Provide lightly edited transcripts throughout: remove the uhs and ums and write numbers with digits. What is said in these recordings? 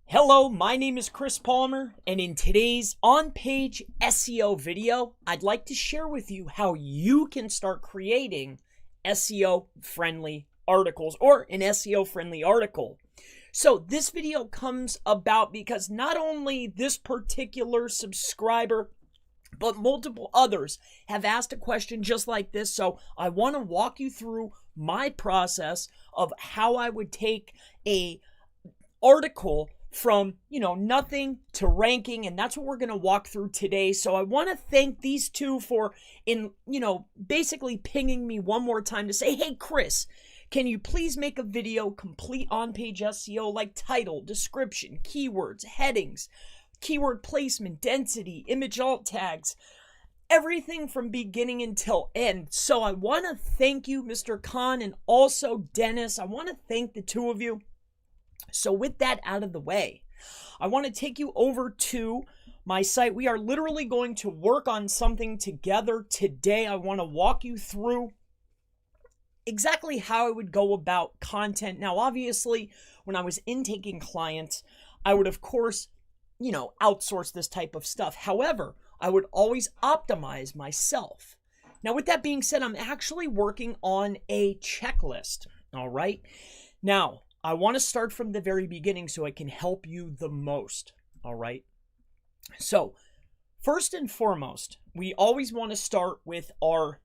Hello, my name is Chris Palmer, and in today's on-page SEO video, I'd like to share with you how you can start creating SEO-friendly articles or an SEO-friendly article. So this video comes about because not only this particular subscriber, but multiple others have asked a question just like this. So I want to walk you through my process of how I would take a article from, nothing to ranking, and that's what we're going to walk through today. So I want to thank these two for basically pinging me one more time to say, hey Chris, can you please make a video complete on-page SEO, like title, description, keywords, headings, keyword placement, density, image alt tags, everything from beginning until end. So I want to thank you, Mr. Khan, and also Dennis. I want to thank the two of you. So with that out of the way, I want to take you over to my site. We are literally going to work on something together today. I want to walk you through exactly how I would go about content. Now, obviously, when I was intaking clients, I would, of course, outsource this type of stuff. However, I would always optimize myself. Now, with that being said, I'm actually working on a checklist. All right. Now, I want to start from the very beginning so I can help you the most. All right. So first and foremost, we always want to start with our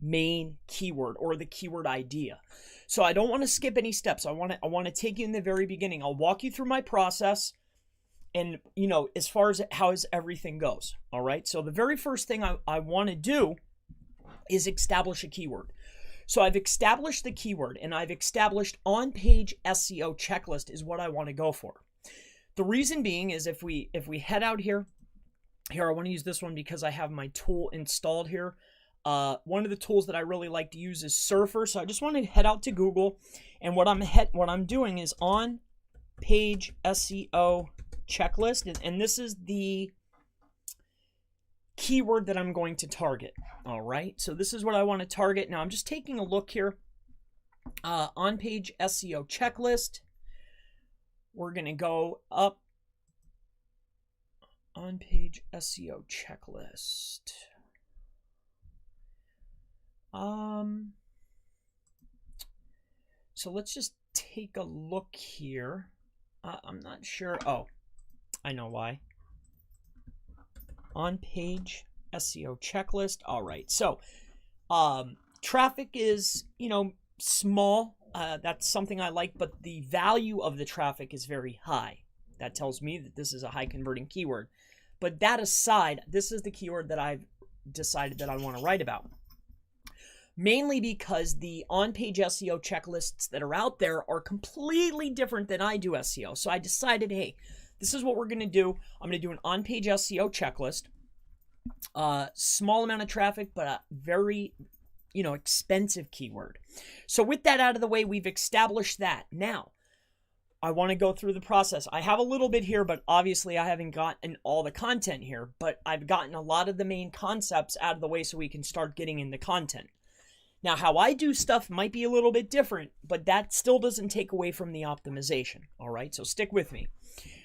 main keyword or the keyword idea. So I don't want to skip any steps. I want to take you in the very beginning. I'll walk you through my process and, as far as how everything goes. All right. So the very first thing I want to do is establish a keyword. So I've established the keyword and I've established on-page SEO checklist is what I want to go for. The reason being is if we head out here, I want to use this one because I have my tool installed here. One of the tools that I really like to use is Surfer. So I just want to head out to Google, and what I'm doing is on-page SEO checklist, and this is the keyword that I'm going to target. All right, so this is what I want to target. Now I'm just taking a look here. On-page SEO checklist. We're going to go up. On-page SEO checklist. So let's just take a look here. I'm not sure. Oh, I know why. On-page SEO checklist. All right. So traffic is, small. That's something I like, but the value of the traffic is very high. That tells me that this is a high converting keyword. But that aside, this is the keyword that I've decided that I want to write about. Mainly because the on-page SEO checklists that are out there are completely different than I do SEO. So I decided, hey, this is what we're going to do. I'm going to do an on-page SEO checklist. Small amount of traffic, but a very, expensive keyword. So with that out of the way, we've established that. Now, I want to go through the process. I have a little bit here, but obviously I haven't gotten all the content here, but I've gotten a lot of the main concepts out of the way so we can start getting into content. Now, how I do stuff might be a little bit different, but that still doesn't take away from the optimization. All right, so stick with me.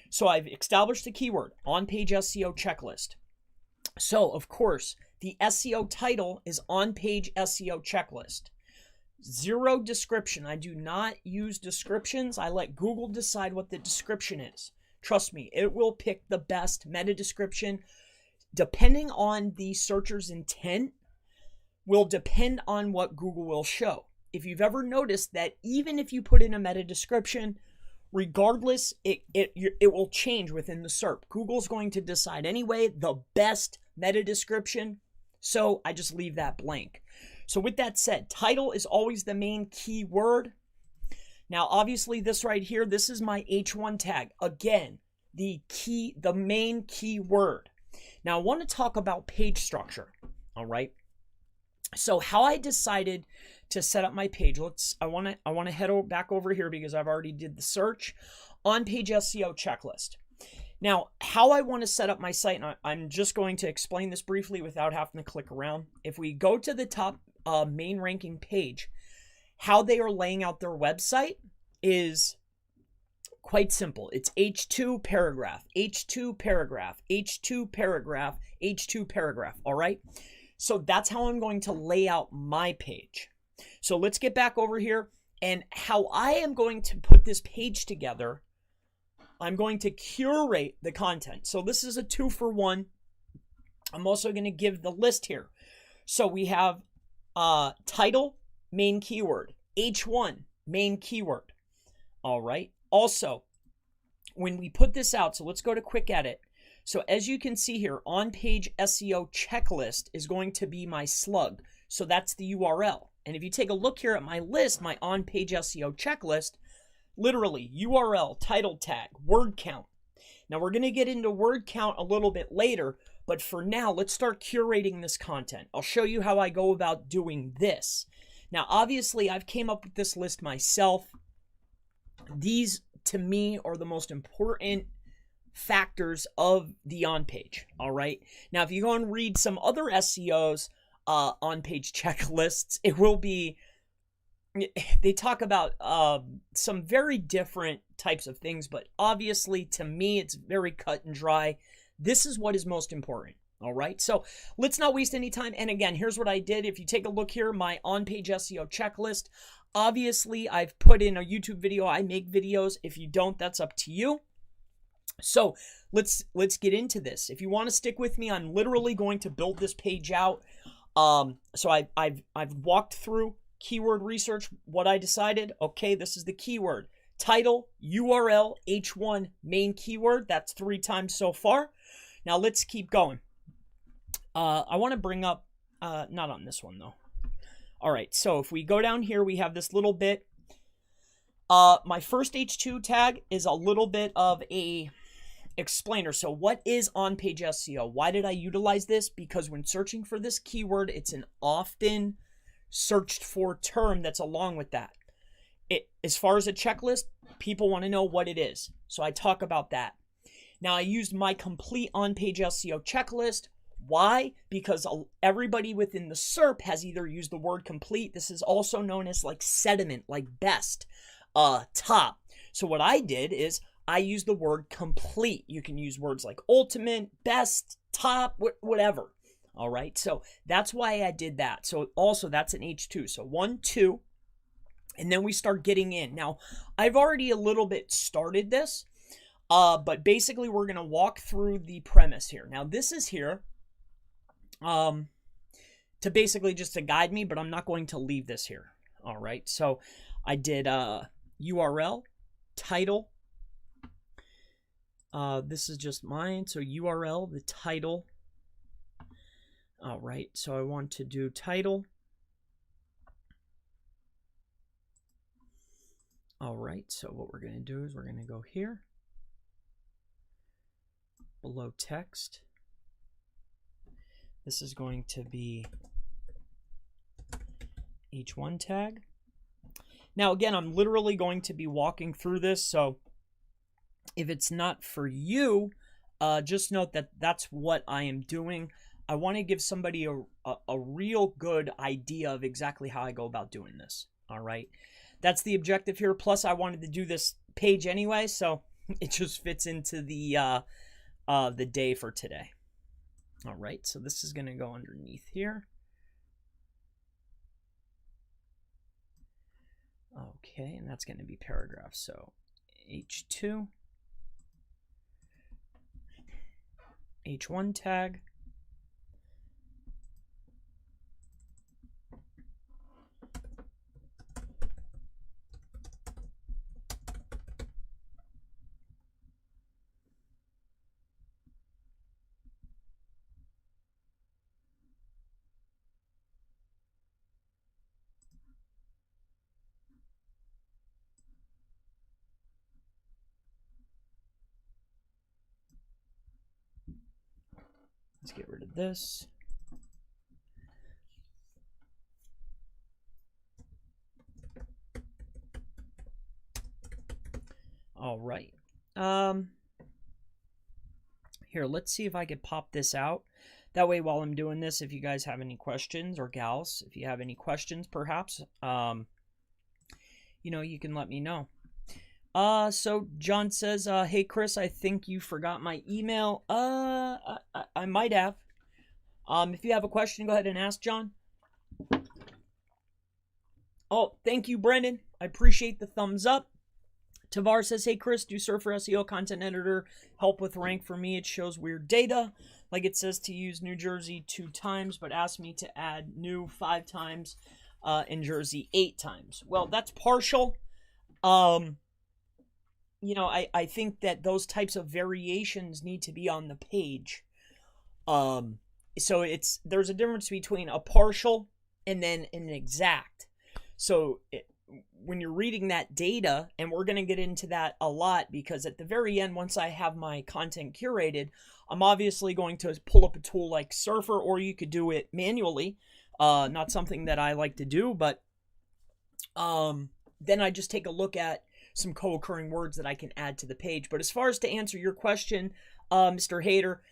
So I've established the keyword, on-page SEO checklist. So, of course, the SEO title is on-page SEO checklist. Zero description. I do not use descriptions. I let Google decide what the description is. Trust me, it will pick the best meta description. Depending on the searcher's intent, will depend on what Google will show. If you've ever noticed that even if you put in a meta description, regardless, it will change within the SERP. Google's going to decide anyway the best meta description, so I just leave that blank. So with that said, title is always the main keyword. Now, obviously, this right here, this is my H1 tag. Again, the main keyword. Now, I want to talk about page structure. All right. So how I decided to set up my page, I want to head back over here because I've already did the search. On-page SEO checklist. Now, how I want to set up my site, and I'm just going to explain this briefly without having to click around. If we go to the top main ranking page, how they are laying out their website is Quite simple. It's H2 paragraph, H2 paragraph, H2 paragraph, H2 paragraph, all right? So that's how I'm going to lay out my page. So let's get back over here, and how I am going to put this page together, I'm going to curate the content. So this is a 2-for-1. I'm also going to give the list here. So we have title, main keyword, H1, main keyword, all right? Also, when we put this out, so let's go to quick edit. So as you can see here, on-page SEO checklist is going to be my slug. So that's the URL. And if you take a look here at my list, my on-page SEO checklist, literally URL, title tag, word count. Now we're going to get into word count a little bit later, but for now, let's start curating this content. I'll show you how I go about doing this. Now, obviously, I've came up with this list myself. These, to me, are the most important factors of the on-page, all right? Now, if you go and read some other SEOs on-page checklists, it will be, they talk about some very different types of things, but obviously, to me, it's very cut and dry. This is what is most important, all right? So let's not waste any time. And again, here's what I did. If you take a look here, my on-page SEO checklist, obviously, I've put in a YouTube video. I make videos. If you don't, that's up to you. So let's get into this. If you want to stick with me, I'm literally going to build this page out. So I've walked through keyword research, what I decided. Okay, this is the keyword. Title, URL, H1, main keyword. That's 3 times so far. Now let's keep going. I want to bring up, not on this one though. All right, so if we go down here, we have this little bit. My first H2 tag is a little bit of a explainer. So what is on-page SEO? Why did I utilize this? Because when searching for this keyword, it's an often searched for term that's along with that. As far as a checklist, people want to know what it is. So I talk about that. Now, I used my complete on-page SEO checklist. Why? Because everybody within the SERP has either used the word complete. This is also known as like sediment, like best, top. So what I did is I used the word complete. You can use words like ultimate, best, top, whatever. All right. So that's why I did that. So also that's an H2. So 1, 2. And then we start getting in. Now, I've already a little bit started this, but basically we're going to walk through the premise here. Now, this is here to basically just to guide me, but I'm not going to leave this here. All right. So I did URL, title. This is just mine. So URL, the title. All right. So I want to do title. All right, so what we're going to do is we're going to go here, below text. This is going to be H1 tag. Now, again, I'm literally going to be walking through this, so if it's not for you, just note that that's what I am doing. I want to give somebody a real good idea of exactly how I go about doing this, all right? That's the objective here. Plus, I wanted to do this page anyway, so it just fits into the day for today. All right, so this is going to go underneath here. Okay, and that's going to be paragraph. So H2, H1 tag. Let's get rid of this. All right. Here, let's see if I could pop this out. That way, while I'm doing this, if you guys have any questions, or gals, if you have any questions, perhaps, you know, you can let me know. So John says, hey Chris, I think you forgot my email. I might have. If you have a question, go ahead and ask John. Oh, thank you, Brendan. I appreciate the thumbs up. Tavar says, hey Chris, do Surfer SEO content editor help with rank for me? It shows weird data. Like it says to use New Jersey 2 times, but asked me to add new 5 times and Jersey 8 times. Well, that's partial. You know, I think that those types of variations need to be on the page. So there's a difference between a partial and then an exact. So when you're reading that data, and we're going to get into that a lot, because at the very end, once I have my content curated, I'm obviously going to pull up a tool like Surfer, or you could do it manually. Not something that I like to do, but then I just take a look at some co-occurring words that I can add to the page. But as far as to answer your question, Mr. Hater,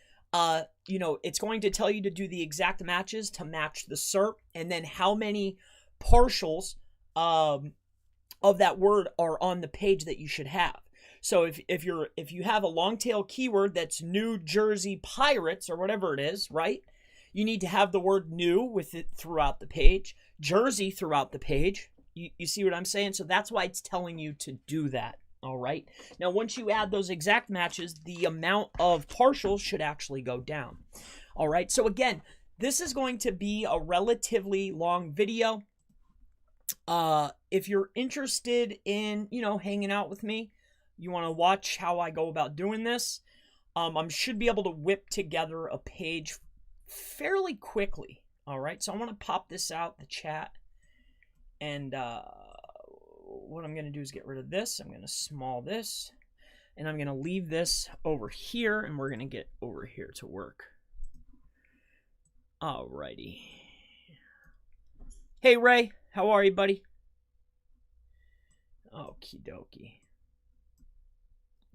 you know, it's going to tell you to do the exact matches to match the SERP, and then how many partials of that word are on the page that you should have. So if you have a long tail keyword that's New Jersey Pirates or whatever it is, right? You need to have the word new with it throughout the page, Jersey throughout the page. You see what I'm saying? So that's why it's telling you to do that. All right. Now, once you add those exact matches, the amount of partials should actually go down. All right. So again, this is going to be a relatively long video. If you're interested in, you know, hanging out with me, you want to watch how I go about doing this, I should be able to whip together a page fairly quickly. All right. So I want to pop this out, the chat. And what I'm going to do is get rid of this. I'm going to small this. And I'm going to leave this over here. And we're going to get over here to work. Alrighty. Hey, Ray. How are you, buddy? Okie dokie.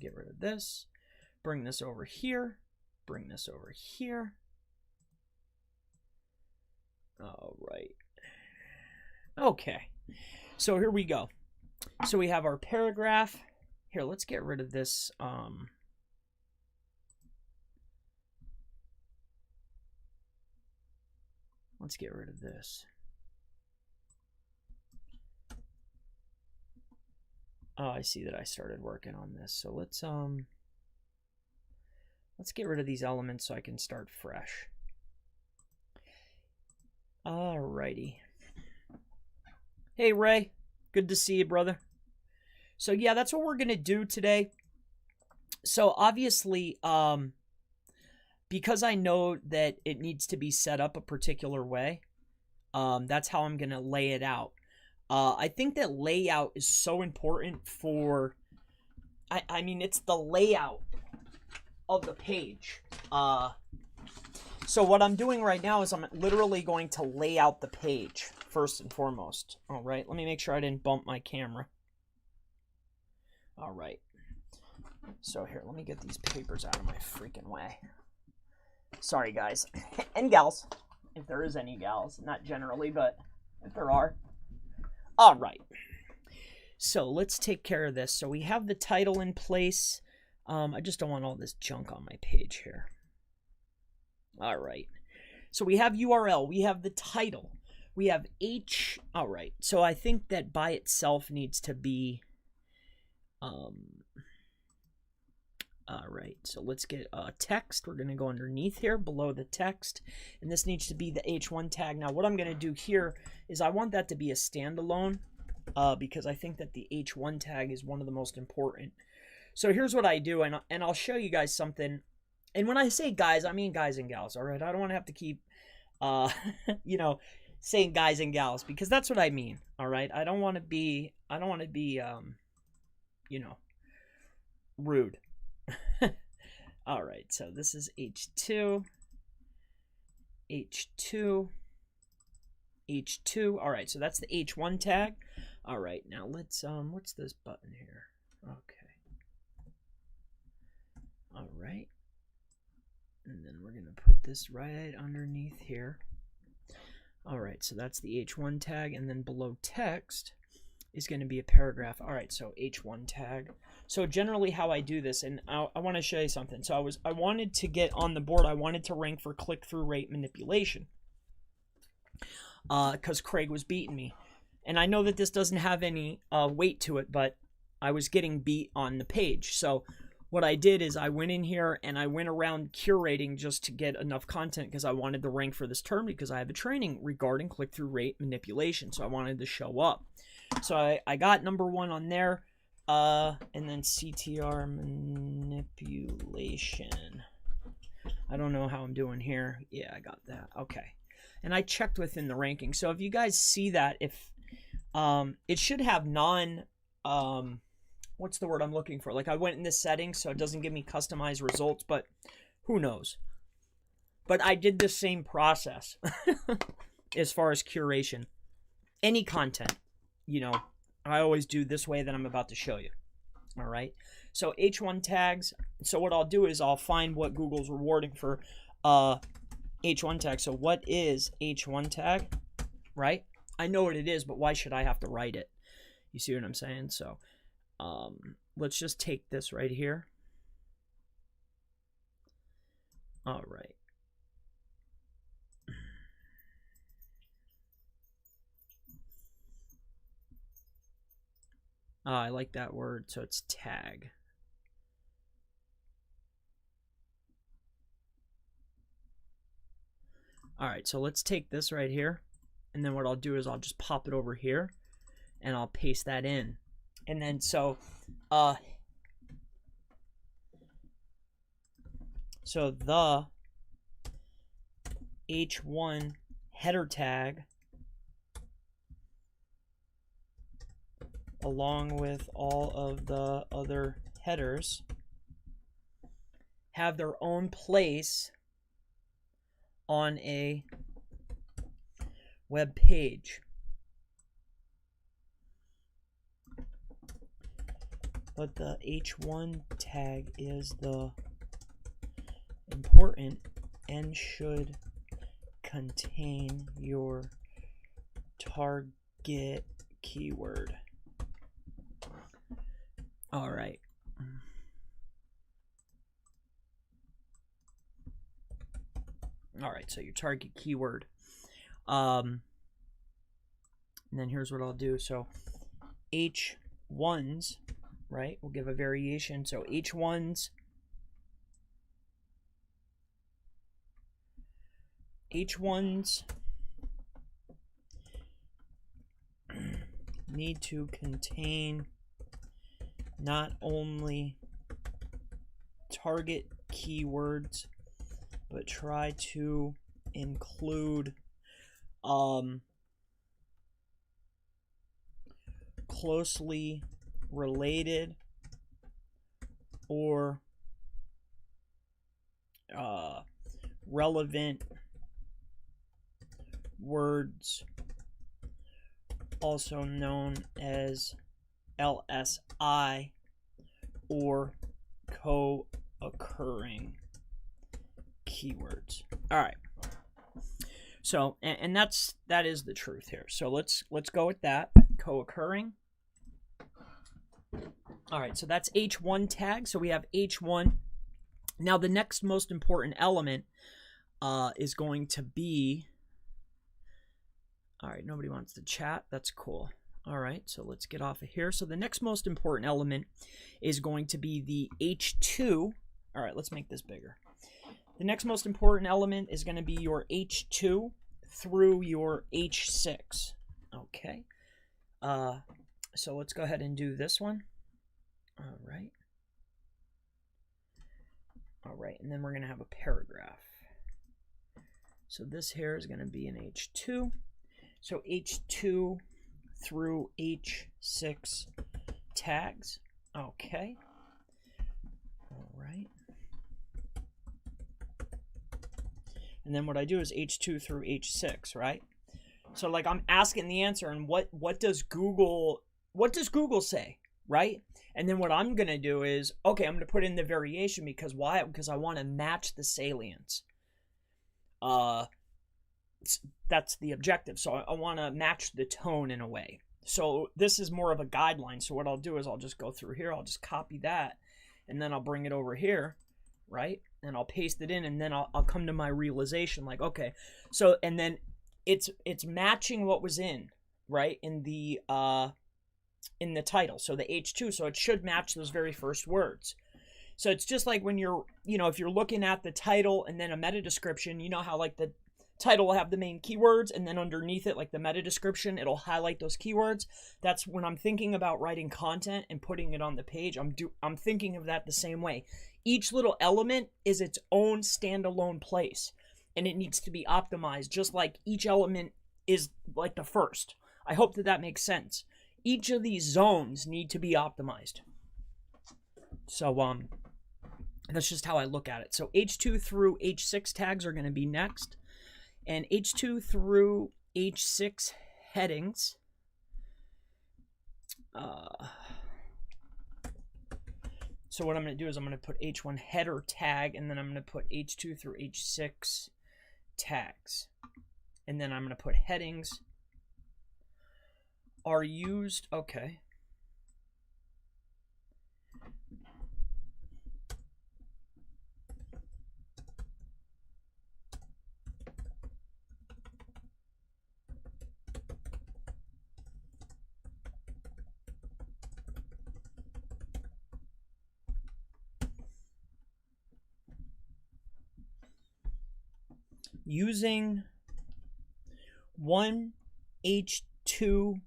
Get rid of this. Bring this over here. Bring this over here. All right. Okay, so here we go. So we have our paragraph. Here, let's get rid of this. Let's get rid of this. Oh, I see that I started working on this. So let's get rid of these elements so I can start fresh. Alrighty. Hey, Ray. Good to see you, brother. So, yeah, that's what we're going to do today. So, obviously, because I know that it needs to be set up a particular way, that's how I'm going to lay it out. I think that layout is so important for... I mean, it's the layout of the page. So what I'm doing right now is I'm literally going to lay out the page first and foremost. All right, let me make sure I didn't bump my camera. All right. So here, let me get these papers out of my freaking way. Sorry, guys. And gals, if there is any gals. Not generally, but if there are. All right. So let's take care of this. So we have the title in place. I just don't want all this junk on my page here. All right. So we have URL. We have the title. We have H. All right. So I think that by itself needs to be... All right. So let's get text. We're going to go underneath here below the text. And this needs to be the H1 tag. Now what I'm going to do here is I want that to be a standalone because I think that the H1 tag is one of the most important. So here's what I do, and I'll show you guys something. And when I say guys, I mean guys and gals, all right? I don't want to have to keep, you know, saying guys and gals, because that's what I mean, all right? I don't want to be, you know, rude. All right, so this is H2, H2, H2. All right, so that's the H1 tag. All right, now let's, what's this button here? Okay. All right. And then we're going to put this right underneath here. All right, so that's the H1 tag. And then below text, is going to be a paragraph. All right, so H1 tag. So generally how I do this, and I want to show you something. So I wanted to get on the board. I wanted to rank for click-through rate manipulation because Craig was beating me. And I know that this doesn't have any weight to it, but I was getting beat on the page. So what I did is I went in here and I went around curating just to get enough content because I wanted to rank for this term because I have a training regarding click-through rate manipulation. So I wanted to show up. So I got number 1 on there, and then CTR manipulation. I don't know how I'm doing here. Yeah, I got that. Okay. And I checked within the ranking. So if you guys see that, if it should have what's the word I'm looking for? Like I went in the settings, so it doesn't give me customized results, but who knows? But I did the same process as far as curation. Any content, you know, I always do this way that I'm about to show you. All right. So H1 tags. So what I'll do is I'll find what Google's rewarding for H1 tag. So what is H1 tag? Right? I know what it is, but why should I have to write it? You see what I'm saying? So let's just take this right here. All right. I like that word, so it's tag. All right, so let's take this right here, and then what I'll do is I'll just pop it over here, and I'll paste that in. And then so the H1 header tag along with all of the other headers have their own place on a web page. But the H1 tag is the important and should contain your target keyword. All right. All right, so your target keyword. And then here's what I'll do. So H1s, right? We'll give a variation. So H1s need to contain not only target keywords, but try to include closely related or relevant words, also known as LSI, or co-occurring keywords. All right. So, and that is the truth here. So let's go with that. Co-occurring. All right. So that's H1 tag. So we have H1. Now the next most important element is going to be. All right. Nobody wants to chat. That's cool. All right, so let's get off of here. So the next most important element is going to be the H2. All right, let's make this bigger. The next most important element is going to be your H2 through your H6. Okay. So let's go ahead and do this one. All right. All right, and then we're going to have a paragraph. So this here is going to be an H2. So H2 through H6 tags. Okay. All right. And then what I do is H2 through H6, right? So like I'm asking the answer, and what does Google say, right? And then what I'm going to do is, okay, I'm going to put in the variation because why? Because I want to match the salience. That's the objective. So I want to match the tone in a way. So this is more of a guideline. So what I'll do is I'll just go through here. I'll just copy that, and then I'll bring it over here, right? And I'll paste it in, and then I'll come to my realization, like, okay. So, and then it's matching what was in, right, in the title. So the H2, so it should match those very first words. So it's just like when you're, if you're looking at the title and then a meta description, you know how like the title will have the main keywords, and then underneath it, like the meta description, it'll highlight those keywords. That's when I'm thinking about writing content and putting it on the page. I'm thinking of that the same way. Each little element is its own standalone place, and it needs to be optimized, just like each element is like the first. I hope that makes sense. Each of these zones need to be optimized. So that's just how I look at it. So H2 through H6 tags are going to be next. And H2 through H6 headings. So what I'm going to do is I'm going to put H1 header tag, and then I'm going to put H2 through H6 tags. And then I'm going to put headings are used, okay. Using one H2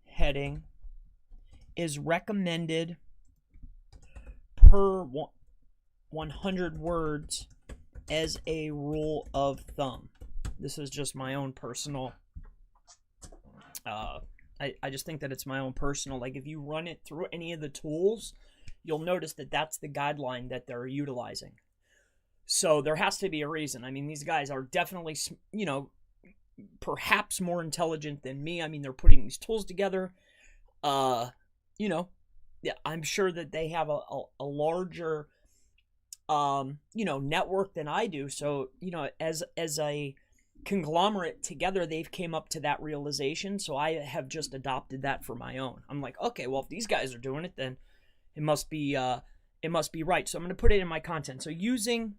heading is recommended per 100 words as a rule of thumb. This is just my own personal, I just think that it's my own personal, like if you run it through any of the tools, you'll notice that that's the guideline that they're utilizing. So there has to be a reason. I mean, these guys are definitely, perhaps more intelligent than me. I mean, they're putting these tools together. Yeah, I'm sure that they have a larger, network than I do. So, as a conglomerate together, they've came up to that realization. So I have just adopted that for my own. I'm like, okay, well, if these guys are doing it, then it must be right. So I'm going to put it in my content. So using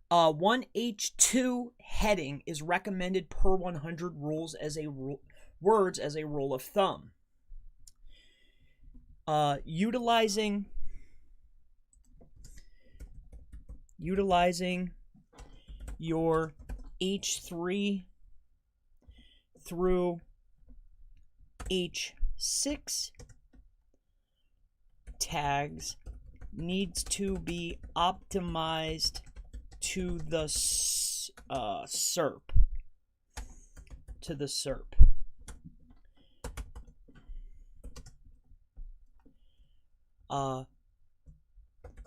one H2 heading is recommended per 100 words as a rule of thumb. Utilizing your H3 through H6 tags needs to be optimized to the SERP.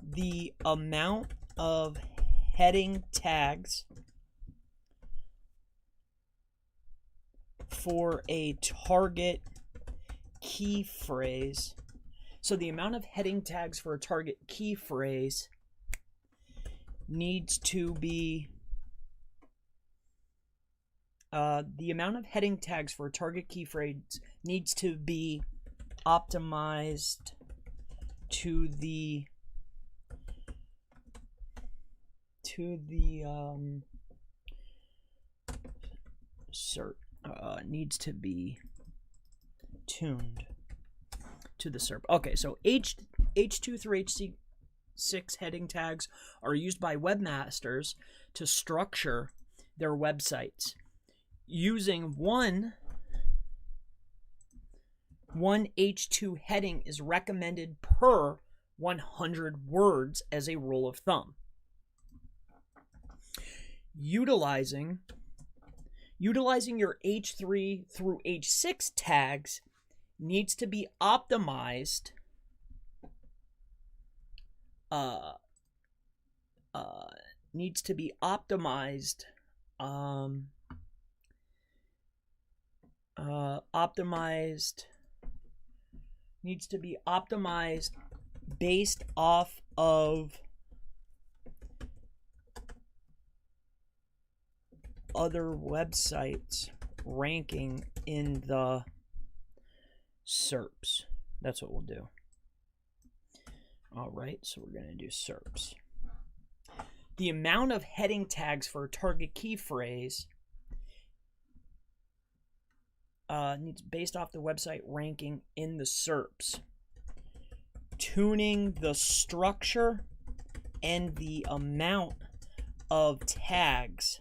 The amount of heading tags for a target key phrase. So the amount of heading tags for a target key phrase needs to be optimized to the SERP. Needs to be tuned to the SERP. Okay, so H2 through H6 heading tags are used by webmasters to structure their websites. Using one H2 heading is recommended per 100 words as a rule of thumb. Utilizing your H3 through H6 tags needs to be optimized based off of other websites ranking in the SERPs. That's what we'll do. All right, so we're going to do SERPs. The amount of heading tags for a target key phrase needs based off the website ranking in the SERPs. Tuning the structure and the amount of tags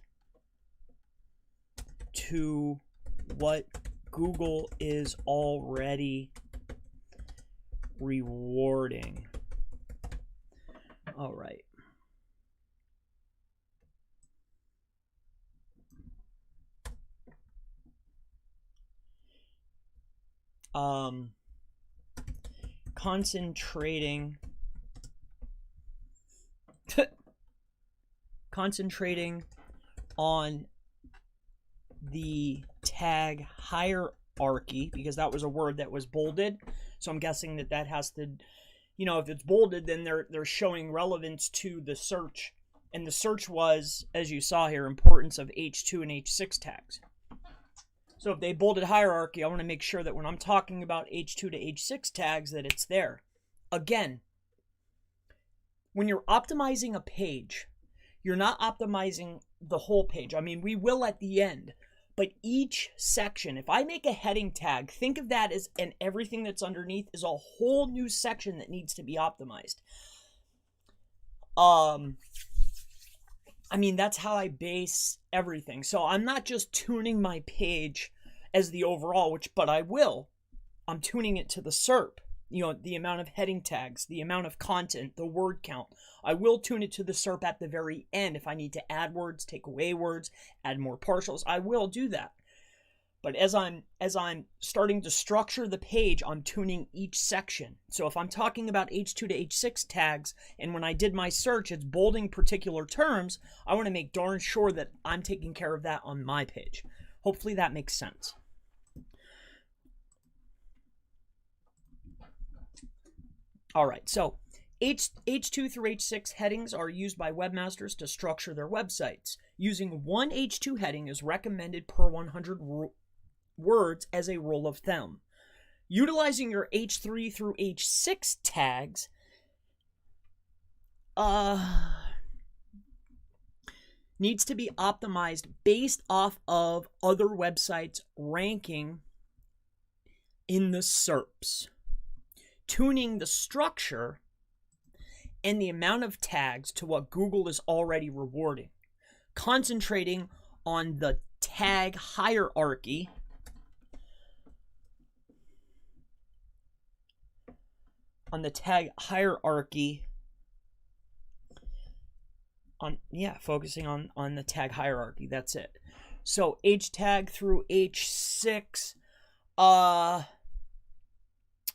to what Google is already rewarding. All right. Concentrating on the tag hierarchy, because that was a word that was bolded. So I'm guessing that that has to, you know, if it's bolded, then they're showing relevance to the search. And the search was, as you saw here, importance of H2 and H6 tags. So if they bolded hierarchy, I want to make sure that when I'm talking about H2 to H6 tags, that it's there. Again, when you're optimizing a page, you're not optimizing the whole page. I mean, we will at the end, but each section, if I make a heading tag, think of that as, and everything that's underneath is a whole new section that needs to be optimized. I mean, that's how I base everything. So I'm not just tuning my page as the overall, but I will. I'm tuning it to the SERP, you know, the amount of heading tags, the amount of content, the word count. I will tune it to the SERP at the very end. If I need to add words, take away words, add more partials, I will do that. But as I'm starting to structure the page, I'm tuning each section. So if I'm talking about H2 to H6 tags, and when I did my search, it's bolding particular terms, I want to make darn sure that I'm taking care of that on my page. Hopefully that makes sense. All right, so H2 through H6 headings are used by webmasters to structure their websites. Using one H2 heading is recommended per 100 words as a rule of thumb. Utilizing your H3 through H6 tags needs to be optimized based off of other websites ranking in the SERPs. Tuning the structure and the amount of tags to what Google is already rewarding. Concentrating on the tag hierarchy focusing on the tag hierarchy. That's it. So H tag through H6.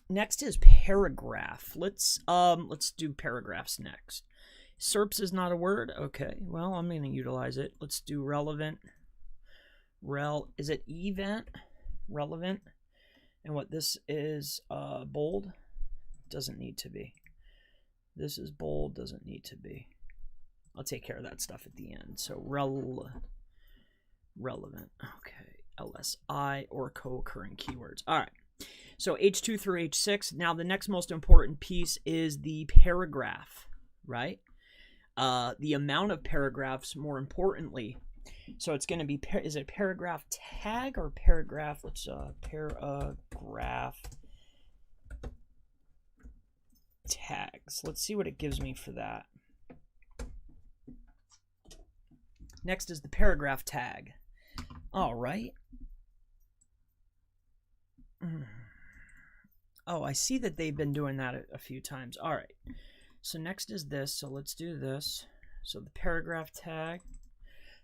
Next is paragraph. Let's do paragraphs next. SERPs is not a word. Okay, well, I'm going to utilize it. Let's do relevant. Is it event? Relevant. And what this is, bold. Doesn't need to be. This is bold. Doesn't need to be. I'll take care of that stuff at the end. So relevant. Okay. LSI or co-occurring keywords. All right. So H2 through H6. Now the next most important piece is the paragraph, right? The amount of paragraphs, more importantly. So it's going to be, is it paragraph tag or paragraph? Let's paragraph tags. Let's see what it gives me for that. Next is the paragraph tag. All right. Oh, I see that they've been doing that a few times. All right. So next is this. So let's do this. So the paragraph tag.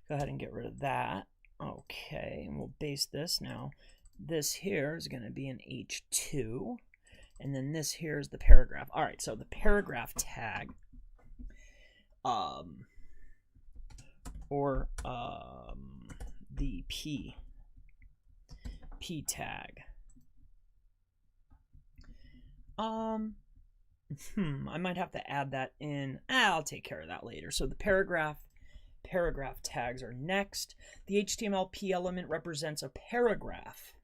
Go ahead and get rid of that. Okay. And we'll base this now. This here is going to be an H2. And then this here is the paragraph. All right. So the paragraph tag. The P tag. I might have to add that in. I'll take care of that later. So the paragraph Paragraph tags are next. The HTML element represents a paragraph.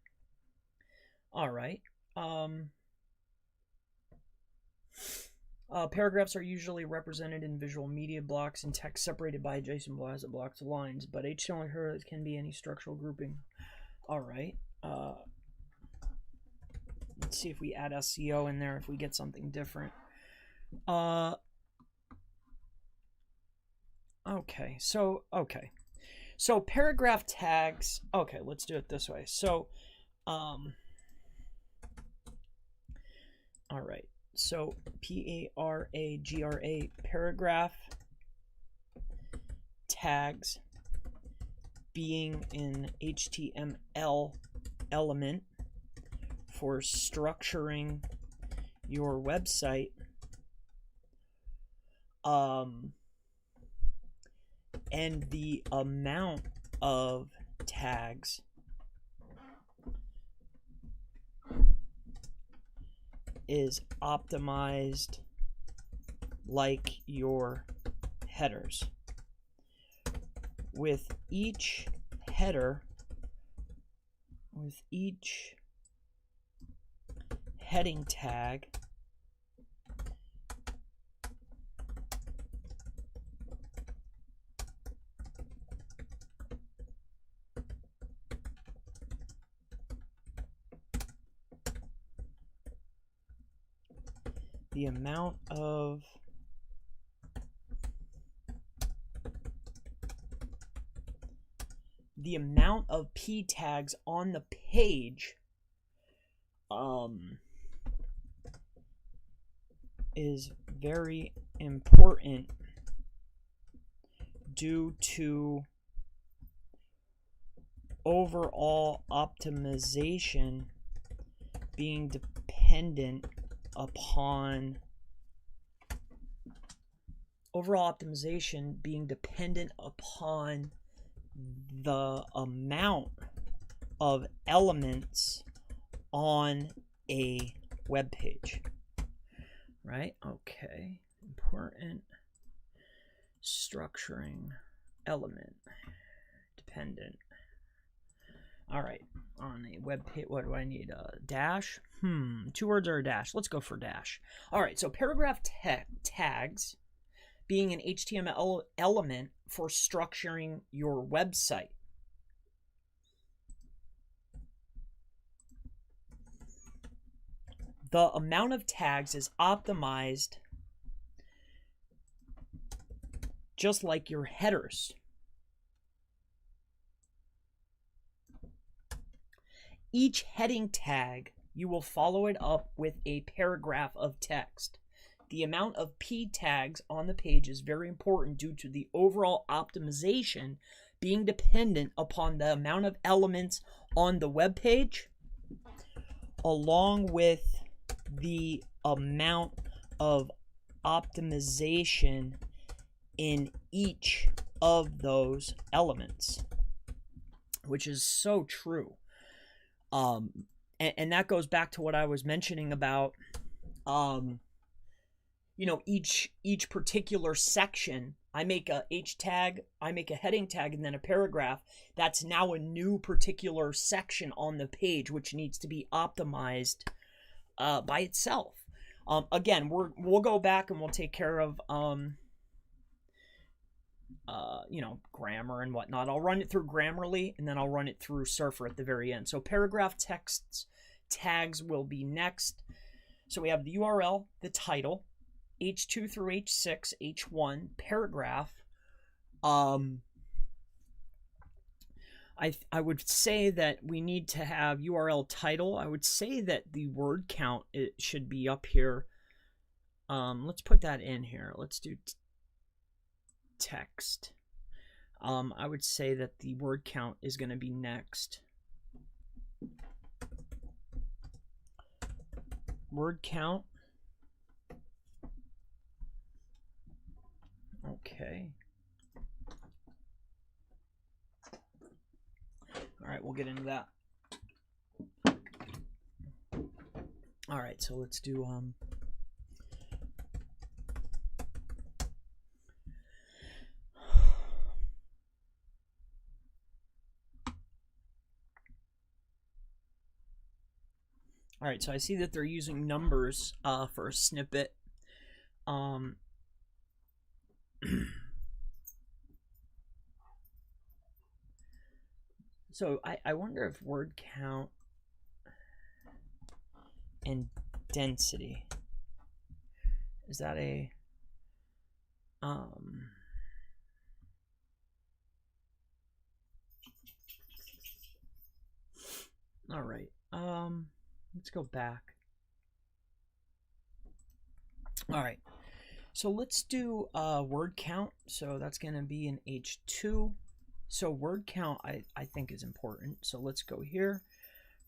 All right. Paragraphs are usually represented in visual media blocks and text separated by adjacent blocks that blocks lines, but HTML here can be any structural grouping. All right. Let's see if we add SEO in there, if we get something different. Okay, so paragraph tags. Okay, let's do it this way. So, all right. So paragraph tags being an HTML element for structuring your website, and the amount of tags is optimized like your headers. With each header, with each heading tag, the amount of P tags on the page is very important due to overall optimization being dependent upon the amount of elements on a web page. Right? Okay. Important structuring element dependent. All right. On a web page, what do I need? A dash? 2 words or a dash? Let's go for dash. All right. So paragraph tags being an HTML element for structuring your website. The amount of tags is optimized just like your headers. Each heading tag, you will follow it up with a paragraph of text. The amount of P tags on the page is very important due to the overall optimization being dependent upon the amount of elements on the web page, along with the amount of optimization in each of those elements, which is so true. And that goes back to what I was mentioning about, each particular section. I make a H tag, I make a heading tag, and then a paragraph. That's now a new particular section on the page, which needs to be optimized by itself. Again, we'll go back and we'll take care of grammar and whatnot. I'll run it through Grammarly, and then I'll run it through Surfer at the very end. So paragraph texts tags will be next. So we have the URL, the title, H2 through H6, H1, paragraph. I would say that we need to have URL title. I would say that the word count, it should be up here. Let's put that in here. Let's do text. I would say that the word count is going to be next. Word count. Okay. All right, we'll get into that. All right, so let's do All right, so I see that they're using numbers for a snippet. So I wonder if word count and density, is that a all right, let's go back. All right, so let's do word count. So that's going to be in H2. So word count I think is important. So let's go here.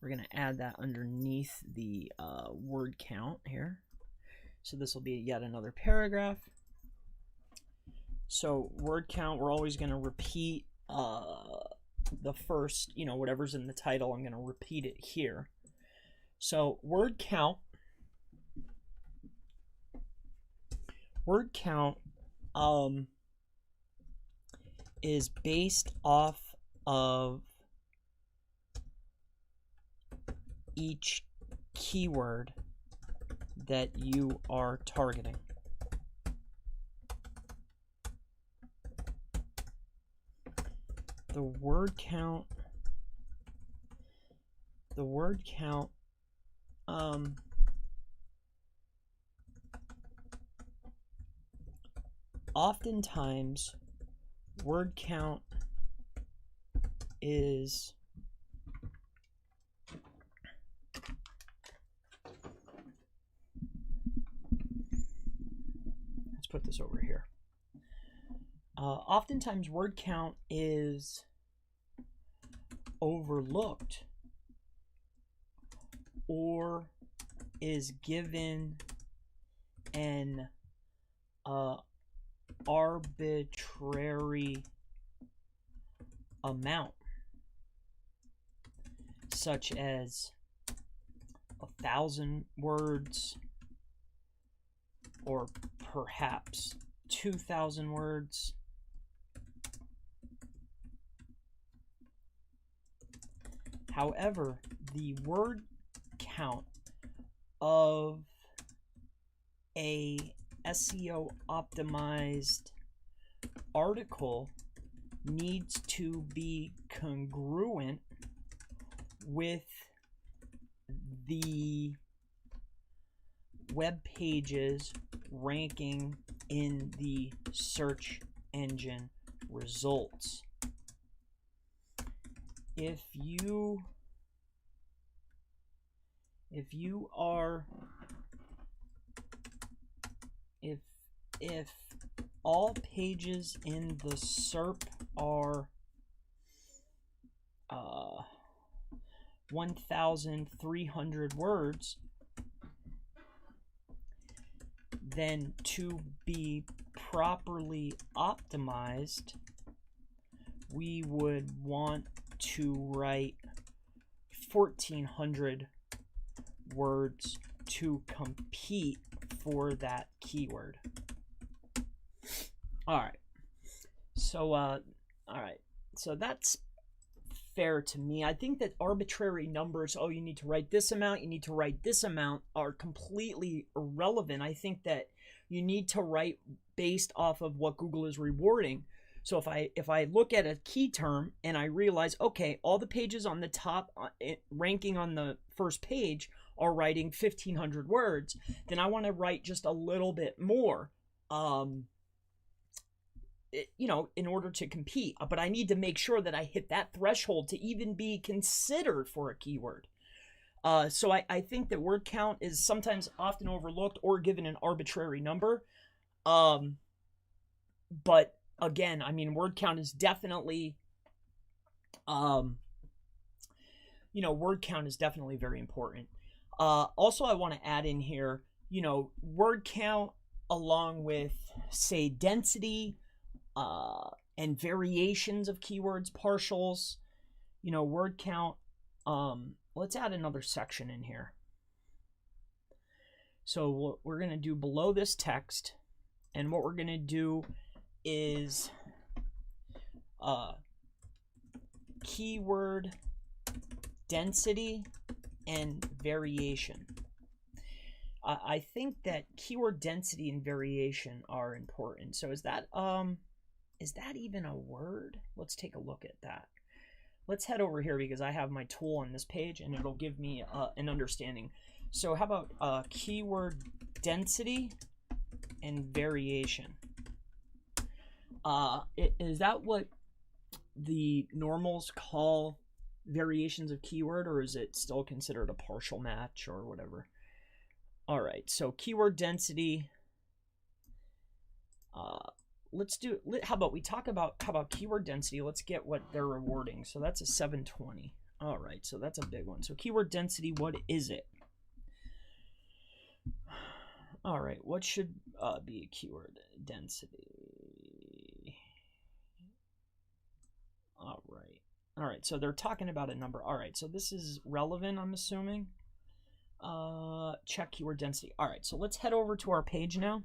We're going to add that underneath the word count here. So this will be yet another paragraph. So word count, we're always going to repeat the first, whatever's in the title, I'm going to repeat it here. So word count is based off of each keyword that you are targeting. The word count oftentimes word count is put this over here. Oftentimes word count is overlooked or is given an arbitrary amount, such as 1,000 words or perhaps 2,000 words. However, the word count of a SEO optimized article needs to be congruent with the web pages ranking in the search engine results. If all pages in the SERP are 1,300 words, then to be properly optimized, we would want to write 1,400 words to compete for that keyword. All right, so that's fair to me. I think that arbitrary numbers, oh, you need to write this amount, you need to write this amount, are completely irrelevant. I think that you need to write based off of what Google is rewarding. So if I look at a key term and I realize, okay, all the pages on the top ranking on the first page are writing 1,500 words, then I want to write just a little bit more, in order to compete. But I need to make sure that I hit that threshold to even be considered for a keyword. So I think that word count is sometimes often overlooked or given an arbitrary number. But again, I mean, word count is definitely, word count is definitely very important. Also, I want to add in here, word count along with, say, density, and variations of keywords, partials, word count. Let's add another section in here. So what we're going to do below this text, and what we're going to do is keyword density and variation. I think that keyword density and variation are important. So is that even a word? Let's take a look at that. Let's head over here because I have my tool on this page and it'll give me an understanding. So how about keyword density and variation? Is that what the normals call variations of keyword, or is it still considered a partial match or whatever? All right, so keyword density. Let's do. How about keyword density? Let's get what they're rewarding. So that's a 720. All right, so that's a big one. So keyword density, what is it? All right, what should be a keyword density? All right, so they're talking about a number. All right, so this is relevant, I'm assuming. Check keyword density. All right, so let's head over to our page now,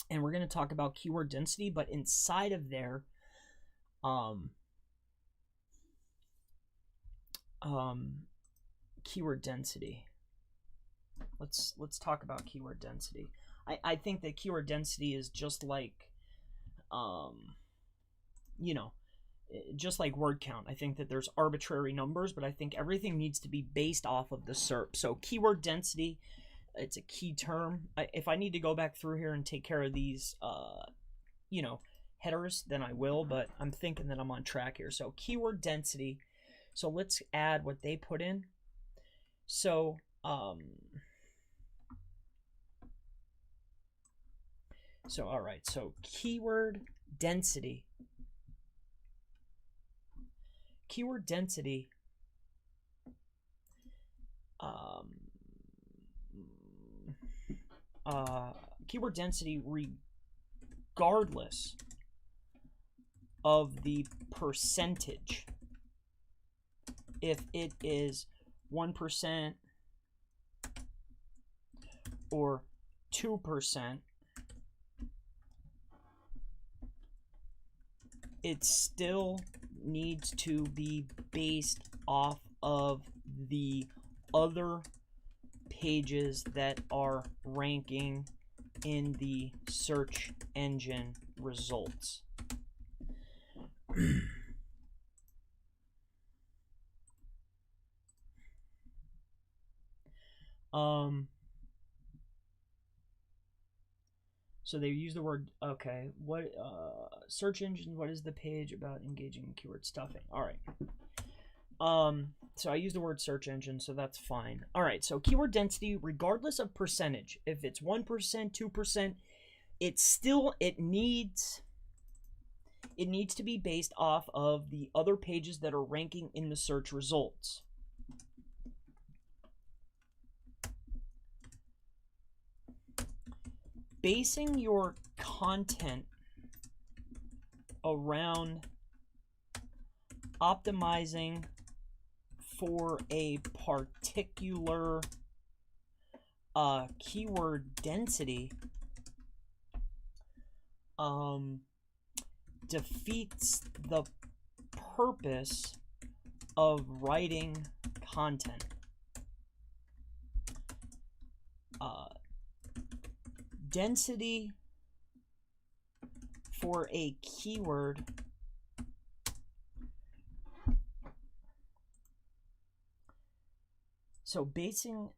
and we're going to talk about keyword density, but inside of there, keyword density. Let's talk about keyword density. I think that keyword density is just like, you know, just like word count. I think that there's arbitrary numbers, but I think everything needs to be based off of the SERP. So keyword density, it's a key term. If I need to go back through here and take care of these, you know, headers, then I will, but I'm thinking that I'm on track here. So keyword density. So let's add what they put in. So, all right, so keyword density. Keyword density keyword density regardless of the percentage. If it is 1% or 2%, it still needs to be based off of the other pages that are ranking in the search engine results. So they use the word, okay, what, search engine, what is the page about engaging keyword stuffing? All right. So I use the word search engine, so that's fine. All right, so keyword density, regardless of percentage, if it's 1%, 2%, it needs to be based off of the other pages that are ranking in the search results. Basing your content around optimizing for a particular keyword density defeats the purpose of writing content. Density for a keyword so basing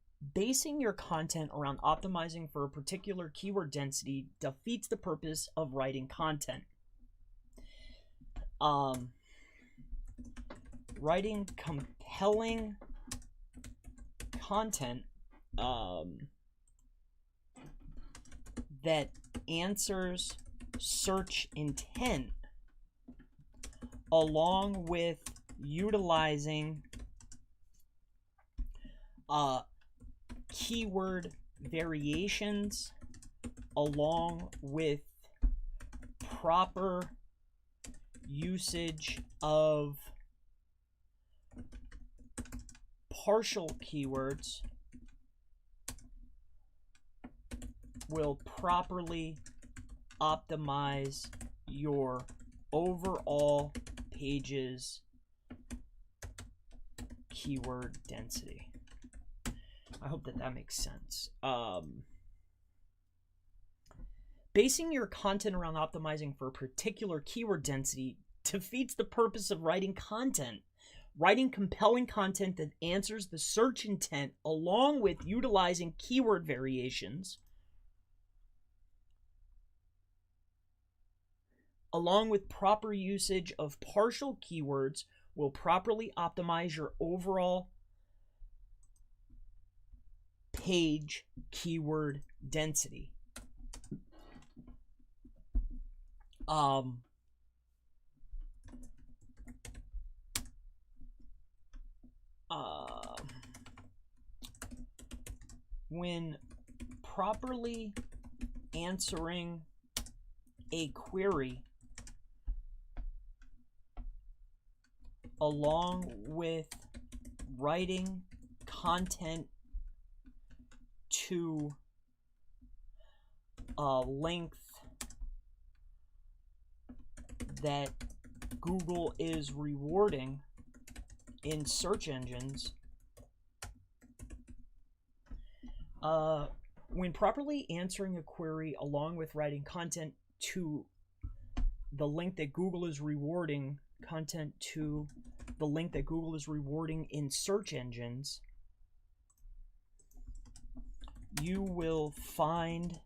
your content around optimizing for a particular keyword density defeats the purpose of writing content. Writing compelling content that answers search intent along with utilizing keyword variations along with proper usage of partial keywords will properly optimize your overall page's keyword density. I hope that makes sense. Basing your content around optimizing for a particular keyword density defeats the purpose of writing content. Writing compelling content that answers the search intent along with utilizing keyword variations, along with proper usage of partial keywords, will properly optimize your overall page keyword density. When properly answering a query along with writing content to a length that Google is rewarding in search engines, when properly answering a query along with writing content to the link that Google is rewarding, in search engines, you will find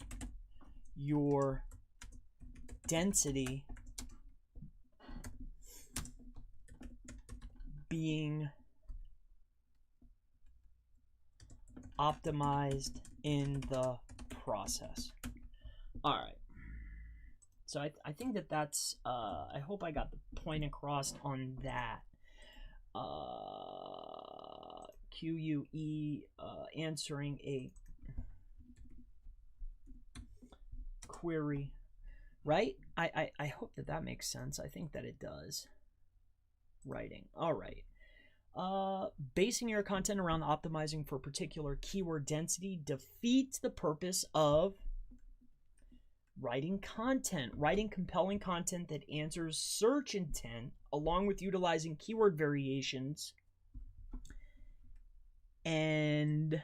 your density being optimized in the process. All right. So I think that's, I hope I got the point across on that. QUE, answering a query, right? I hope that makes sense. I think that it does. Writing. All right. Basing your content around optimizing for particular keyword density defeats the purpose of writing content. Writing compelling content that answers search intent along with utilizing keyword variations and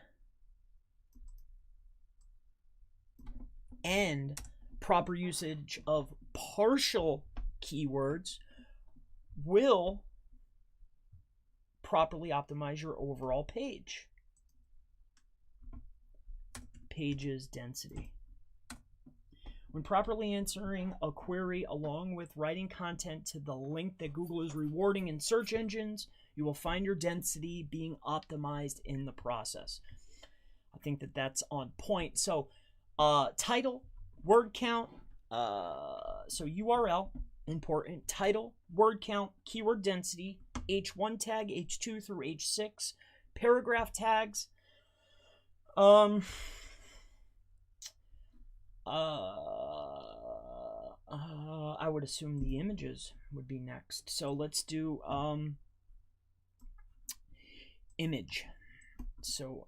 proper usage of partial keywords will properly optimize your overall page's density. When properly answering a query along with writing content to the link that Google is rewarding in search engines, you will find your density being optimized in the process. I think that's on point. So title, word count, so URL, important, title, word count, keyword density, H1 tag, H2 through H6, paragraph tags, I would assume the images would be next. So let's do image. So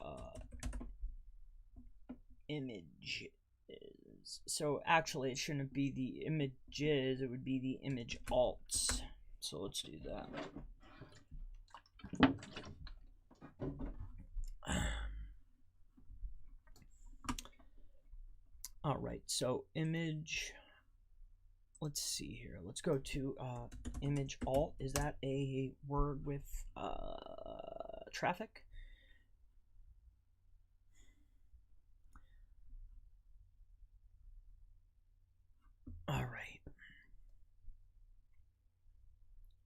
image is, so actually it shouldn't be the images, it would be the image alts. So let's do that. All right, so image, let's see here. Let's go to image alt. Is that a word with traffic? All right.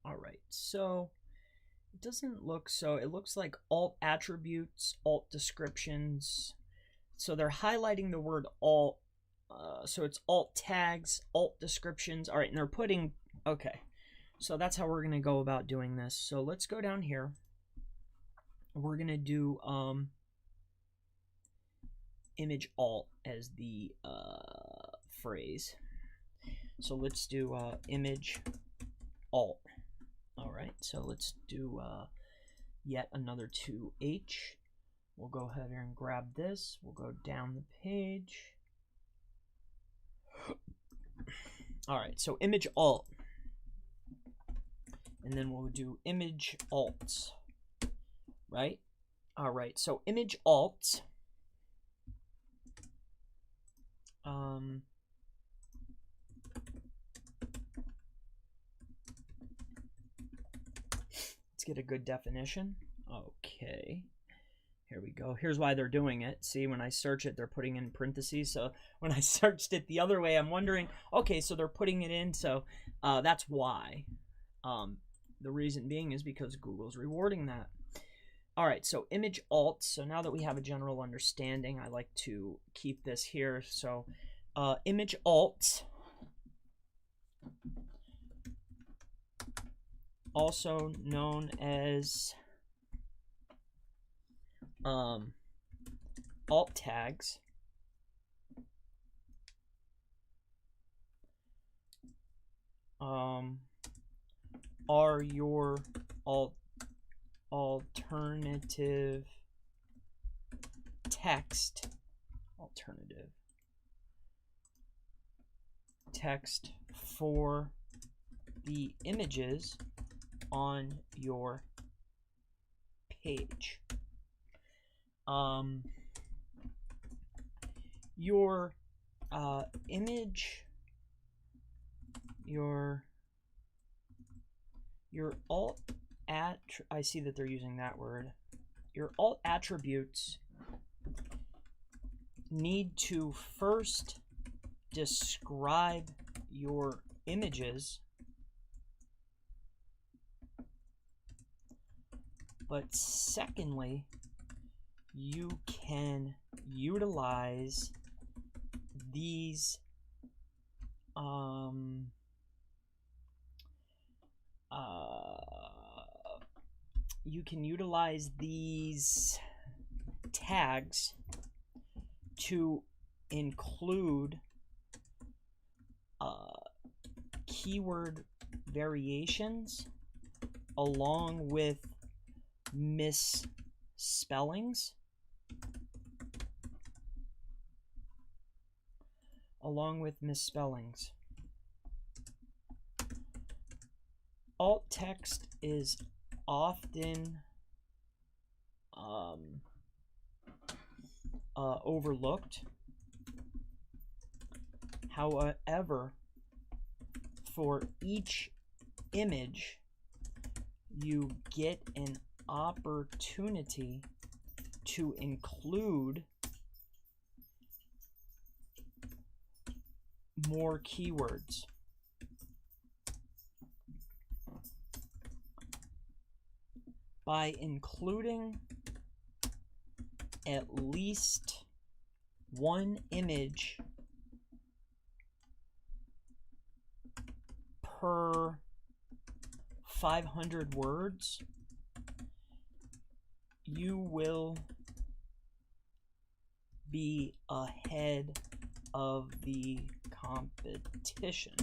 All right, so it doesn't look, so it looks like alt attributes, alt descriptions. So they're highlighting the word alt. So it's alt tags, alt descriptions. All right, and they're putting, okay. So that's how we're going to go about doing this. So let's go down here. We're going to do image alt as the phrase. So let's do image alt. All right, so let's do yet another 2H. We'll go ahead and grab this. We'll go down the page. All right, so image alt. And then we'll do image alts. right? All right, so image alt. Let's get a good definition. Okay. Here we go. Here's why they're doing it. See, when I search it, they're putting in parentheses. So when I searched it the other way, I'm wondering, okay, so they're putting it in. So that's why. The reason being is because Google's rewarding that. All right, so image alt. So now that we have a general understanding, I like to keep this here. So image alt, also known as alt tags, are your alternative text for the images on your page. Your image, your alt I see that they're using that word. Your alt attributes need to first describe your images, but secondly, you can utilize these tags to include keyword variations along with misspellings. Alt text is often overlooked. However, for each image, you get an opportunity to include more keywords. By including at least one image per 500 words, you will be ahead of the competition.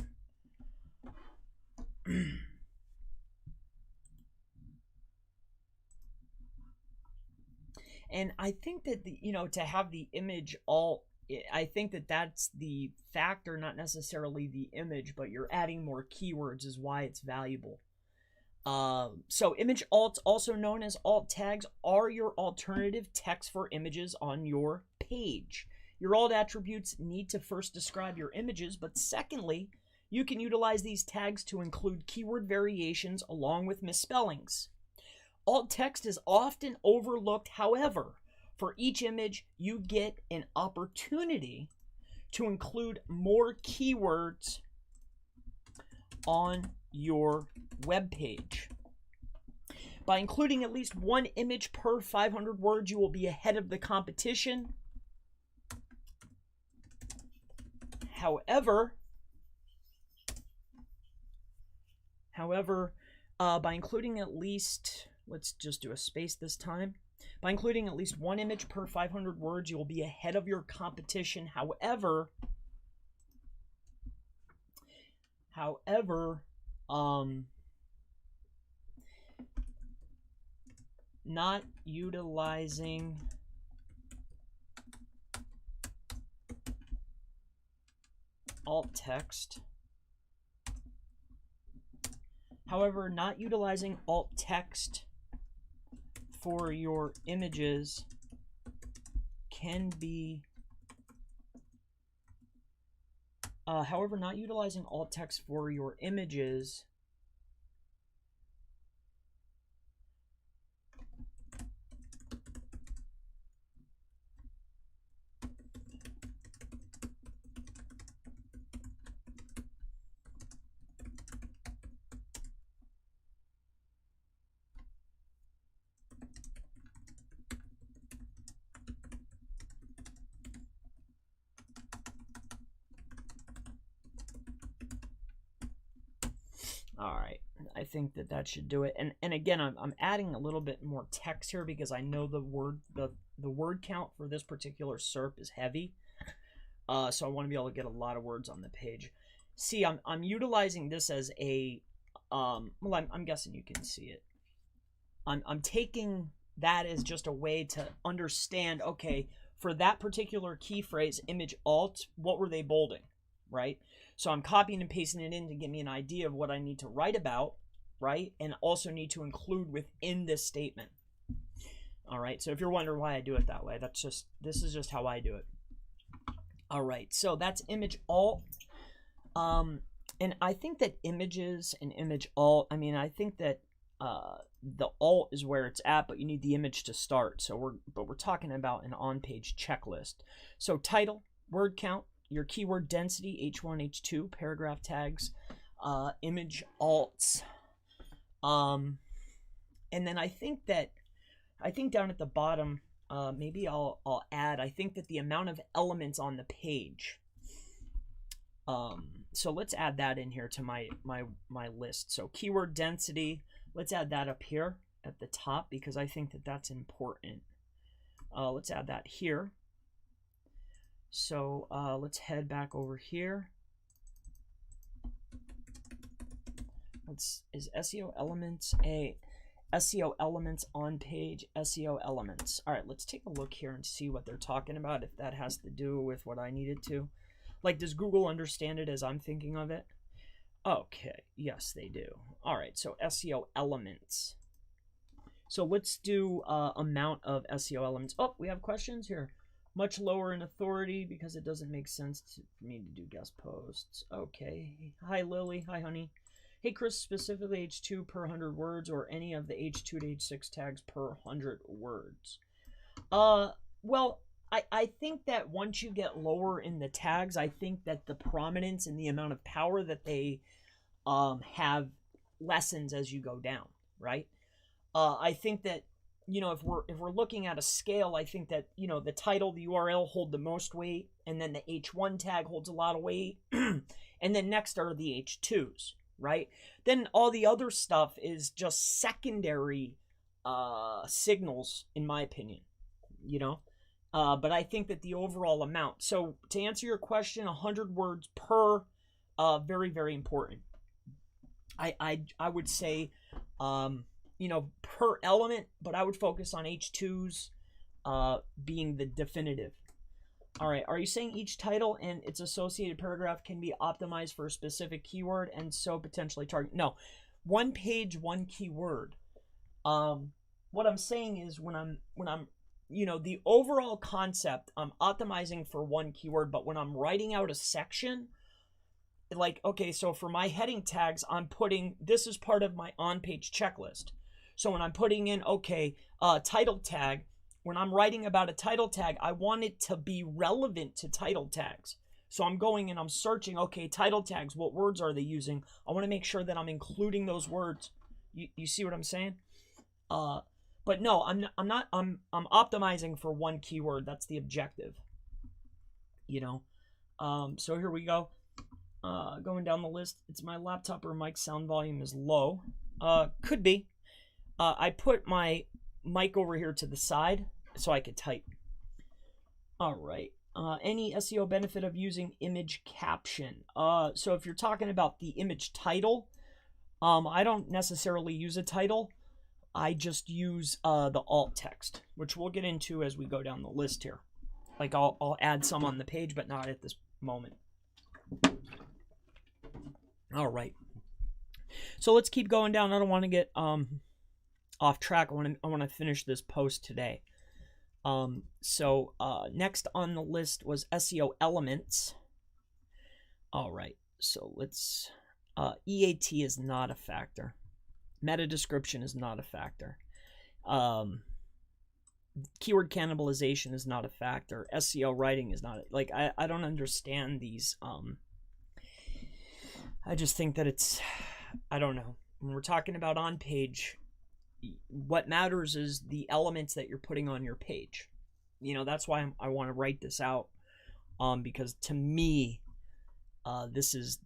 And I think that to have the image alt, I think that that's the factor, not necessarily the image, but you're adding more keywords is why it's valuable. So image alts, also known as alt tags, are your alternative text for images on your page. Your alt attributes need to first describe your images, but secondly, you can utilize these tags to include keyword variations along with misspellings. Alt text is often overlooked. However, for each image, you get an opportunity to include more keywords on your web page. By including at least one image per 500 words, you will be ahead of the competition. However, by including at least, let's just do a space this time. By including at least one image per 500 words, you will be ahead of your competition. However, not utilizing alt text. However, not utilizing alt text for your images can be, however, not utilizing alt text for your images All right, I think that should do it. And again, I'm adding a little bit more text here because I know the word count for this particular SERP is heavy. So I want to be able to get a lot of words on the page. See, I'm utilizing this as a well, I'm guessing you can see it. I'm taking that as just a way to understand, okay, for that particular key phrase, image alt, what were they bolding, right? So I'm copying and pasting it in to give me an idea of what I need to write about, right? And also need to include within this statement. All right, so if you're wondering why I do it that way, this is just how I do it. All right, so that's image alt. And I think that images and image alt, I mean, I think that the alt is where it's at, but you need the image to start. So we're talking about an on-page checklist. So title, word count, your keyword density, H1, H2, paragraph tags, image alts. And then I think down at the bottom, maybe I'll add, I think that the amount of elements on the page. So let's add that in here to my list. So keyword density, let's add that up here at the top because I think that that's important. Let's add that here. So let's head back over here. Is SEO elements SEO elements on page, SEO elements. All right, let's take a look here and see what they're talking about, if that has to do with what I needed to. Like, does Google understand it as I'm thinking of it? Okay, yes, they do. All right, so SEO elements. So let's do amount of SEO elements. Oh, we have questions here. Much lower in authority because it doesn't make sense for me to do guest posts. Okay. Hi, Lily. Hi, honey. Hey, Chris, specifically H2 per 100 words or any of the H2 to H6 tags per 100 words? Well, I think that once you get lower in the tags, I think that the prominence and the amount of power that they have lessens as you go down, right? I think that, you know, if we're looking at a scale, I think that, you know, the title, the URL hold the most weight, and then the H1 tag holds a lot of weight, and then next are the H2s, right? Then all the other stuff is just secondary signals, in my opinion, you know? But I think that the overall amount, so to answer your question, 100 words per, very, very important. I would say, you know, per element, but I would focus on H2s being the definitive. All right, are you saying each title and its associated paragraph can be optimized for a specific keyword and so potentially target? No, one page, one keyword. What I'm saying is when I'm, you know, the overall concept, I'm optimizing for one keyword, but when I'm writing out a section, like, okay, so for my heading tags, I'm putting, this is part of my on-page checklist. So when I'm putting in, okay, title tag, when I'm writing about a title tag, I want it to be relevant to title tags. So I'm going and I'm searching, okay, title tags, what words are they using? I want to make sure that I'm including those words. You see what I'm saying? But no, I'm optimizing for one keyword. That's the objective. You know? So here we go. Going down the list, it's my laptop or mic sound volume is low. Could be. I put my mic over here to the side so I could type. All right. Any SEO benefit of using image caption? So if you're talking about the image title, I don't necessarily use a title. I just use the alt text, which we'll get into as we go down the list here. Like I'll add some on the page, but not at this moment. All right. So let's keep going down. I don't want to get off track. I want to finish this post today. Next on the list was SEO elements. All right, so let's, EAT is not a factor. Meta description is not a factor. Keyword cannibalization is not a factor. SEO writing is not, like, I don't understand these. I just think that it's, I don't know. When we're talking about on page, what matters is the elements that you're putting on your page. You know, that's why I want to write this out, because to me, this is,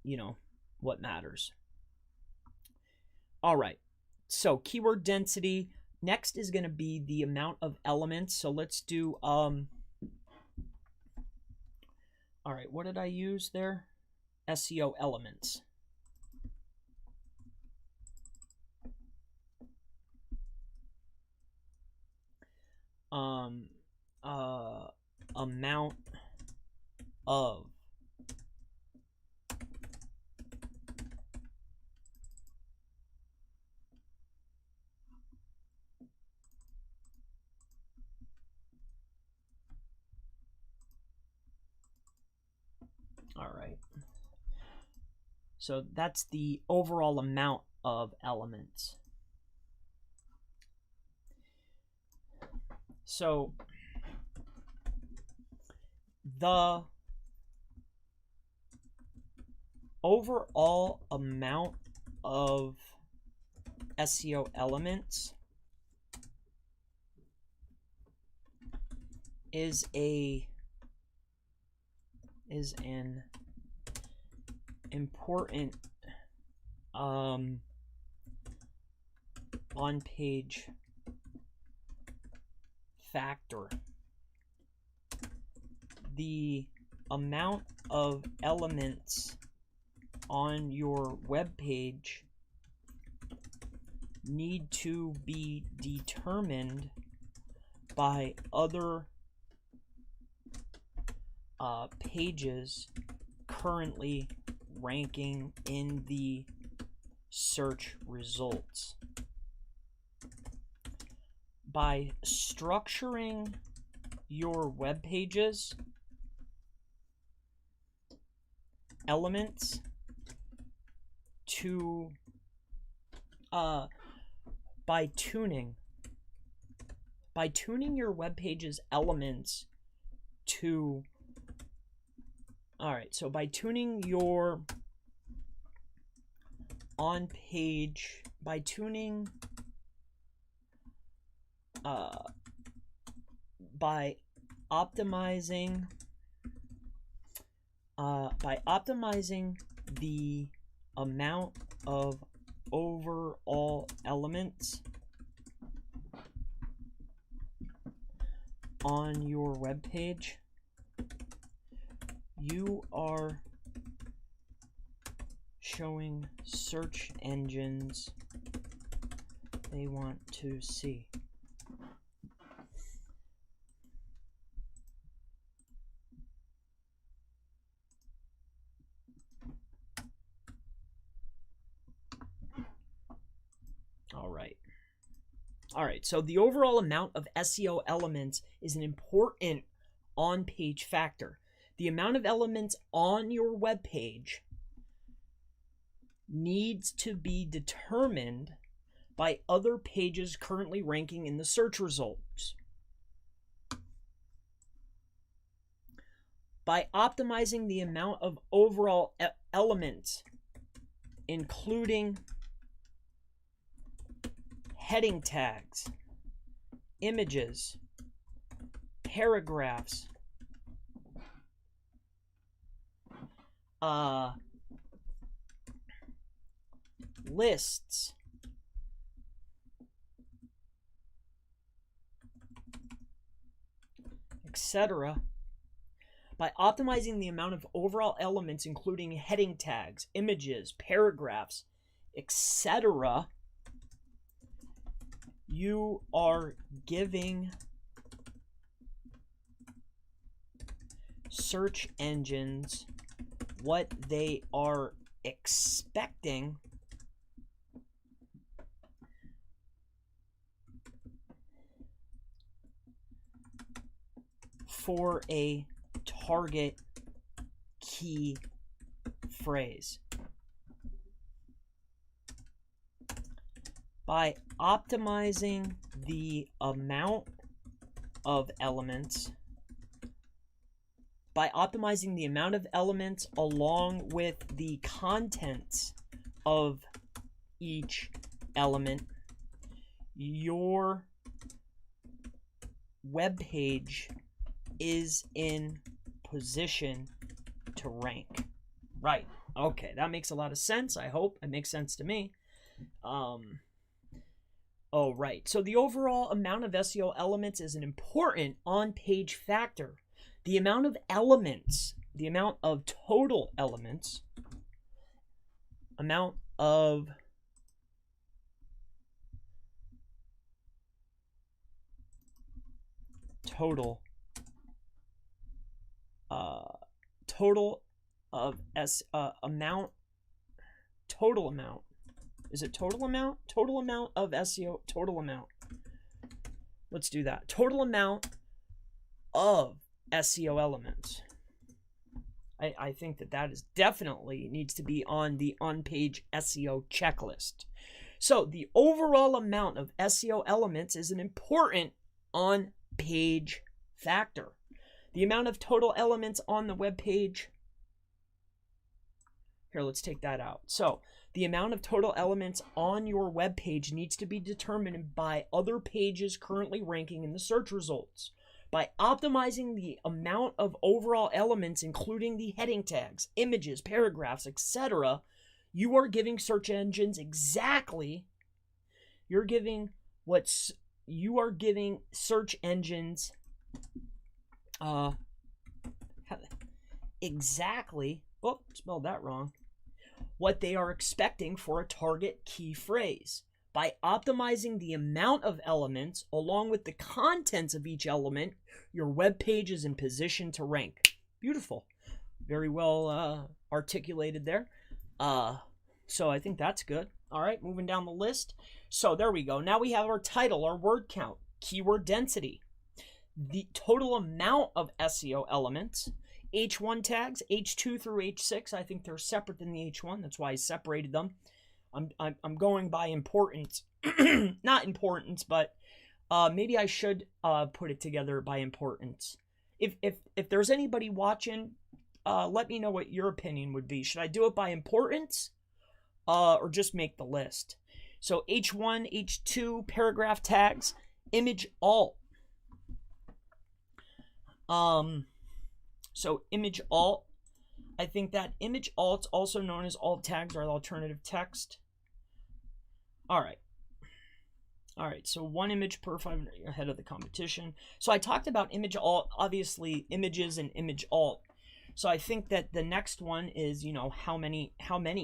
you know, what matters. All right, so keyword density. Next is going to be the amount of elements. So let's do, all right, what did I use there? SEO elements. Amount of all right, so that's the overall amount of elements. So the overall amount of SEO elements is an important on-page factor. The amount of elements on your web page need to be determined by other pages currently ranking in the search results. By structuring your web pages, elements to by tuning your web page's elements to, all right, so by tuning your on page, by tuning by optimizing the amount of overall elements on your web page, you are showing search engines they want to see. All right, so the overall amount of SEO elements is an important on-page factor. The amount of elements on your web page needs to be determined by other pages currently ranking in the search results. By optimizing the amount of overall elements, including heading tags, images, paragraphs, lists, etc. By optimizing the amount of overall elements, including heading tags, images, paragraphs, etc., you are giving search engines what they are expecting for a target key phrase. By optimizing the amount of elements, along with the contents of each element, your web page is in position to rank. Right. Okay, that makes a lot of sense. I hope it makes sense to me. Oh, right. So the overall amount of SEO elements is an important on-page factor. The amount of elements, the amount of total elements, amount of total amount. Is it total amount? Total amount of SEO, total amount. Let's do that. Total amount of SEO elements. I think that is definitely needs to be on the on-page SEO checklist. So the overall amount of SEO elements is an important on-page factor. The amount of total elements on the web page. Here, let's take that out. So the amount of total elements on your web page needs to be determined by other pages currently ranking in the search results. By optimizing the amount of overall elements, including the heading tags, images, paragraphs, etc., you are giving search engines exactly, exactly, oh, spelled that wrong, what they are expecting for a target key phrase. By optimizing the amount of elements along with the contents of each element, your web page is in position to rank. Beautiful. Very well articulated there. So I think that's good. All right, moving down the list. So there we go. Now we have our title, our word count, keyword density, the total amount of SEO elements, H1 tags, H2 through H6. I think they're separate than the H1. That's why I separated them. I'm going by importance. Not importance, but maybe I should put it together by importance. If there's anybody watching, let me know what your opinion would be. Should I do it by importance or just make the list? So H1, H2, paragraph tags, image alt. So image alt. I think that image alt, also known as alt tags, are alternative text. All right, so one image per 500 ahead of the competition. So I talked about image alt, obviously images and image alt. So I think that the next one is, how many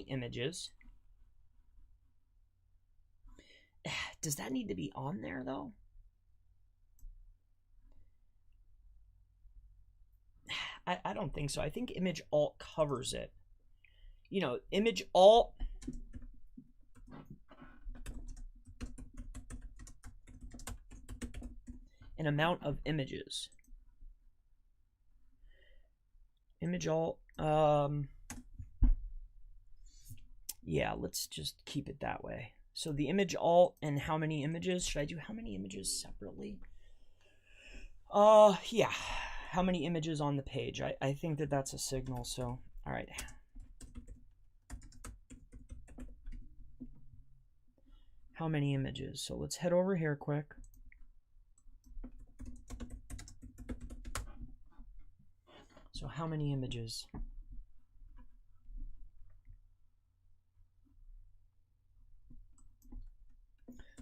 images. Does that need to be on there though? I don't think so. I think image alt covers it. Image alt. An amount of images. Image alt. Yeah, let's just keep it that way. So the image alt and how many images. Should I do how many images separately? Yeah. How many images on the page? I think that's a signal. So, all right. How many images? So let's head over here quick. So how many images?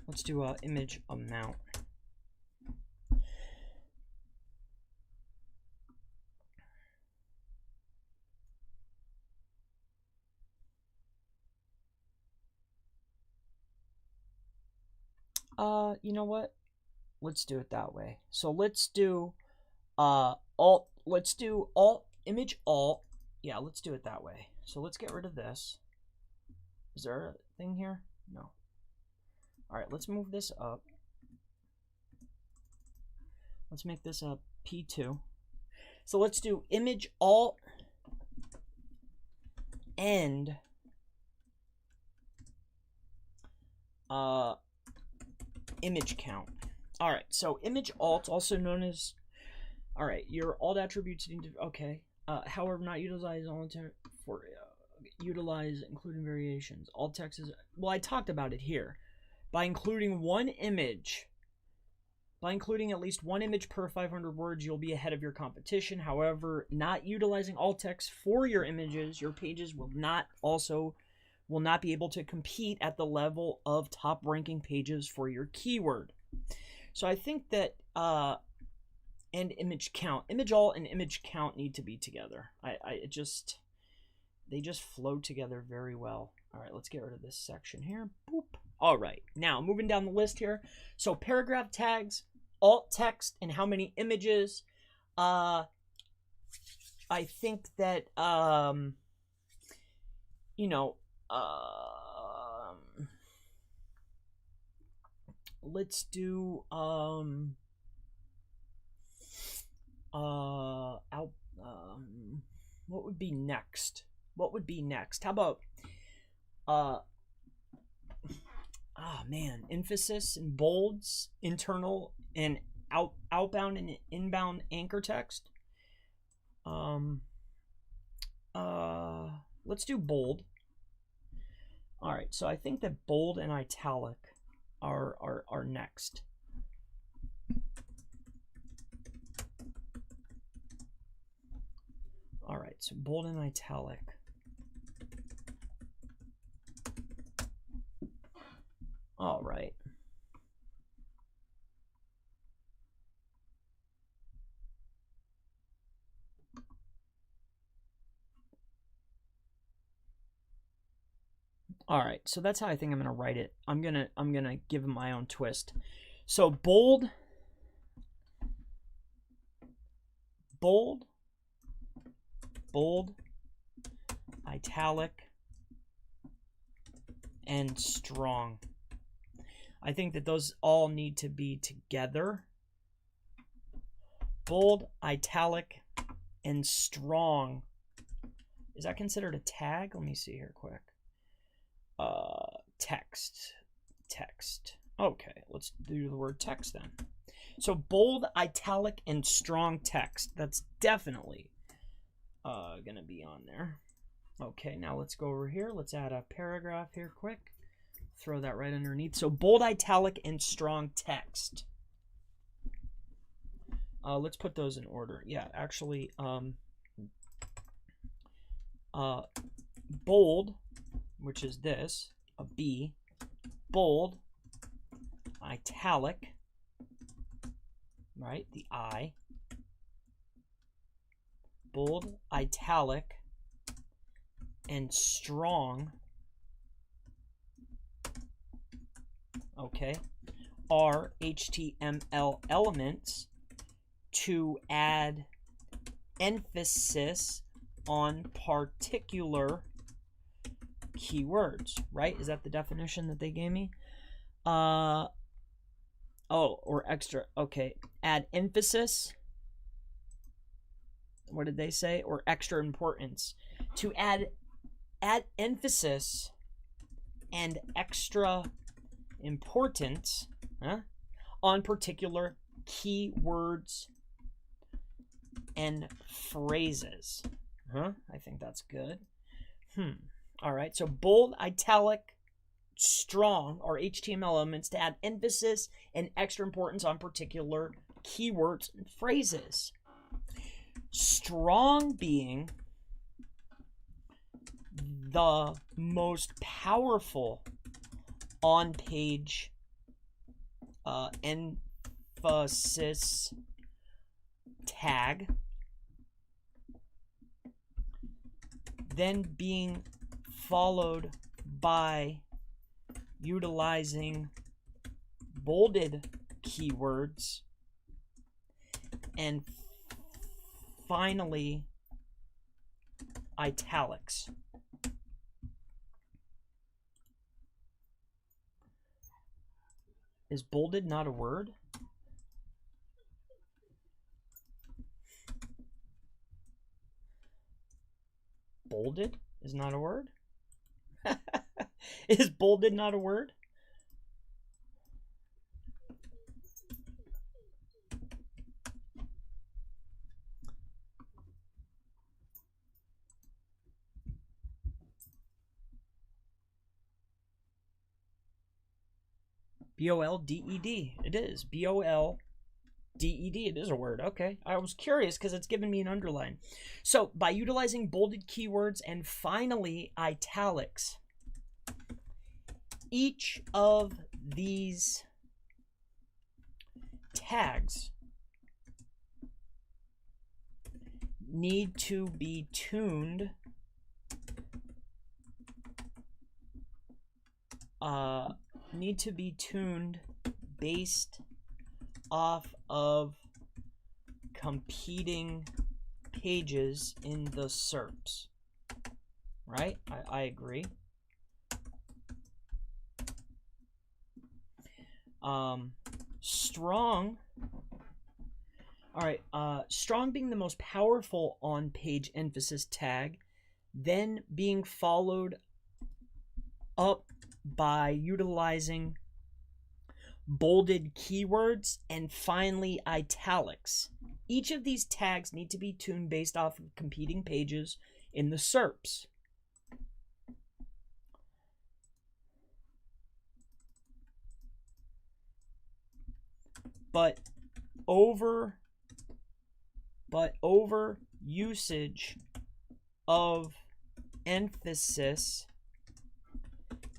Let's do image amount. You know what? Let's do it that way. So let's do alt. Let's do alt, image alt. Yeah, let's do it that way. So let's get rid of this. Is there a thing here? No. All right, let's move this up. Let's make this a P2. So let's do image alt and image count. All right, so image alt, also known as, all right, your alt attributes need to, okay. However, not utilize all for utilize including variations. Alt text is, well, I talked about it here. By including one image, by including at least one image per 500 words, you'll be ahead of your competition. However, not utilizing alt text for your images, your pages will not be able to compete at the level of top ranking pages for your keyword. So I think that and image count, image alt and image count need to be together. They just flow together very well. All right, let's get rid of this section here. Boop. All right, now moving down the list here. So paragraph tags, alt text, and how many images. I think that let's do what would be next? What would be next? How about emphasis and bolds, internal and outbound and inbound anchor text. Let's do bold. All right, so I think that bold and italic are next. All right, so bold and italic. All right. All right, so that's how I think I'm gonna write it. I'm gonna give it my own twist. So bold, italic, and strong. I think that those all need to be together. Bold, italic, and strong. Is that considered a tag? Let me see here quick. Text. Okay, let's do the word text then. So bold, italic, and strong text. That's definitely gonna be on there. Okay, now let's go over here. Let's add a paragraph here quick. Throw that right underneath. So bold, italic, and strong text. Let's put those in order. Yeah, actually, bold, which is this, a B, bold, italic, right, the I, bold, italic, and strong, okay, are HTML elements to add emphasis on particular keywords, right? Is that the definition that they gave me? Or extra. Okay, add emphasis. What did they say? Or extra importance. To add emphasis and extra importance on particular keywords and phrases. I think that's good. All right, so bold, italic, strong are HTML elements to add emphasis and extra importance on particular keywords and phrases. Strong being the most powerful on-page emphasis tag, then being followed by utilizing bolded keywords, and finally italics. Is bolded not a word? bolded is not a word? Is bolded not a word? B-O-L-D-E-D. It is. B-O-L-D-E-D. It is a word. Okay. I was curious because it's given me an underline. So, by utilizing bolded keywords and finally italics, each of these tags need to be tuned based off of competing pages in the SERPs. Right? I agree. Strong. All right. Strong being the most powerful on-page emphasis tag, then being followed up by utilizing bolded keywords and finally italics. Each of these tags need to be tuned based off of competing pages in the SERPs. But over usage of emphasis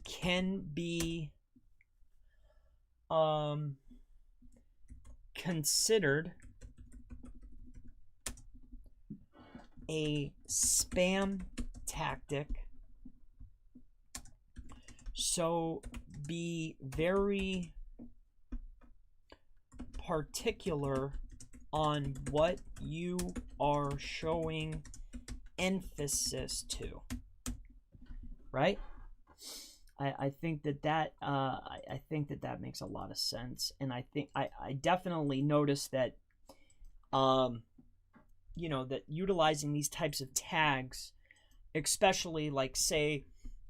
can be considered a spam tactic. So be very particular on what you are showing emphasis to, right? I think that I think that makes a lot of sense, and I think I definitely noticed that you know, that utilizing these types of tags, especially like, say,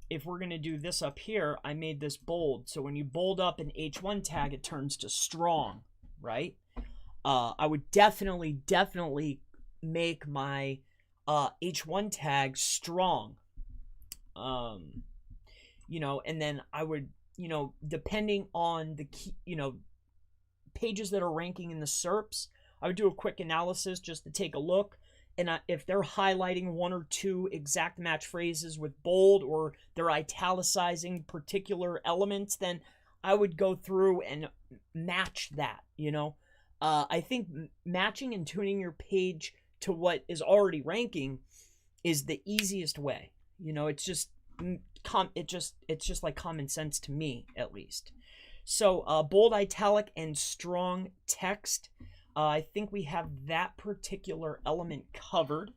if we're going to do this up here, I made this bold, so when you bold up an H1 tag, it turns to strong, right? I would definitely make my H1 tag strong. You know, and then I would, you know, depending on the key, you know, pages that are ranking in the SERPs, I would do a quick analysis just to take a look. And if they're highlighting one or two exact match phrases with bold, or they're italicizing particular elements, then I would go through and match that, you know. I think matching and tuning your page to what is already ranking is the easiest way. You know, it's just like common sense to me, at least. So bold, italic, and strong text. I think we have that particular element covered.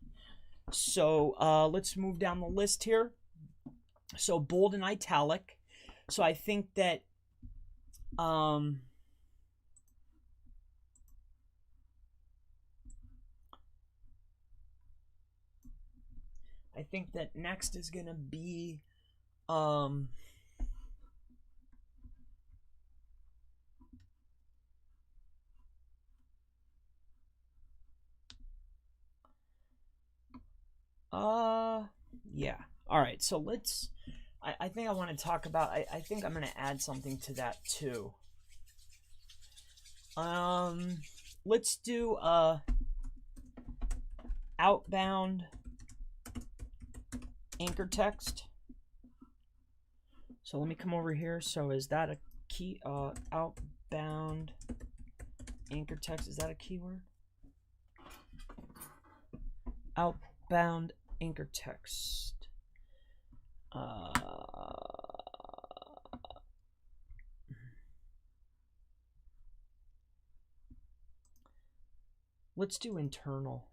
So let's move down the list here. So bold and italic. So I think that next is going to be yeah. All right, so let's, I think I want to talk about, I think I'm going to add something to that too. Let's do outbound anchor text. So let me come over here. So is that a key, outbound anchor text, is that a keyword? Outbound anchor text. Let's do internal.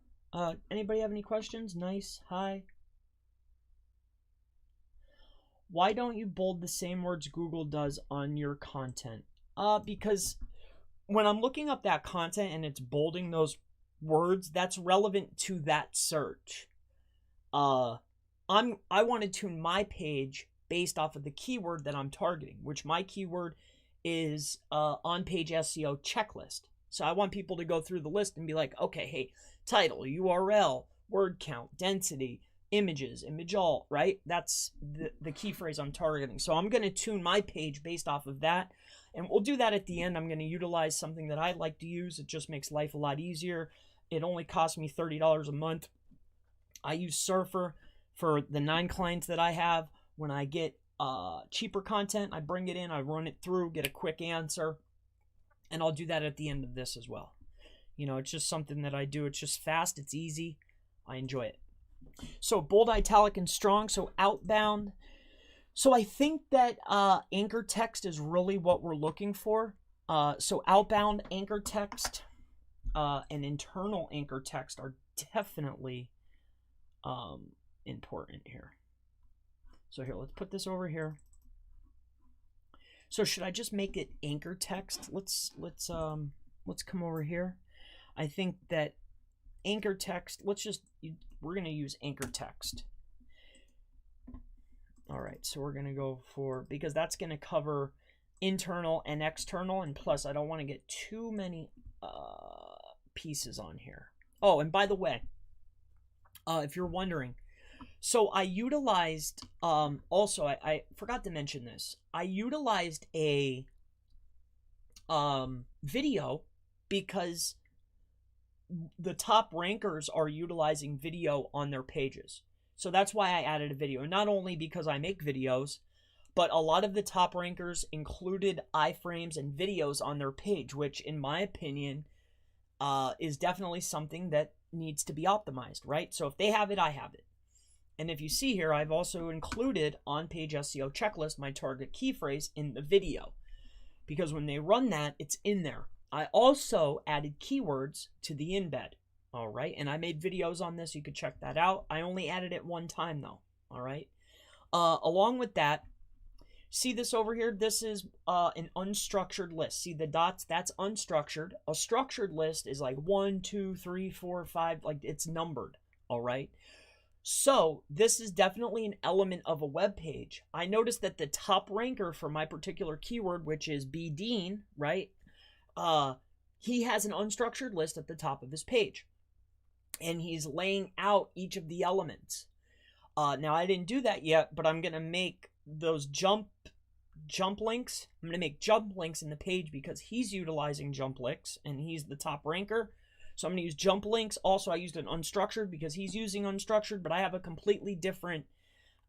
Anybody have any questions? Nice. Hi. Why don't you bold the same words Google does on your content? Because when I'm looking up that content and it's bolding those words, that's relevant to that search. I want to tune my page based off of the keyword that I'm targeting, which my keyword is on-page SEO checklist. So I want people to go through the list and be like, okay, hey, title, URL, word count, density, images, image alt, right? That's the key phrase I'm targeting. So I'm going to tune my page based off of that. And we'll do that at the end. I'm going to utilize something that I like to use. It just makes life a lot easier. It only costs me $30 a month. I use Surfer for the 9 clients that I have. When I get cheaper content, I bring it in, I run it through, get a quick answer, and I'll do that at the end of this as well. You know, it's just something that I do. It's just fast, it's easy, I enjoy it. So bold, italic, and strong. So outbound. So I think that anchor text is really what we're looking for. So outbound anchor text and internal anchor text are definitely important here. So here, let's put this over here. So should I just make it anchor text? Let's come over here. I think that anchor text, we're going to use anchor text. All right, so we're going to go for, because that's going to cover internal and external, and plus I don't want to get too many pieces on here. Oh, and by the way, if you're wondering, so I utilized, also, I forgot to mention this. I utilized a video because the top rankers are utilizing video on their pages. So that's why I added a video. Not only because I make videos, but a lot of the top rankers included iframes and videos on their page, which in my opinion is definitely something that needs to be optimized, right? So if they have it, I have it. And if you see here, I've also included on-page SEO checklist, my target key phrase, in the video. Because when they run that, it's in there. I also added keywords to the embed. All right. And I made videos on this. You could check that out. I only added it one time though. All right. Along with that, see this over here? This is an unstructured list. See the dots? That's unstructured. A structured list is like 1, 2, 3, 4, 5. Like it's numbered. All right. So this is definitely an element of a web page. I noticed that the top ranker for my particular keyword, which is B. Dean, right? He has an unstructured list at the top of his page. And he's laying out each of the elements. Now I didn't do that yet, but I'm going to make those jump links. I'm going to make jump links in the page because he's utilizing jump links and he's the top ranker. So I'm going to use jump links. Also, I used an unstructured because he's using unstructured, but I have a completely different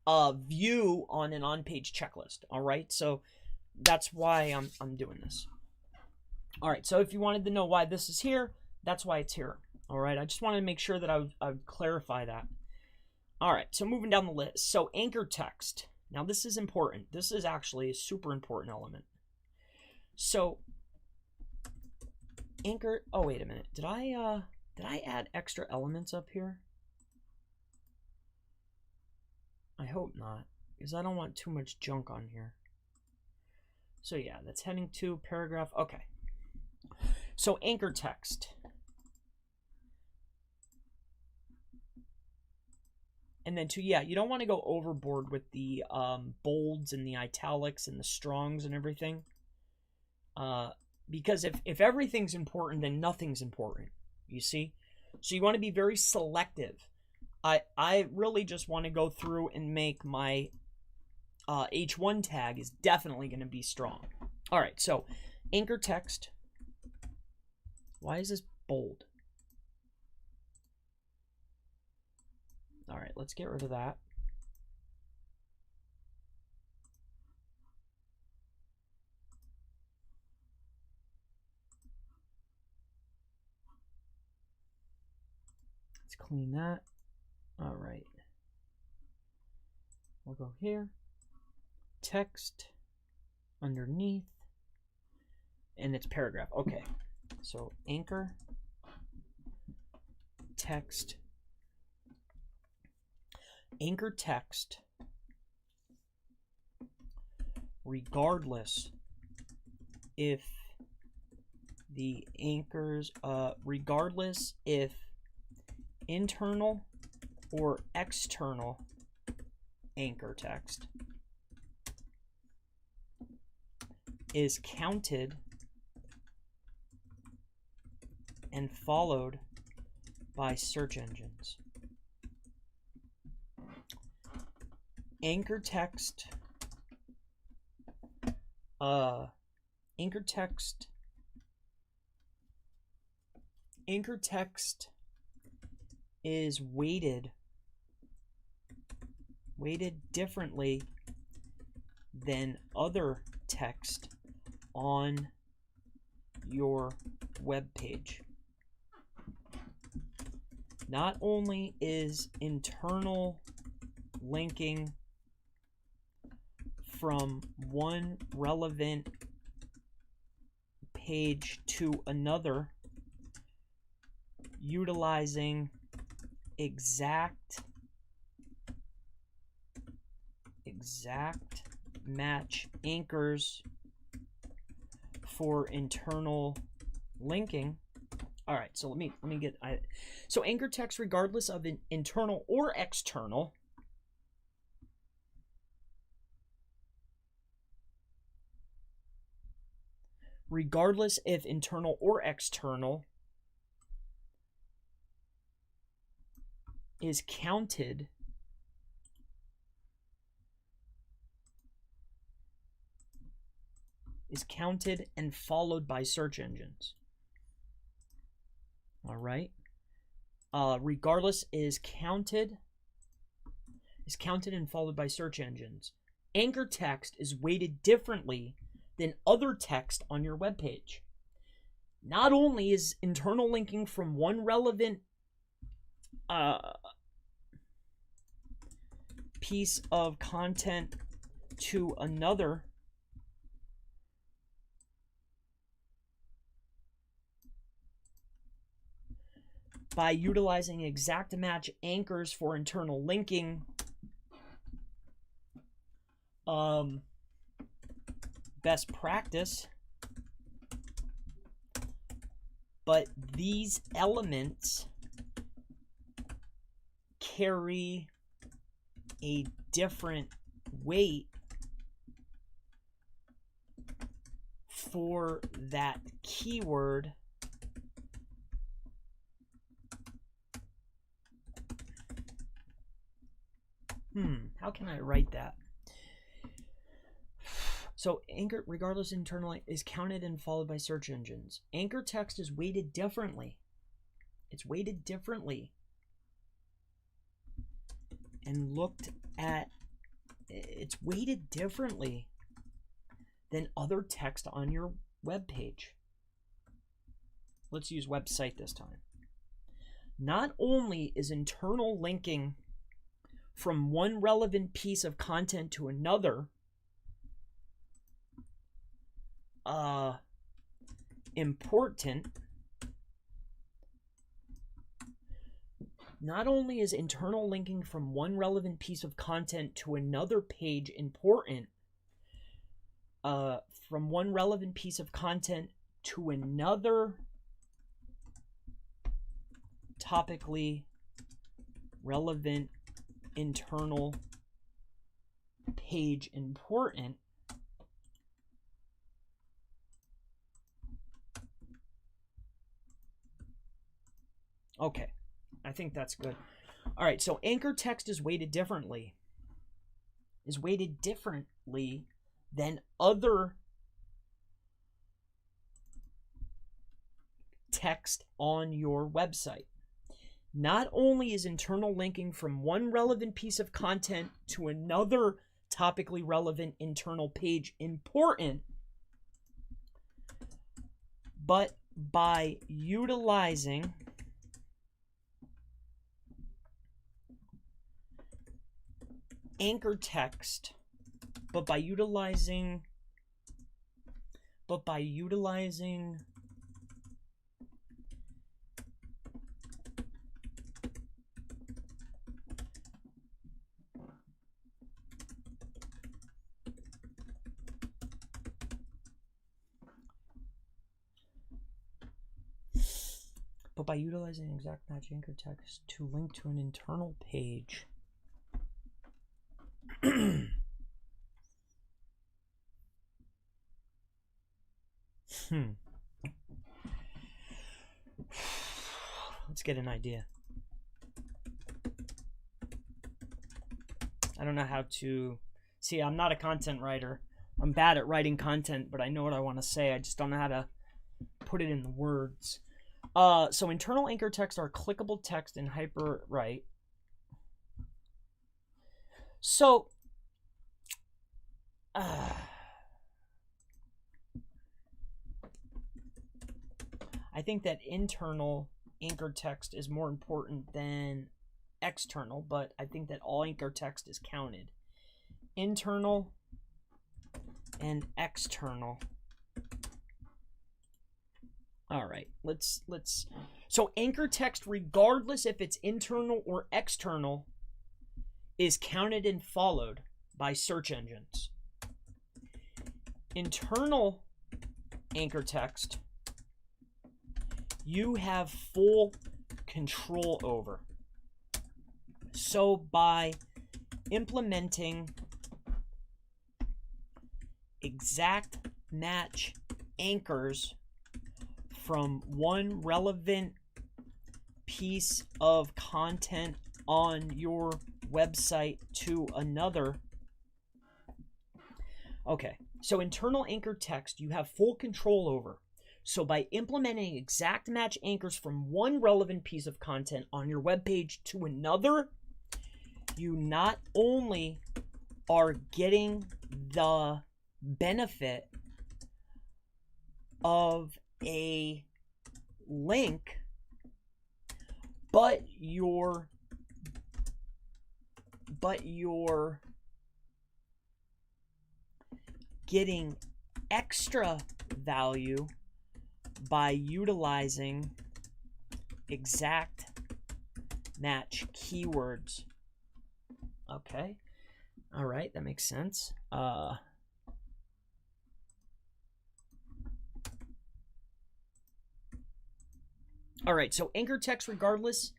view on an on-page checklist. All right, so that's why I'm doing this. All right, so if you wanted to know why this is here, that's why it's here. All right, I just wanted to make sure that I would clarify that. All right, so moving down the list. So anchor text. Now this is important. This is actually a super important element. So anchor, oh wait a minute. Did I add extra elements up here? I hope not, because I don't want too much junk on here. So yeah, that's heading 2, paragraph. Okay. So anchor text. And then yeah, you don't want to go overboard with the bolds and the italics and the strongs and everything. Because if everything's important, then nothing's important, you see? So you want to be very selective. I really just want to go through and make my H1 tag is definitely going to be strong. All right, so anchor text. Why is this bold? All right, let's get rid of that. Let's clean that. All right. We'll go here. Text underneath. And it's paragraph. Okay. So anchor text. Anchor text, regardless if the anchors, regardless if internal or external anchor text is counted and followed by search engines. Anchor text is weighted differently than other text on your web page. Not only is internal linking from one relevant page to another utilizing exact match anchors for internal linking. All right, so let me get so anchor text, regardless of an internal or external, regardless if internal or external, is counted and followed by search engines. All right. Regardless is counted and followed by search engines. Anchor text is weighted differently than other text on your web page. Not only is internal linking from one relevant piece of content to another by utilizing exact match anchors for internal linking, best practice, but these elements carry a different weight for that keyword how can I write that? So anchor, regardless internally, is counted and followed by search engines. Anchor text is weighted differently. It's weighted differently and looked at. It's weighted differently than other text on your web page. Let's use website this time. Not only is internal linking from one relevant piece of content to another important, not only is internal linking from one relevant piece of content to another page important, from one relevant piece of content to another topically relevant internal page important, okay, I think that's good. All right, so anchor text is weighted differently than other text on your website. Not only is internal linking from one relevant piece of content to another topically relevant internal page important, but by utilizing anchor text, but by utilizing exact match anchor text to link to an internal page, Let's get an idea. I don't know how to... See, I'm not a content writer. I'm bad at writing content, but I know what I want to say. I just don't know how to put it in the words. So internal anchor text are clickable text in hyperwrite. So, I think that internal anchor text is more important than external, but I think that all anchor text is counted. Internal and external. All right, let's so anchor text, regardless if it's internal or external, is counted and followed by search engines. Internal anchor text, you have full control over. So by implementing exact match anchors from one relevant piece of content on your website to another. Okay, so internal anchor text you have full control over. So by implementing exact match anchors from one relevant piece of content on your web page to another, you not only are getting the benefit of a link, but you're getting extra value by utilizing exact match keywords. Okay. All right, that makes sense. All right, so anchor text, regardless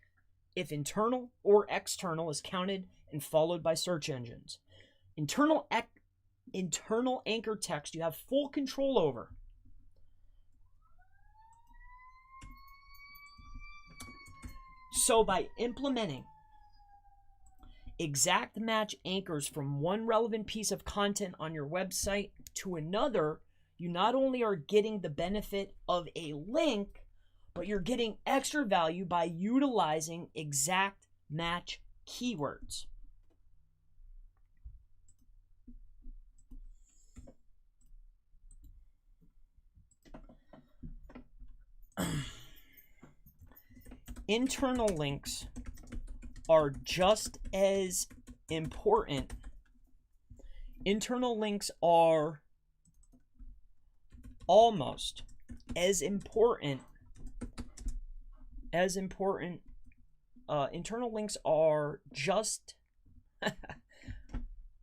if internal or external, is counted and followed by search engines. Internal anchor text you have full control over. So by implementing exact match anchors from one relevant piece of content on your website to another, you not only are getting the benefit of a link, but you're getting extra value by utilizing exact match keywords. Internal links are just as important. Internal links are almost as important. Internal links are just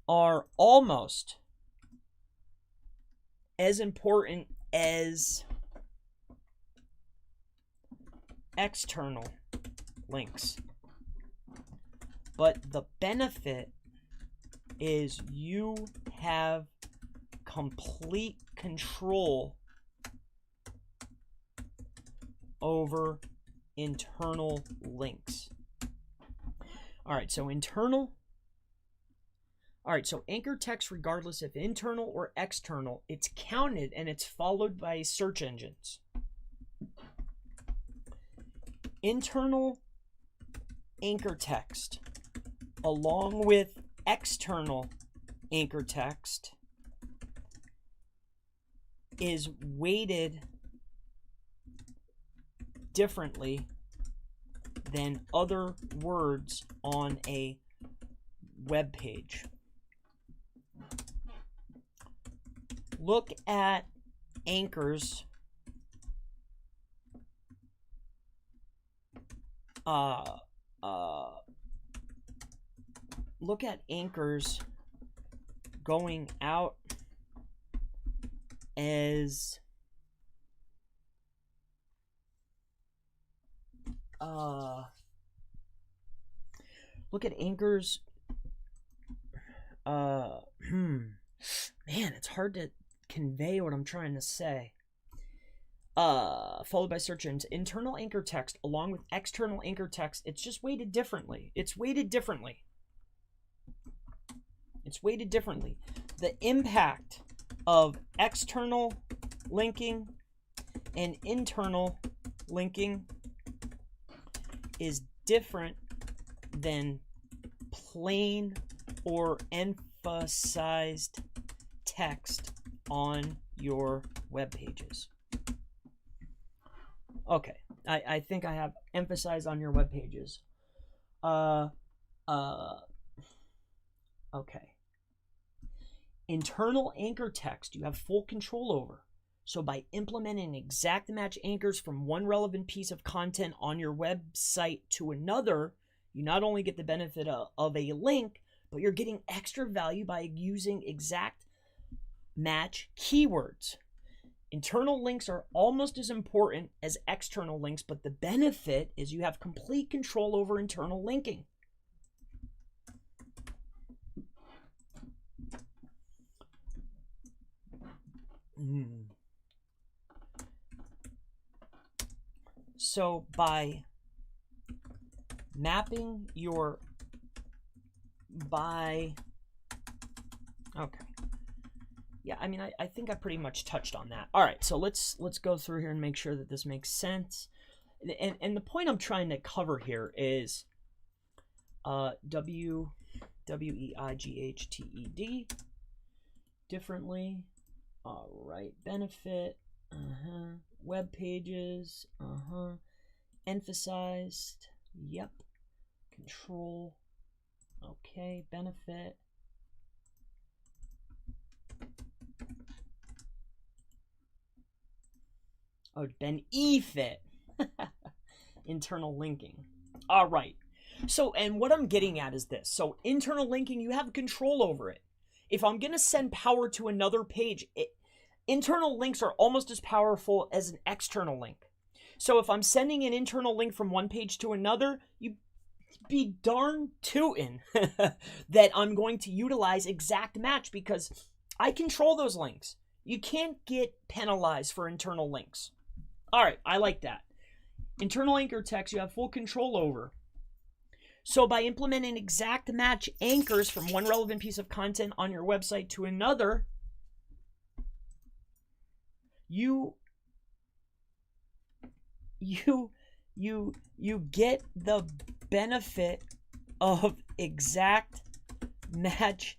are almost as important as external links. But the benefit is you have complete control over internal links. All right, so anchor text, regardless if internal or external, it's counted and it's followed by search engines. Internal anchor text along with external anchor text is weighted differently than other words on a web page. Look at anchors look at anchors going out as look at anchors Man, it's hard to convey what I'm trying to say. Followed by search engines. Internal anchor text along with external anchor text, it's just weighted differently. It's weighted differently. It's weighted differently. The impact of external linking and internal linking is different than plain or emphasized text on your web pages. Okay, I think I have emphasized on your web pages. Okay. Internal anchor text you have full control over. So by implementing exact match anchors from one relevant piece of content on your website to another, you not only get the benefit of a link, but you're getting extra value by using exact match keywords. Internal links are almost as important as external links, but the benefit is you have complete control over internal linking. So by mapping your okay. Yeah, I mean, I think I pretty much touched on that. All right, so let's go through here and make sure that this makes sense. And the point I'm trying to cover here is WEIGHTED differently. All right, benefit, web pages, emphasized, yep, control, okay, benefit. Oh, benefit. Internal linking. All right. So, and what I'm getting at is this. So, internal linking, you have control over it. If I'm going to send power to another page, internal links are almost as powerful as an external link. So, if I'm sending an internal link from one page to another, you be darn tootin' that I'm going to utilize exact match because I control those links. You can't get penalized for internal links. All right, I like that. Internal anchor text you have full control over. So by implementing exact match anchors from one relevant piece of content on your website to another, you get the benefit of exact match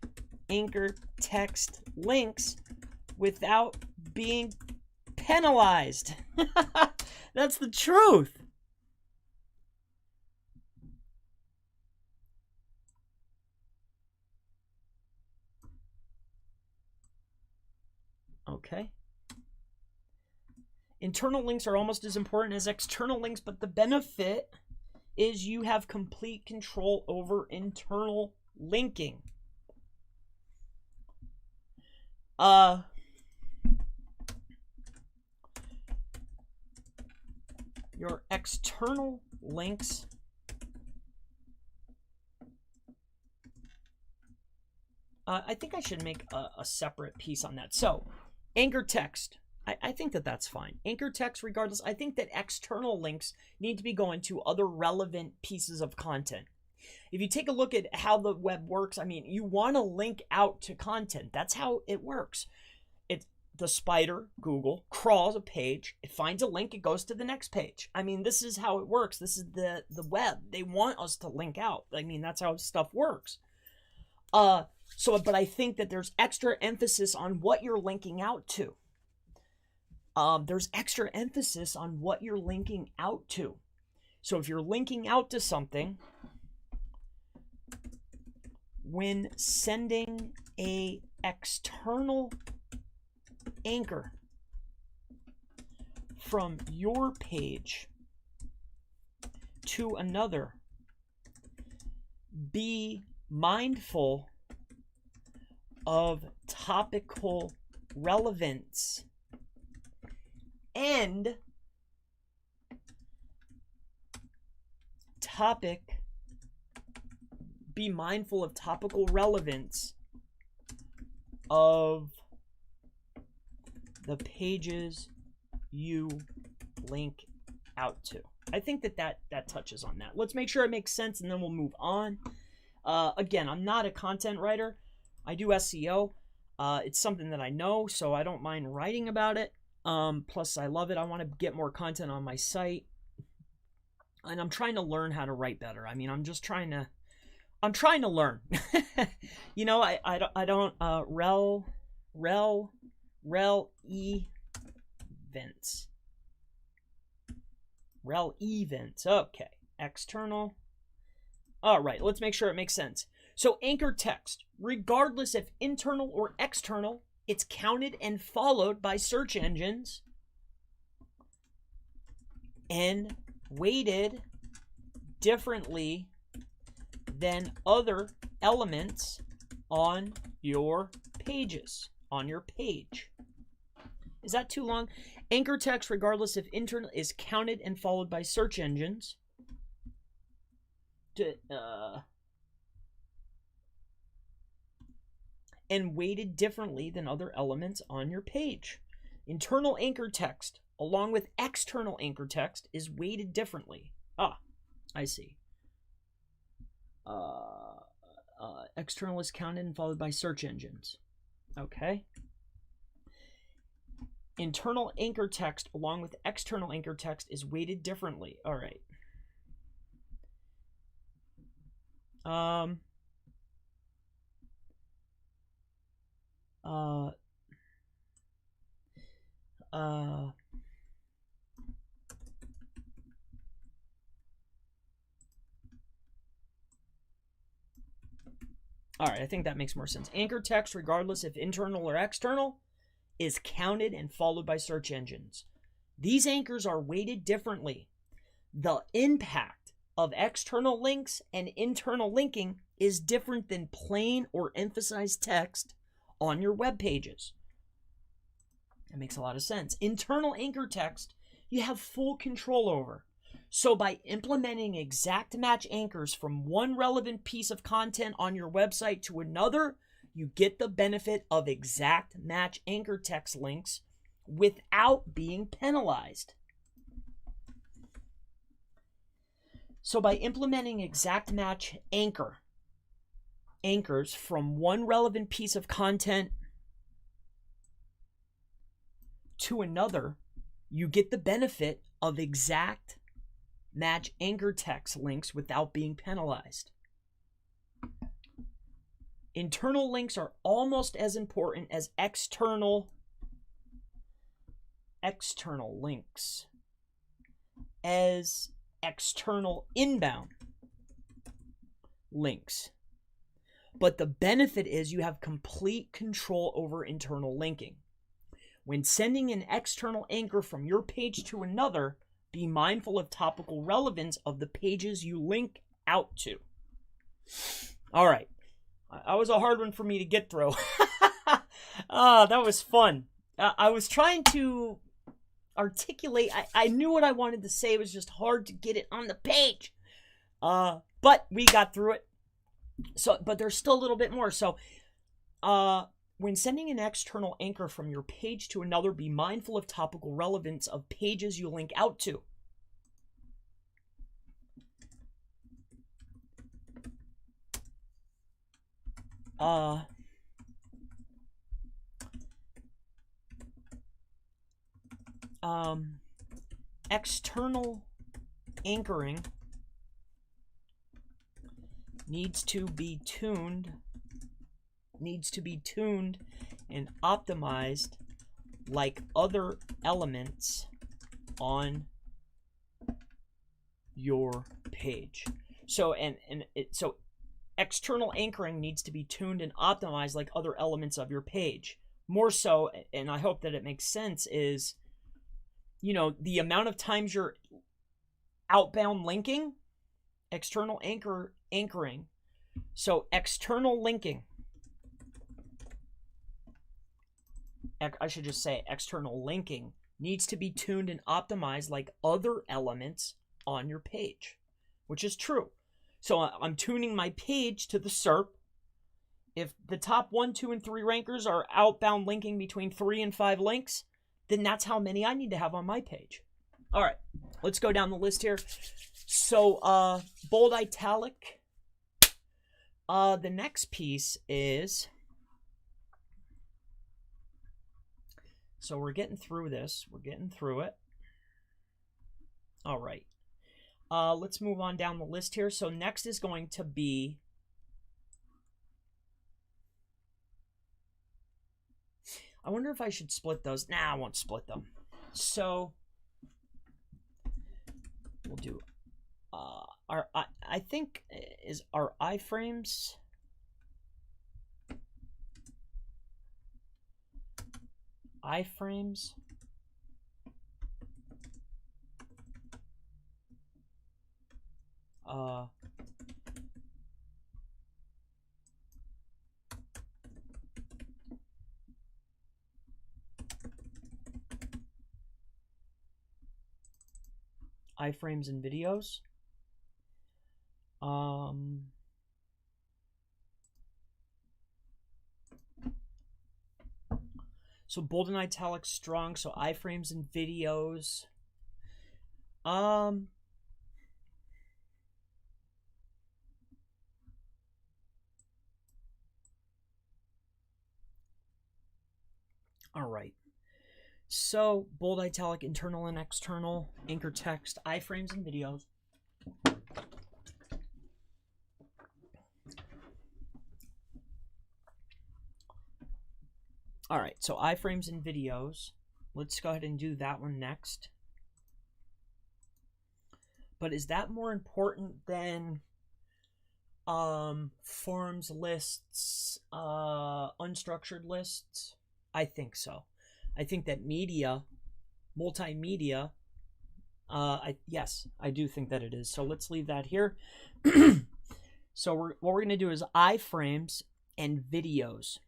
anchor text links without being penalized. That's the truth. Okay. Internal links are almost as important as external links, but the benefit is you have complete control over internal linking. Your external links I think I should make a separate piece on that. So, anchor text. I think that that's fine. Anchor text, regardless, I think that external links need to be going to other relevant pieces of content. If you take a look at how the web works, I mean, you want to link out to content. That's how it works. The spider, Google, crawls a page, it finds a link, it goes to the next page. I mean, this is how it works. This is the web. They want us to link out. I mean, that's how stuff works. But I think that there's extra emphasis on what you're linking out to. There's extra emphasis on what you're linking out to. So if you're linking out to something, when sending a external anchor from your page to another, be mindful of topical relevance and be mindful of topical relevance of the pages you link out to. I think that touches on that. Let's make sure it makes sense, and then we'll move on. Again, I'm not a content writer. I do SEO. It's something that I know, so I don't mind writing about it. Plus, I love it. I want to get more content on my site, and I'm trying to learn how to write better. I mean, I'm trying to learn. You know, I don't rel events. Okay, external. All right, let's make sure it makes sense. So anchor text, regardless if internal or external, it's counted and followed by search engines and weighted differently than other elements on your pages, on your page. Is that too long? Anchor text, regardless if internal, is counted and followed by search engines. And weighted differently than other elements on your page. Internal anchor text, along with external anchor text, is weighted differently. Ah, I see. External is counted and followed by search engines. Okay. Internal anchor text, along with external anchor text, is weighted differently. All right. All right, I think that makes more sense. Anchor text, regardless if internal or external, is counted and followed by search engines. These anchors are weighted differently. The impact of external links and internal linking is different than plain or emphasized text on your web pages. That makes a lot of sense. Internal anchor text, you have full control over. So by implementing exact match anchors from one relevant piece of content on your website to another, you get the benefit of exact match anchor text links without being penalized. So by implementing exact match anchors from one relevant piece of content to another, you get the benefit of exact match anchor text links without being penalized. Internal links are almost as important as external links as external inbound links. But the benefit is you have complete control over internal linking. When sending an external anchor from your page to another, be mindful of topical relevance of the pages you link out to. All right. That was a hard one for me to get through. That was fun. I was trying to articulate. I knew what I wanted to say. It was just hard to get it on the page. But we got through it. But there's still a little bit more. So, when sending an external anchor from your page to another, be mindful of topical relevance of pages you link out to. External anchoring needs to be tuned and optimized like other elements on your page. So external anchoring needs to be tuned and optimized like other elements of your page. More so, and I hope that it makes sense, is, you know, the amount of times you're outbound linking, external anchoring. So external linking, I should just say external linking, needs to be tuned and optimized like other elements on your page, which is true. So I'm tuning my page to the SERP, If the top 1, 2, and 3 rankers are outbound linking between 3 and 5 links, then that's how many I need to have on my page. All right, let's go down the list here. So, bold italic. The next piece is, so we're getting through this. We're getting through it. All right. Let's move on down the list here. So next is going to be I wonder if I should split those. Nah, I won't split them. So we'll do our I think is our iframes. Iframes. Iframes and videos. So bold and italic strong. So iframes and videos. All right. So bold, italic, internal and external, anchor text, iframes and videos. All right, so iframes and videos. Let's go ahead and do that one next. But is that more important than forms, lists, unstructured lists? I think so. I think that media, multimedia, yes, I do think that it is. So let's leave that here. So what we're going to do is iframes and videos.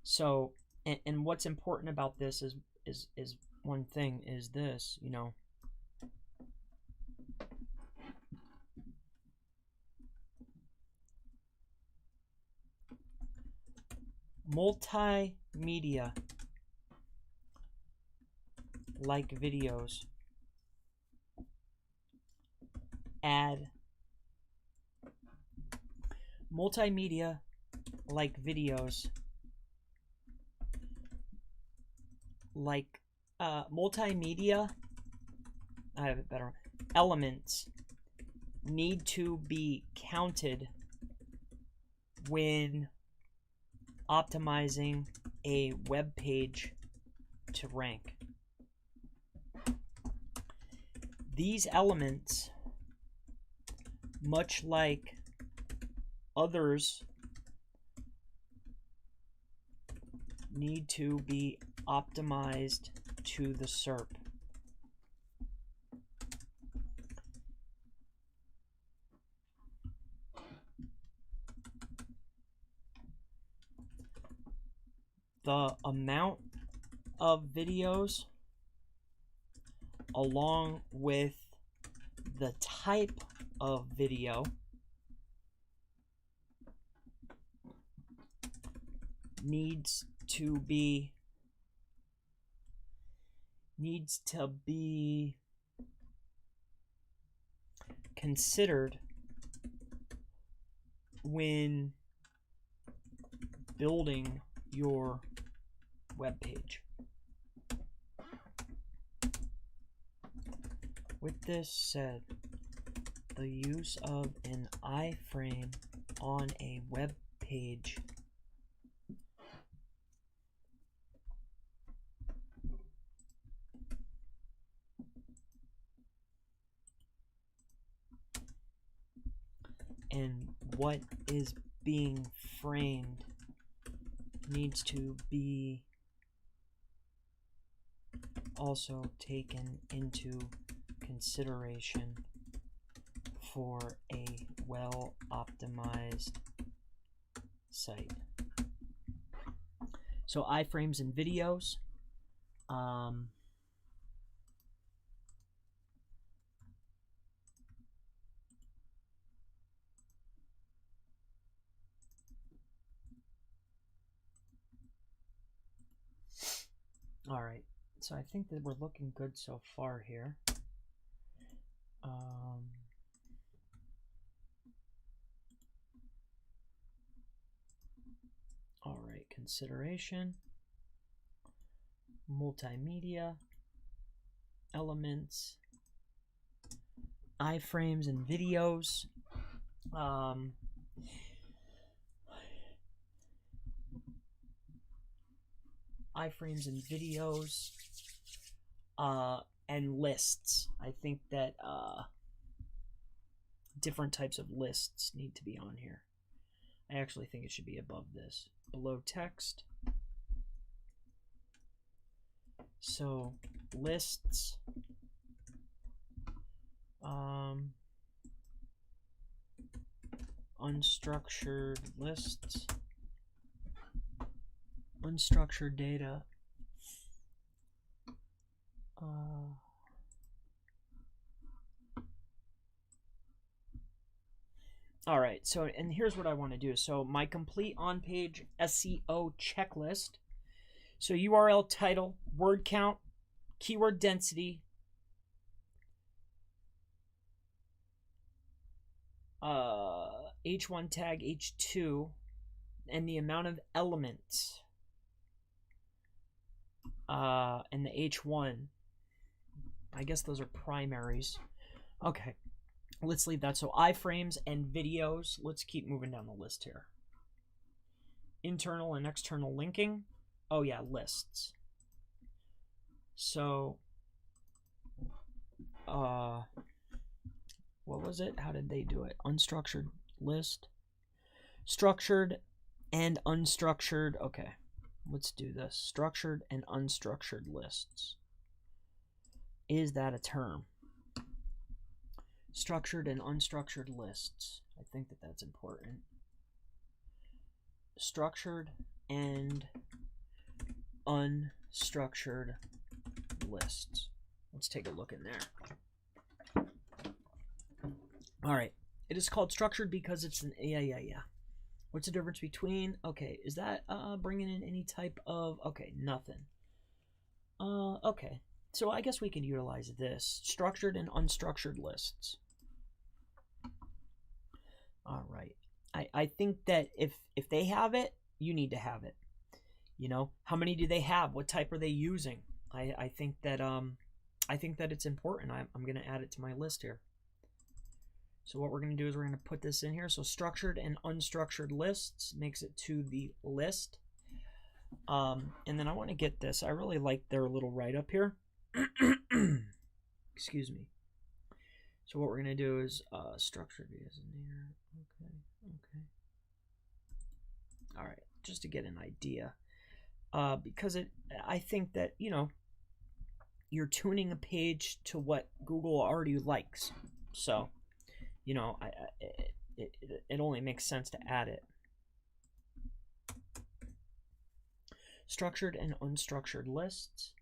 So, and what's important about this is one thing is this, you know. Multimedia like videos add multimedia like videos like multimedia, I have it better, elements need to be counted when optimizing a web page to rank. These elements, much like others, need to be optimized to the SERP. The amount of videos along with the type of video needs to be considered when building your web page. With this said, the use of an iframe on a web page and what is being framed needs to be also taken into consideration for a well-optimized site. So iframes and videos. So I think that we're looking good so far here. All right, consideration, multimedia, elements, iframes and videos. Iframes and videos, and lists. I think that different types of lists need to be on here. I actually think it should be above this. Below text. So lists. Unstructured lists. Unstructured data. All right, so, and here's what I want to do. So my complete on-page SEO checklist. So URL title, word count, keyword density, H1 tag, H2, and the amount of elements, and the H1. I guess those are primaries. Okay, let's leave that. So iframes and videos. Let's keep moving down the list here. Internal and external linking. Oh yeah, lists. So, what was it? How did they do it? Unstructured list. Structured and unstructured. Okay, let's do this. Structured and unstructured lists. Is that a term? Structured and unstructured lists. I think that that's important. Structured and unstructured lists. Let's take a look in there. All right. It is called structured because it's an yeah. What's the difference between? Okay, is that bringing in any type of? Okay, nothing. Okay. So I guess we can utilize this. Structured and unstructured lists. All right. I think that if they have it, you need to have it. You know, how many do they have? What type are they using? I think that it's important. I'm going to add it to my list here. So what we're going to do is we're going to put this in here. So structured and unstructured lists makes it to the list. And then I want to get this. I really like their little write-up here. Excuse me. So what we're going to do is structured is in here. Okay. All right, just to get an idea. Because I think that, you know, you're tuning a page to what Google already likes. So, you know, it only makes sense to add it. Structured and unstructured lists.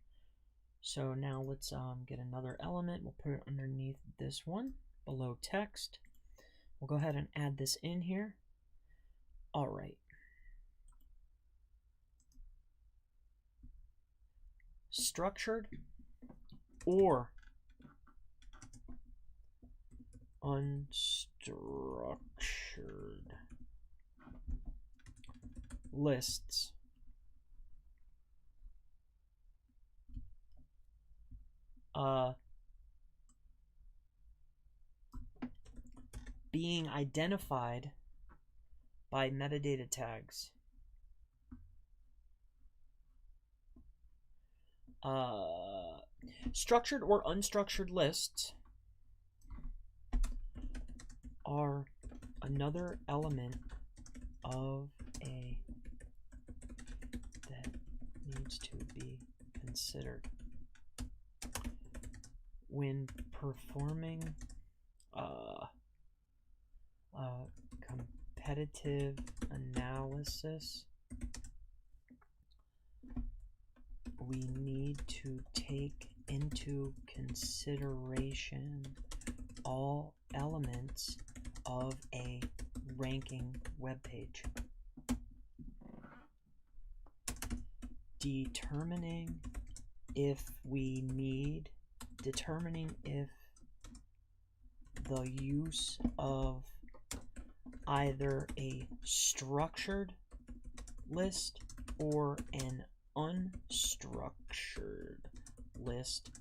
So now let's get another element. We'll put it underneath this one, below text. We'll go ahead and add this in here. All right. Structured or unstructured lists. Being identified by metadata tags. Structured or unstructured lists are another element of a that needs to be considered when performing competitive analysis. We need to take into consideration all elements of a ranking web page. Determining if we need, determining if the use of either a structured list or an unstructured list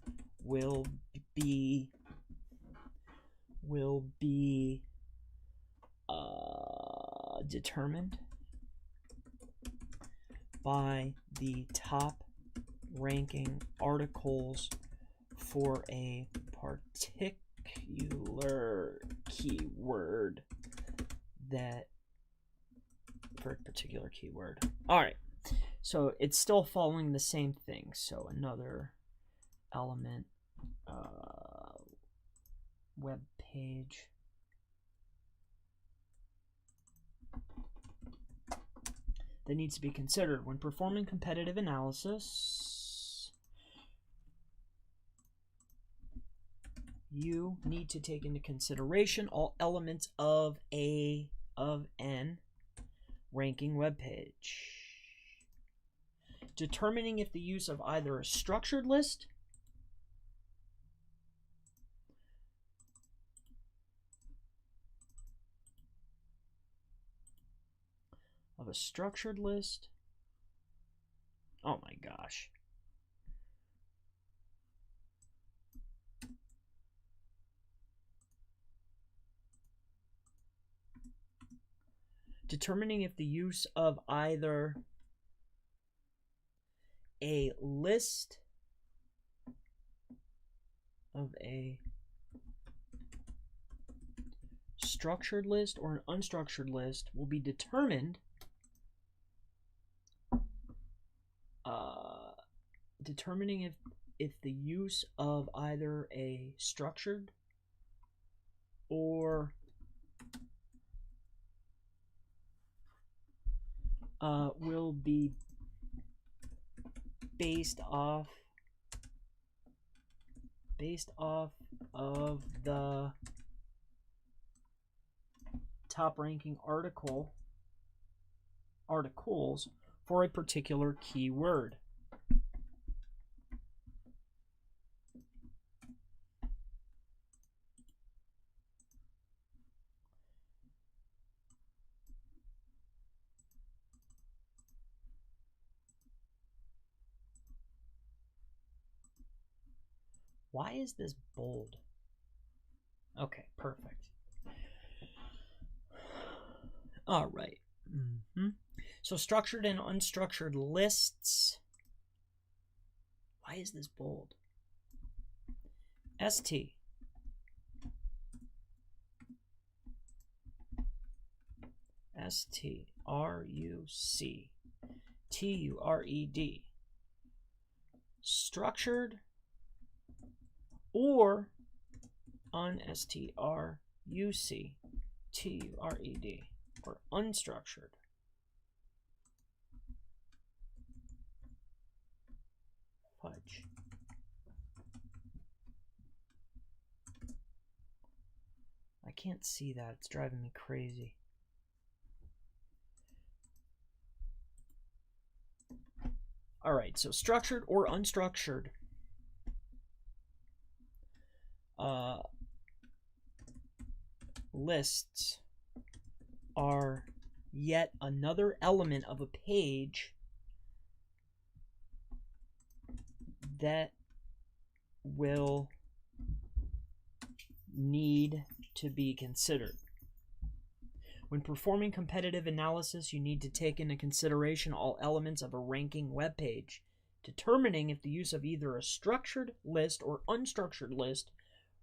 will be determined by the top ranking articles for a particular keyword All right, so it's still following the same thing. So another element, web page, that needs to be considered when performing competitive analysis. You need to take into consideration all elements of an ranking web page. Determining if the use of either a structured list oh my gosh. Determining if the use of either a list of a structured list or an unstructured list will be determined determining if the use of either a structured or will be based off of the top ranking articles for a particular keyword. Why is this bold? Okay, perfect. All right. So structured and unstructured lists. Why is this bold? ST. STRUC. TURED. Structured or unstructured or unstructured. Fudge. I can't see that. It's driving me crazy. All right, so structured or unstructured. Lists are yet another element of a page that will need to be considered. When performing competitive analysis, you need to take into consideration all elements of a ranking web page, determining if the use of either a structured list or unstructured list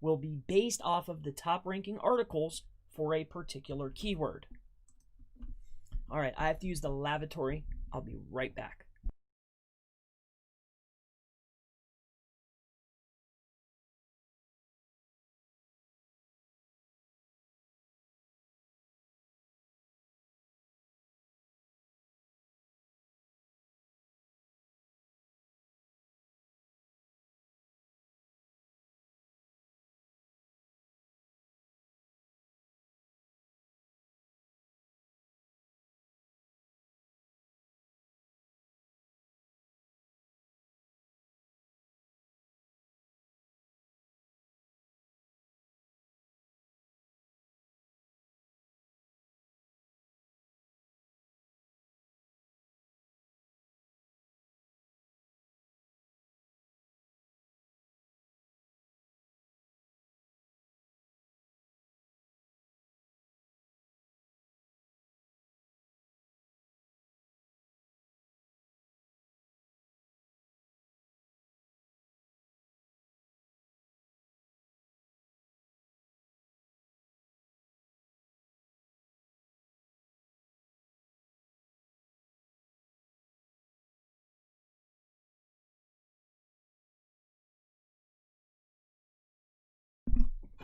will be based off of the top ranking articles for a particular keyword. All right, I have to use the lavatory. I'll be right back.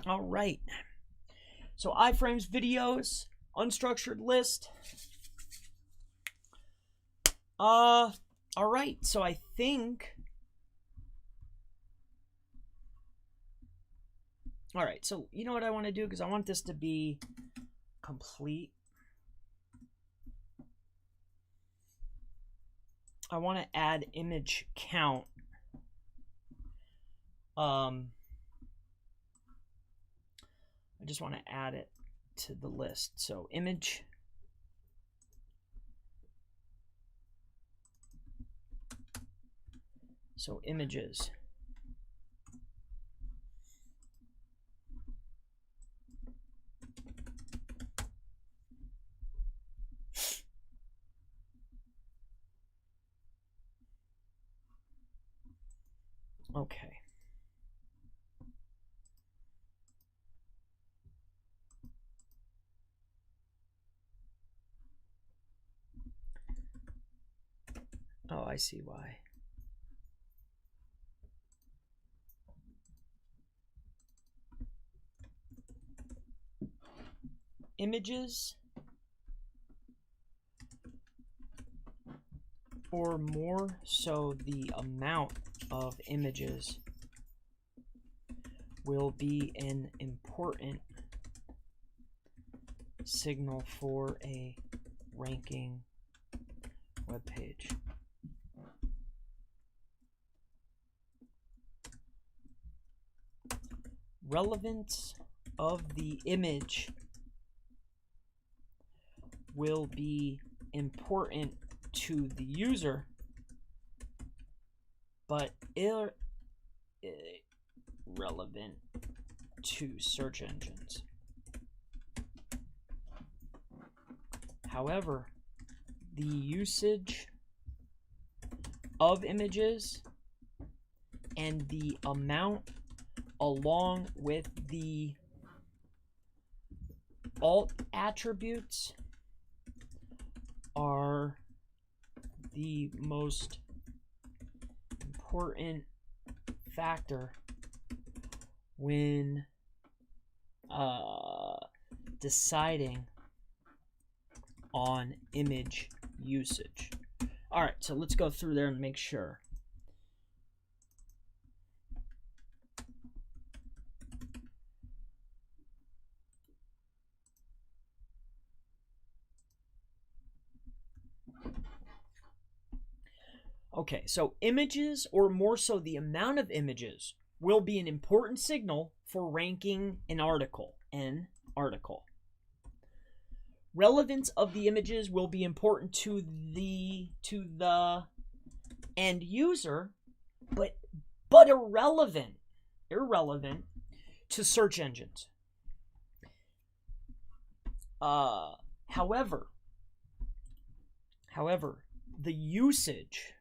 All right. So iframes, videos, unstructured list. All right. So I think. All right. So you know what I want to do, because I want this to be complete. I want to add image count. I just want to add it to the list. So image. So images. Okay. Oh, I see why. Images or more so the amount of images will be an important signal for a ranking web page. Relevance of the image will be important to the user, but irrelevant to search engines. However, the usage of images and the amount, along with the alt attributes, are the most important factor when deciding on image usage. All right, so let's go through there and make sure. Okay, so images, or more so the amount of images, will be an important signal for ranking an article. Relevance of the images will be important to the end user, but irrelevant to search engines. However, the usage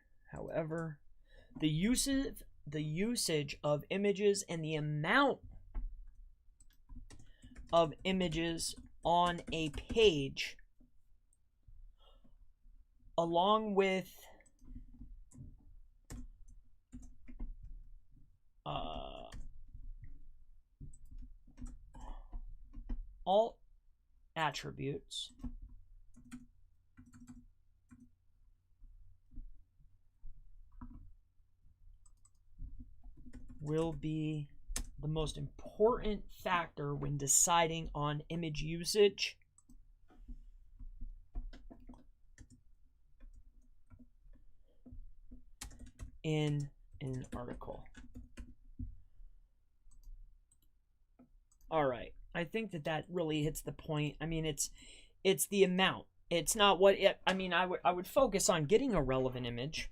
of images and the amount of images on a page, along with alt attributes, will be the most important factor when deciding on image usage in an article. All right, I think that really hits the point. I mean, it's the amount. It's not what it. I mean, I would focus on getting a relevant image.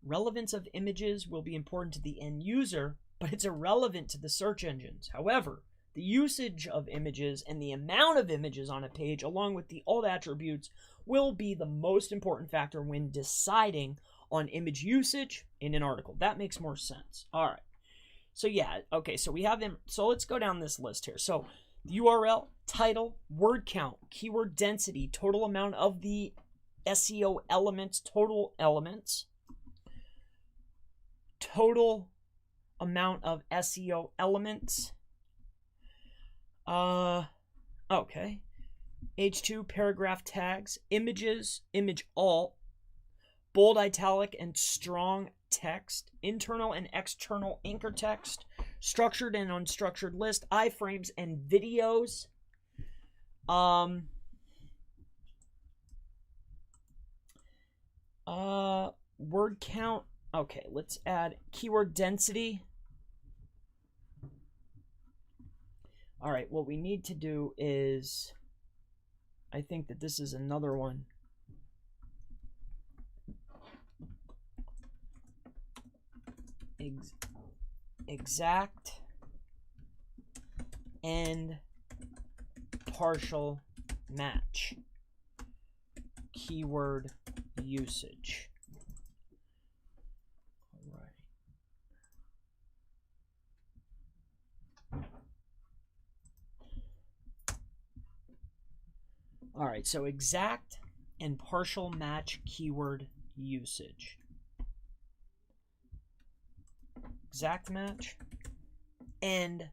Relevance of images will be important to the end user, but it's irrelevant to the search engines. However, the usage of images and the amount of images on a page, along with the alt attributes, will be the most important factor when deciding on image usage in an article. That makes more sense. All right. So yeah, okay, so we have them. So let's go down this list here. So URL, title, word count, keyword density, total amount of the SEO elements, total elements, total amount of SEO elements. Okay. H2 paragraph tags, images, image alt, bold, italic, and strong text, internal and external anchor text, structured and unstructured list, iframes and videos. Word count. Okay, let's add keyword density. All right, what we need to do is, I think that this is another one. Exact and partial match keyword usage. All right, so exact and partial match keyword usage. Exact match and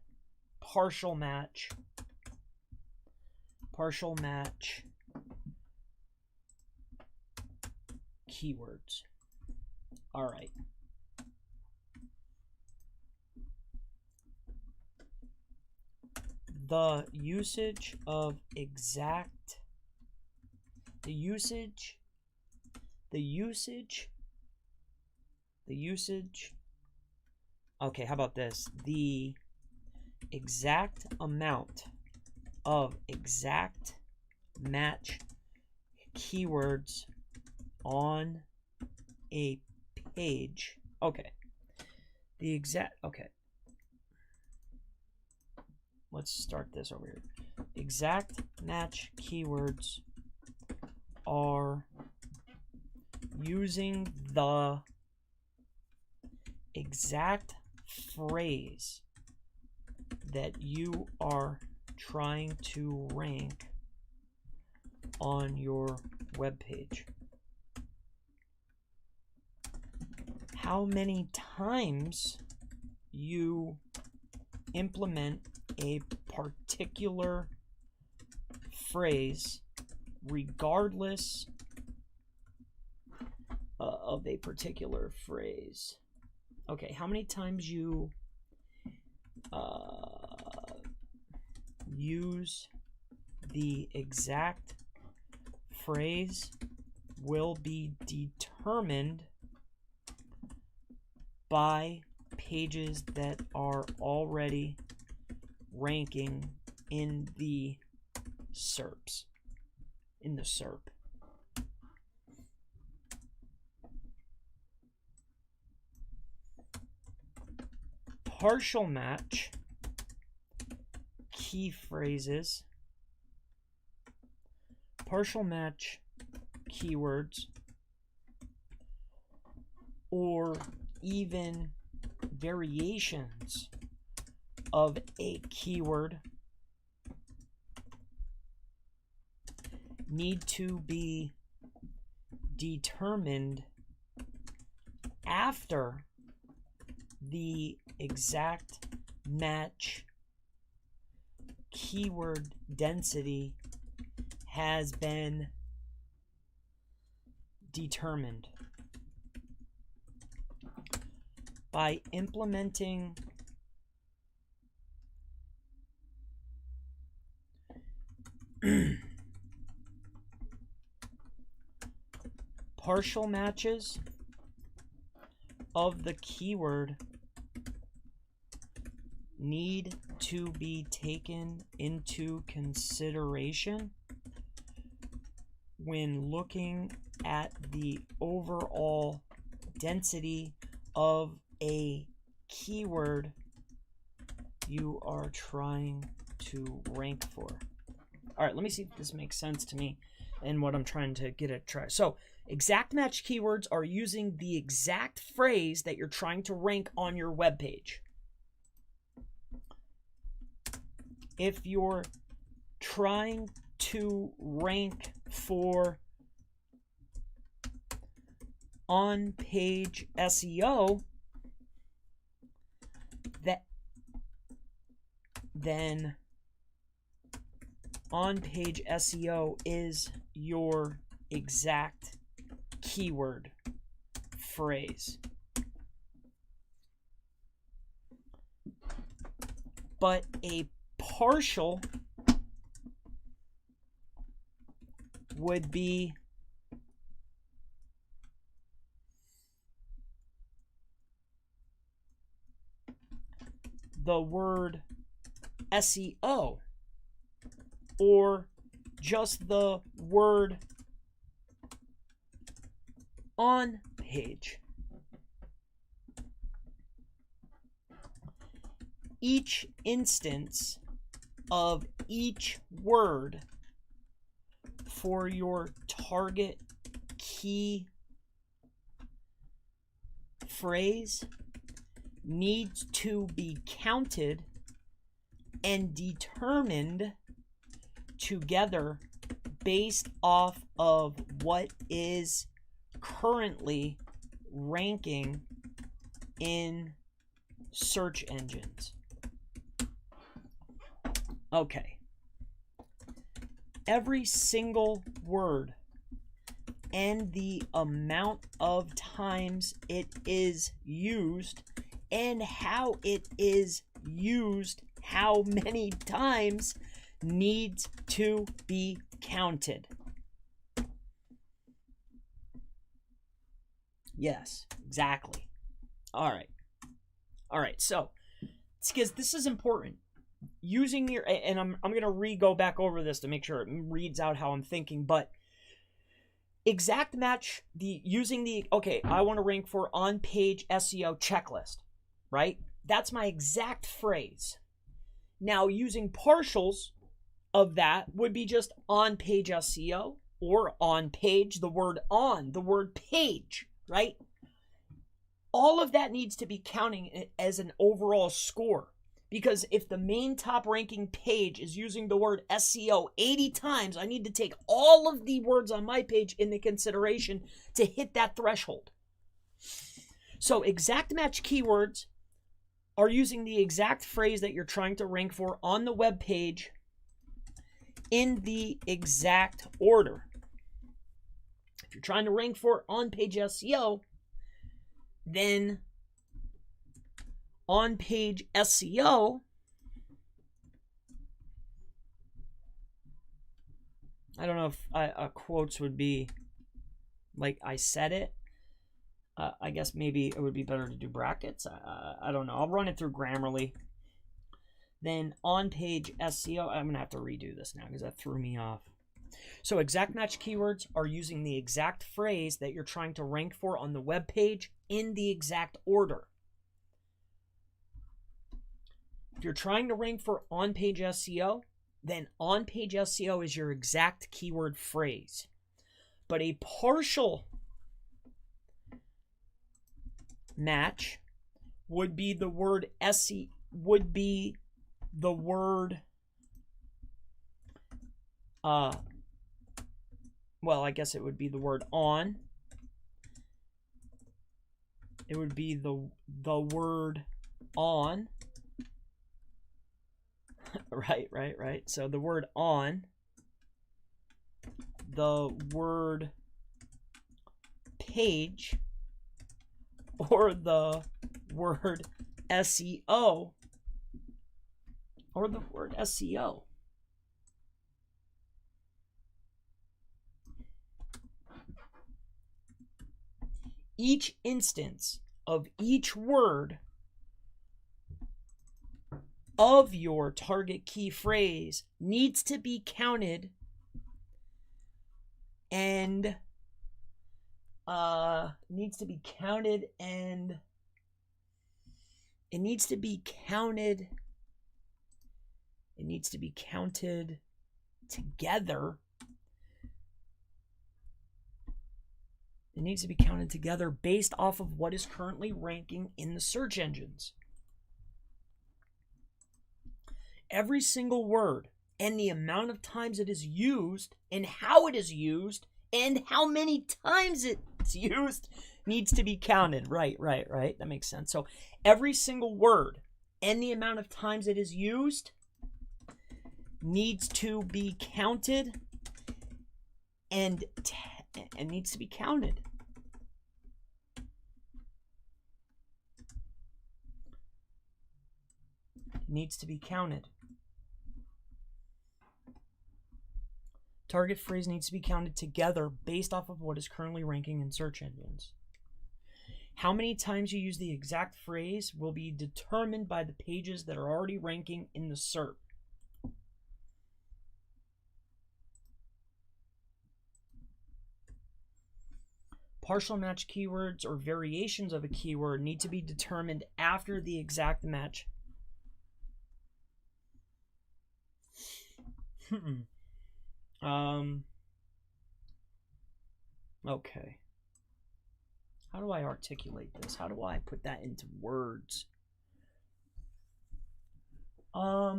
partial match. Partial match keywords. All right. The usage of exact, the usage, okay, how about this? The exact amount of exact match keywords on a page. Okay. The exact, okay. Let's start this over here. Exact match keywords are using the exact phrase that you are trying to rank on your web page. How many times you implement a particular phrase regardless of a particular phrase. Okay, how many times you use the exact phrase will be determined by pages that are already ranking in the SERPs, in the SERP. Partial match key phrases, partial match keywords, or even variations of a keyword need to be determined after the exact match keyword density has been determined. By implementing partial matches of the keyword need to be taken into consideration when looking at the overall density of a keyword you are trying to rank for. All right, let me see if this makes sense to me and what I'm trying to get at. So exact match keywords are using the exact phrase that you're trying to rank on your web page. If you're trying to rank for on-page SEO, then on-page SEO is your exact keyword phrase. But a partial would be the word SEO, or just the word on page. Each instance of each word for your target key phrase needs to be counted and determined together based off of what is currently ranking in search engines. Okay. Every single word and the amount of times it is used and how it is used, how many times, needs to be counted. Yes, exactly. All right, so because this is important. Using your, and I'm going to go back over this to make sure it reads out how I'm thinking, but exact match, okay, I want to rank for on-page SEO checklist, right? That's my exact phrase. Now, using partials of that would be just on-page SEO, or on-page, the word on, the word page, right? All of that needs to be counting as an overall score. Because if the main top ranking page is using the word SEO 80 times, I need to take all of the words on my page into consideration to hit that threshold. So exact match keywords are using the exact phrase that you're trying to rank for on the web page in the exact order. If you're trying to rank for on-page SEO, then on-page SEO, I don't know if quotes would be like I said it. I guess maybe it would be better to do brackets. I don't know. I'll run it through Grammarly. Then on-page SEO, I'm going to have to redo this now because that threw me off. So exact match keywords are using the exact phrase that you're trying to rank for on the web page in the exact order. If you're trying to rank for on-page SEO, then on-page SEO is your exact keyword phrase. But a partial match would be the word SEO, would be the word, well, I guess it would be the word on. It would be the word on. Right. So the word on, the word page, or the word SEO, or the word SEO. Each instance of each word of your target key phrase needs to be counted and it needs to be counted together. It needs to be counted together based off of what is currently ranking in the search engines. Every single word and the amount of times it is used and how it is used and how many times it's used needs to be counted. Right. That makes sense. So every single word and the amount of times it is used needs to be counted and needs to be counted. Needs to be counted. Target phrase needs to be counted together based off of what is currently ranking in search engines. How many times you use the exact phrase will be determined by the pages that are already ranking in the SERP. Partial match keywords or variations of a keyword need to be determined after the exact match. Okay. How do I articulate this? How do I put that into words? How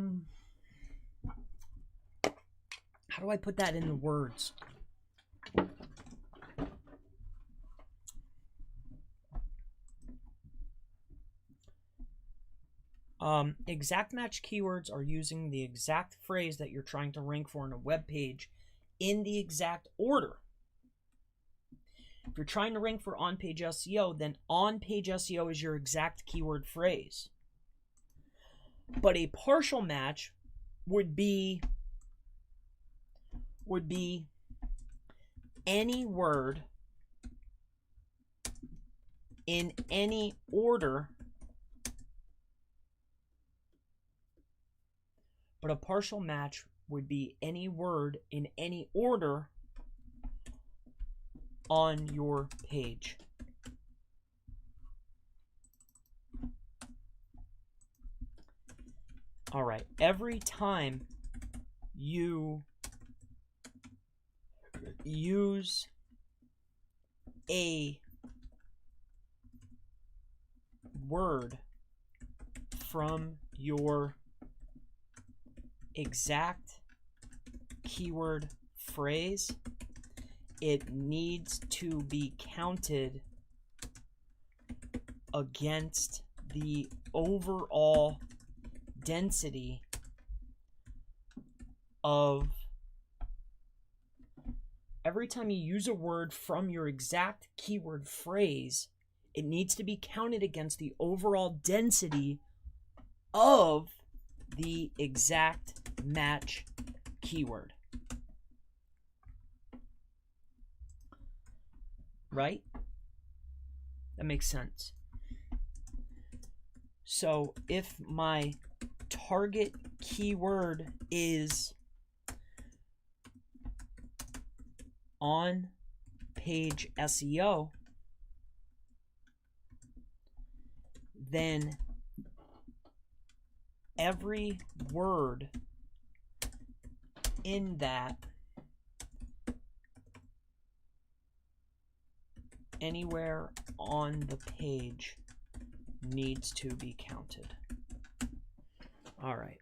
do I put that into words? Exact match keywords are using the exact phrase that you're trying to rank for in a web page in the exact order. If you're trying to rank for on-page SEO, then on-page SEO is your exact keyword phrase. But a partial match would be any word in any order. But a partial match would be any word in any order on your page. All right, every time you use a word from your exact keyword phrase, it needs to be counted against the overall density of every time you use a word from your exact keyword phrase, it needs to be counted against the overall density of the exact match keyword. Right? That makes sense. So if my target keyword is on page SEO, then every word in that anywhere on the page needs to be counted. All right.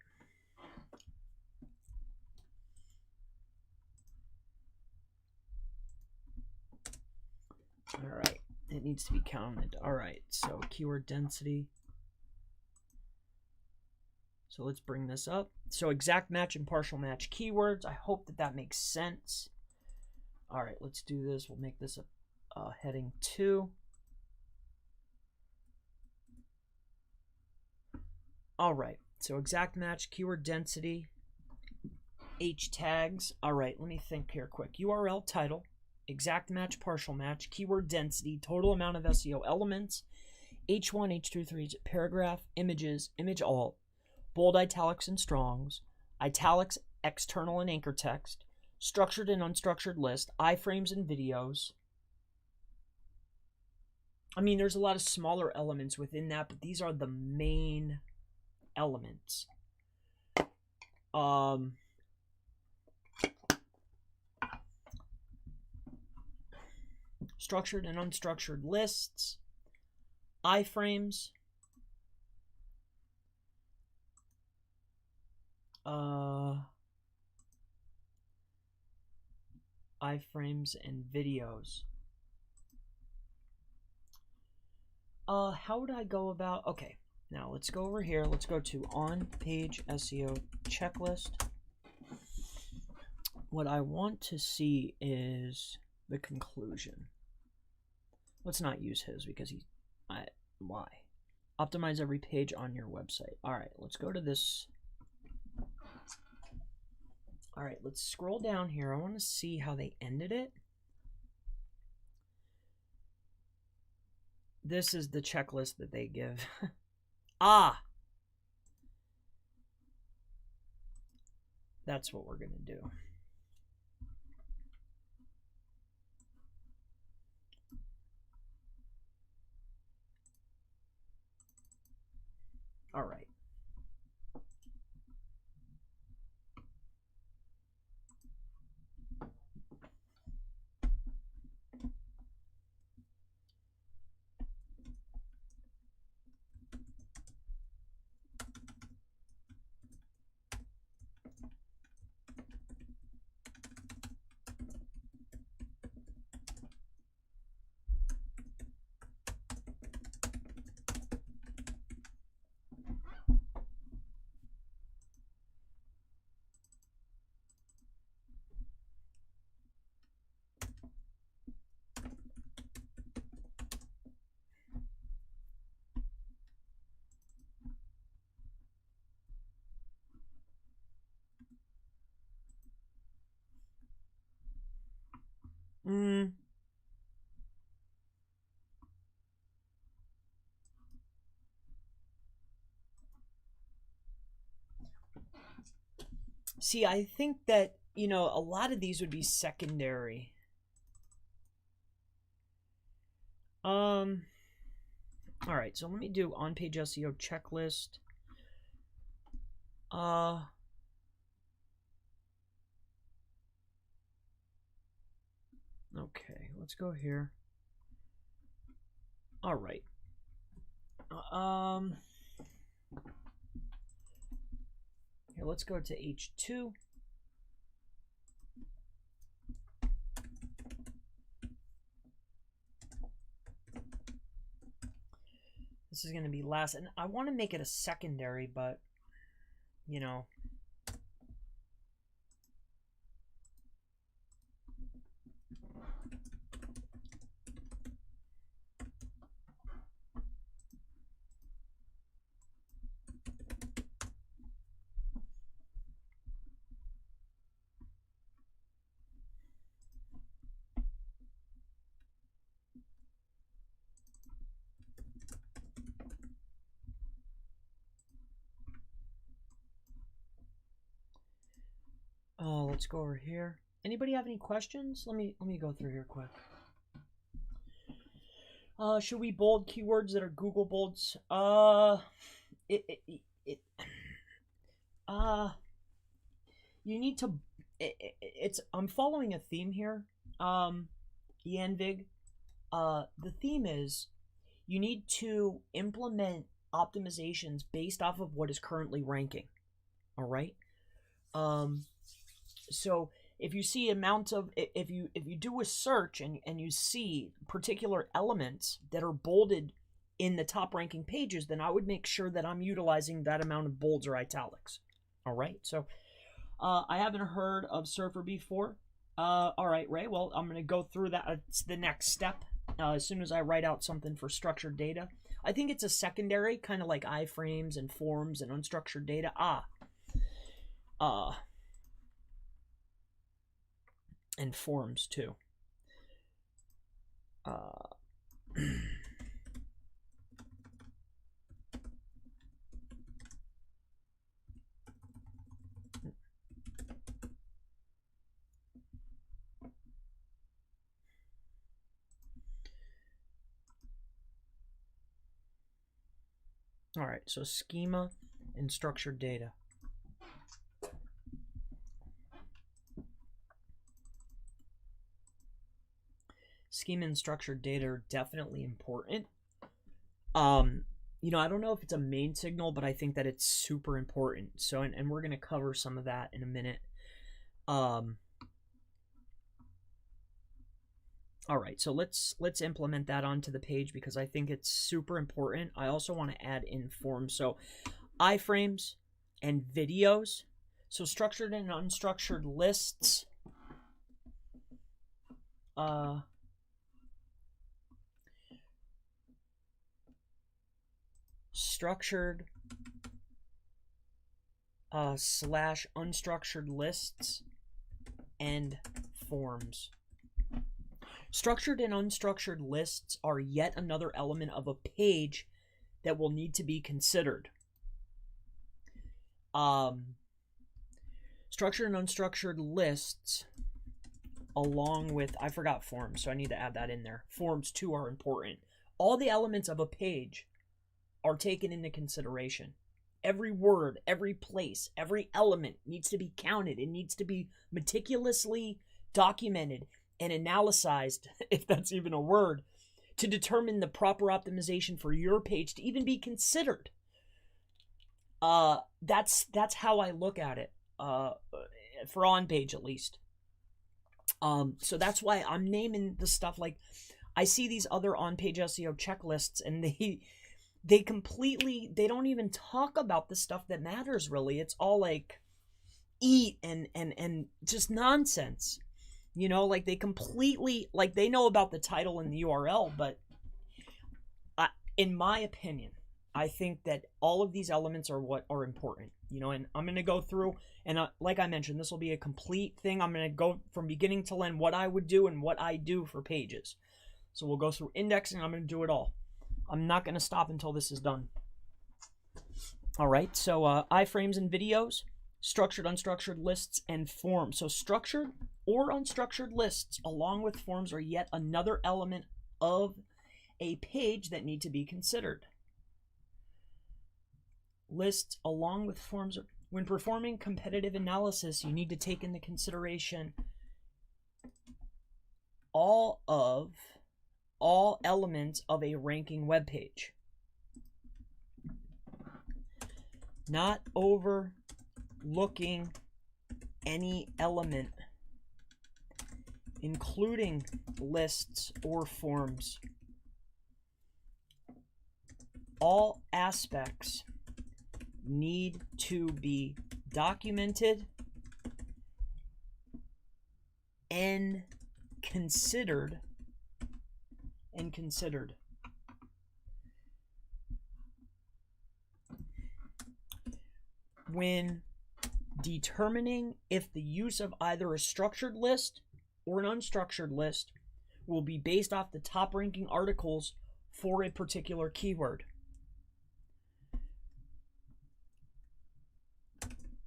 All right. It needs to be counted. All right. So keyword density. So let's bring this up. So exact match and partial match keywords. I hope that that makes sense. All right, let's do this. We'll make this a heading 2. All right, so exact match, keyword density, H tags. All right, let me think here quick. URL title, exact match, partial match, keyword density, total amount of SEO elements, H1, H2, 3, paragraph, images, image alt, bold italics and strongs, italics, external and anchor text, structured and unstructured list, iframes and videos. I mean, there's a lot of smaller elements within that, but these are the main elements. Structured and unstructured lists, iframes, iframes and videos. How would I go about? Okay, now let's go over here. Let's go to on-page SEO checklist. what I want to see is the conclusion. Let's not use his because why? Optimize every page on your website. All right, let's go to this. All right, let's scroll down here. I want to see how they ended it. This is the checklist that they give. That's what we're going to do. All right. See, I think that, you know, a lot of these would be secondary. All right, so let me do on-page SEO checklist. Okay, let's go here. All right. Here, let's go to H2. This is going to be last, and I want to make it a secondary, but, you know. Let's go over here. Anybody have any questions? Let me go through here quick. Should we bold keywords that are Google bolds? You need to. I'm following a theme here. Yanvig. The theme is you need to implement optimizations based off of what is currently ranking. All right. So if you see amount of, if you do a search and you see particular elements that are bolded in the top ranking pages, then I would make sure that I'm utilizing that amount of bolds or italics. All right. So I haven't heard of Surfer before. All right, Ray. Well, I'm going to go through that. It's the next step. As soon as I write out something for structured data, I think it's a secondary, kind of like iframes and forms and unstructured data. And forms too. All right, so schema and structured data. Schema and structured data are definitely important. You know, I don't know if it's a main signal, but I think that it's super important. So, and we're going to cover some of that in a minute. All right, so let's implement that onto the page because I think it's super important. I also want to add in forms. So iframes and videos. So structured and unstructured lists. structured slash unstructured lists and forms. Structured and unstructured lists are yet another element of a page that will need to be considered. Structured and unstructured lists, along with, I forgot forms, so I need to add that in there. Forms too are important. All the elements of a page are taken into consideration. Every word, every place, every element needs to be counted. It needs to be meticulously documented and analyzed, if that's even a word, to determine the proper optimization for your page to even be considered. That's how I look at it, for on page at least. So that's why I'm naming the stuff like, I see these other on-page SEO checklists, and they don't even talk about the stuff that matters really. It's all like eat and just nonsense. You know, like they completely, like they know about the title and the URL, but in my opinion, I think that all of these elements are what are important, you know, and I'm going to go through, and like I mentioned, this will be a complete thing. I'm going to go from beginning to end, what I would do and what I do for pages. So we'll go through indexing. I'm going to do it all. I'm not going to stop until this is done. All right, so iframes and videos, structured, unstructured lists, and forms. So structured or unstructured lists along with forms are yet another element of a page that need to be considered. Lists along with forms. When performing competitive analysis, you need to take into consideration all elements of a ranking web page. Not overlooking any element, including lists or forms. All aspects need to be documented and considered. When determining if the use of either a structured list or an unstructured list will be based off the top ranking articles for a particular keyword.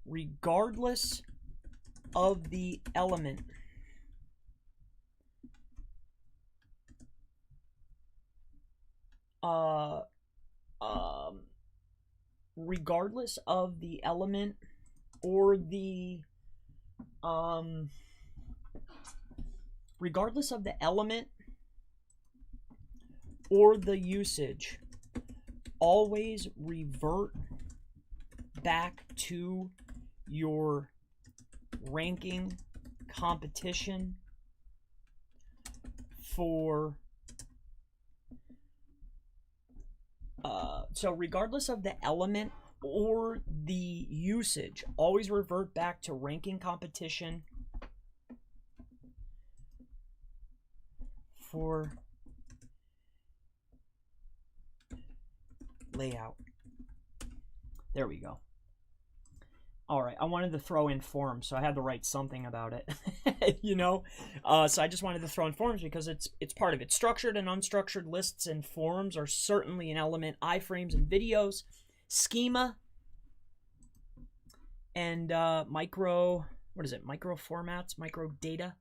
Regardless of the element, regardless of the element or the regardless of the element or the usage, always revert back to your ranking competition for so regardless of the element or the usage, always revert back to ranking competition for layout. There we go. All right, I wanted to throw in forms, so I had to write something about it, you know? So I just wanted to throw in forms because it's part of it. Structured and unstructured lists and forms are certainly an element. Iframes and videos, schema, and micro formats, micro data.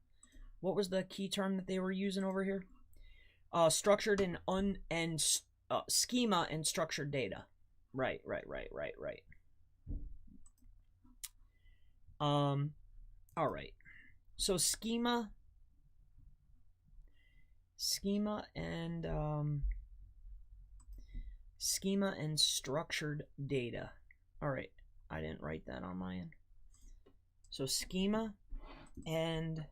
What was the key term that they were using over here? Structured and schema and structured data. Right. All right. So schema and structured data. All right. I didn't write that on my end. So schema and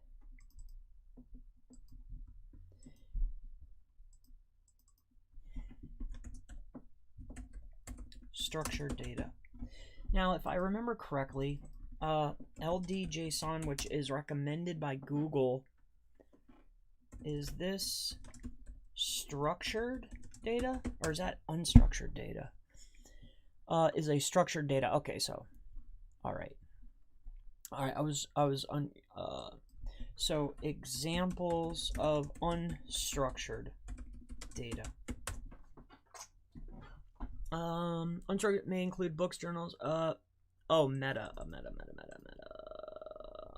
structured data. Now, if I remember correctly, LD JSON, which is recommended by Google, is this structured data or is that unstructured data? Is a structured data. Okay, so all right. So examples of unstructured data. Unstructured may include books, journals. Meta.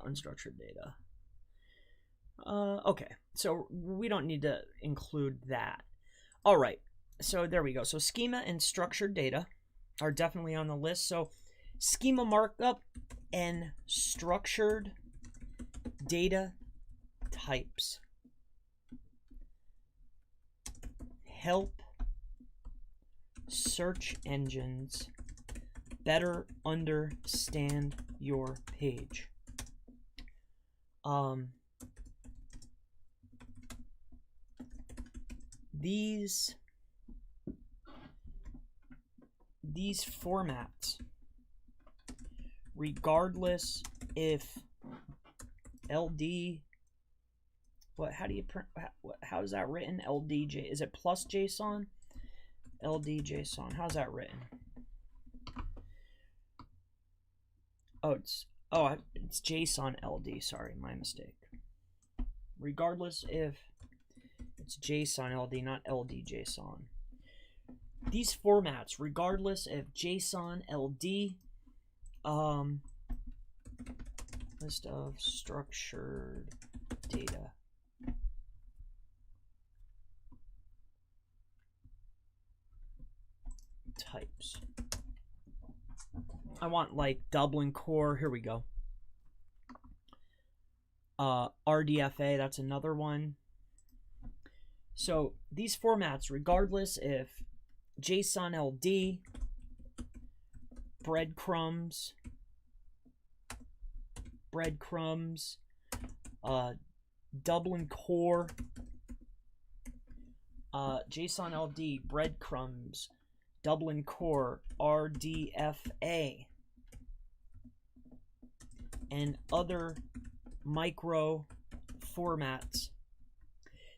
Unstructured data. Okay, so we don't need to include that. All right, so there we go. So schema and structured data are definitely on the list. So schema markup and structured data types help search engines better understand your page. These formats, regardless if LD, how is that written? LDJ, is it plus JSON? LD JSON, how's that written? It's JSON LD, sorry, my mistake. Regardless if it's JSON LD, not LD JSON. These formats, regardless if JSON LD, list of structured data. Types. I want like Dublin core. Here we go. RDFA, that's another one. So these formats, regardless if JSON LD, breadcrumbs, Dublin core, JSON LD, breadcrumbs, Dublin core, RDFA, and other micro formats.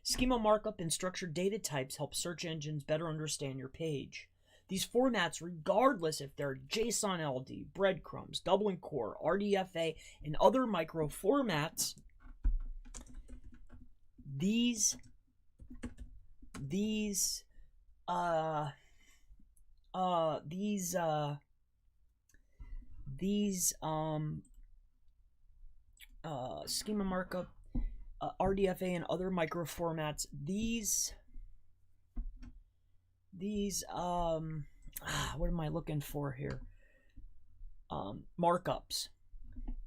Schema markup and structured data types help search engines better understand your page. These formats, regardless if they're JSON LD, breadcrumbs, Dublin core, RDFA, and other micro formats, these schema markup, RDFA, and other micro formats, what am I looking for here? Markups.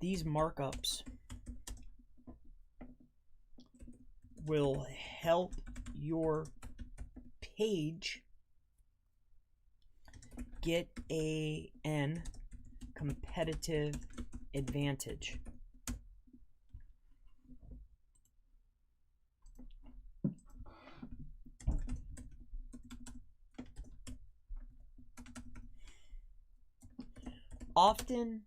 These markups will help your page get an competitive advantage. Often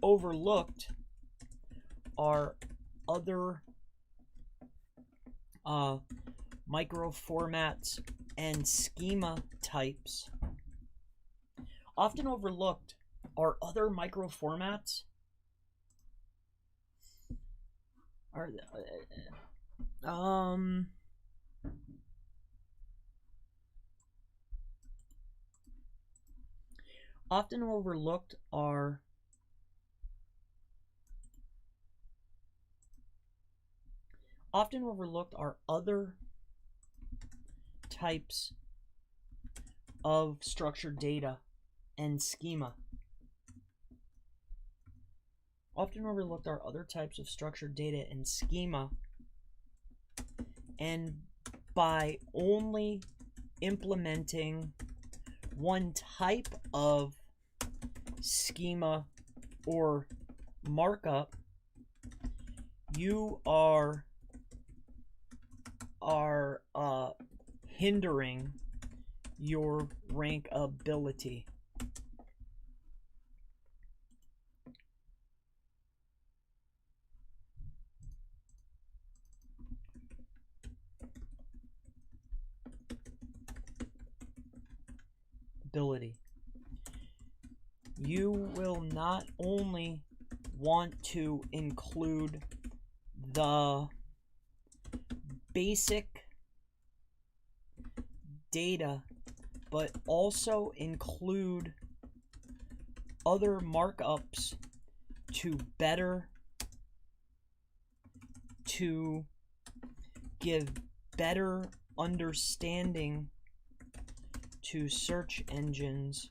overlooked are other micro formats and schema types. Often overlooked are other micro formats. Often overlooked are other types of structured data and schema. Often overlooked are other types of structured data and schema, and by only implementing one type of schema or markup, you are hindering your rankability. ability. You will not only want to include the basic data, but also include other markups to give better understanding to search engines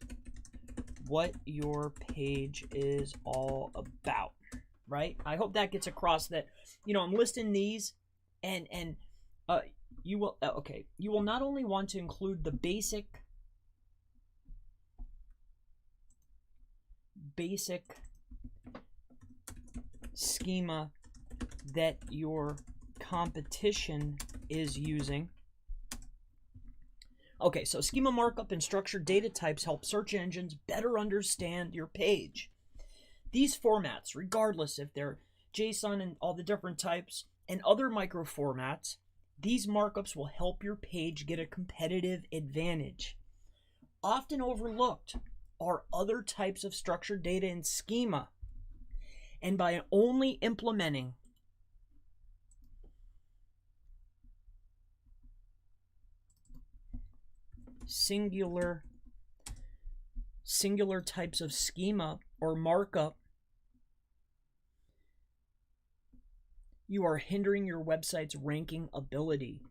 what your page is all about, right? I hope that gets across that, I'm listing these and you will not only want to include the basic schema that your competition is using. Okay, so schema markup and structured data types help search engines better understand your page. These formats, regardless if they're JSON and all the different types and other micro formats, these markups will help your page get a competitive advantage. Often overlooked are other types of structured data and schema. And by only implementing singular types of schema or markup, you are hindering your website's ranking ability.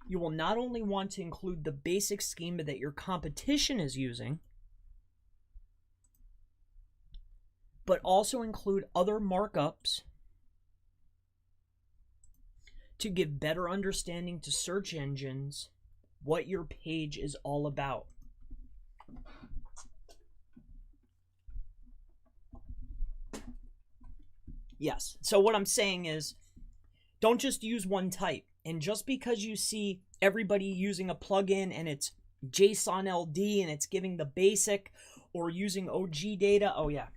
You will not only want to include the basic schema that your competition is using, but also include other markups to give better understanding to search engines what your page is all about. Yes, so what I'm saying is, don't just use one type. And just because you see everybody using a plugin and it's JSON LD and it's giving the basic, or using OG data, oh yeah.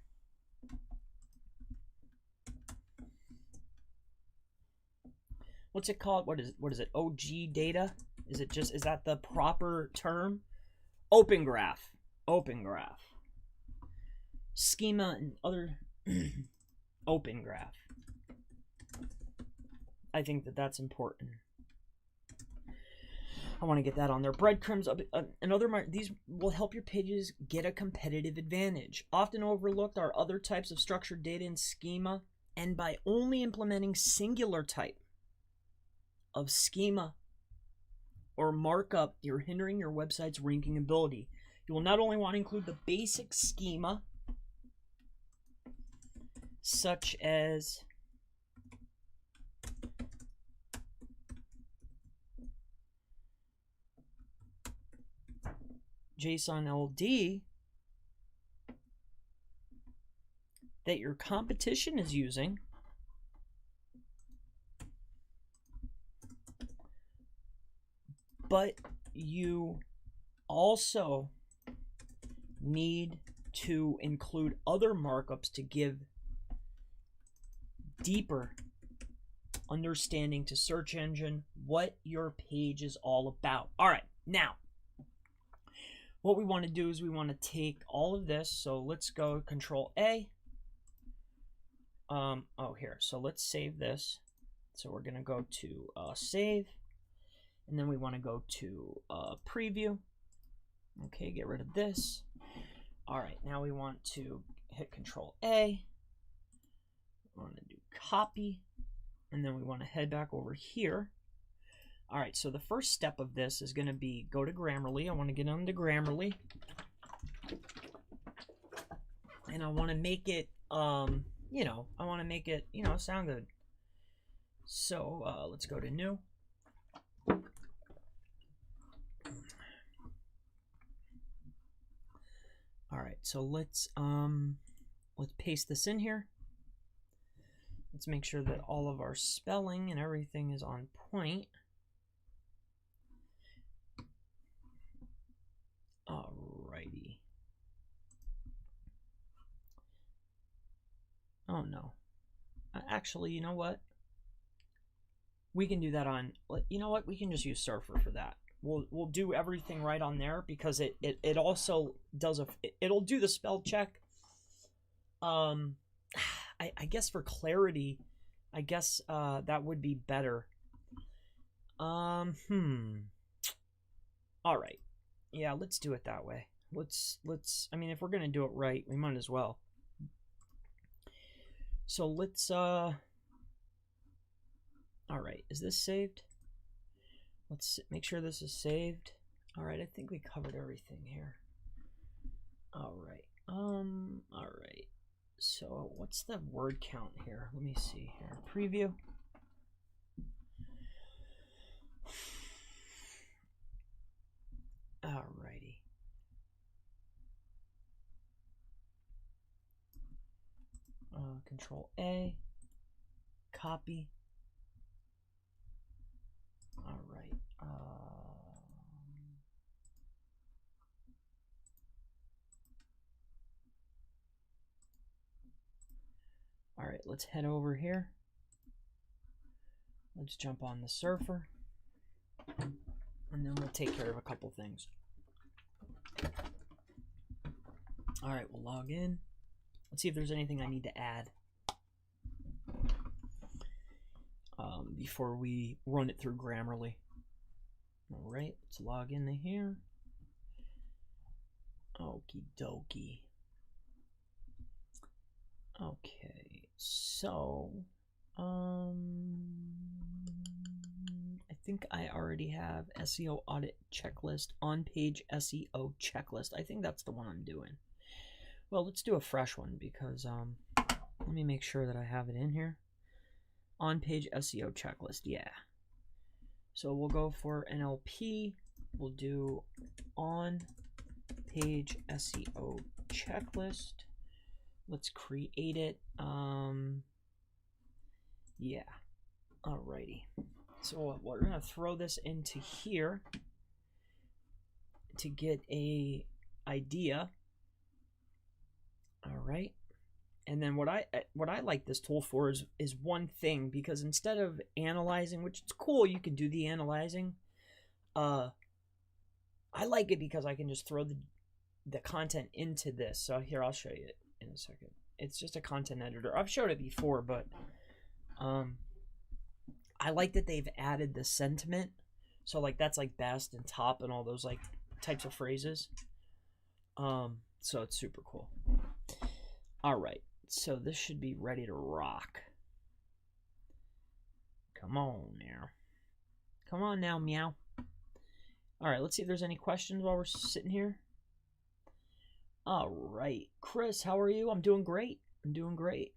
What's it called? What is it? OG data? Is that the proper term? Open graph. Schema and other open graph. I think that's important. I want to get that on there. Breadcrumbs, these will help your pages get a competitive advantage. Often overlooked are other types of structured data and schema, and by only implementing singular type of schema or markup, you're hindering your website's ranking ability. You will not only want to include the basic schema, such as JSON LD that your competition is using, but you also need to include other markups to give deeper understanding to search engine what your page is all about. All right, now what we want to do is we want to take all of this. So let's go Control A. Here. So let's save this. So we're going to go to save. And then we want to go to preview. Okay, get rid of this. All right, now we want to hit Control A. We want to do copy. And then we want to head back over here. All right, so the first step of this is going to be go to Grammarly. I want to get onto Grammarly. And I want to make it, sound good. So let's go to new. All right, so let's paste this in here. Let's make sure that all of our spelling and everything is on point. Alrighty. Oh no. Actually, you know what? We can do that on, we can just use Surfer for that. We'll do everything right on there because it also does it'll do the spell check. I guess for clarity, I guess that would be better. All right. Yeah, let's do it that way. Let's I mean, if we're going to do it right, we might as well. So let's all right, is this saved? Let's make sure this is saved. All right, I think we covered everything here. All right. All right. So what's the word count here? Let me see here. Preview. Alrighty. Control A. Copy. All right. All right, let's head over here. Let's jump on the surfer. And then we'll take care of a couple things. All right, we'll log in. Let's see if there's anything I need to add before we run it through Grammarly. All right, let's log into here. Okie dokie. Okay, so I think I already have SEO audit checklist, on page SEO checklist. I think that's the one I'm doing. Well, let's do a fresh one because let me make sure that I have it in here. On page SEO checklist, yeah. So we'll go for NLP. We'll do on page SEO checklist. Let's create it. Yeah. Alrighty. So we're gonna throw this into here to get a idea. All right. And then what I like this tool for is one thing, because instead of analyzing, which is cool, you can do the analyzing. I like it because I can just throw the content into this. So here, I'll show you it in a second. It's just a content editor. I've showed it before, but I like that they've added the sentiment. So like that's like best and top and all those like types of phrases. So it's super cool. All right. So this should be ready to rock. Come on now. Come on now, meow. All right, let's see if there's any questions while we're sitting here. All right. Chris, how are you? I'm doing great. I'm doing great.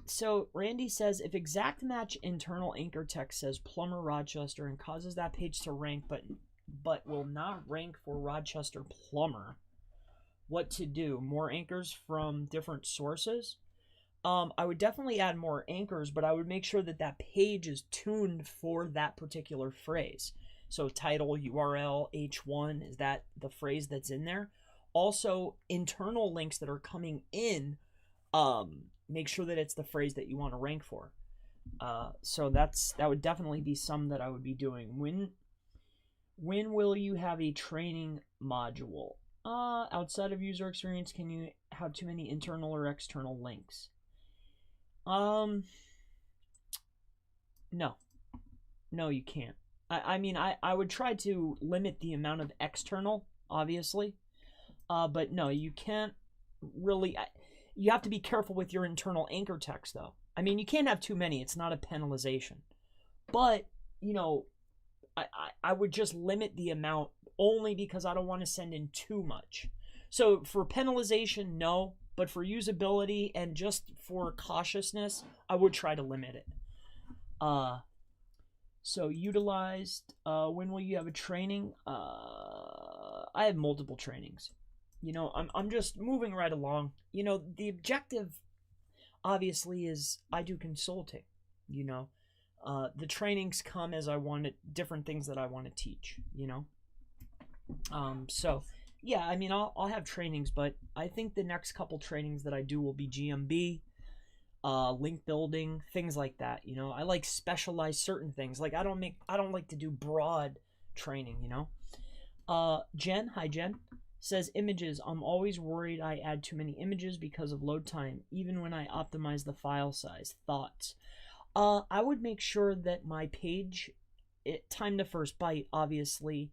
So Randy says, if exact match internal anchor text says Plumber Rochester and causes that page to rank, but will not rank for Rochester Plumber, what to do? More anchors from different sources? I would definitely add more anchors, but I would make sure that that page is tuned for that particular phrase. So title, URL, H1, is that the phrase that's in there? Also, internal links that are coming in, make sure that it's the phrase that you want to rank for. So that would definitely be some that I would be doing. When will you have a training module? Outside of user experience, can you have too many internal or external links? No, you can't. I mean, I would try to limit the amount of external, obviously, but no, you can't really. You have to be careful with your internal anchor text, though. I mean, you can't have too many. It's not a penalization, but you know, I would just limit the amount only because I don't want to send in too much. So for penalization, no, but for usability and just for cautiousness, I would try to limit it. So utilized, when will you have a training? I have multiple trainings. You know, I'm just moving right along. You know, the objective obviously is I do consulting, you know. The trainings come as I want it, different things that I want to teach, you know. So yeah, I mean, I'll have trainings, but I think the next couple trainings that I do will be GMB. link building, things like that. You know, I like specialize certain things. Like I don't like to do broad training. You know. Jen, hi Jen, says images. I'm always worried I add too many images because of load time, even when I optimize the file size. Thoughts? I would make sure that my page, time to first byte, obviously,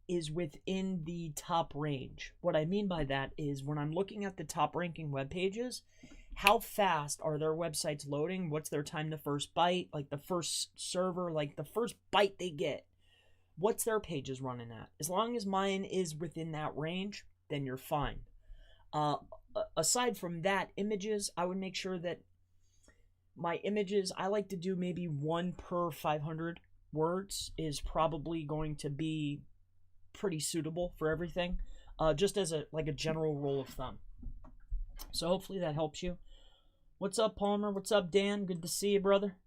is within the top range. What I mean by that is when I'm looking at the top ranking web pages, how fast are their websites loading? What's their time to first byte? Like the first server, like the first byte they get, what's their pages running at? As long as mine is within that range, then you're fine. Aside from that, images, I would make sure that my images, I like to do maybe 1 per 500 words is probably going to be pretty suitable for everything, just as a general rule of thumb. So hopefully that helps you. What's up, Palmer? What's up, Dan? Good to see you, brother.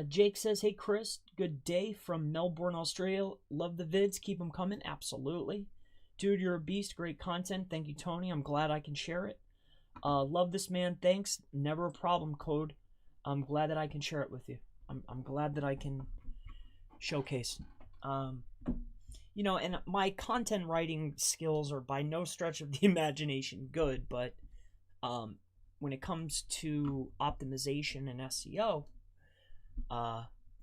Jake says, hey, Chris, good day from Melbourne, Australia. Love the vids. Keep them coming. Absolutely. Dude, you're a beast. Great content. Thank you, Tony. I'm glad I can share it. Love this, man. Thanks. Never a problem, Code. I'm glad that I can share it with you. I'm glad that I can showcase. You know, and my content writing skills are by no stretch of the imagination good, but when it comes to optimization and SEO,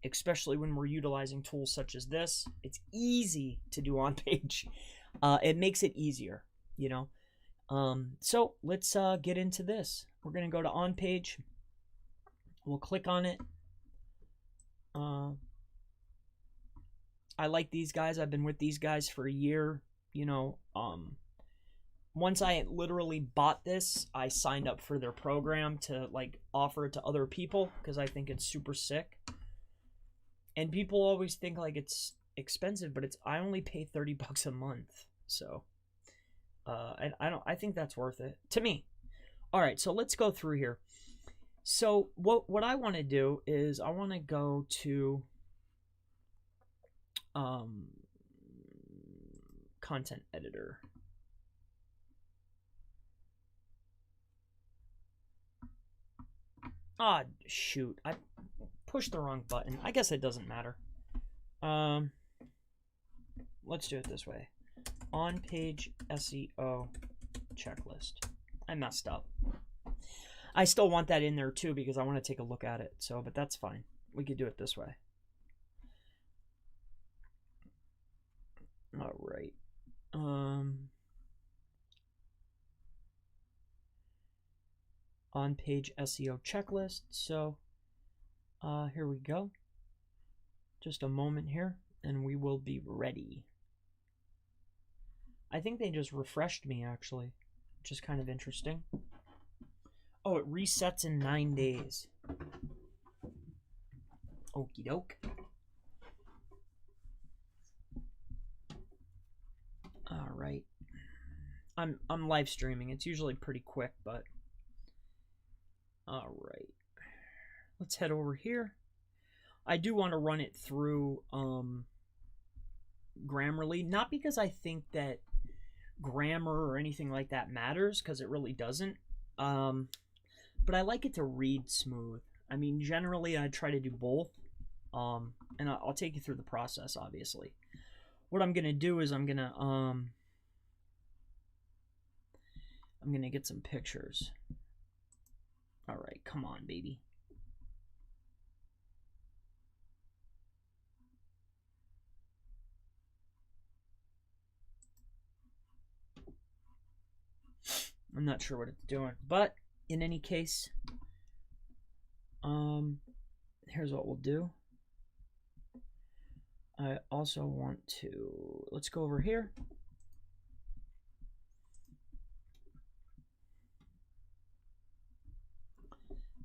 especially when we're utilizing tools such as this, it's easy to do on page. It makes it easier, you know. So let's get into this. We're going to go to on page. We'll click on it. I like these guys. I've been with these guys for a year. You know, once I literally bought this, I signed up for their program to like offer it to other people because I think it's super sick. And people always think like it's expensive, but I only pay $30 a month. So I think that's worth it to me. All right, so let's go through here. So what I want to do is I want to go to content editor. Ah, shoot. I pushed the wrong button. I guess it doesn't matter. Let's do it this way. On page SEO checklist. I messed up. I still want that in there too because I want to take a look at it. So, but that's fine. We could do it this way. All right. On page SEO checklist. So, here we go. Just a moment here, and we will be ready. I think they just refreshed me actually, which is kind of interesting. Oh, it resets in 9 days. Okie doke. All right. I'm live streaming. It's usually pretty quick, but all right. Let's head over here. I do want to run it through Grammarly, not because I think that grammar or anything like that matters, because it really doesn't. But I like it to read smooth. I mean, generally I try to do both. And I'll take you through the process, obviously. What I'm gonna do is I'm gonna get some pictures. All right, come on, baby. I'm not sure what it's doing, but in any case, here's what we'll do. I also want to, let's go over here.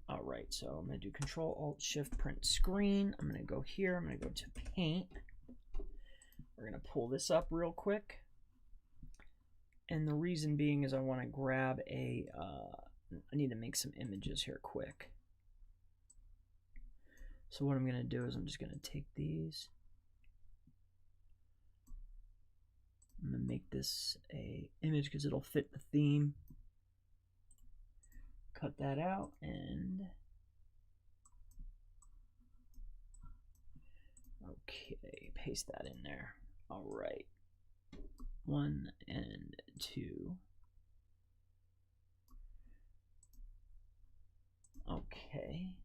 All right, so I'm going to do Control-Alt-Shift-Print Screen. I'm going to go here. I'm going to go to Paint. We're going to pull this up real quick. And the reason being is I want to grab a, I need to make some images here quick. So what I'm going to do is I'm just going to take these. I'm going to make this a image because it'll fit the theme. cut that out and okay, paste that in there. All right, 1 and 2. Okay.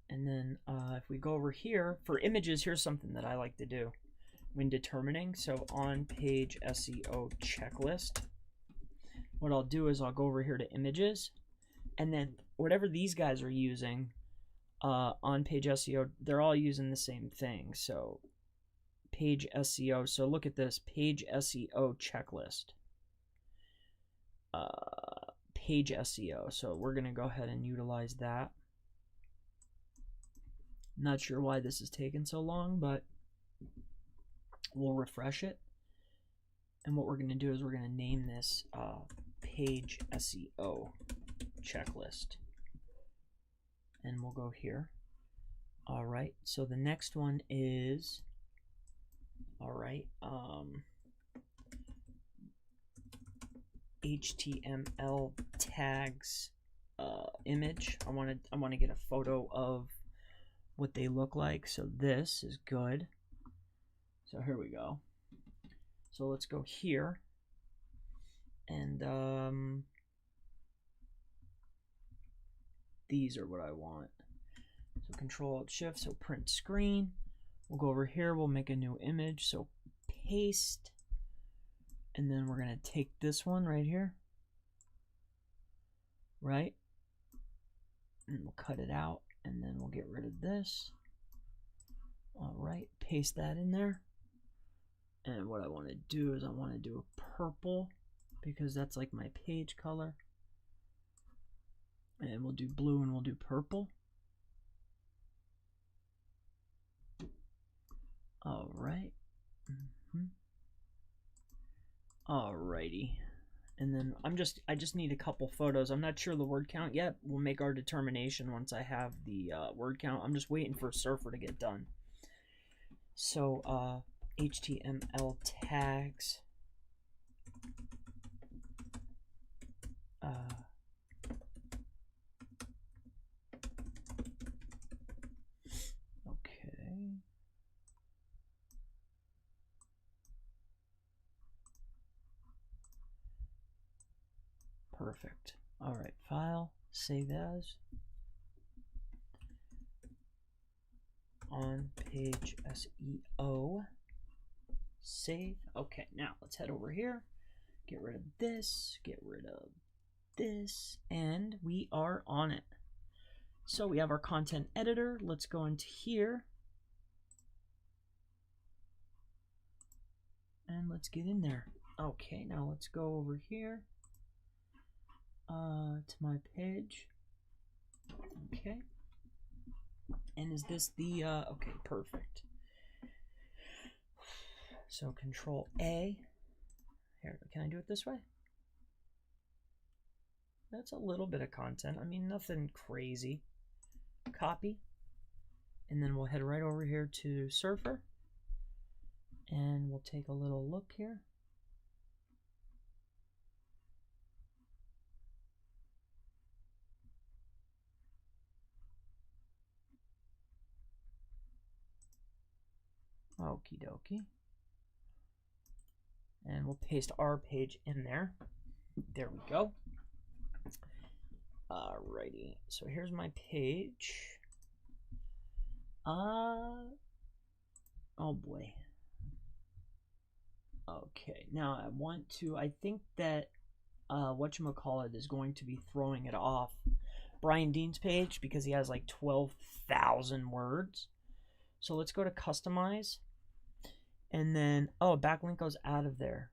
And then if we go over here for images, here's something that I like to do when determining. So on page SEO checklist, what I'll do is I'll go over here to images, and then whatever these guys are using on page SEO, they're all using the same thing. So page SEO. So look at this page SEO checklist. Page SEO. So we're going to go ahead and utilize that. Not sure why this is taking so long, but we'll refresh it. And what we're going to do is we're going to name this page SEO checklist. And we'll go here. All right. So the next one is, all right, HTML tags image. I want to get a photo of what they look like. So this is good. So here we go. So let's go here and these are what I want. So Control-Alt-Shift, so print screen. We'll go over here, we'll make a new image, so paste. And then we're gonna take this one right here, right? And we'll cut it out, and then we'll get rid of this. All right, paste that in there. And what I wanna do is I wanna do a purple because that's like my page color. And we'll do blue and we'll do purple. All right. Alrighty. And then I just need a couple photos. I'm not sure the word count yet. We'll make our determination once I have the word count. I'm just waiting for Surfer to get done. So HTML tags. Okay. Perfect. All right, file, save as. On page SEO, save. Okay, now let's head over here. Get rid of this, get rid of this, and we are on it. So we have our content editor. Let's go into here. And let's get in there. Okay, now let's go over here to my page. Okay. And is this the, okay, perfect. So Control A. Here, can I do it this way? That's a little bit of content. I mean, nothing crazy. Copy. And then we'll head right over here to Surfer. And we'll take a little look here. Okie dokie. And we'll paste our page in there. There we go. Alrighty. So here's my page. Oh boy. Okay. Now I want to, I think that whatchamacallit is going to be throwing it off Brian Dean's page because he has like 12,000 words. So let's go to customize. And then, oh, backlink goes out of there.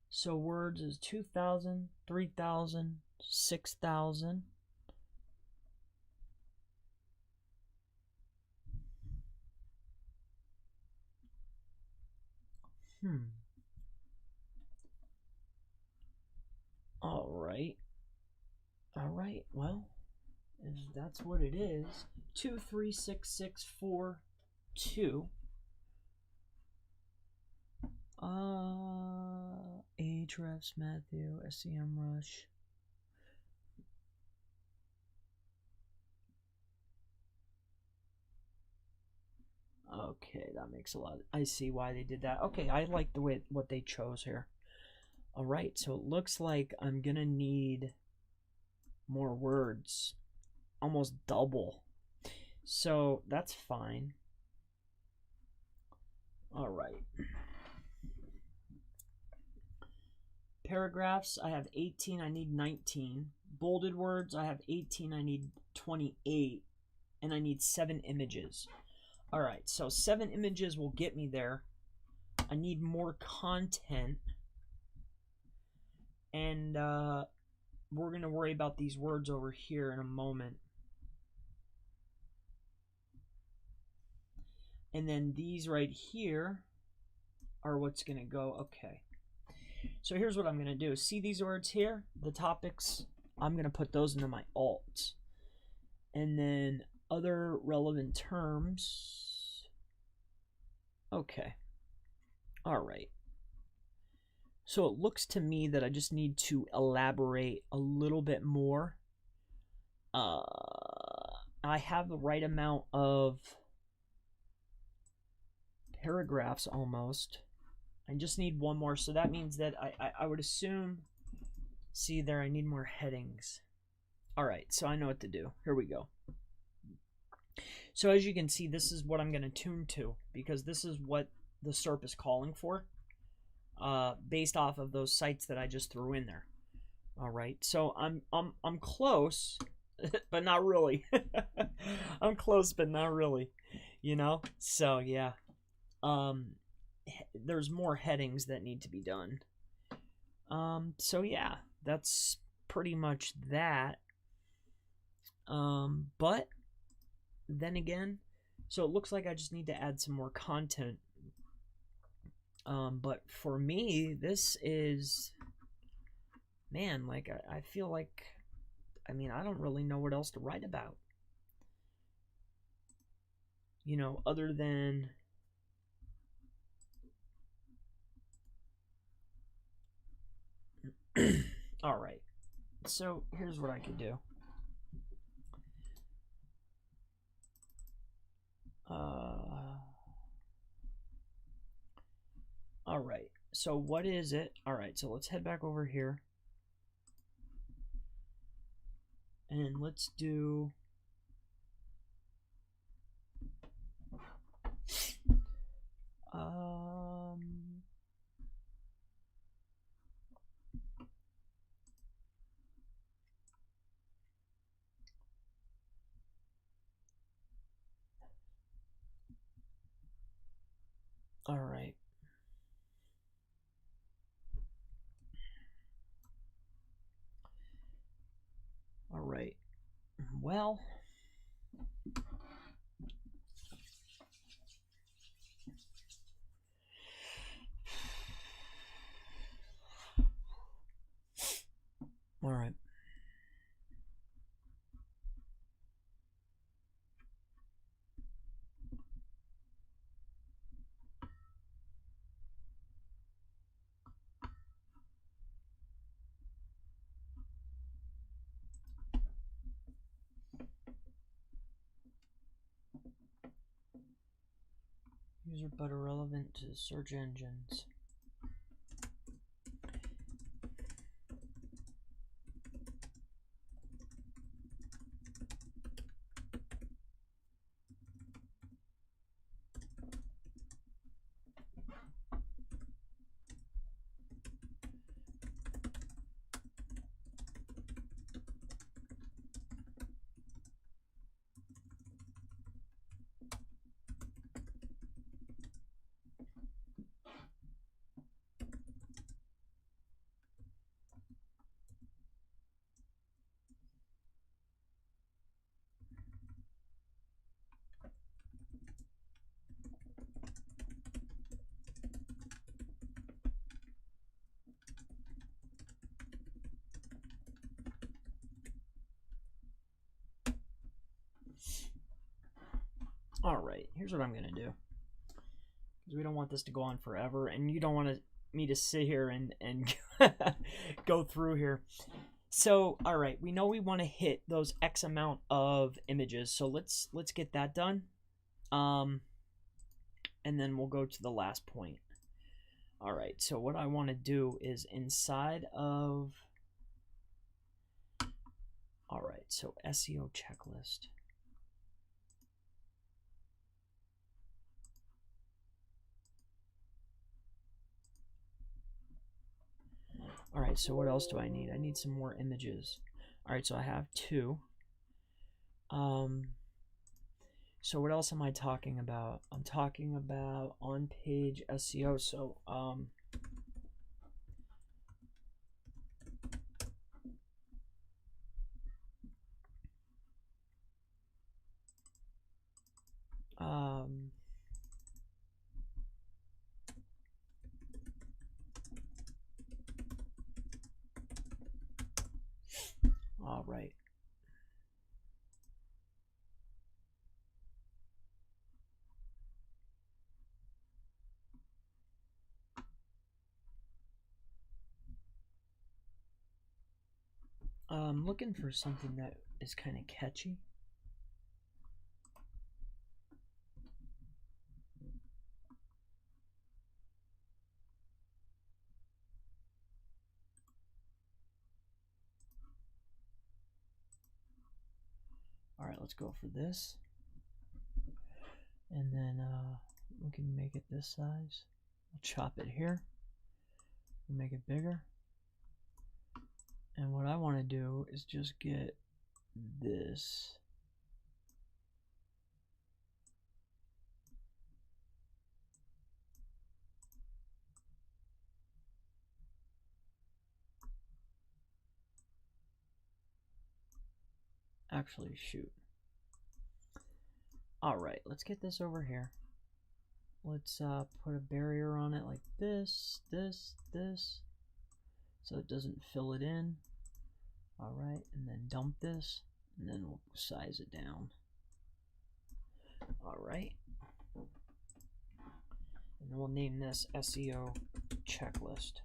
So words is 2,000, 3,000, 6,000. All right. All right. Well, if that's what it is, 236642. Ahrefs, Matthew, SEM Rush. Okay, that makes a lot. I see why they did that. Okay, I like the way what they chose here. All right, so it looks like I'm gonna need more words, almost double. So that's fine. All right. Paragraphs, I have 18, I need 19. Bolded words, I have 18, I need 28. And I need 7 images. All right, so 7 images will get me there. I need more content. And we're going to worry about these words over here in a moment. And then these right here are what's going to go. Okay. So here's what I'm going to do. See these words here? The topics, I'm going to put those into my alts. And then other relevant terms. Okay. All right. So it looks to me that I just need to elaborate a little bit more. I have the right amount of paragraphs almost. I just need one more. So that means that I would assume, see there, I need more headings. All right, so I know what to do. Here we go. So as you can see, this is what I'm going to tune to because this is what the SERP is calling for based off of those sites that I just threw in there. All right, so I'm close, but not really. I'm close, but not really, you know? So yeah, there's more headings that need to be done. So yeah, that's pretty much that. But then again, so it looks like I just need to add some more content. But for me, this is, man, like I feel like, I mean, I don't really know what else to write about. You know, other than all right. So here's what I could do. All right. So what is it? All right. So let's head back over here. And let's do all right. All right. Well, all right. User but irrelevant to search engines. All right, here's what I'm going to do. Because we don't want this to go on forever, and you don't want to me to sit here and go through here. So, all right, we know we want to hit those X amount of images. So let's get that done. And then we'll go to the last point. All right, so what I want to do is inside of, all right, so SEO checklist. All right, so what else do I need? I need some more images. All right, so I have 2. So what else am I talking about? I'm talking about on-page SEO. So all right. I'm looking for something that is kind of catchy. All right, let's go for this. And then we can make it this size. We'll chop it here. We'll make it bigger. And what I want to do is just get this. Actually, shoot. All right, let's get this over here. Let's put a barrier on it like this, so it doesn't fill it in. All right, and then dump this, and then we'll size it down. All right, and then we'll name this SEO checklist.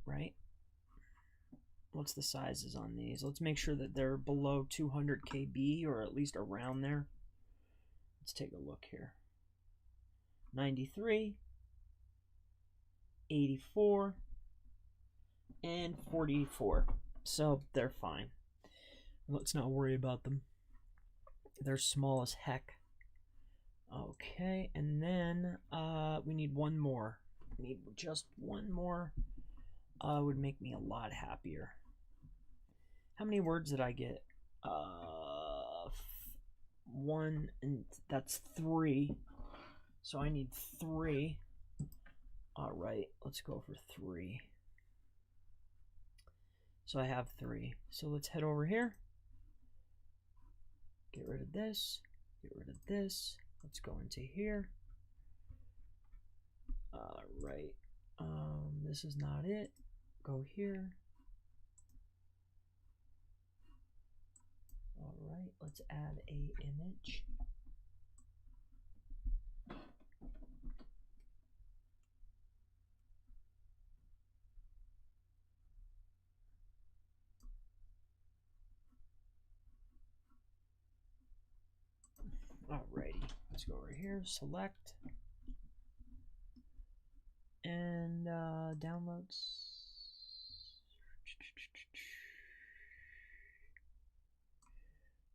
Right? What's the sizes on these? Let's make sure that they're below 200 KB or at least around there. Let's take a look here. 93, 84, and 44. So they're fine. Let's not worry about them. They're small as heck. Okay, and then we need one more. We need just one more. Would make me a lot happier. How many words did I get? 1, and that's 3. So I need 3. All right, let's go for 3. So I have 3. So let's head over here. Get rid of this. Get rid of this. Let's go into here. All right. This is not it. Go here. All right, let's add a image. Alrighty, let's go over here, select, and downloads.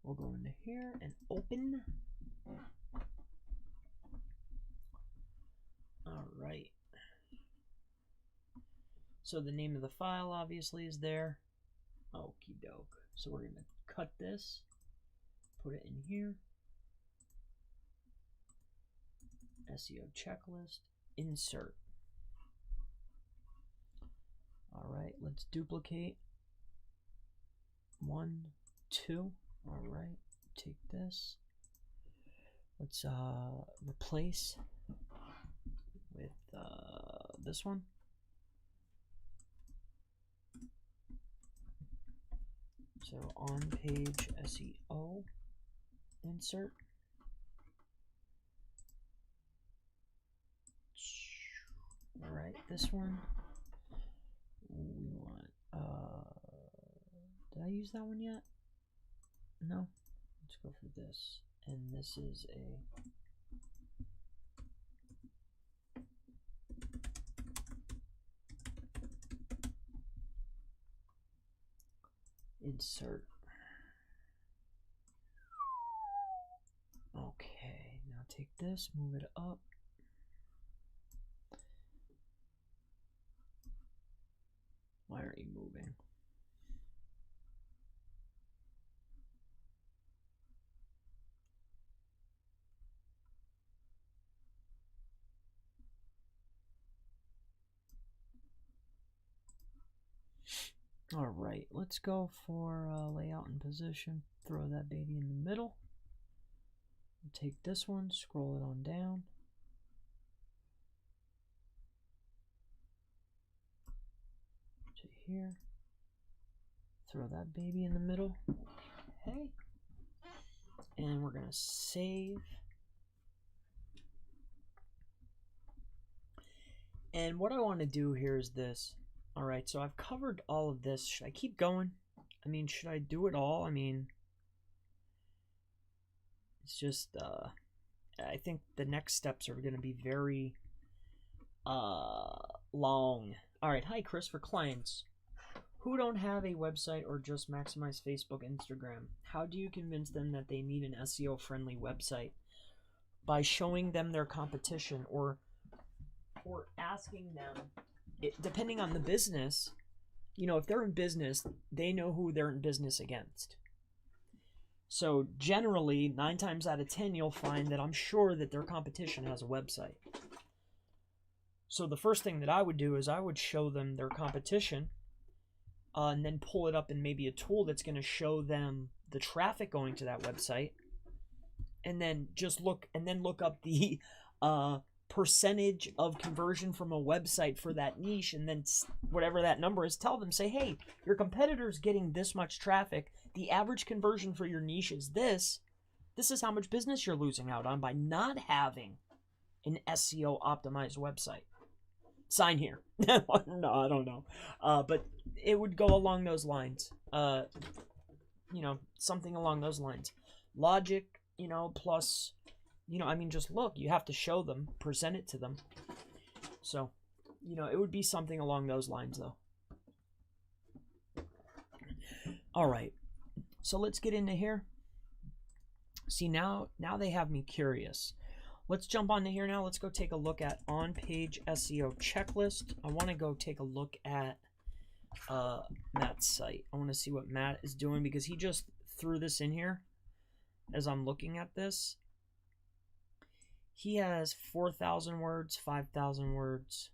We'll go into here and open. Alright. So the name of the file obviously is there. Okie doke. So we're going to cut this, put it in here. SEO checklist, insert. Alright, let's duplicate. 1, 2. Alright, take this. Let's replace with this one. So on page SEO, insert. right, this one. We want, did I use that one yet? No. Let's go for this. And this is a insert. Okay, now take this, move it up. Why aren't you moving? All right, let's go for layout and position. Throw that baby in the middle. We'll take this one, scroll it on down. To here. Throw that baby in the middle. Okay. And we're going to save. And what I want to do here is this. All right, so I've covered all of this. Should I keep going? I mean, should I do it all? I mean, it's just, I think the next steps are going to be very long. All right, hi, Chris, for clients who don't have a website or just maximize Facebook, Instagram. How do you convince them that they need an SEO-friendly website? By showing them their competition or asking them, depending on the business, you know, if they're in business, they know who they're in business against. So generally, 9 times out of 10, you'll find that I'm sure that their competition has a website. So the first thing that I would do is I would show them their competition and then pull it up in maybe a tool that's going to show them the traffic going to that website. And then just look up the percentage of conversion from a website for that niche, and then whatever that number is, tell them, say, hey, your competitor's getting this much traffic. The average conversion for your niche is this. This is how much business you're losing out on by not having an SEO optimized website. Sign here. No, I don't know. But it would go along those lines. You know, something along those lines. Logic, you know, plus, you know, I mean, just look, you have to show them, present it to them. So, you know, it would be something along those lines, though. All right. So let's get into here. See, now they have me curious. Let's jump onto here now. Let's go take a look at on-page SEO checklist. I want to go take a look at Matt's site. I want to see what Matt is doing because he just threw this in here as I'm looking at this. He has 4,000 words, 5,000 words,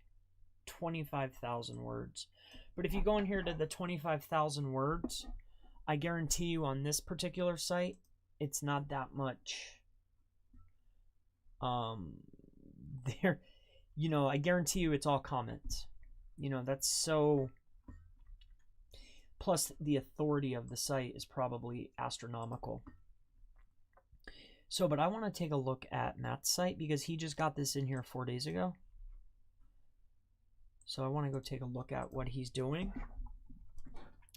25,000 words. But if you go in here to the 25,000 words, I guarantee you on this particular site, it's not that much. There, you know, I guarantee you it's all comments. You know, that's so. Plus, the authority of the site is probably astronomical. So, but I want to take a look at Matt's site because he just got this in here 4 days ago. So I want to go take a look at what he's doing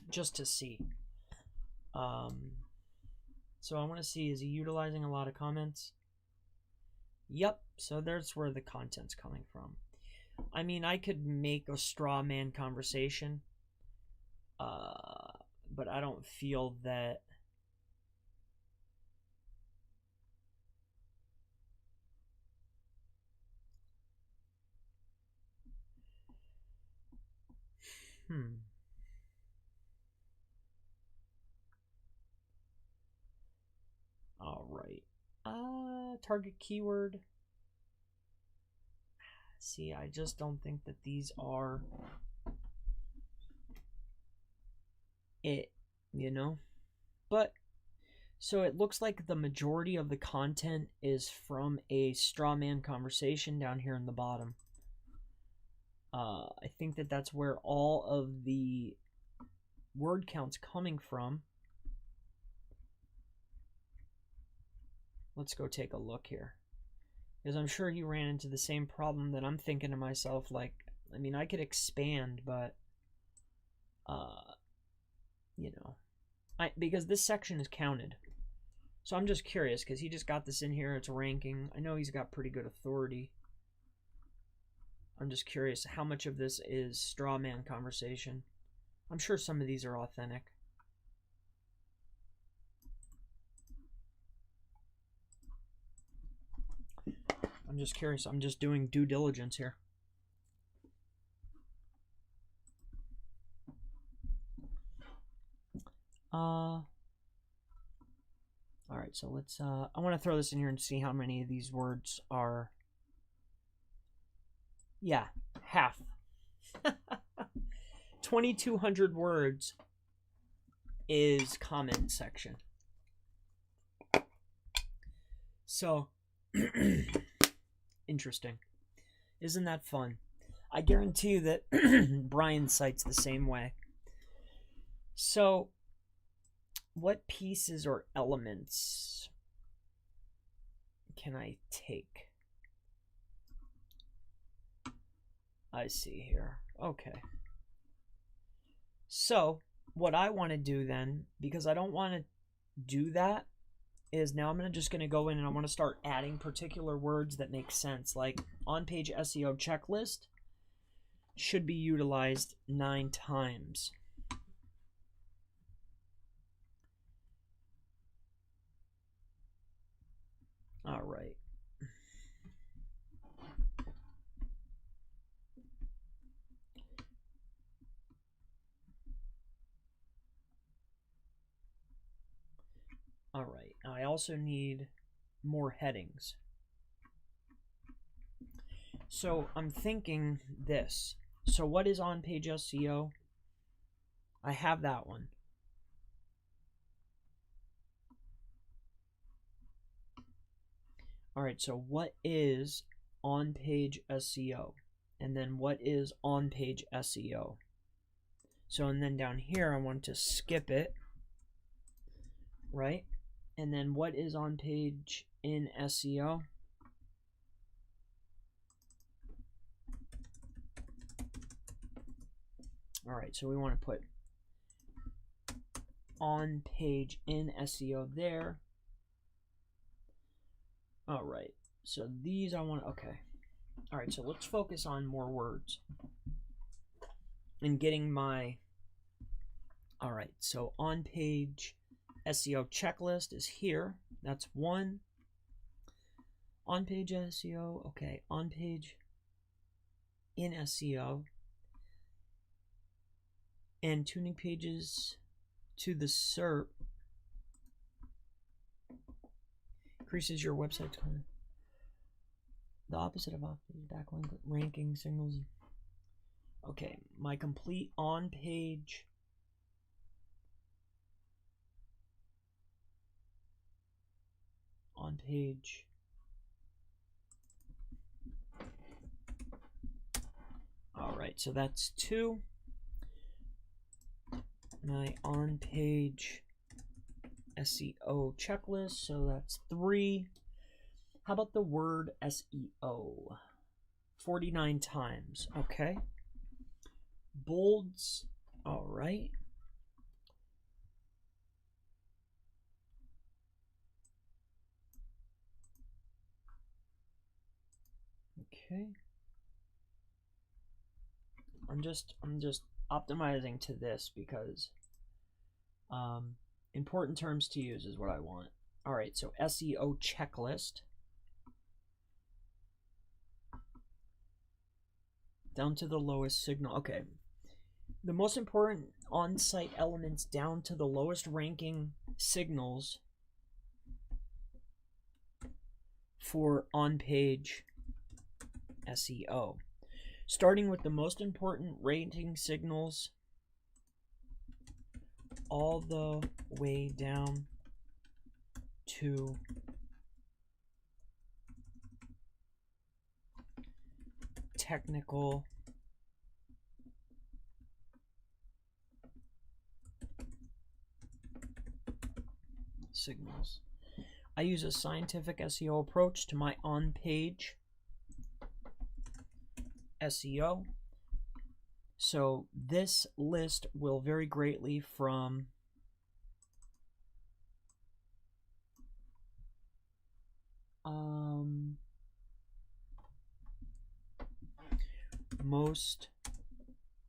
just to see. So I want to see, is he utilizing a lot of comments? Yep, so there's where the content's coming from. I mean, I could make a straw man conversation, but I don't feel that All right. Target keyword. See, I just don't think that these are it, you know? But, so it looks like the majority of the content is from a straw man conversation down here in the bottom. I think that that's where all of the word count's coming from. Let's go take a look here. Because I'm sure he ran into the same problem that I'm thinking to myself, like, I mean, I could expand, but you know, because this section is counted. So I'm just curious because he just got this in here. It's ranking. I know he's got pretty good authority. I'm just curious how much of this is straw man conversation. I'm sure some of these are authentic. I'm just curious. I'm just doing due diligence here. All right, so let's I want to throw this in here and see how many of these words are. Yeah, half. 2,200 words is comment section. So interesting. Isn't that fun? I guarantee you that Brian cites the same way. So what pieces or elements can I take? I see here. Okay. So what I want to do then, because I don't want to do that, is now I'm just going to go in and I want to start adding particular words that make sense. Like on-page SEO checklist should be utilized 9 times. All right. All right. Now I also need more headings. So I'm thinking this. So what is on-page SEO? I have that one. All right, so what is on-page SEO? And then what is on-page SEO? So, and then down here, I want to skip it, right? And then what is on-page in SEO? All right, so we want to put on-page in SEO there. All right, so these I want to, okay. All right, so let's focus on more words and getting my, all right, so on-page SEO checklist is here. That's one. On-page SEO, okay, on-page in SEO. And tuning pages to the SERP increases your website's content. The opposite of off-page backlink ranking signals. Okay, my complete on-page all right, so that's 2. My on-page SEO checklist, so that's 3. How about the word SEO? 49 times, okay. Bolds, all right. Okay. I'm just optimizing to this because important terms to use is what I want. All right, so SEO checklist. Down to the lowest signal. Okay. The most important on-site elements down to the lowest ranking signals for on-page SEO. Starting with the most important rating signals all the way down to technical signals. I use a scientific SEO approach to my on-page SEO. So this list will vary greatly from most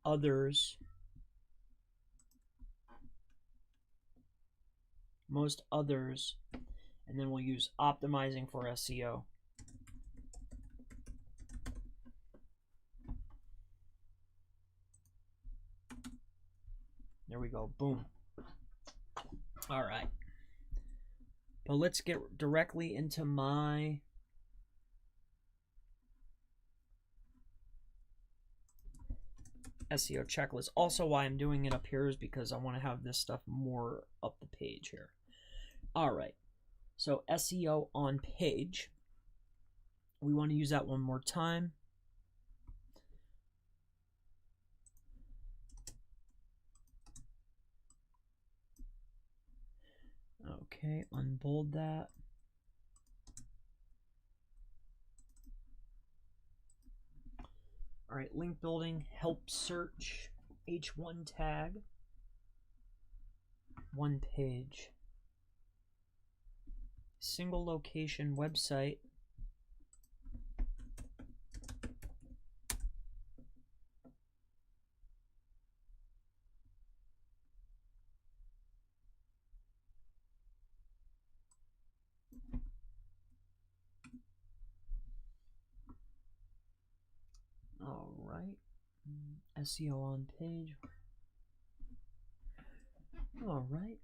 others, and then we'll use optimizing for SEO. There we go. Boom. All right. But let's get directly into my SEO checklist. Also, why I'm doing it up here is because I want to have this stuff more up the page here. All right. So SEO on page. We want to use that one more time. Okay, unbold that. All right, link building, help search, H1 tag, one page, single location website, all right, SEO on page, all right.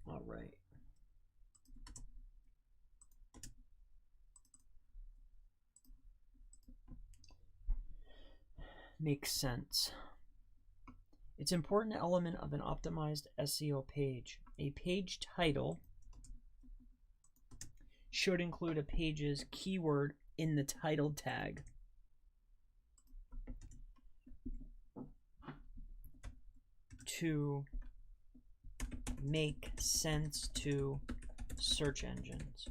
All right. Makes sense. It's an important element of an optimized SEO page. A page title should include a page's keyword in the title tag. To make sense to search engines.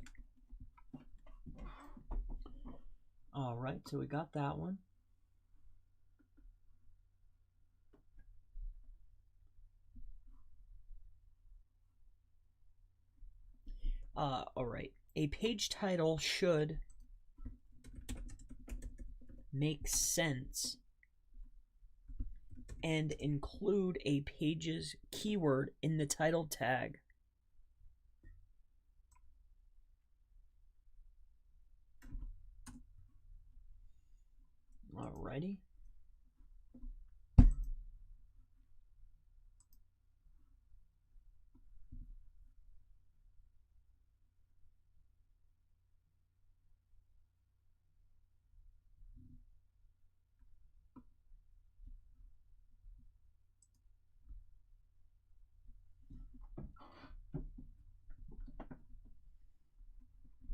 All right, so we got that one. All right, a page title should make sense and include a page's keyword in the title tag. Alrighty.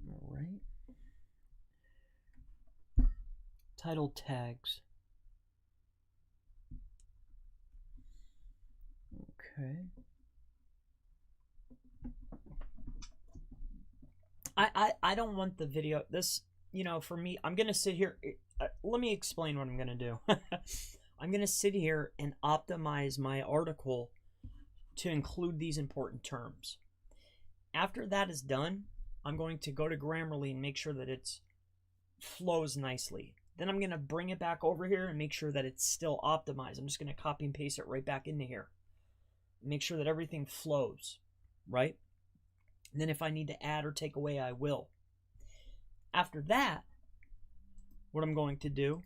Alright. Title tags. Okay. I don't want the video, this, you know, for me, I'm going to sit here, let me explain what I'm going to do. I'm going to sit here and optimize my article to include these important terms. After that is done, I'm going to go to Grammarly and make sure that it flows nicely. Then I'm going to bring it back over here and make sure that it's still optimized. I'm just going to copy and paste it right back into here. Make sure that everything flows, right? And then if I need to add or take away, I will. After that, what I'm going to do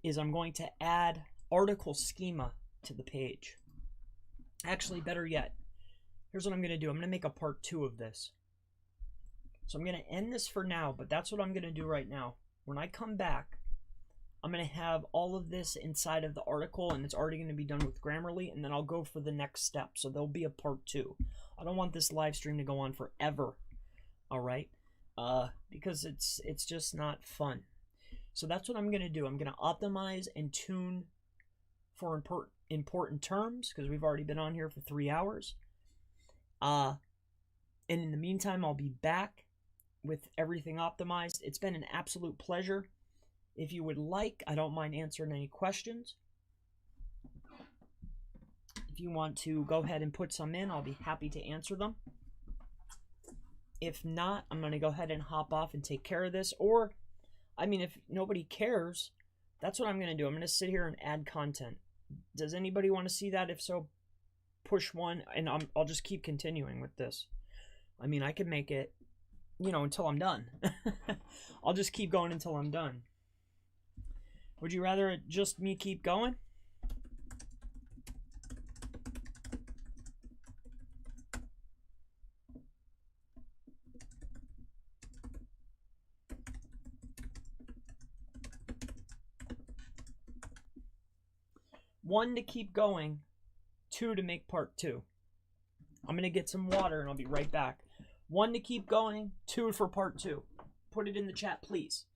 is I'm going to add article schema to the page. Actually, better yet, here's what I'm going to do. I'm going to make a part 2 of this. So I'm going to end this for now, but that's what I'm going to do right now. When I come back, I'm going to have all of this inside of the article, and it's already going to be done with Grammarly, and then I'll go for the next step. So there'll be a part 2. I don't want this live stream to go on forever, all right? Because it's just not fun. So that's what I'm going to do. I'm going to optimize and tune for important terms, because we've already been on here for 3 hours. And in the meantime, I'll be back with everything optimized. It's been an absolute pleasure. If you would like, I don't mind answering any questions. If you want to go ahead and put some in, I'll be happy to answer them. If not, I'm going to go ahead and hop off and take care of this. Or, I mean, if nobody cares, that's what I'm going to do. I'm going to sit here and add content. Does anybody want to see that? If so, push 1, and I'll just keep continuing with this. I mean, I could make it, you know, until I'm done. I'll just keep going until I'm done. Would you rather just me keep going? One, to keep going. 2, to make part 2. I'm going to get some water and I'll be right back. 1, to keep going. 2, for part 2. Put it in the chat, please.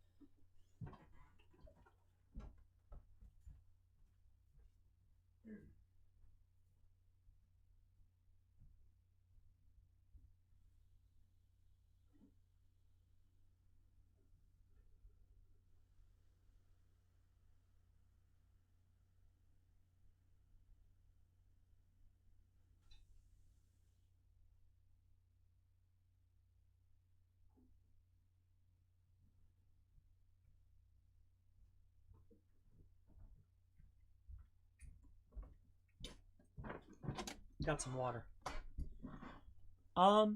Got some water. All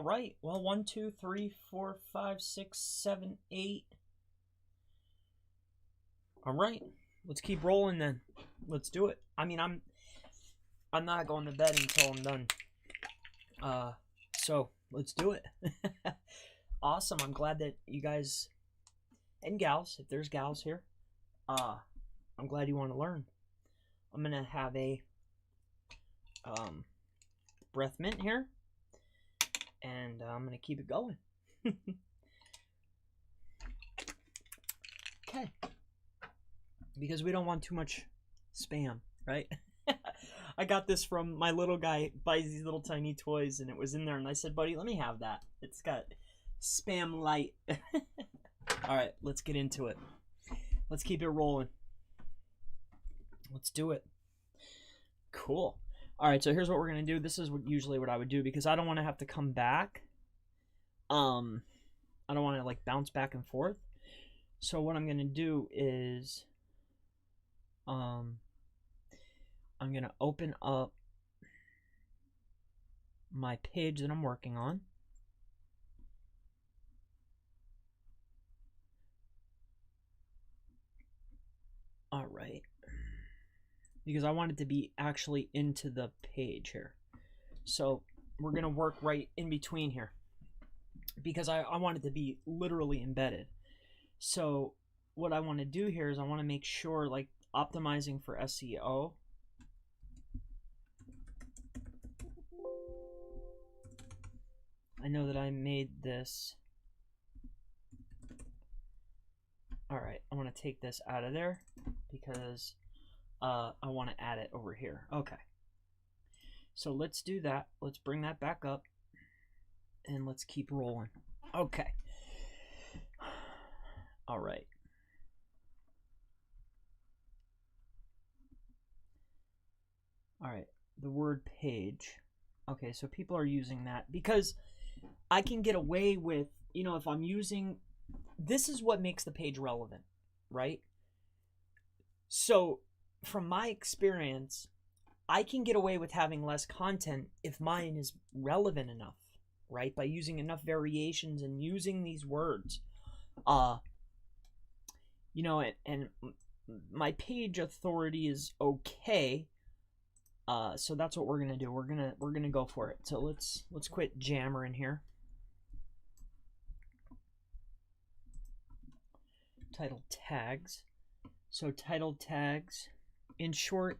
right. Well, 1, 2, 3, 4, 5, 6, 7, 8. All right. Let's keep rolling then. Let's do it. I mean, I'm not going to bed until I'm done. So let's do it. Awesome. I'm glad that you guys and gals, if there's gals here, I'm glad you want to learn. I'm gonna have a breath mint here, and I'm gonna keep it going. Okay, because we don't want too much spam, right? I got this from my little guy, buys these little tiny toys, and it was in there, and I said, buddy, let me have that. It's got spam light. All right, let's get into it. Let's keep it rolling. Let's do it. Cool. All right, so here's what we're going to do. This is usually what I would do because I don't want to have to come back. I don't want to like bounce back and forth. So what I'm going to do is I'm going to open up my page that I'm working on. All right. Because I want it to be actually into the page here. So we're going to work right in between here because I want it to be literally embedded. So what I want to do here is I want to make sure, like, optimizing for SEO. I know that I made this. All right, I want to take this out of there because I want to add it over here. Okay. So let's do that. Let's bring that back up and let's keep rolling. Okay. All right. All right. The word page. Okay, so people are using that because I can get away with, you know, if I'm using, this is what makes the page relevant, right? So from my experience, I can get away with having less content if mine is relevant enough, right? By using enough variations and using these words. You know, and my page authority is okay. So that's what we're gonna do. We're gonna go for it. So let's quit jammering here. Title tags. So title tags, in short,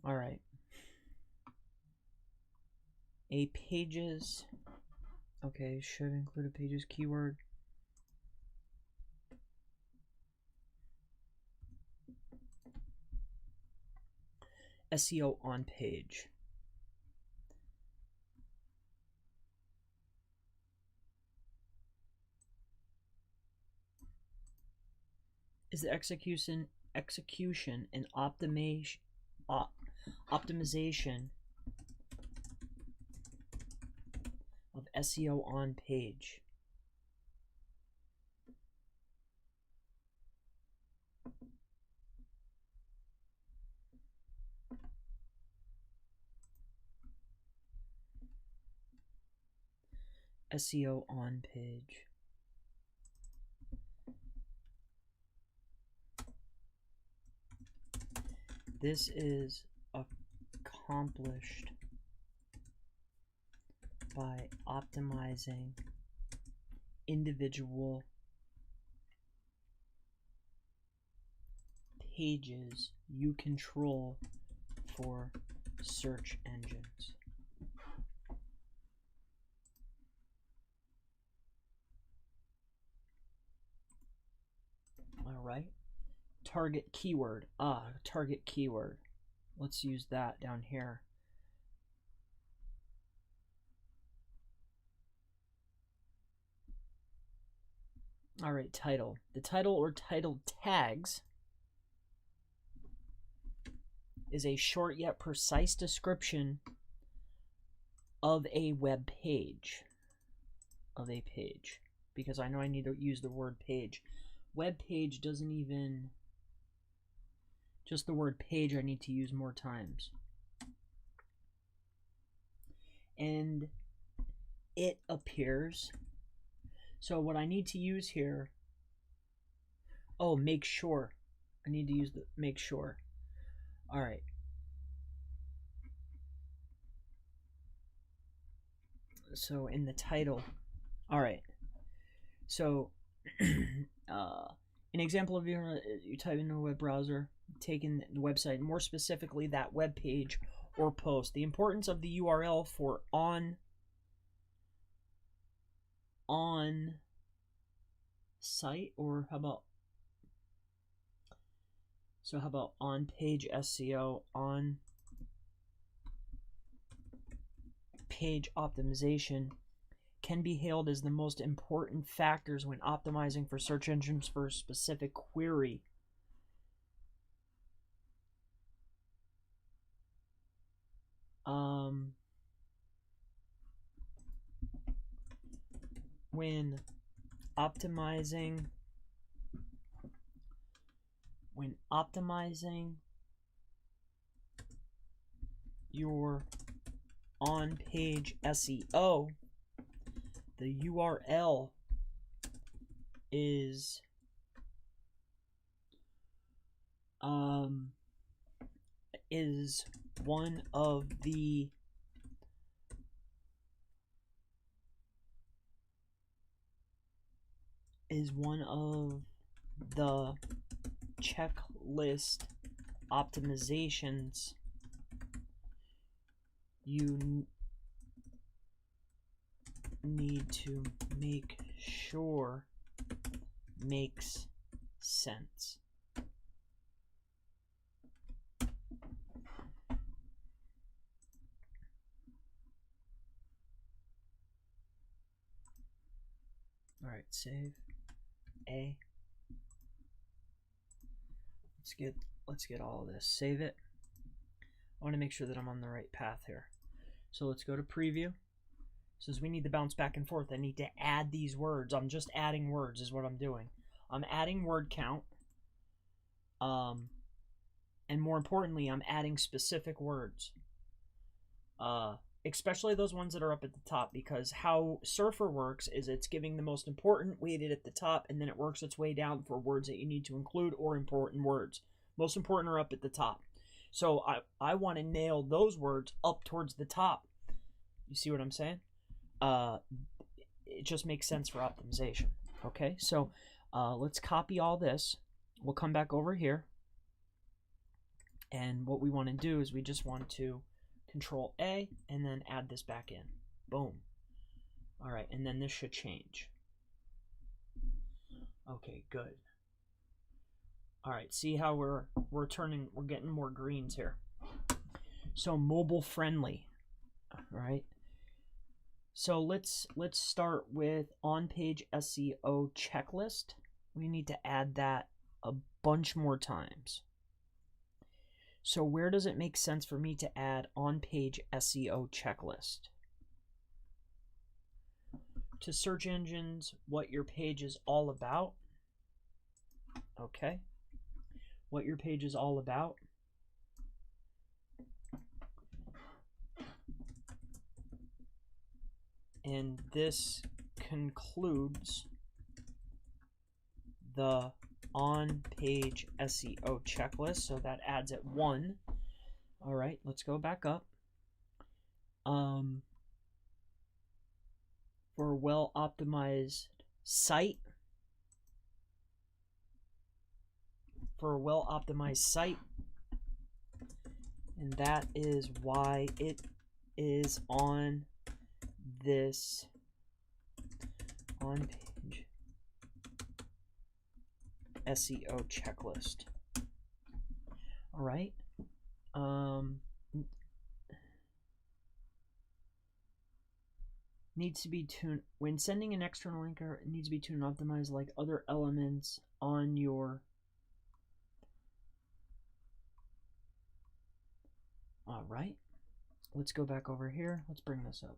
all right. A page's Okay, should include a pages keyword. SEO on page. Is the execution and optimization of SEO on page. SEO on page. This is accomplished by optimizing individual pages you control for search engines. All right. Target keyword. Target keyword. Let's use that down here. All right, title. The title or title tags is a short yet precise description of a web page. Because I know I need to use the word page. Web page doesn't even, just the word page I need to use more times. And it appears, so what I need to use here, make sure. I need to use the make sure. All right. So in the title, all right. So an example of you type in a web browser, taking the website, more specifically that web page or post. The importance of the URL for on site, or how about on page SEO, on page optimization can be hailed as the most important factors when optimizing for search engines for a specific query. When optimizing your on-page SEO, the URL is one of the checklist optimizations you need to make sure makes sense. All right, save A. Let's get all of this. Save it. I want to make sure that I'm on the right path here. So let's go to preview. Since we need to bounce back and forth, I need to add these words. I'm just adding words is what I'm doing. I'm adding word count. And more importantly, I'm adding specific words. Especially those ones that are up at the top, because how Surfer works is it's giving the most important weighted at the top, and then it works its way down for words that you need to include or important words. Most important are up at the top. So I want to nail those words up towards the top. You see what I'm saying? It just makes sense for optimization. Okay, so let's copy all this. We'll come back over here. And what we want to do is we just want to Control A and then add this back in. Boom. All right, and then this should change. Okay, good. All right, see how we're getting more greens here. So mobile friendly, all right? So let's start with on-page SEO checklist. We need to add that a bunch more times. So where does it make sense for me to add on-page SEO checklist? To search engines, what your page is all about. Okay. What your page is all about. And this concludes the on-page SEO checklist. So that adds at 1. All right, let's go back up. For a well-optimized site. And that is why it is on this on-page SEO checklist. All right. Needs to be tuned when sending an external linker. It needs to be tuned and optimized like other elements on your. All right. Let's go back over here. Let's bring this up.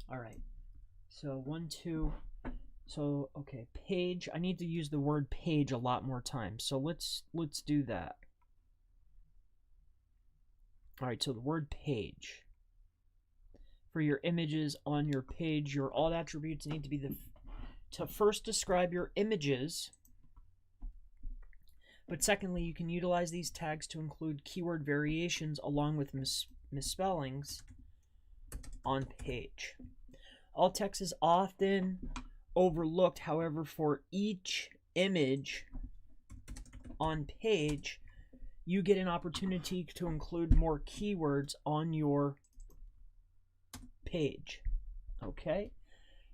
All right. So 1, 2. So okay, page. I need to use the word page a lot more times. So let's do that. All right. So the word page. For your images on your page, your alt attributes need to be to first describe your images. But secondly, you can utilize these tags to include keyword variations along with misspellings on page. Alt text is often overlooked. However, for each image on page, you get an opportunity to include more keywords on your page. Okay,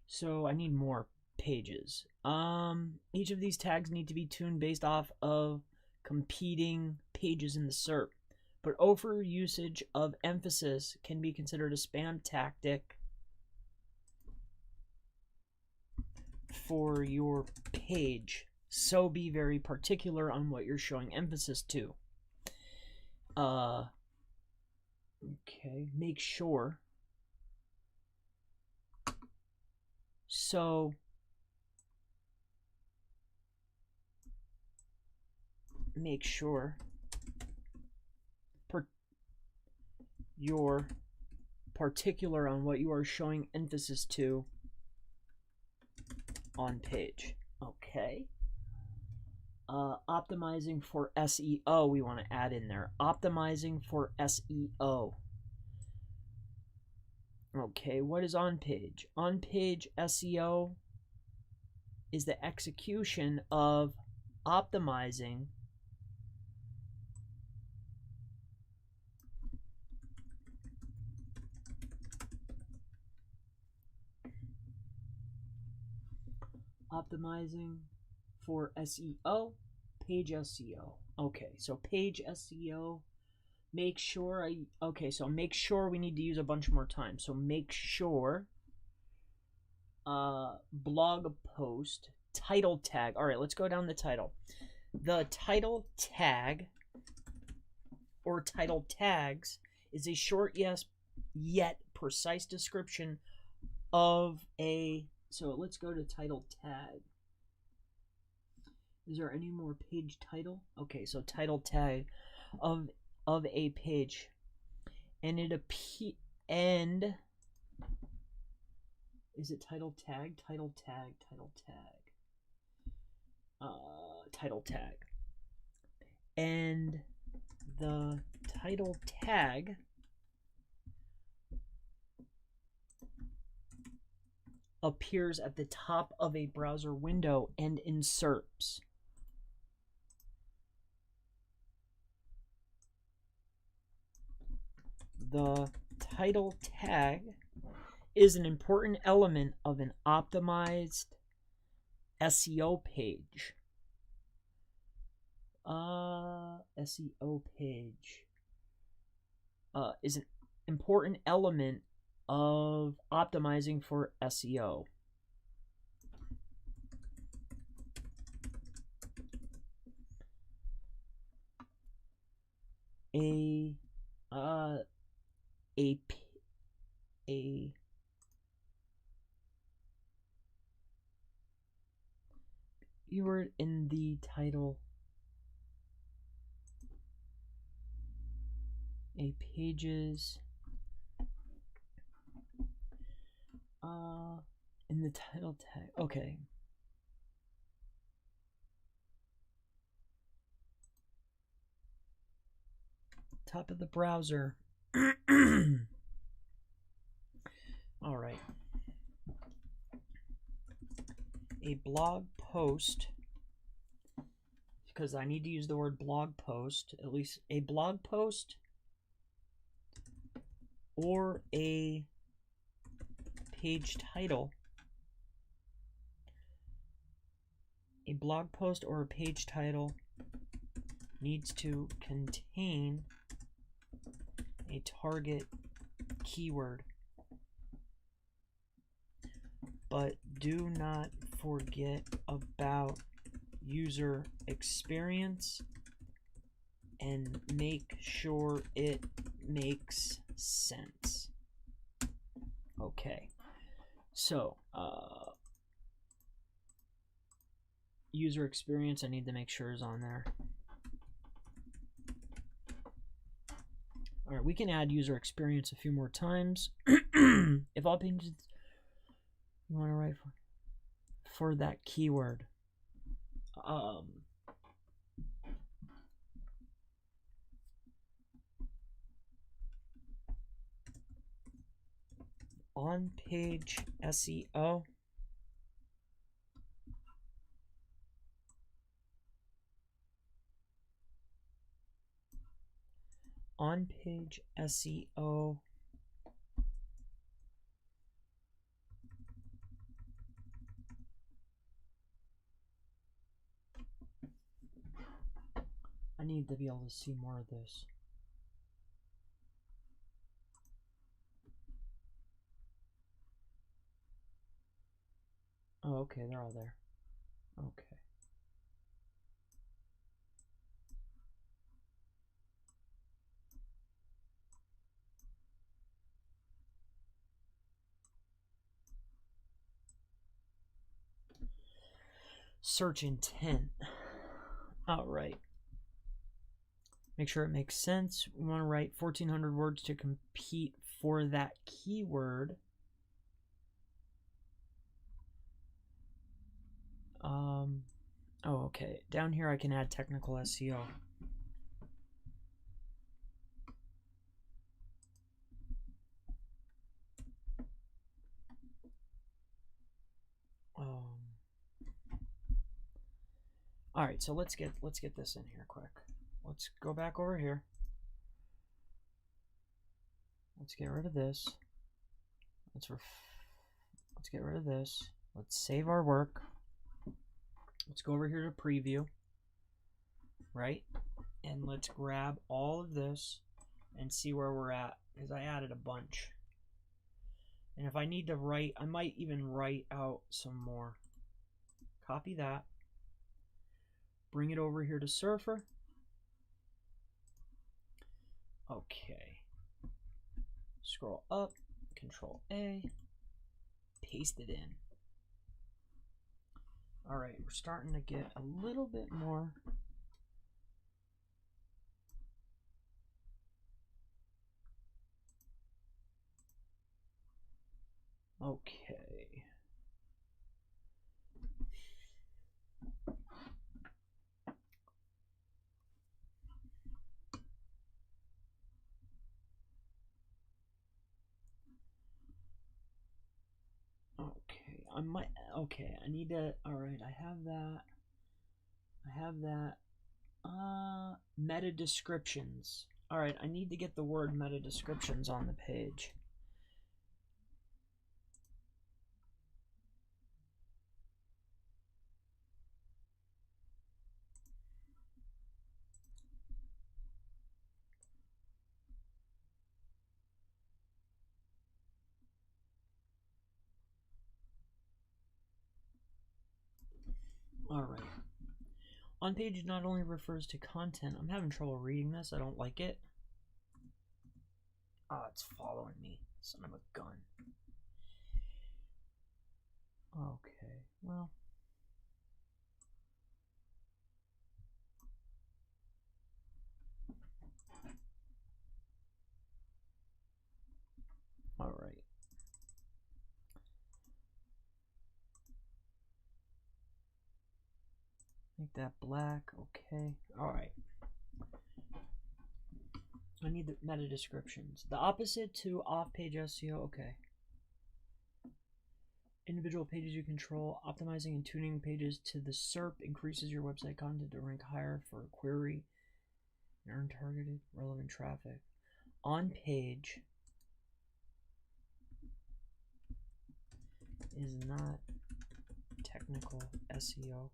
so I need more pages. Each of these tags need to be tuned based off of competing pages in the SERP, but over usage of emphasis can be considered a spam tactic for your page. So be very particular on what you're showing emphasis to. Okay, make sure. So make sure you're particular on what you are showing emphasis to on page. Okay. Optimizing for SEO, we want to add in there. Optimizing for SEO. Okay, what is on page? On page SEO is the execution of optimizing for SEO, page SEO. Okay, so page SEO, make sure make sure we need to use a bunch more time. So make sure blog post title tag. All right, let's go down the title. The title tag or title tags is a short yet precise description of a. So let's go to title tag. Is there any more page title? Okay, so title tag of a page, and is it title tag? Title tag. Title tag, and the title tag appears at the top of a browser window and in SERPs. The title tag is an important element of an optimized SEO page. SEO page is an important element of optimizing for SEO. A keyword in the title, a pages in the title tag. Okay. Top of the browser. All right. A blog post, because I need to use the word blog post, at least a blog post or a page title. A blog post or a page title needs to contain a target keyword. But do not forget about user experience and make sure it makes sense. Okay, so user experience, I need to make sure is on there. All right, we can add user experience a few more times. If all pages you want to write for that keyword. On page SEO. On page SEO. I need to be able to see more of this. Oh, okay, they're all there. Okay. Search intent. All right. Make sure it makes sense. We want to write 1,400 words to compete for that keyword. Oh, okay. Down here I can add technical SEO. All right, so let's get this in here quick. Let's go back over here. Let's get rid of this. Let's get rid of this. Let's save our work. Let's go over here to preview, right? And let's grab all of this and see where we're at, because I added a bunch. And if I need to write, I might even write out some more. Copy that. Bring it over here to Surfer. Okay. Scroll up, Control A, paste it in. All right, we're starting to get a little bit more. Okay. Okay, I might. Okay, I need to. All right, I have that. I have that. Meta descriptions. All right, I need to get the word meta descriptions on the page. All right. On page not only refers to content. I'm having trouble reading this. I don't like it. Oh, it's following me. Son of a gun. Okay, well. All right. Make that black. Okay. All right. I need the meta descriptions. The opposite to off-page SEO. Okay. Individual pages you control. Optimizing and tuning pages to the SERP increases your website content to rank higher for a query and earn targeted relevant traffic. On page is not technical SEO.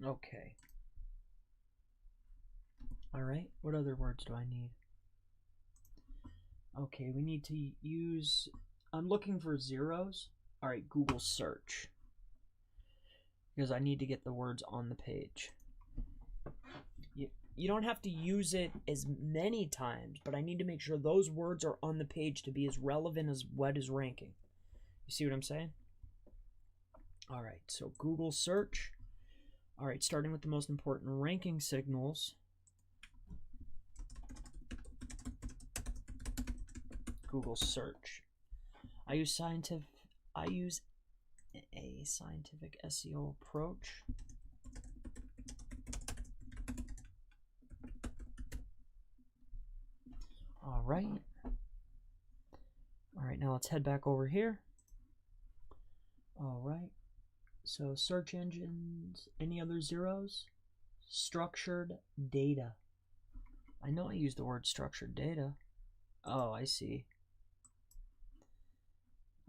Okay. All right. What other words do I need? Okay, we need to use. I'm looking for zeros. All right, Google search. Because I need to get the words on the page. You don't have to use it as many times, but I need to make sure those words are on the page to be as relevant as what is ranking. You see what I'm saying? All right, so Google search. All right, starting with the most important ranking signals. Google search. I use a scientific SEO approach. All right. All right, now let's head back over here. All right. So search engines, any other zeros? Structured data. I know I used the word structured data. Oh, I see.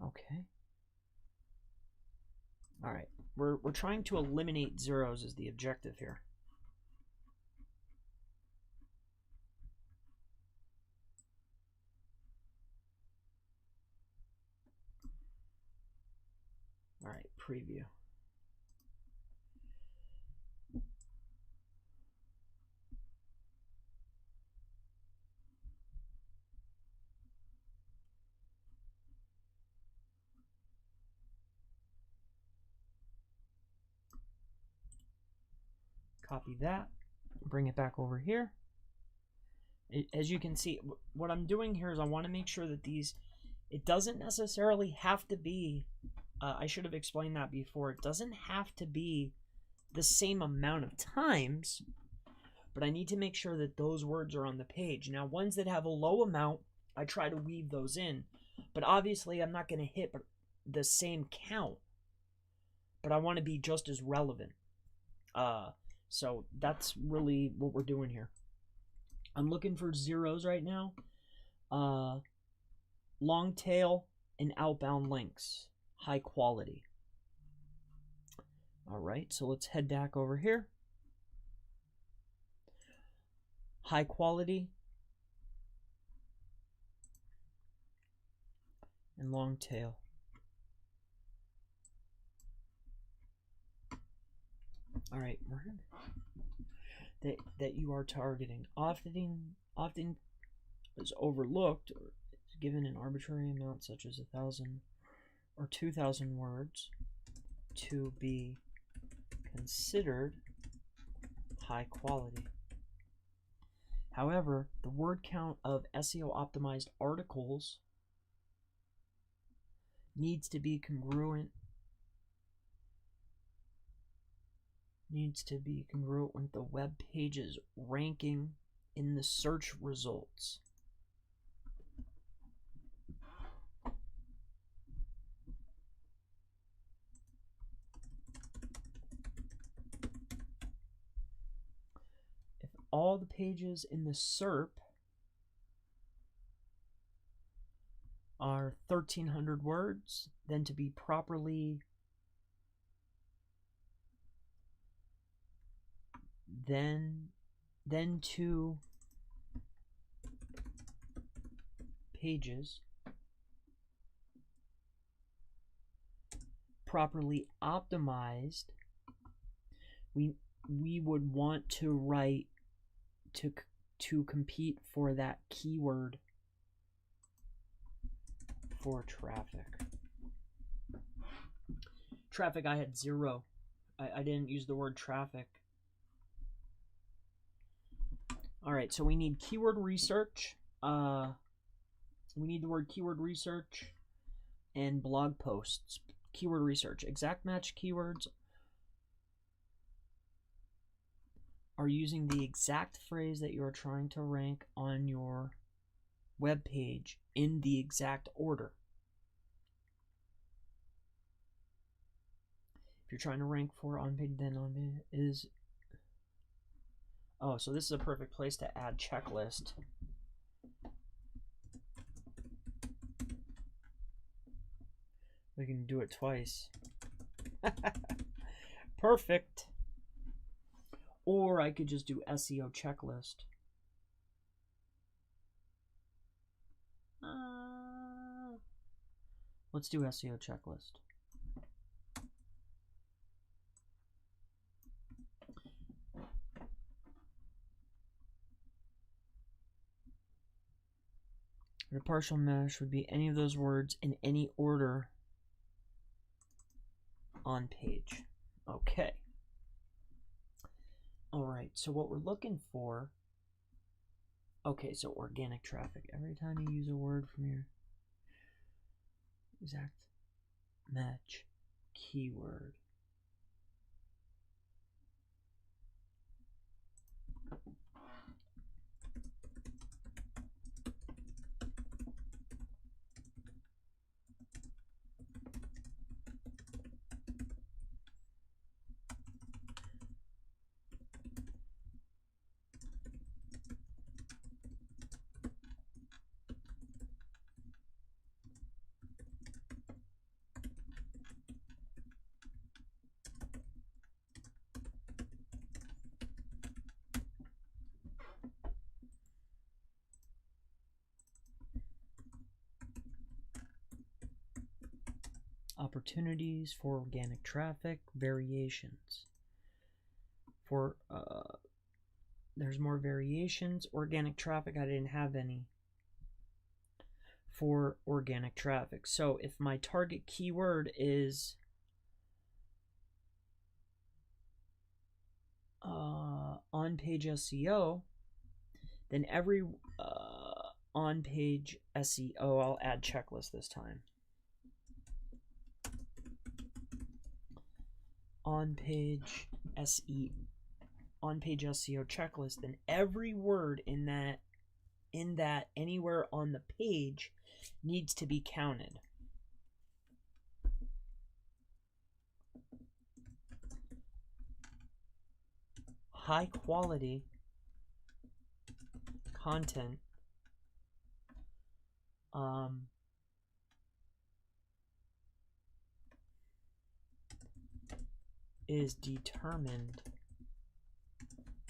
Okay. All right. We're trying to eliminate zeros as the objective here. All right, preview. Copy that, bring it back over here. As you can see, what I'm doing here is I want to make sure that these, it doesn't necessarily have to be, I should have explained that before, it doesn't have to be the same amount of times, but I need to make sure that those words are on the page. Now, ones that have a low amount, I try to weave those in, but obviously I'm not going to hit the same count, but I want to be just as relevant. So that's really what we're doing here. I'm looking for zeros right now. Long tail and outbound links. High quality. All right, so let's head back over here. High quality and long tail. All right, that you are targeting often is overlooked or is given an arbitrary amount such as 1,000 or 2,000 words to be considered high quality. However, the word count of SEO optimized articles needs to be congruent with the web page's ranking in the search results. If all the pages in the SERP are 1,300 words, then to be properly then 2 pages properly optimized, we would want to write to compete for that keyword for traffic. Traffic, I had 0. I didn't use the word traffic. All right, so we need keyword research. We need the word keyword research and blog posts. Keyword research. Exact match keywords are using the exact phrase that you're trying to rank on your web page in the exact order. If you're trying to rank for on page, then on page is... Oh, so this is a perfect place to add checklist. We can do it twice. Perfect. Or I could just do SEO checklist. Let's do SEO checklist. The partial mesh would be any of those words in any order on page. Okay. All right, so what we're looking for, okay, so organic traffic. Every time you use a word from your exact match keyword. Opportunities for organic traffic, variations. For there's more variations. Organic traffic, I didn't have any for organic traffic. So if my target keyword is on-page SEO, then every on-page SEO, I'll add checklist this time. On-page SEO checklist, then every word in that anywhere on the page needs to be counted. High quality content is determined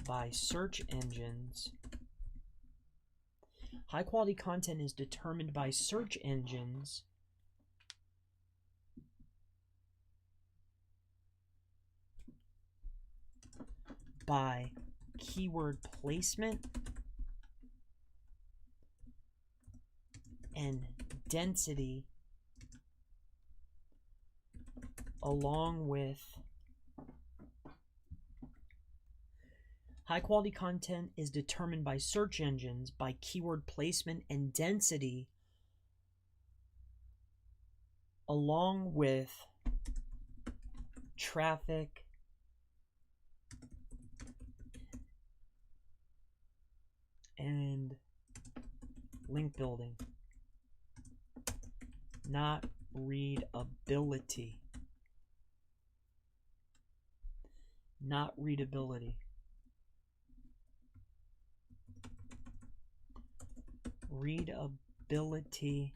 by search engines. High quality content is determined by search engines by keyword placement and density, along with High quality content is determined by search engines, by keyword placement and density, along with traffic and link building, not readability. Not readability. Readability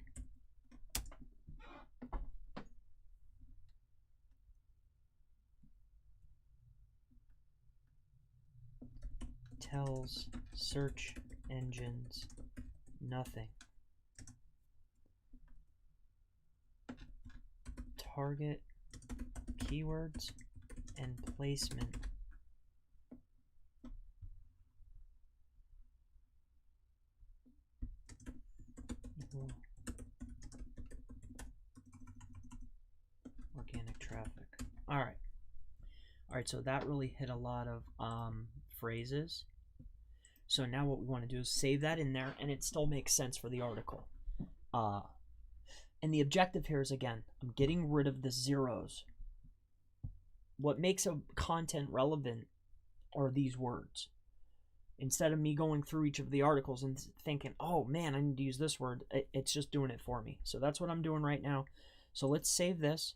tells search engines nothing. Target keywords and placement equal organic traffic. All right, so that really hit a lot of phrases. So now what we want to do is save that in there, and it still makes sense for the article. And the objective here is, again, I'm getting rid of the zeros. What makes a content relevant are these words. Instead of me going through each of the articles and thinking, oh man, I need to use this word, it's just doing it for me. So that's what I'm doing right now. So let's save this.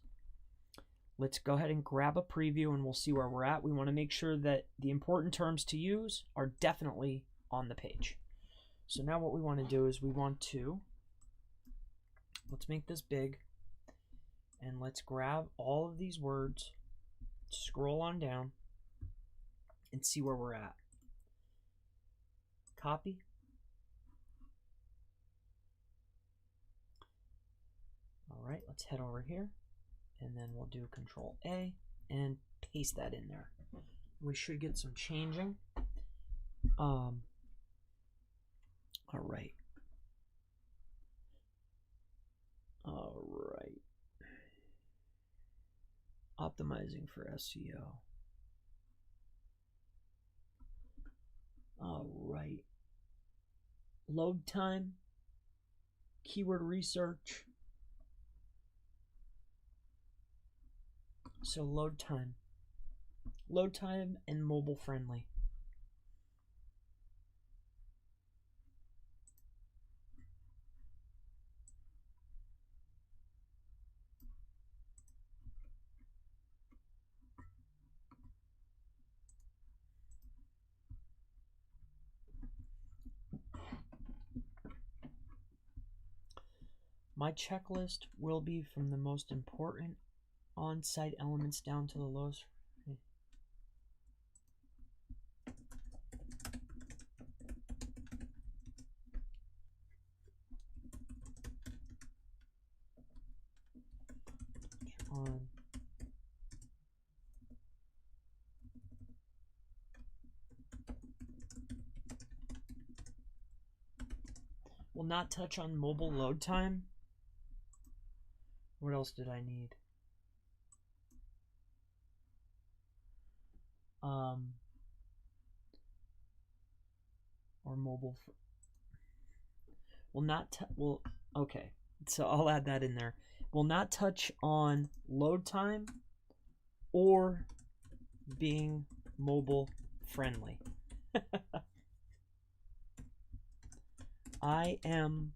Let's go ahead and grab a preview and we'll see where we're at. We want to make sure that the important terms to use are definitely on the page. So now what we want to do is we want to, let's make this big, and let's grab all of these words, scroll on down, and see where we're at. Copy. All right, let's head over here, and then we'll do Control A and paste that in there. We should get some changing. All right. All right. Optimizing for SEO. All right. Load time, keyword research. So load time and mobile friendly. My checklist will be from the most important on-site elements down to the lowest. On will not touch on mobile load time. What else did I need? Or mobile. Will not. Will okay. So I'll add that in there. Will not touch on load time or being mobile friendly. I am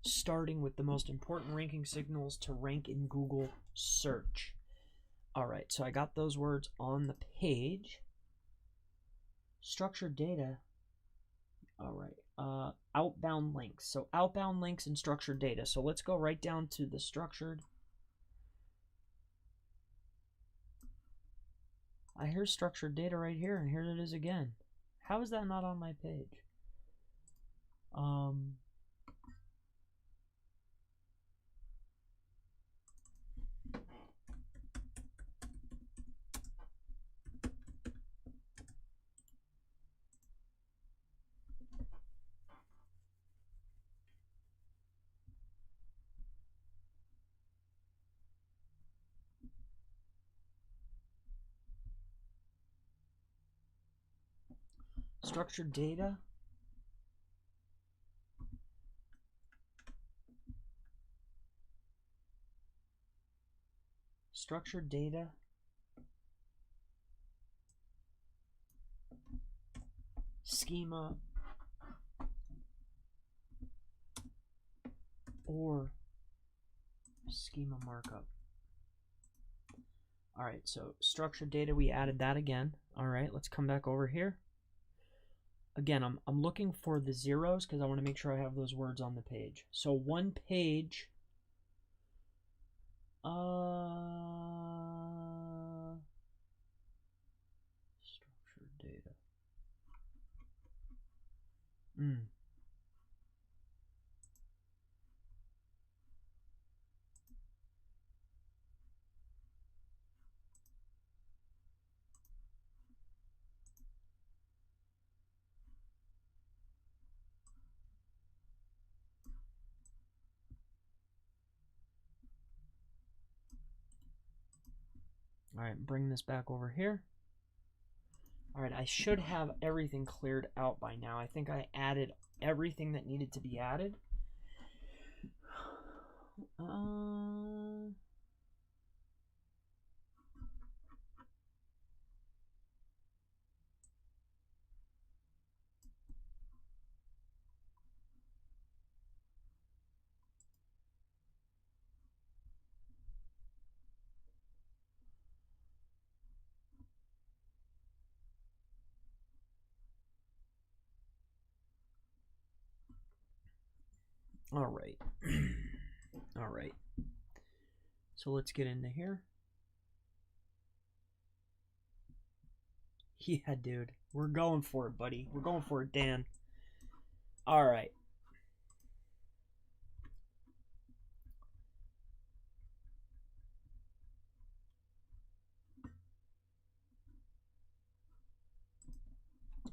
starting with the most important ranking signals to rank in Google search. All right, so I got those words on the page. Structured data. All right, outbound links. So outbound links and structured data. So let's go right down to the structured. I hear structured data right here, and here it is again. How is that not on my page? Structured data. Structured data. Schema or schema markup. All right, so structured data, we added that again. All right, let's come back over here. Again, I'm looking for the zeros because I want to make sure I have those words on the page. So one page, structured data. All right, bring this back over here. All right, I should have everything cleared out by now. I think I added everything that needed to be added. All right. All right. So let's get into here. Yeah, dude. We're going for it, buddy. We're going for it, Dan. All right.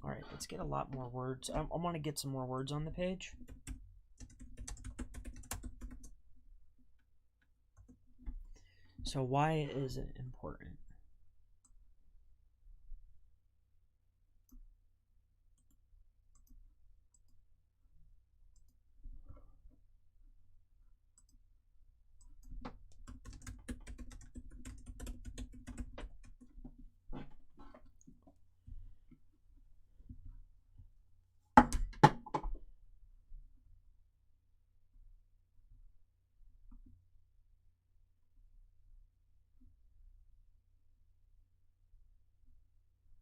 All right, let's get a lot more words. I want to get some more words on the page. So why is it important?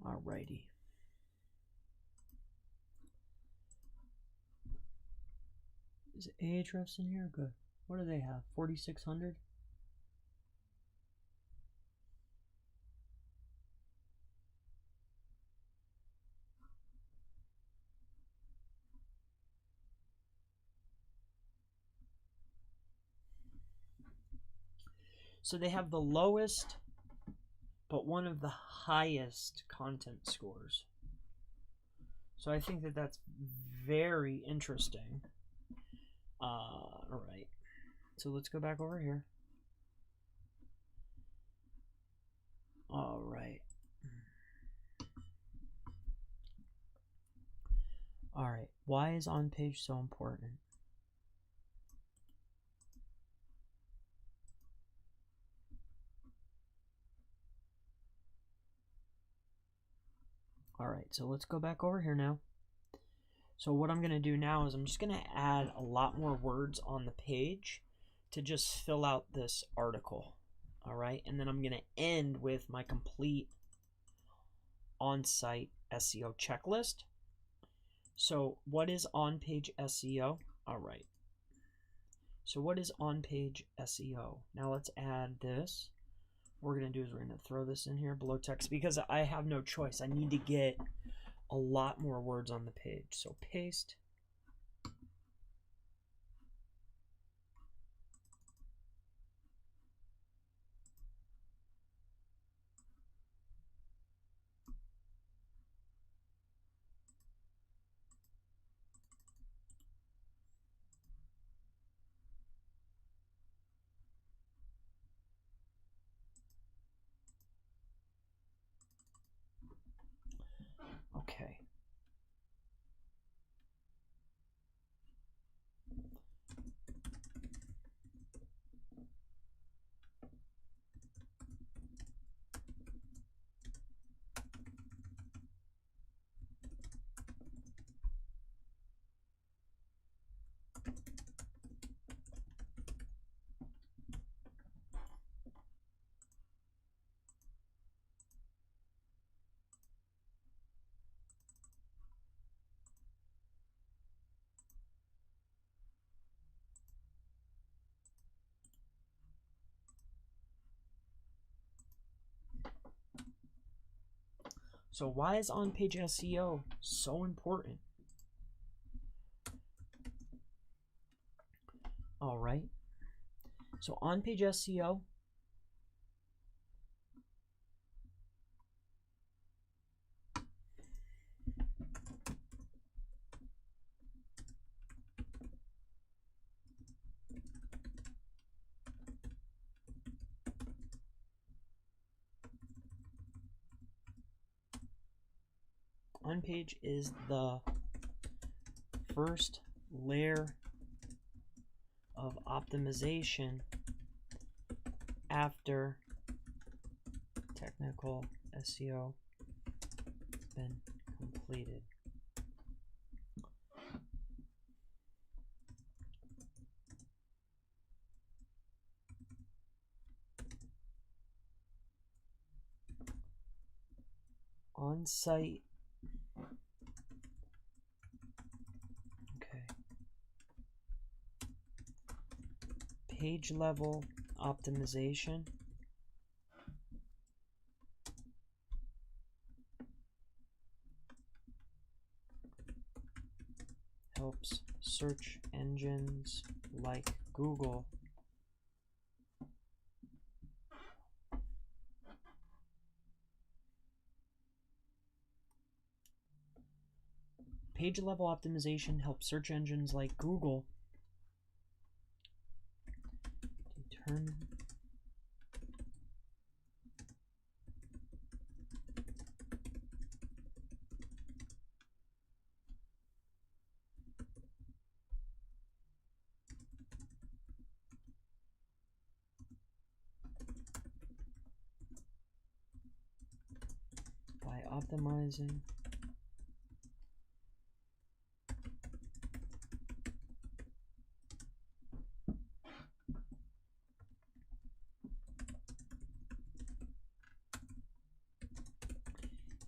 Alrighty. Is Ahrefs in here? Good. What do they have? 4,600? So they have the lowest, but one of the highest content scores. So I think that that's very interesting. All right. So let's go back over here. All right. All right. Why is on page so important? All right. So let's go back over here now. So what I'm going to do now is I'm just going to add a lot more words on the page to just fill out this article. All right. And then I'm going to end with my complete on-site SEO checklist. So what is on-page SEO? All right. So what is on-page SEO? Now let's add this. What we're going to do is we're going to throw this in here below text because I have no choice. I need to get a lot more words on the page. So paste. Okay. So why is on-page SEO so important? All right. So on-page SEO on-page is the first layer of optimization after technical SEO has been completed. On-site, okay, page level optimization helps search engines like Google page level optimization helps search engines like Google determine by optimizing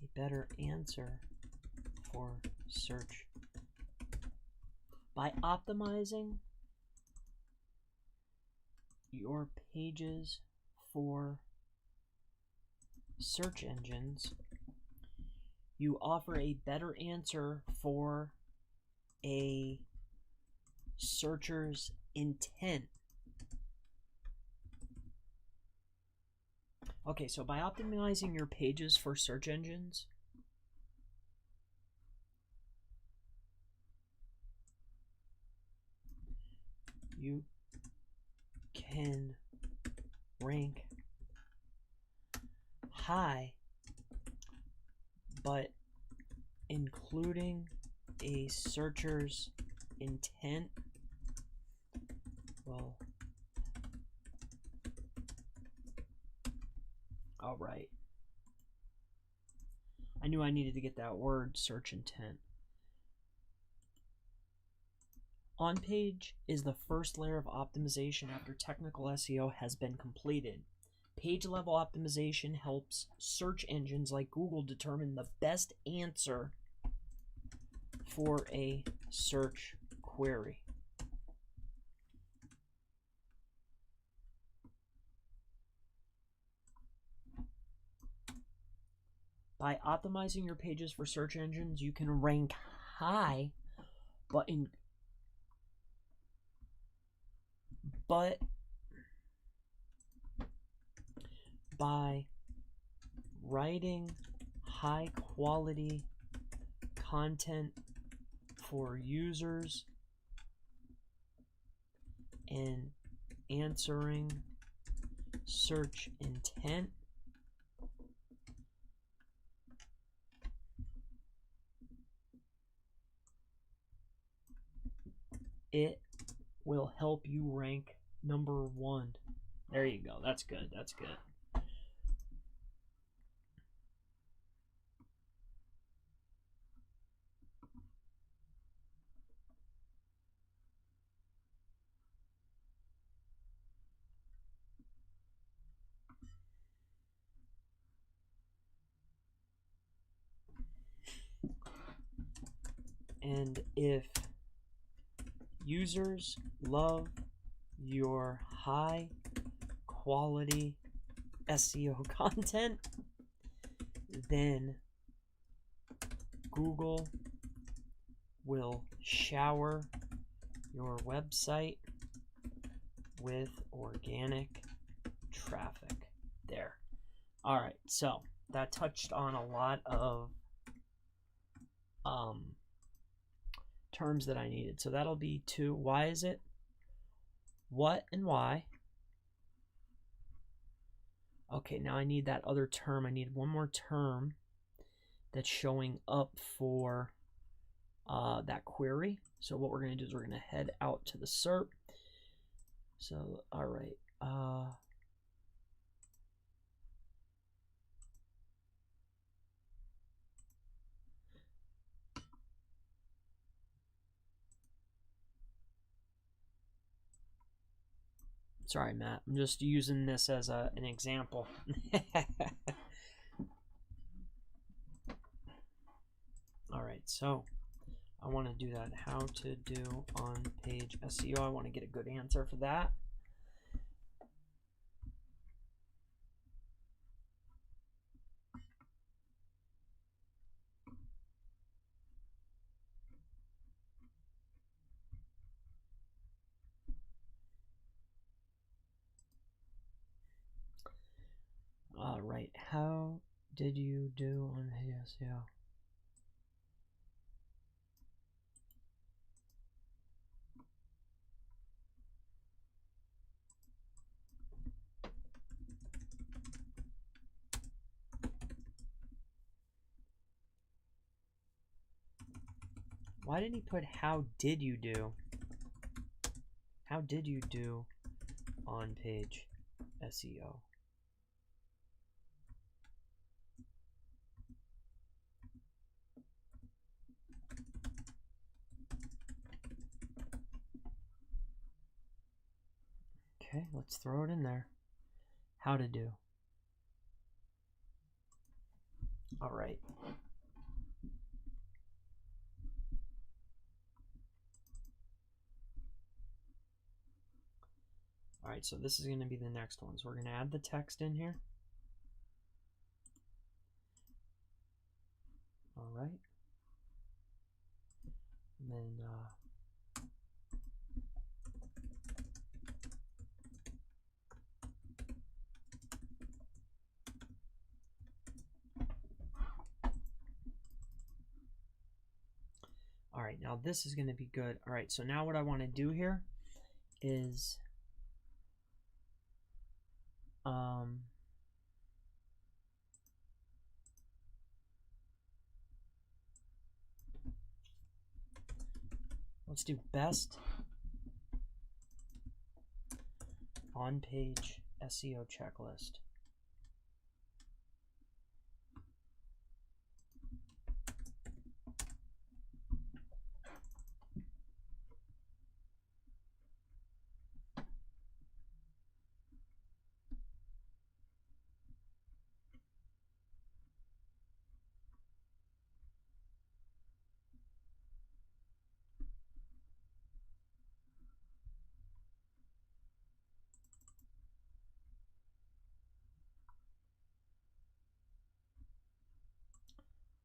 a better answer for search. By optimizing your pages for search engines, you offer a better answer for a searcher's intent. Okay, so by optimizing your pages for search engines, you can rank high, but including a searcher's intent will. All right. I knew I needed to get that word, search intent. On-page is the first layer of optimization after technical SEO has been completed. Page level optimization helps search engines like Google determine the best answer for a search query. By optimizing your pages for search engines, you can rank high, but by writing high quality content for users and answering search intent, it will help you rank number 1. There you go. That's good. That's good. And if users love your high quality SEO content, then Google will shower your website with organic traffic. There. All right, so that touched on a lot of terms that I needed. So that'll be 2. Why is it? What and why? Okay, now I need that other term. I need one more term that's showing up for that query. So what we're going to do is we're going to head out to the SERP. So, all right. Sorry, Matt. I'm just using this as an example. All right, so I want to do that. How to do on-page SEO. I want to get a good answer for that. All right, how did you do on SEO? Why did he put how did you do? How did you do on page SEO? Okay, let's throw it in there. How to do. All right. All right, so this is going to be the next one. So we're going to add the text in here. All right. And then all right, now this is going to be good. All right, so now what I want to do here is let's do best on-page SEO checklist.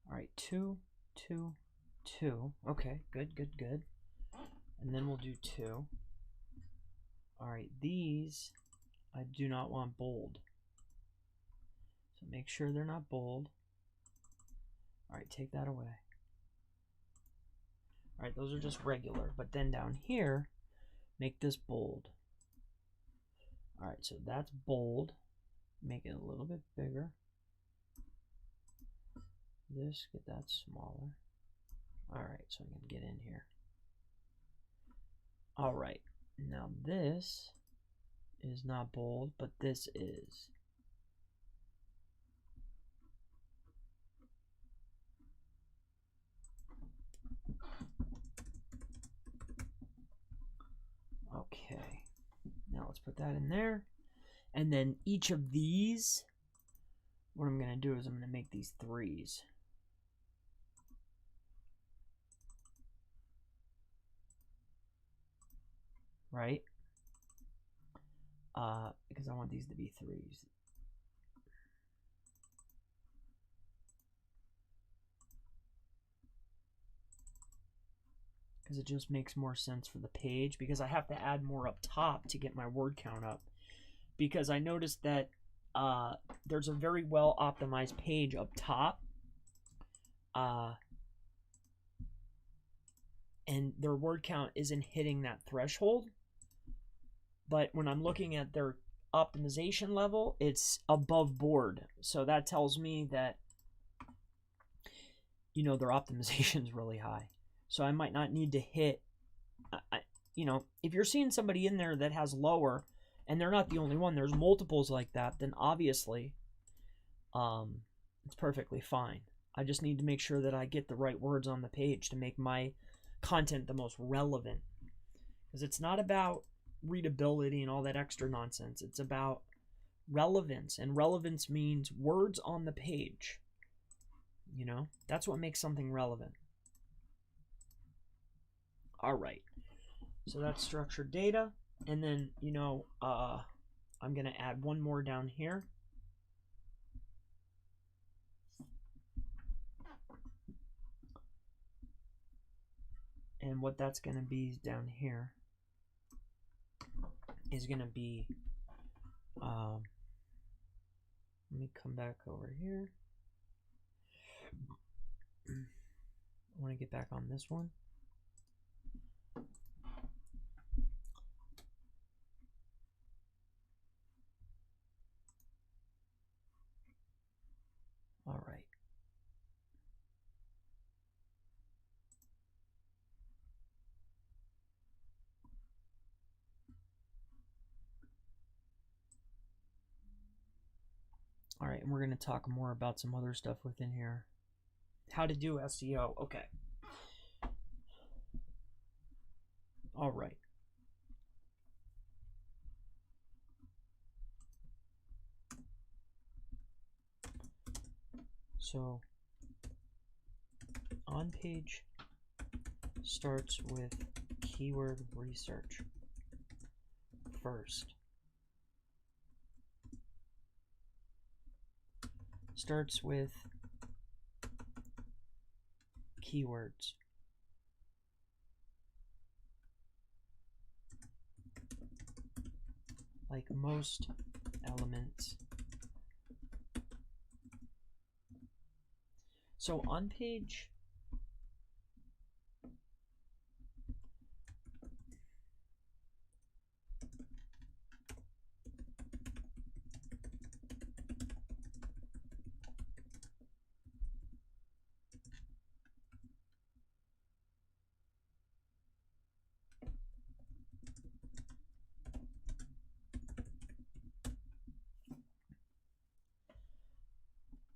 All right, 2, 2, 2. Okay, good, good, good. And then we'll do 2. All right, these I do not want bold. So make sure they're not bold. All right, take that away. All right, those are just regular. But then down here, make this bold. All right, so that's bold. Make it a little bit bigger. This, get that smaller. All right, so I'm gonna get in here. All right, now this is not bold, but this is. Okay, now let's put that in there. And then each of these, what I'm gonna do is I'm gonna make these 3s. Right? Because I want these to be 3s. because it just makes more sense for the page, because I have to add more up top to get my word count up, because I noticed that there's a very well optimized page up top, and their word count isn't hitting that threshold. But when I'm looking at their optimization level, it's above board. So that tells me that, you know, their optimization is really high. So I might not need to hit, you know, if you're seeing somebody in there that has lower, and they're not the only one, there's multiples like that, then obviously it's perfectly fine. I just need to make sure that I get the right words on the page to make my content the most relevant. Because it's not about readability and all that extra nonsense. It's about relevance, and relevance means words on the page. You know, that's what makes something relevant. All right, so that's structured data, and then, you know, I'm gonna add one more down here. And what that's gonna be down here is going to be, let me come back over here. I want to get back on this one. All right. All right, and we're going to talk more about some other stuff within here. How to do SEO. Okay. All right. So, on page starts with keyword research first. Starts with keywords. Like most elements. So on page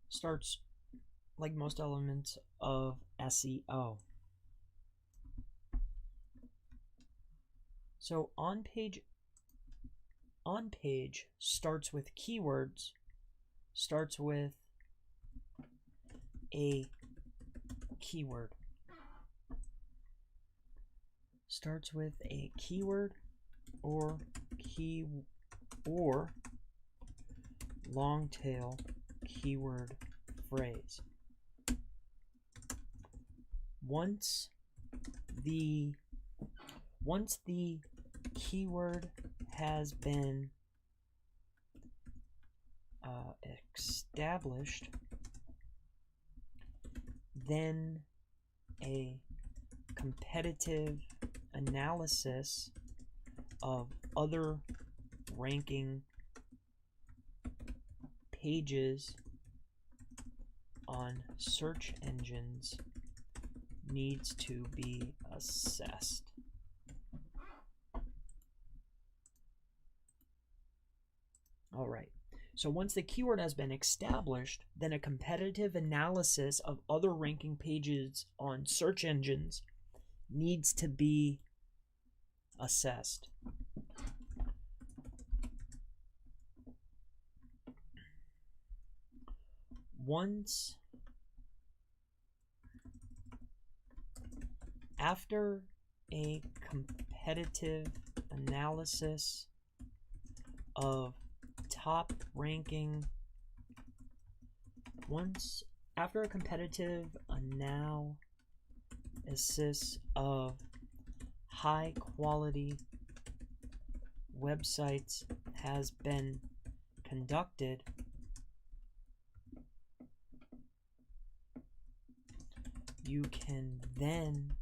starts like most elements of SEO. So on page starts with keywords, starts with a keyword. Starts with a keyword or long tail keyword phrase. Once the keyword has been established, then a competitive analysis of other ranking pages on search engines needs to be assessed. All right. So once the keyword has been established, then a competitive analysis of other ranking pages on search engines needs to be assessed. Once after a competitive analysis of top ranking, after a competitive analysis of high quality websites has been conducted, you can then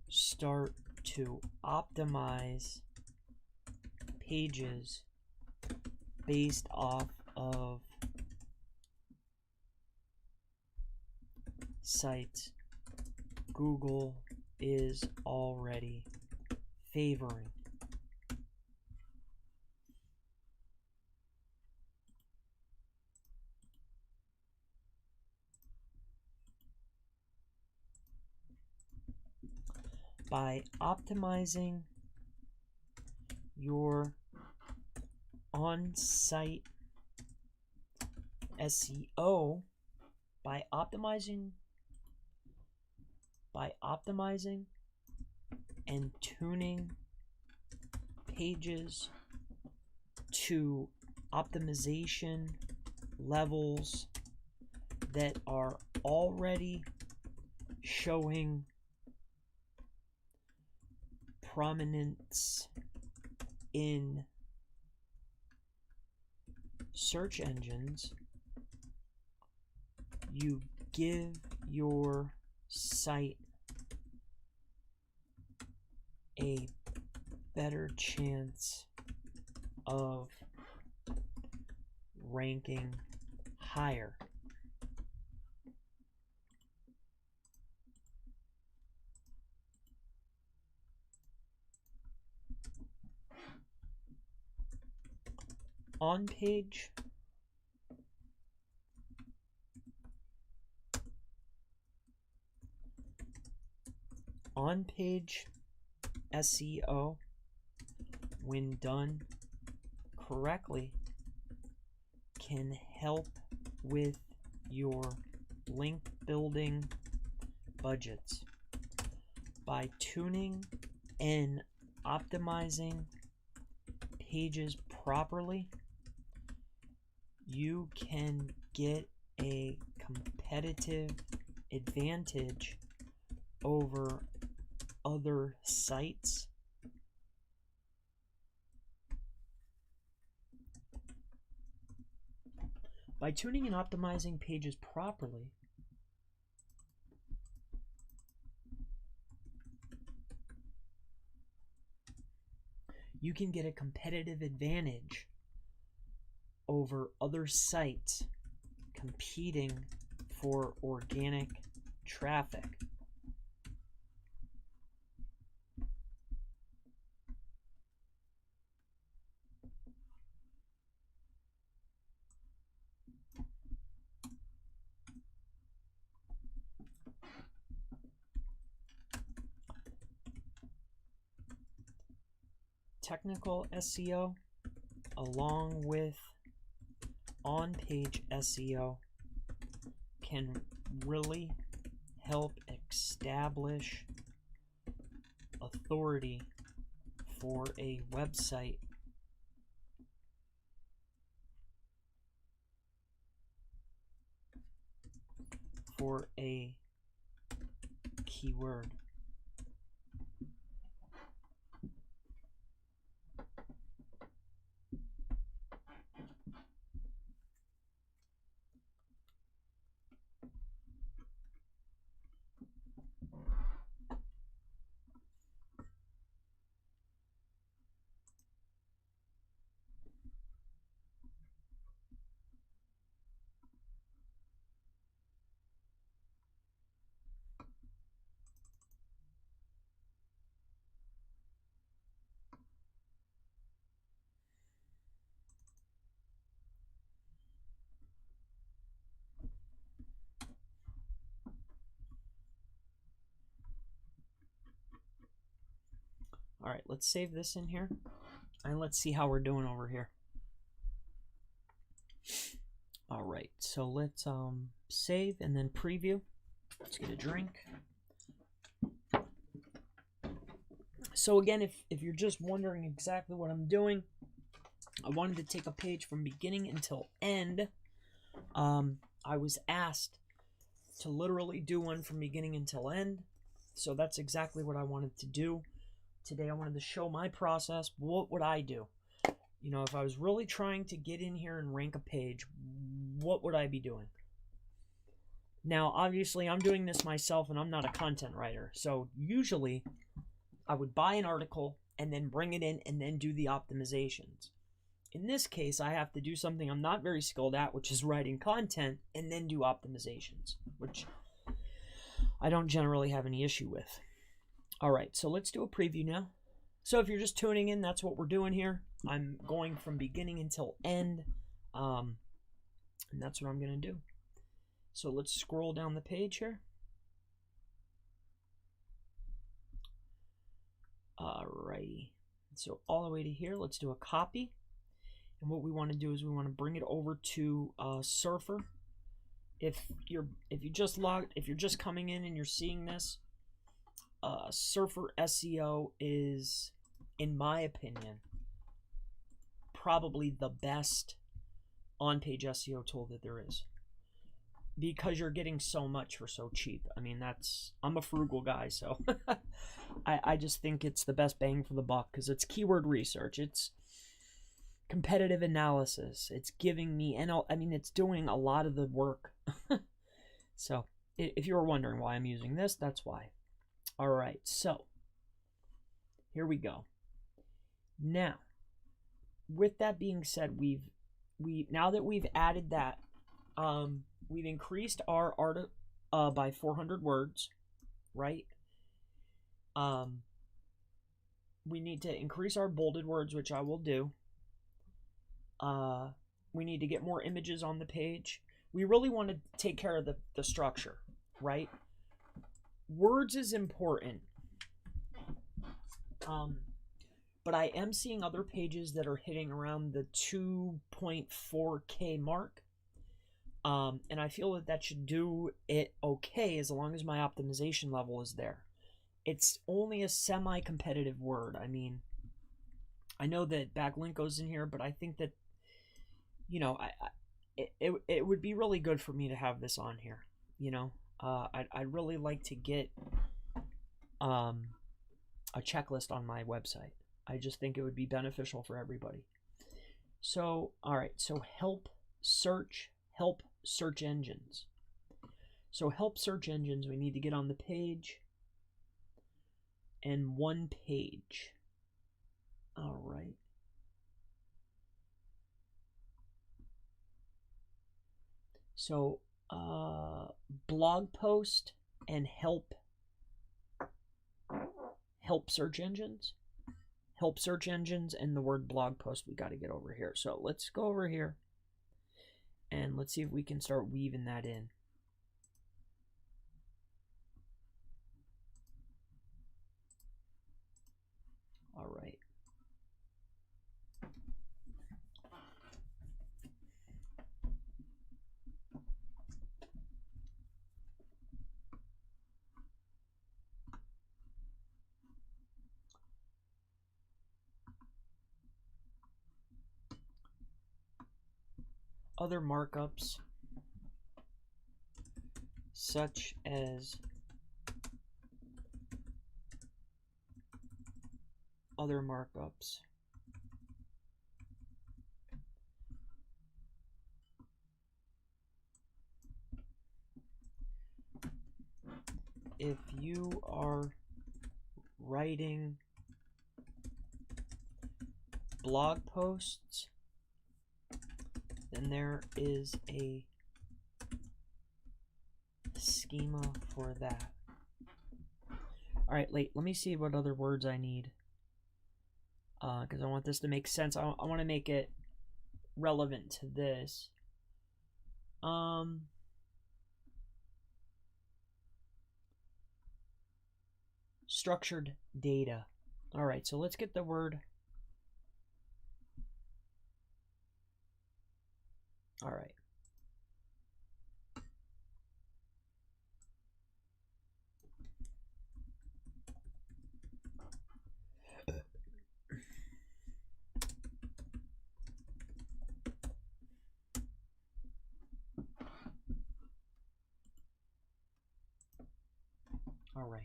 start to optimize pages based off of sites Google is already favoring. By optimizing your on-site SEO, by optimizing and tuning pages to optimization levels that are already showing prominence in search engines, you give your site a better chance of ranking higher. On-page SEO, when done correctly, can help with your link building budgets. By tuning and optimizing pages properly, you can get a competitive advantage over other sites by tuning and optimizing pages properly. You can get a competitive advantage over other sites competing for organic traffic. Technical SEO, along with on-page SEO, can really help establish authority for a website for a keyword. All right, let's save this in here and let's see how we're doing over here. All right, so let's save and then preview. Let's get a drink. So again, if you're just wondering exactly what I'm doing, I wanted to take a page from beginning until end. I was asked to literally do one from beginning until end. So that's exactly what I wanted to do. Today I wanted to show my process. What would I do? You know, if I was really trying to get in here and rank a page, what would I be doing? Now, obviously, I'm doing this myself and I'm not a content writer. So usually I would buy an article and then bring it in and then do the optimizations. In this case, I have to do something I'm not very skilled at, which is writing content and then do optimizations, which I don't generally have any issue with. All right, so let's do a preview now. So if you're just tuning in, that's what we're doing here. I'm going from beginning until end, and that's what I'm going to do. So let's scroll down the page here. Alrighty, so all the way to here, let's do a copy. And what we want to do is we want to bring it over to Surfer. If you're just coming in and you're seeing this, Surfer SEO is, in my opinion, probably the best on-page SEO tool that there is, because you're getting so much for so cheap. I mean, I'm a frugal guy, so I just think it's the best bang for the buck, because it's keyword research, it's competitive analysis, it's giving me, and I mean, it's doing a lot of the work. So if you were wondering why I'm using this, that's why. All right, so here we go. Now, with that being said, now that we've added that, we've increased our art by 400 words, right? We need to increase our bolded words, which I will do. We need to get more images on the page. We really want to take care of the structure, right? Words is important. But I am seeing other pages that are hitting around the 2.4K mark. And I feel that should do it okay as long as my optimization level is there. It's only a semi-competitive word. I mean, I know that backlink goes in here, but I think that, you know, it would be really good for me to have this on here. You know, I'd really like to get a checklist on my website. I just think it would be beneficial for everybody. So, all right, so help search engines. So help search engines, we need to get on the page and one page. All right. So blog post and help search engines. Help search engines and the word blog post, we got to get over here. So let's go over here and let's see if we can start weaving that in. All right. Other markups, such as other markups. If you are writing blog posts, then there is a schema for that. All right, let me see what other words I need, because I want this to make sense. I want to make it relevant to this. Structured data. All right, so let's get the word. All right. All right.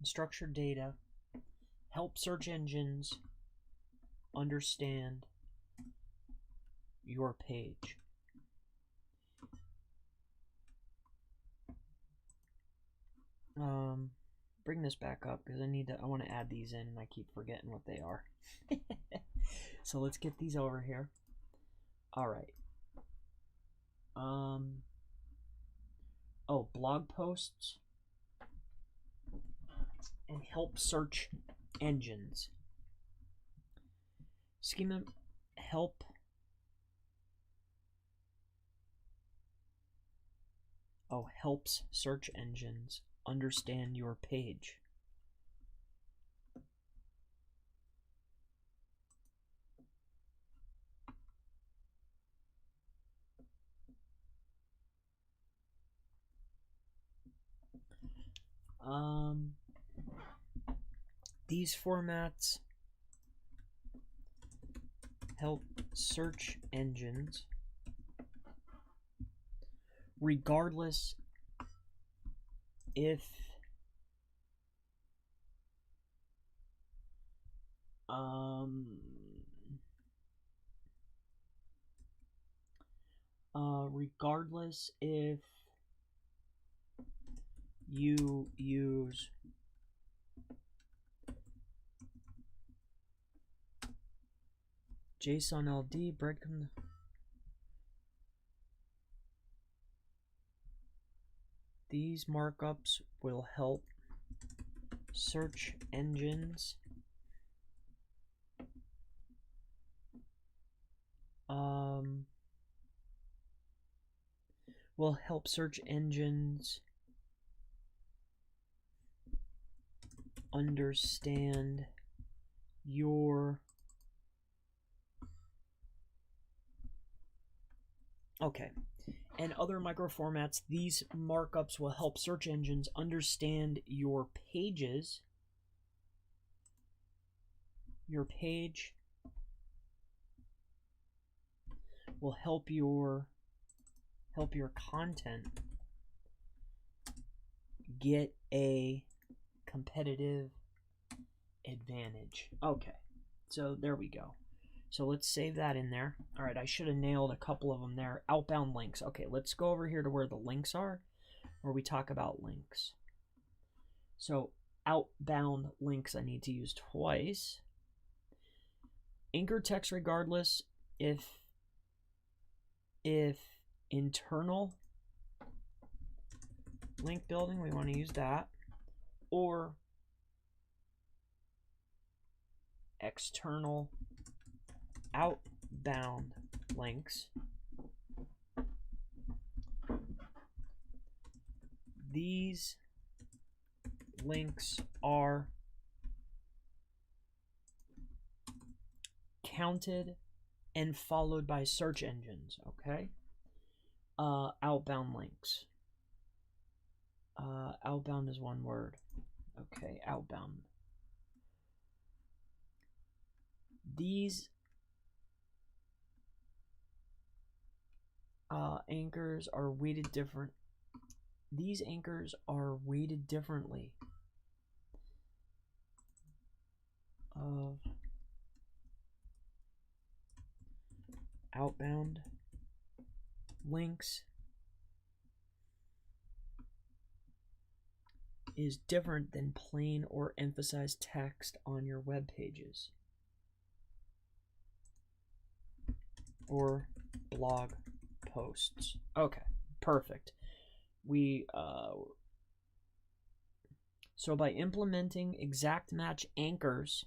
structured data, help search engines understand your page. Bring this back up because I want to add these in and I keep forgetting what they are. So let's get these over here. All right. Oh, blog posts and help search engines. Schema helps search engines understand your page. These formats help search engines regardless if regardless if you use JSON LD, breadcrumb. These markups will help search engines understand your and other microformats. These markups will help search engines understand your pages. Your page will help your content get a competitive advantage. Okay, so there we go. So let's save that in there. All right, I should have nailed a couple of them there. Outbound links. Okay, let's go over here to where the links are, where we talk about links. So outbound links I need to use twice. Anchor text regardless if internal link building, we want to use that, or external outbound links. These links are counted and followed by search engines, okay? Outbound links. Outbound is one word. Okay, outbound. These anchors are weighted different. These anchors are weighted differently of outbound links is different than plain or emphasized text on your web pages or blog posts. Okay, perfect. So by implementing exact match anchors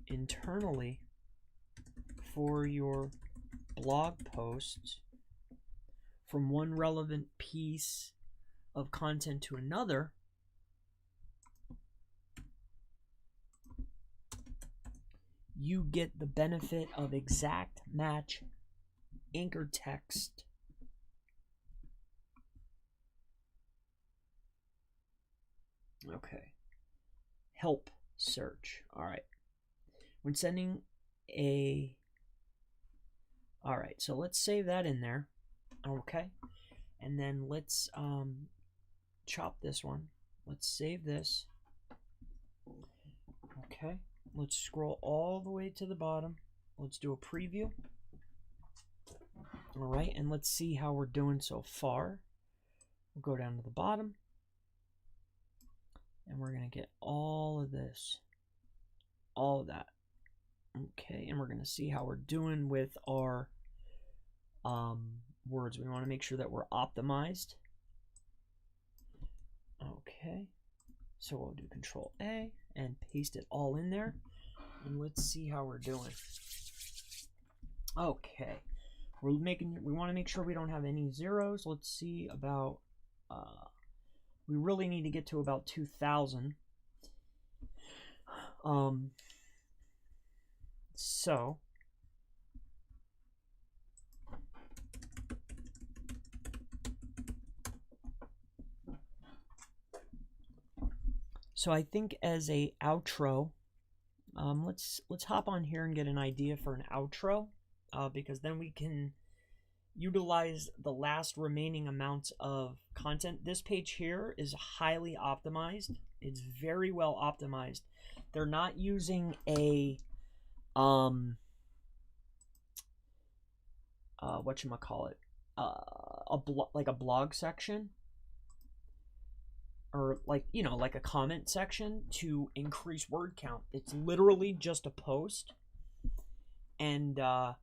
internally for your blog posts from one relevant piece of content to another, you get the benefit of exact match anchor text. Okay. Help search. All right. When sending a... All right, so let's save that in there. Okay. And then let's chop this one. Let's save this. Okay, let's scroll all the way to the bottom. Let's do a preview. All right, and let's see how we're doing so far. We'll go down to the bottom, and we're going to get all of this, all of that. Okay, and we're going to see how we're doing with our words. We want to make sure that we're optimized. Okay, so we'll do Control A and paste it all in there, and let's see how we're doing. Okay, we want to make sure we don't have any zeros. Let's see about we really need to get to about 2,000. So I think as a outro, let's hop on here and get an idea for an outro, because then we can utilize the last remaining amounts of content. This page here is highly optimized. It's very well optimized. They're not using a whatchamacallit, like a blog section, or like, you know, like a comment section to increase word count. It's literally just a post, and I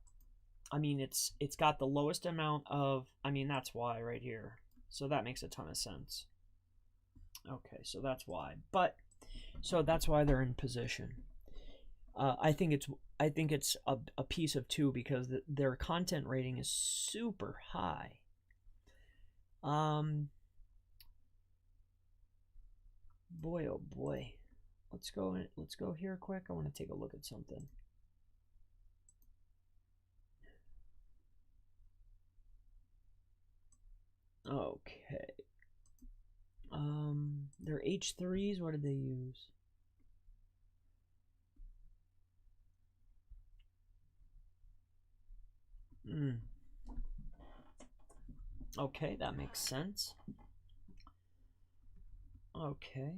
mean, it's got the lowest amount of, I mean, that's why right here. So that makes a ton of sense. Okay, so that's why. But so that's why they're in position. I think it's a piece of two, because their content rating is super high. Boy, oh boy. Let's go here quick. I want to take a look at something. Okay. Their H3s, what did they use? Okay, that makes sense. Okay.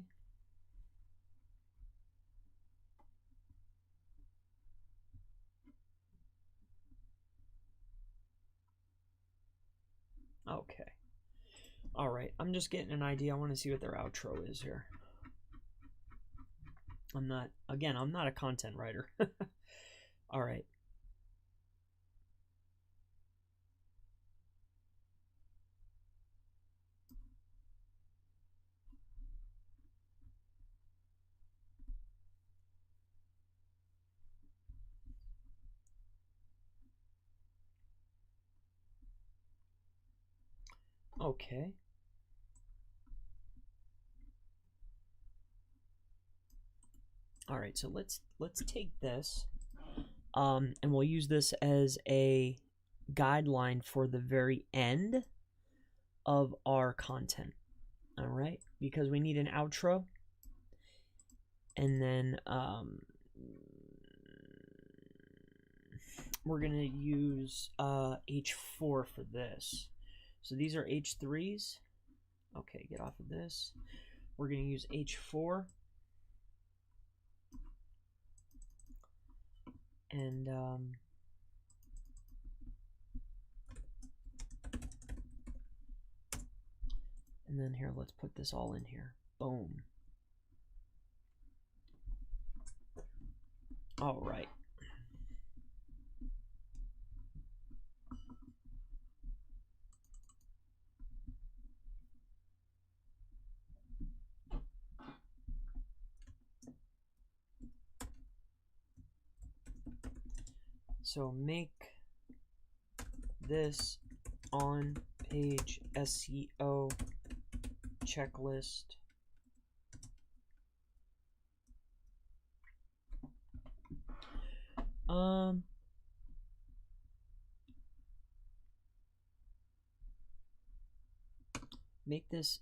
Okay. All right, I'm just getting an idea. I want to see what their outro is here. I'm not a content writer. All right. Okay. All right, so let's take this, and we'll use this as a guideline for the very end of our content. All right, because we need an outro, and then we're gonna use H4 for this. So these are H3s. Okay, get off of this. We're gonna use H4. And then here, let's put this all in here. Boom. All right. So make this on page SEO checklist. Make this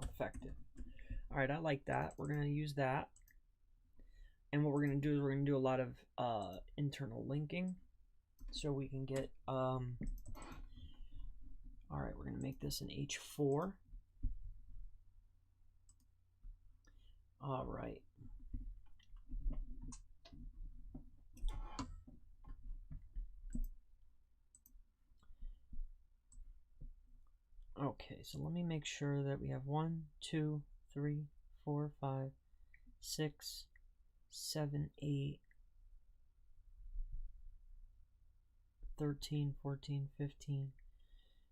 effective. All right, I like that. We're going to use that. And what we're going to do is we're going to do a lot of internal linking. so we can get, all right, we're going to make this an H4. All right. Okay, so let me make sure that we have 1, 2, 3, 4, 5, 6, 7, 8, 13, 14, 15,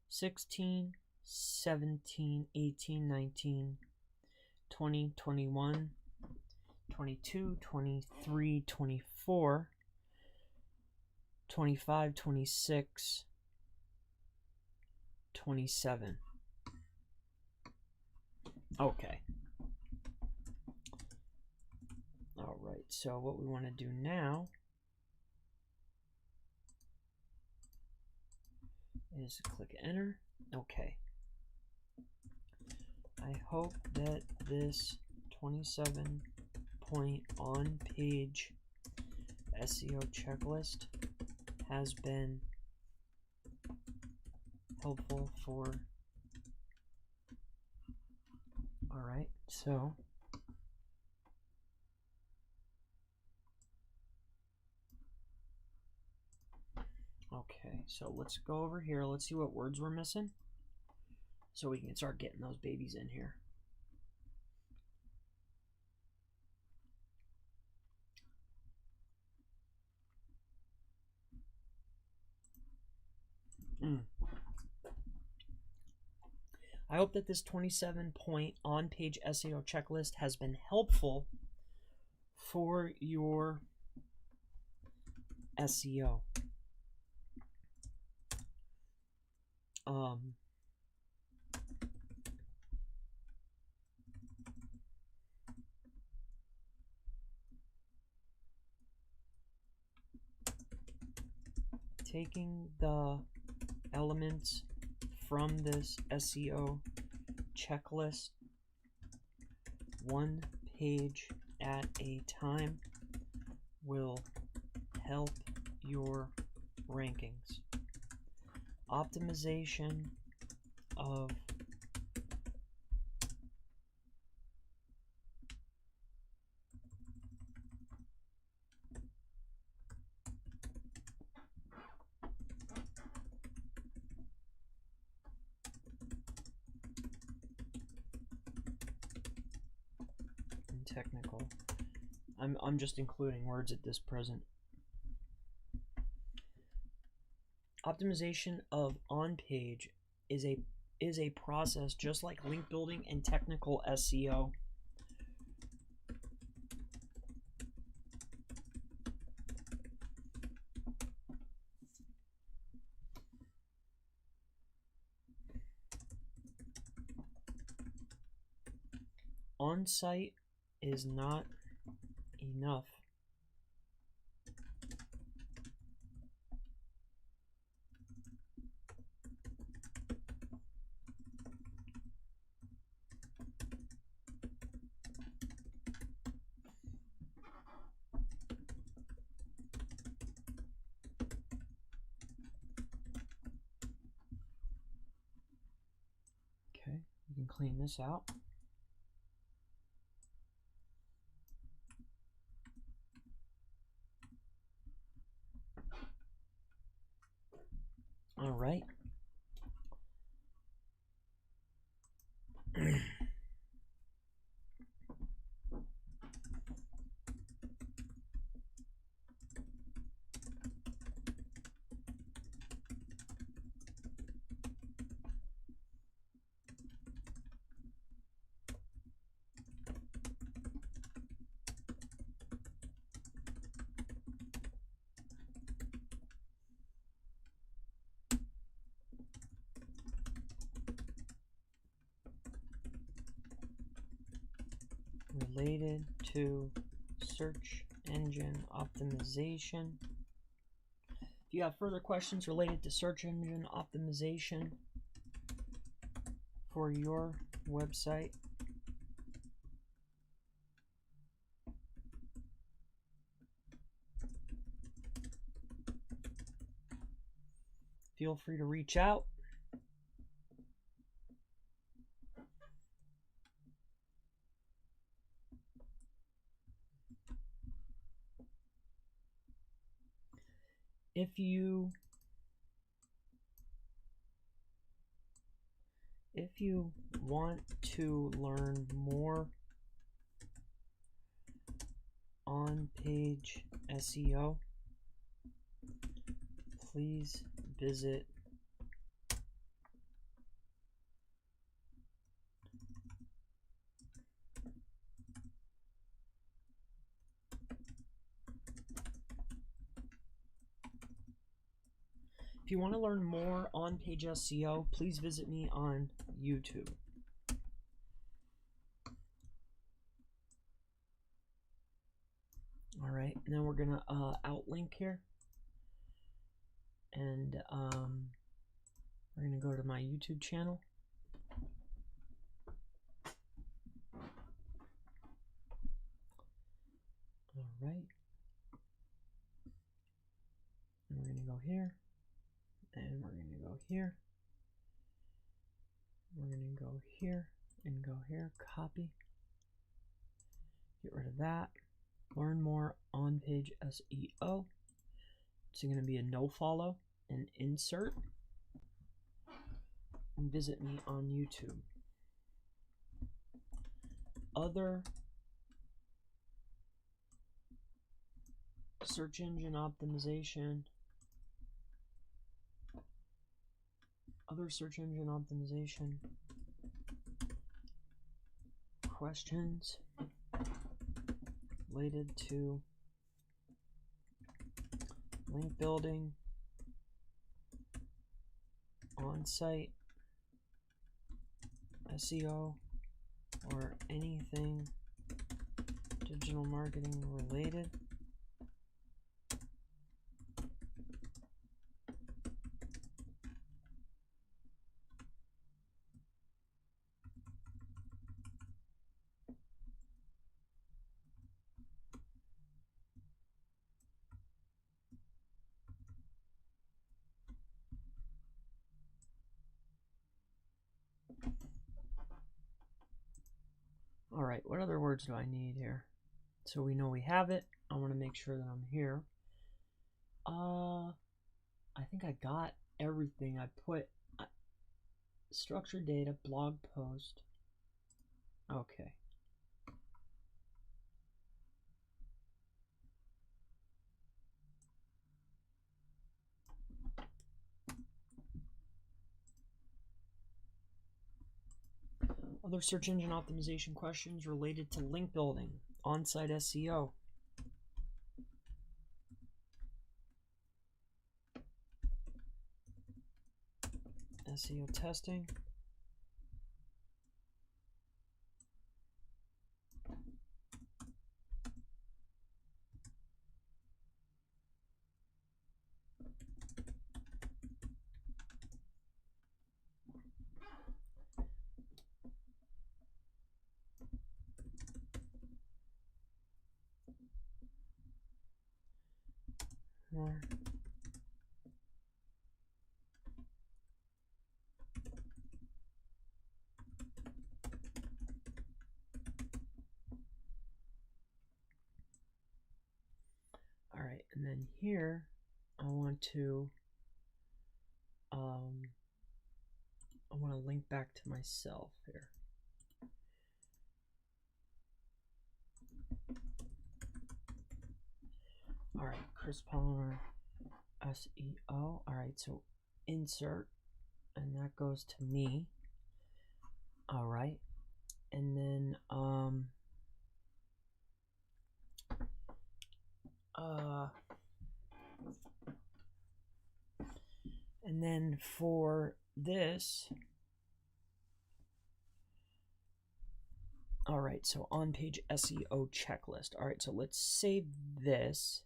16, 17, 18, 19, 20, 21, 22, 23, 24, 25, 26, 27. Okay. All right, so what we want to do now is click enter. Okay. I hope that this 27-point on-page SEO checklist has been helpful for. All right, so okay, so let's go over here. Let's see what words we're missing so we can start getting those babies in here. I hope that this 27-point on-page SEO checklist has been helpful for your SEO. Taking the elements from this SEO checklist one page at a time will help your rankings. Optimization of technical. I'm just including words at this present. Optimization of on-page is a process just like link building and technical SEO. On-site is not enough. Okay, we can clean this out. All right. Related to search engine optimization. If you have further questions related to search engine optimization for your website, feel free to reach out. If you want to learn more on-page SEO, please visit If you want to learn more on-page SEO, please visit me on YouTube. All right, and then we're gonna outlink here, and we're gonna go to my YouTube channel. All right, and we're gonna go here, and we're gonna go here. We're gonna go here and go here. Copy. Get rid of that. Learn more on-page SEO. It's going to be a no follow and insert. And visit me on YouTube. Other search engine optimization. Other search engine optimization questions related to link building, on-site SEO, or anything digital marketing related. All right, what other words do I need here? So we know we have it. I want to make sure that I'm here. I think I got everything. I put structured data, blog post. Okay. Other search engine optimization questions related to link building, on-site SEO. SEO testing. More. All right, and then here I want to link back to myself here. All right, Chris Palmer, SEO. All right, so insert, and that goes to me. All right, and then and then for this, all right, so on-page SEO checklist. All right, so let's save this.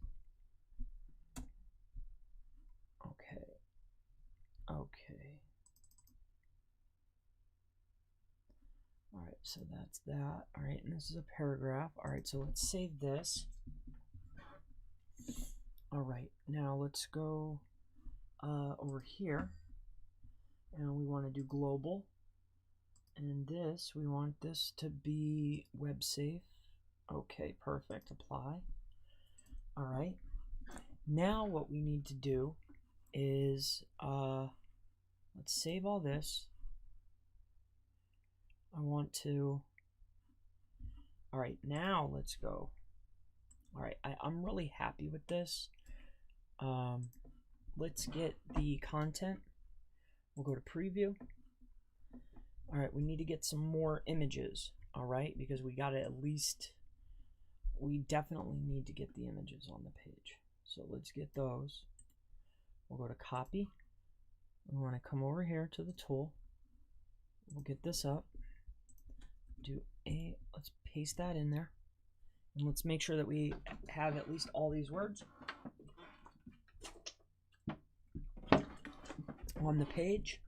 Okay. Okay. All right, so that's that. All right, and this is a paragraph. All right, so let's save this. All right, now let's go over here, and we want to do global, and this, we want this to be web safe. Okay, perfect. Apply. All right. Now what we need to do is let's save all this. I want to. All right, now let's go. All right, I'm really happy with this. Let's get the content. We'll go to preview. All right, we need to get some more images. All right, because we got to at least, we definitely need to get the images on the page. So let's get those. We'll go to copy. We want to come over here to the tool. We'll get this up. Let's paste that in there. And let's make sure that we have at least all these words on the page.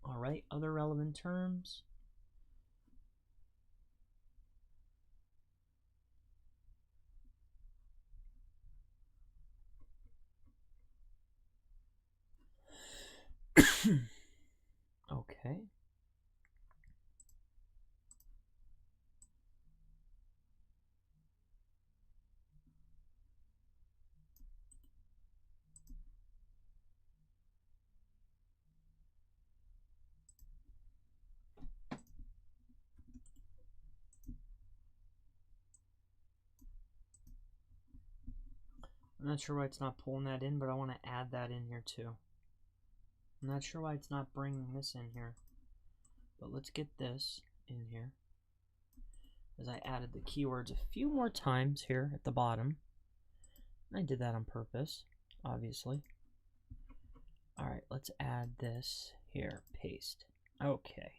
All right, other relevant terms. Okay. I'm not sure why it's not pulling that in, but I want to add that in here too. I'm not sure why it's not bringing this in here, but let's get this in here, as I added the keywords a few more times here at the bottom. I did that on purpose, obviously. All right, let's add this here, paste. Okay.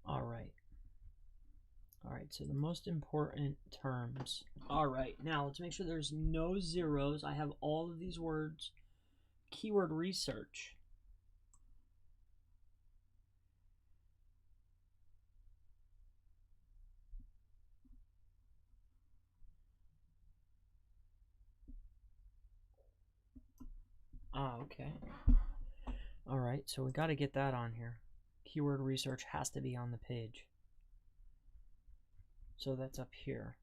All right. All right, so the most important terms. All right, now let's make sure there's no zeros. I have all of these words. Keyword research. Okay. All right, so we got to get that on here. Keyword research has to be on the page. So that's up here.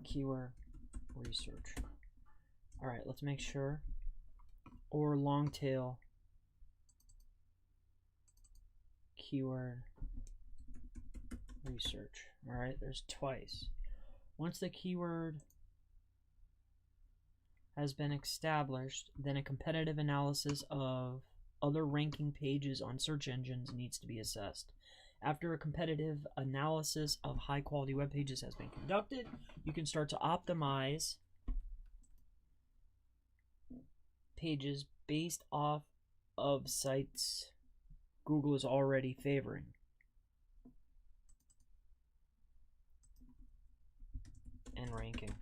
Keyword research. All right, let's make sure. Or long tail keyword research. All right, there's twice. Once the keyword has been established, then a competitive analysis of other ranking pages on search engines needs to be assessed. After a competitive analysis of high-quality web pages has been conducted, you can start to optimize pages based off of sites Google is already favoring. And ranking.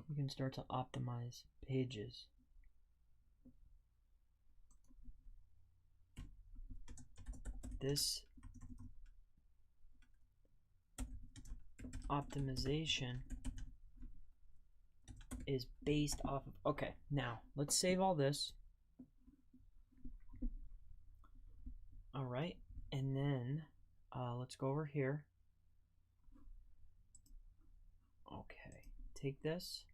You can start to optimize pages. This optimization is based off of, okay, now let's save all this. All right, and then let's go over here. Okay, take this.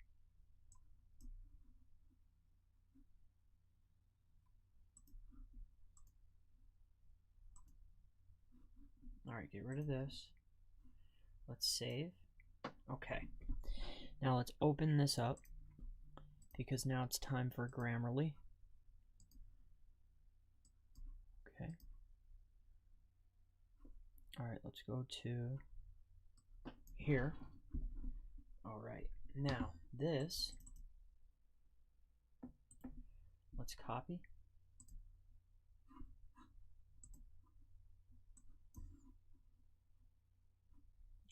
All right, get rid of this. Let's save. Okay, now let's open this up, because now it's time for Grammarly. Okay. All right, let's go to here. All right, now this, let's copy.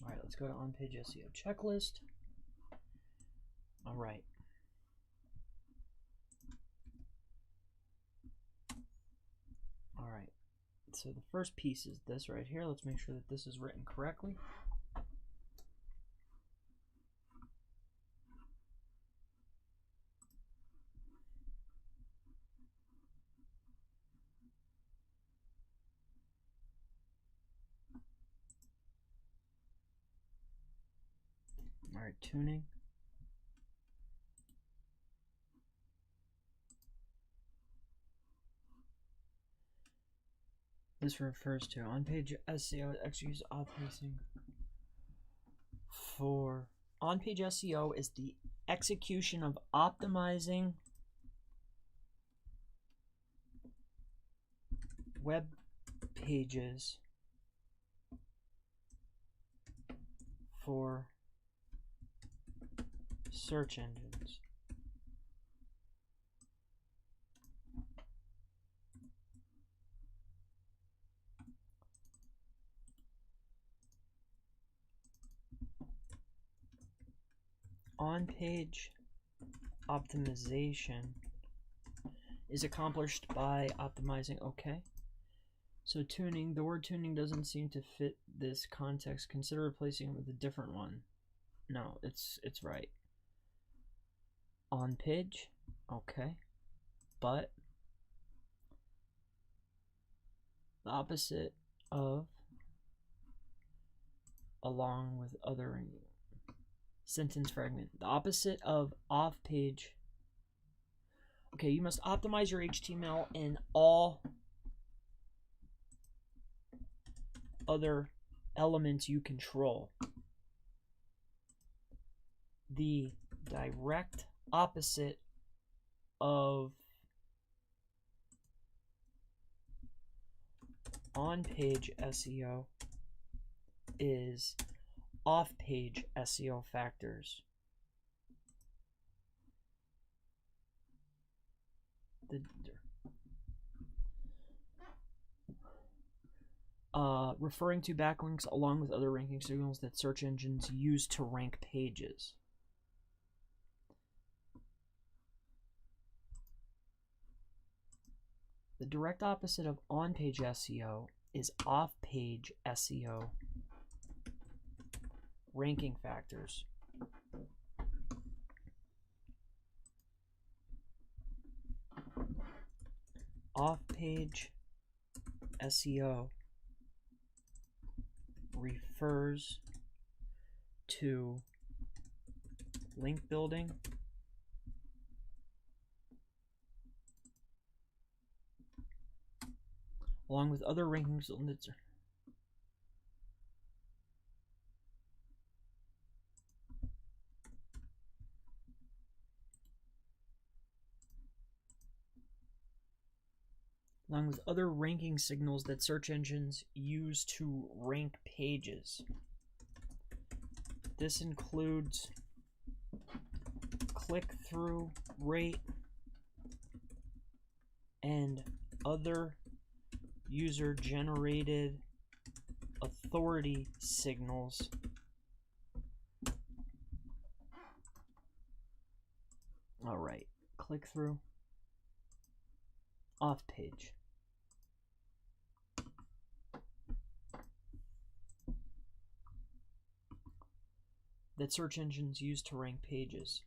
All right, let's go to on-page SEO checklist. All right. so the first piece is this right here. Let's make sure that this is written correctly. All right, tuning. This refers to on-page SEO executes optimizing for on-page SEO is the execution of optimizing web pages for search engines. On-page optimization is accomplished by optimizing. Okay. So tuning, the word tuning doesn't seem to fit this context. Consider replacing it with a different one. No, it's right. On page, okay. But the opposite of along with other sentence fragment. The opposite of off page. Okay, you must optimize your HTML and all other elements you control. The direct opposite of on-page SEO is off-page SEO factors. Referring to backlinks along with other ranking signals that search engines use to rank pages. The direct opposite of on-page SEO is off-page SEO ranking factors. Off-page SEO refers to link building, along with other rankings. Along with other ranking signals that search engines use to rank pages. This includes click-through rate and other user-generated authority signals all right, click-through, off-page. That search engines use to rank pages.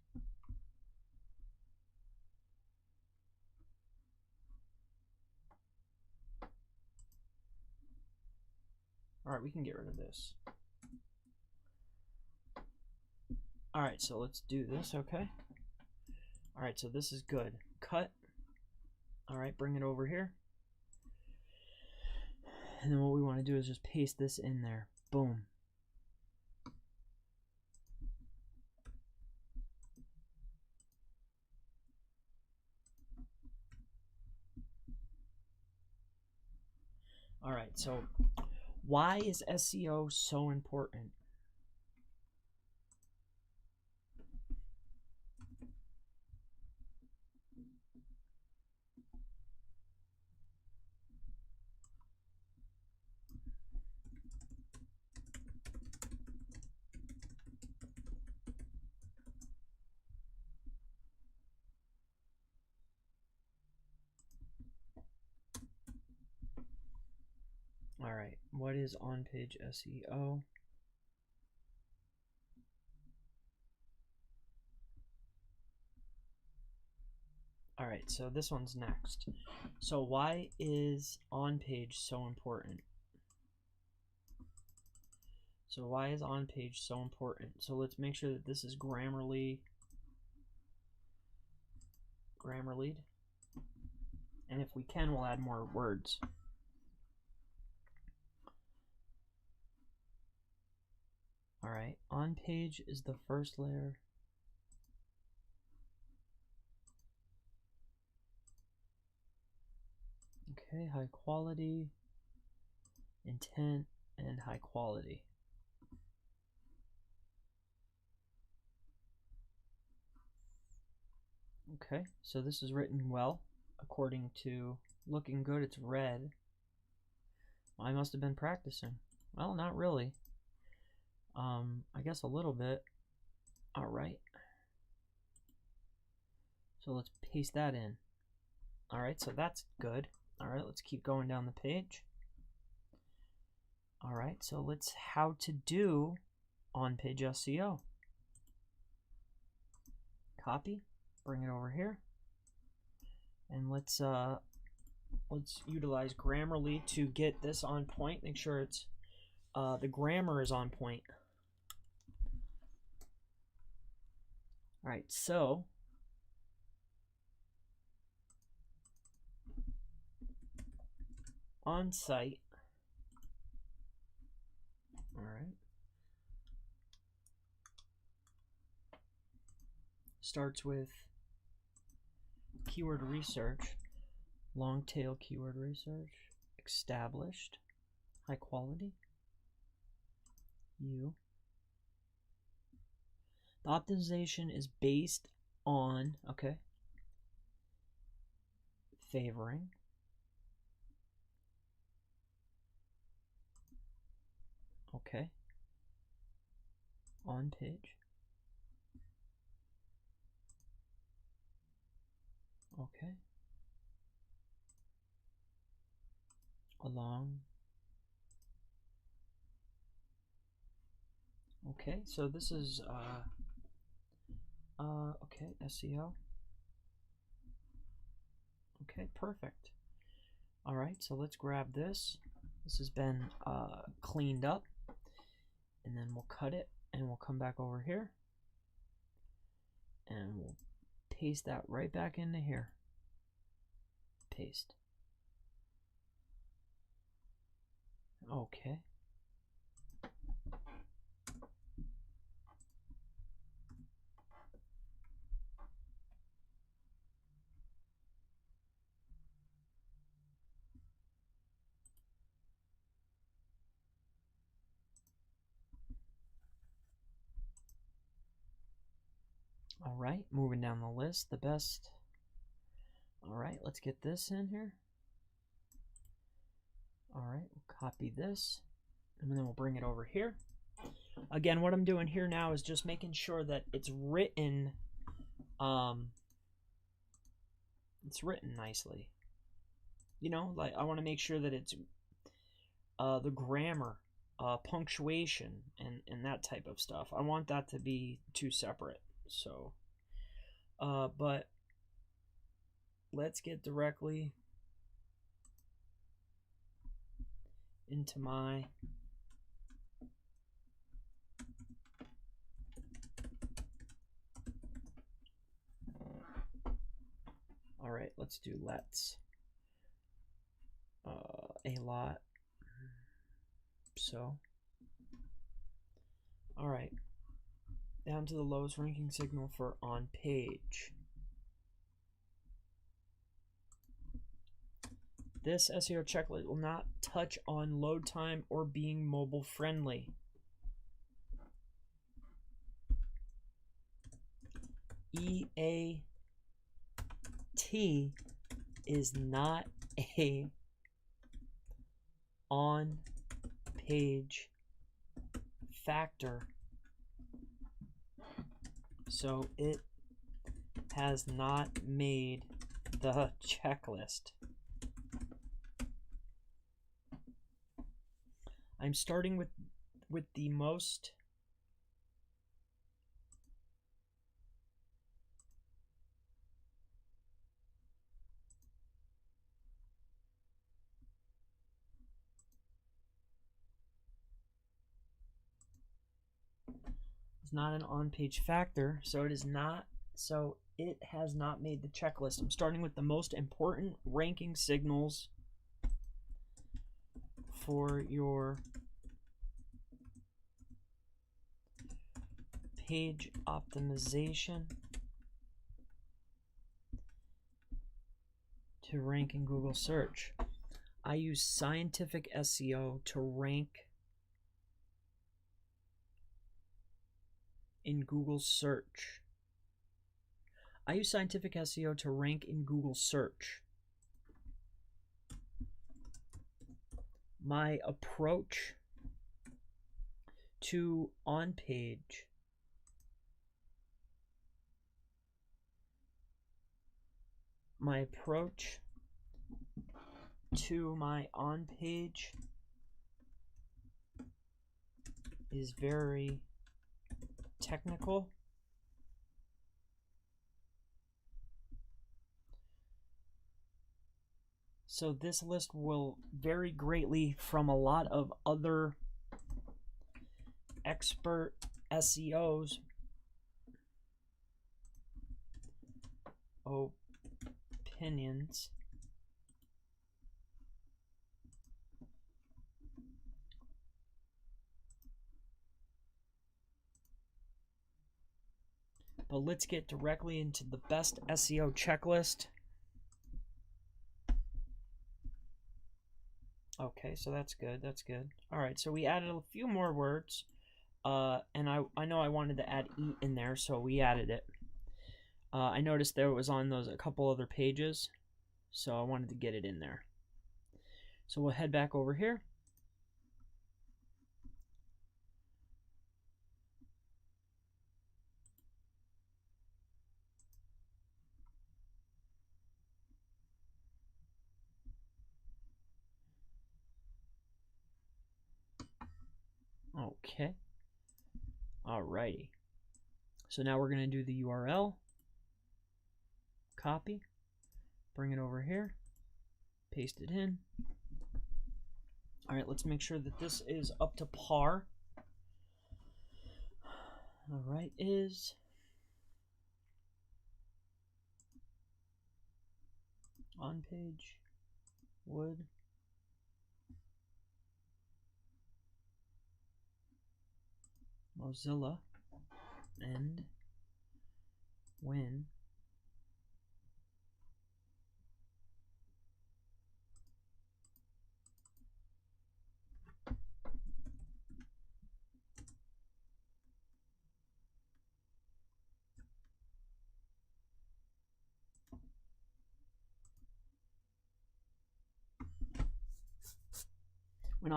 All right, we can get rid of this. All right, so let's do this, okay? All right, so this is good. Cut. All right, bring it over here. And then what we want to do is just paste this in there. Boom. All right, so why is SEO so important? right, what is on-page SEO? All right, so this one's next. So why is on-page so important? So why is on-page so important? So let's make sure that this is Grammarly. And if we can, we'll add more words. All right, on-page is the first layer. Okay, high quality, intent, and high quality. Okay, so this is written well, according to looking good. It's red. Well, I must have been practicing. Well, not really. I guess a little bit. All right. So let's paste that in. All right, so that's good. All right, let's keep going down the page. All right, so let's how to do on-page SEO. Copy, bring it over here, and let's utilize Grammarly to get this on point. Make sure it's the grammar is on point. All right, so on site. All right. Starts with keyword research, long tail keyword research, established, high quality, The optimization is based on, okay, favoring, okay, on page, okay, along, okay, so this is okay, SEO, okay, perfect. All right, so let's grab this. This has been cleaned up, and then we'll cut it, and we'll come back over here, and we'll paste that right back into here. Paste. Okay. All right, moving down the list, the best. All right, let's get this in here. All right, we'll copy this, and then we'll bring it over here. Again, what I'm doing here now is just making sure that it's written nicely. You know, like I want to make sure that it's the grammar, punctuation, and that type of stuff. I want that to be two separate. So, but let's get directly into my all right, let's do let's a lot. So all right, down to the lowest ranking signal for on page. This SEO checklist will not touch on load time or being mobile friendly. EAT is not a on-page factor, so it has not made the checklist. I'm starting with the most it's not an on-page factor, so it has not made the checklist. I'm starting with the most important ranking signals for your page optimization to rank in Google search. I use scientific SEO to rank in Google search. I use scientific SEO to rank in Google search. My approach to on-page is very technical. So this list will vary greatly from a lot of other expert SEOs opinions. But let's get directly into the best SEO checklist. Okay, so that's good. That's good. All right, so we added a few more words, and I know I wanted to add eat in there, so we added it. I noticed there was on a couple other pages, so I wanted to get it in there. So we'll head back over here. Okay. Alrighty. So now we're going to do the URL. Copy. Bring it over here. Paste it in. Alright, let's make sure that this is up to par. Alright, is on page would Mozilla and when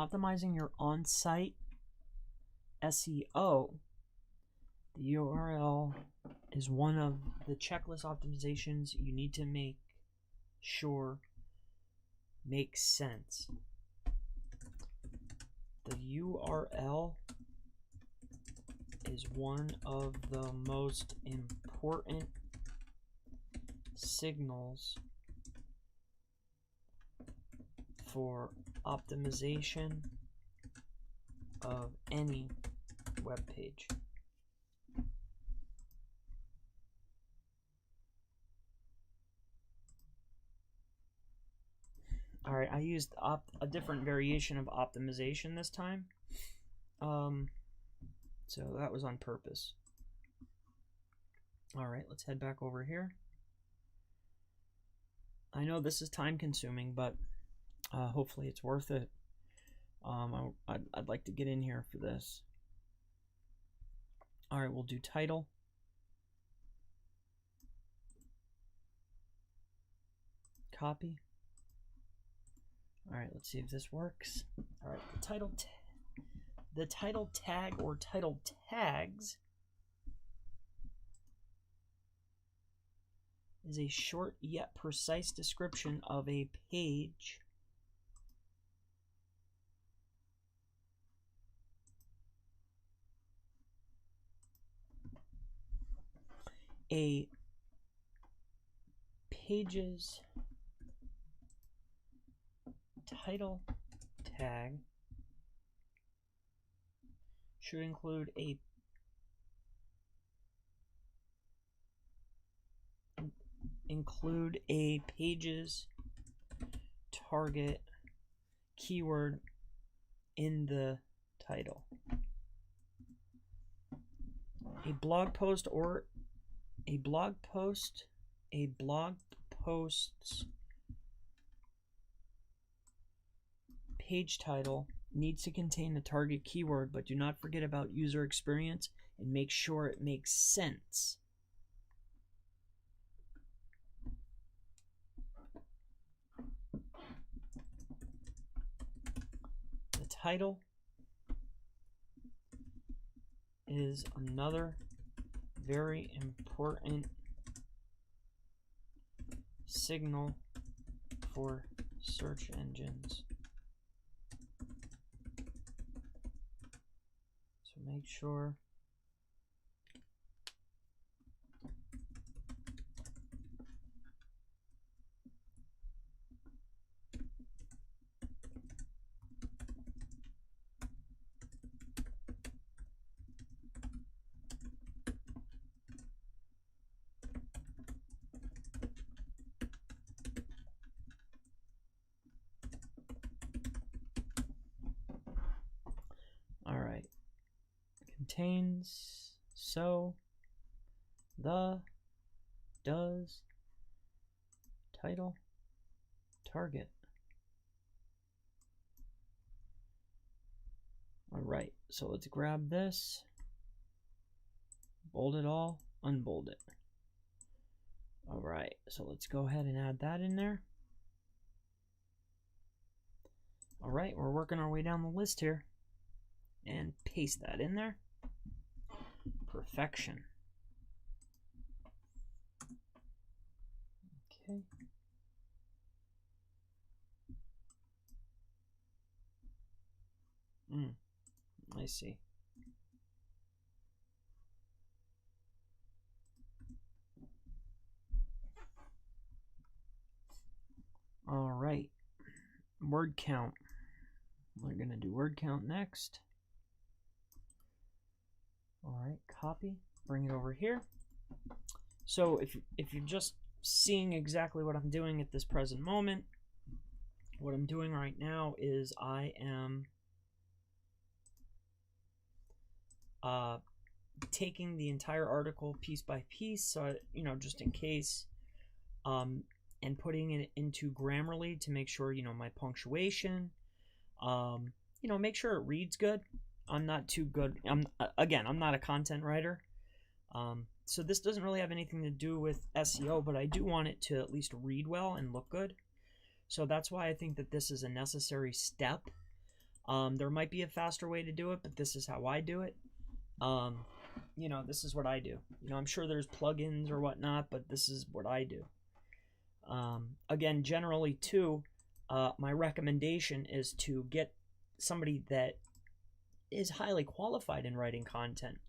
optimizing your on-site SEO, the URL is one of the checklist optimizations you need to make sure makes sense. The URL is one of the most important signals for optimization of any web page. All right, I used a different variation of optimization this time. So that was on purpose. All right, let's head back over here. I know this is time consuming, but hopefully it's worth it. I'd like to get in here for this. All right, we'll do title. Copy. All right, let's see if this works. All right, the title tag or title tags is a short yet precise description of a page a page's title tag should include a page's target keyword in the title. A blog post's page title needs to contain the target keyword, but do not forget about user experience and make sure it makes sense. The title is another very important signal for search engines. So make sure contains, so, the, does, title, target. Alright, so let's grab this, bold it all, unbold it. Alright, so let's go ahead and add that in there. Alright, we're working our way down the list here. And paste that in there. Perfection. Okay. I see. All right. Word count. We're going to do word count next. All right, copy, bring it over here. So if you're just seeing exactly what I'm doing at this present moment, what I'm doing right now is I am taking the entire article piece by piece, so just in case, and putting it into Grammarly to make sure my punctuation, make sure it reads good. I'm not too good. I'm not a content writer, so this doesn't really have anything to do with SEO, but I do want it to at least read well and look good. So that's why I think that this is a necessary step. There might be a faster way to do it, but this is how I do it. This is what I do. I'm sure there's plugins or whatnot, but this is what I do. Again, generally too, my recommendation is to get somebody that is highly qualified in writing content.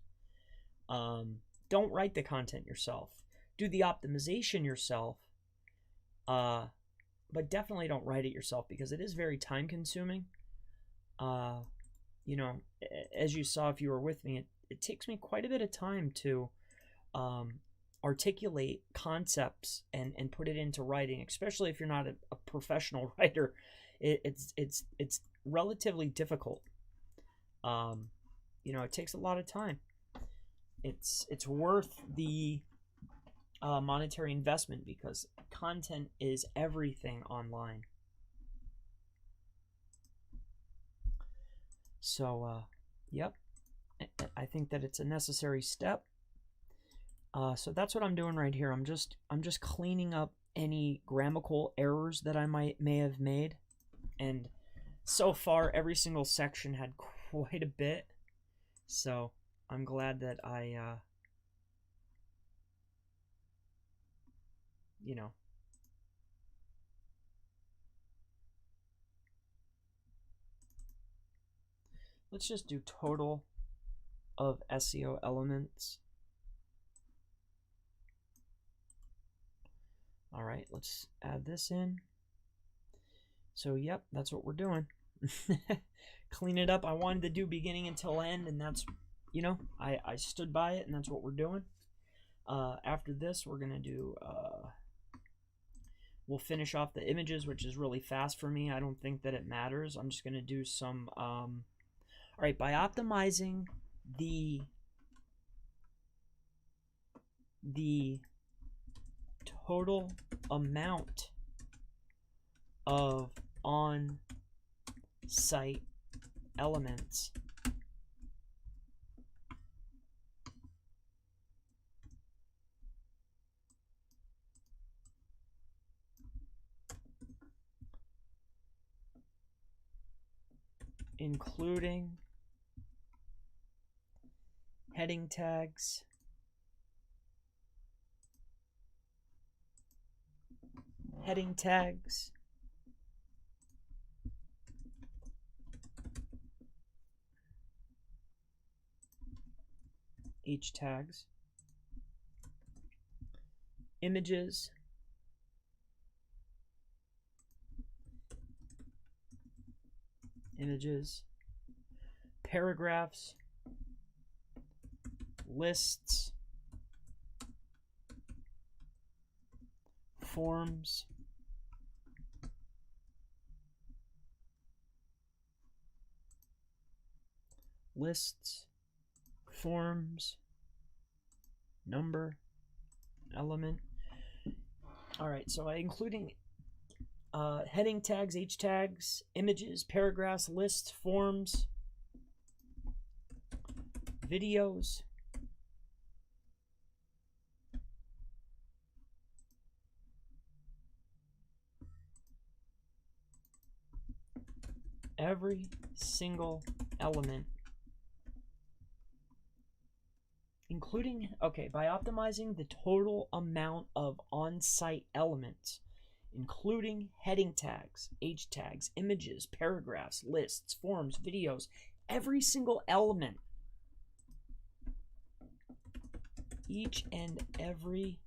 Don't write the content yourself. Do the optimization yourself, but definitely don't write it yourself because it is very time consuming. As you saw if you were with me, it takes me quite a bit of time to articulate concepts and put it into writing, especially if you're not a professional writer. It's relatively difficult. It takes a lot of time. It's worth the monetary investment because content is everything online. So, yep, I think that it's a necessary step. So that's what I'm doing right here. I'm just cleaning up any grammatical errors that I may have made, and so far every single section had quite a bit. So I'm glad that I, let's just do total of SEO elements. All right, let's add this in. So, yep, that's what we're doing. Clean it up. I wanted to do beginning until end, and that's, you know, I stood by it, and that's what we're doing. After this, we're going to do, we'll finish off the images, which is really fast for me. I don't think that it matters. I'm just going to do some, all right, by optimizing the total amount of on-site elements including heading tags, H tags, images, paragraphs, lists, forms, number, element. All right, so including heading tags, H tags, images, paragraphs, lists, forms, videos, every single element, including, okay, by optimizing the total amount of on-site elements, including heading tags, H tags, images, paragraphs, lists, forms, videos, every single element, each and every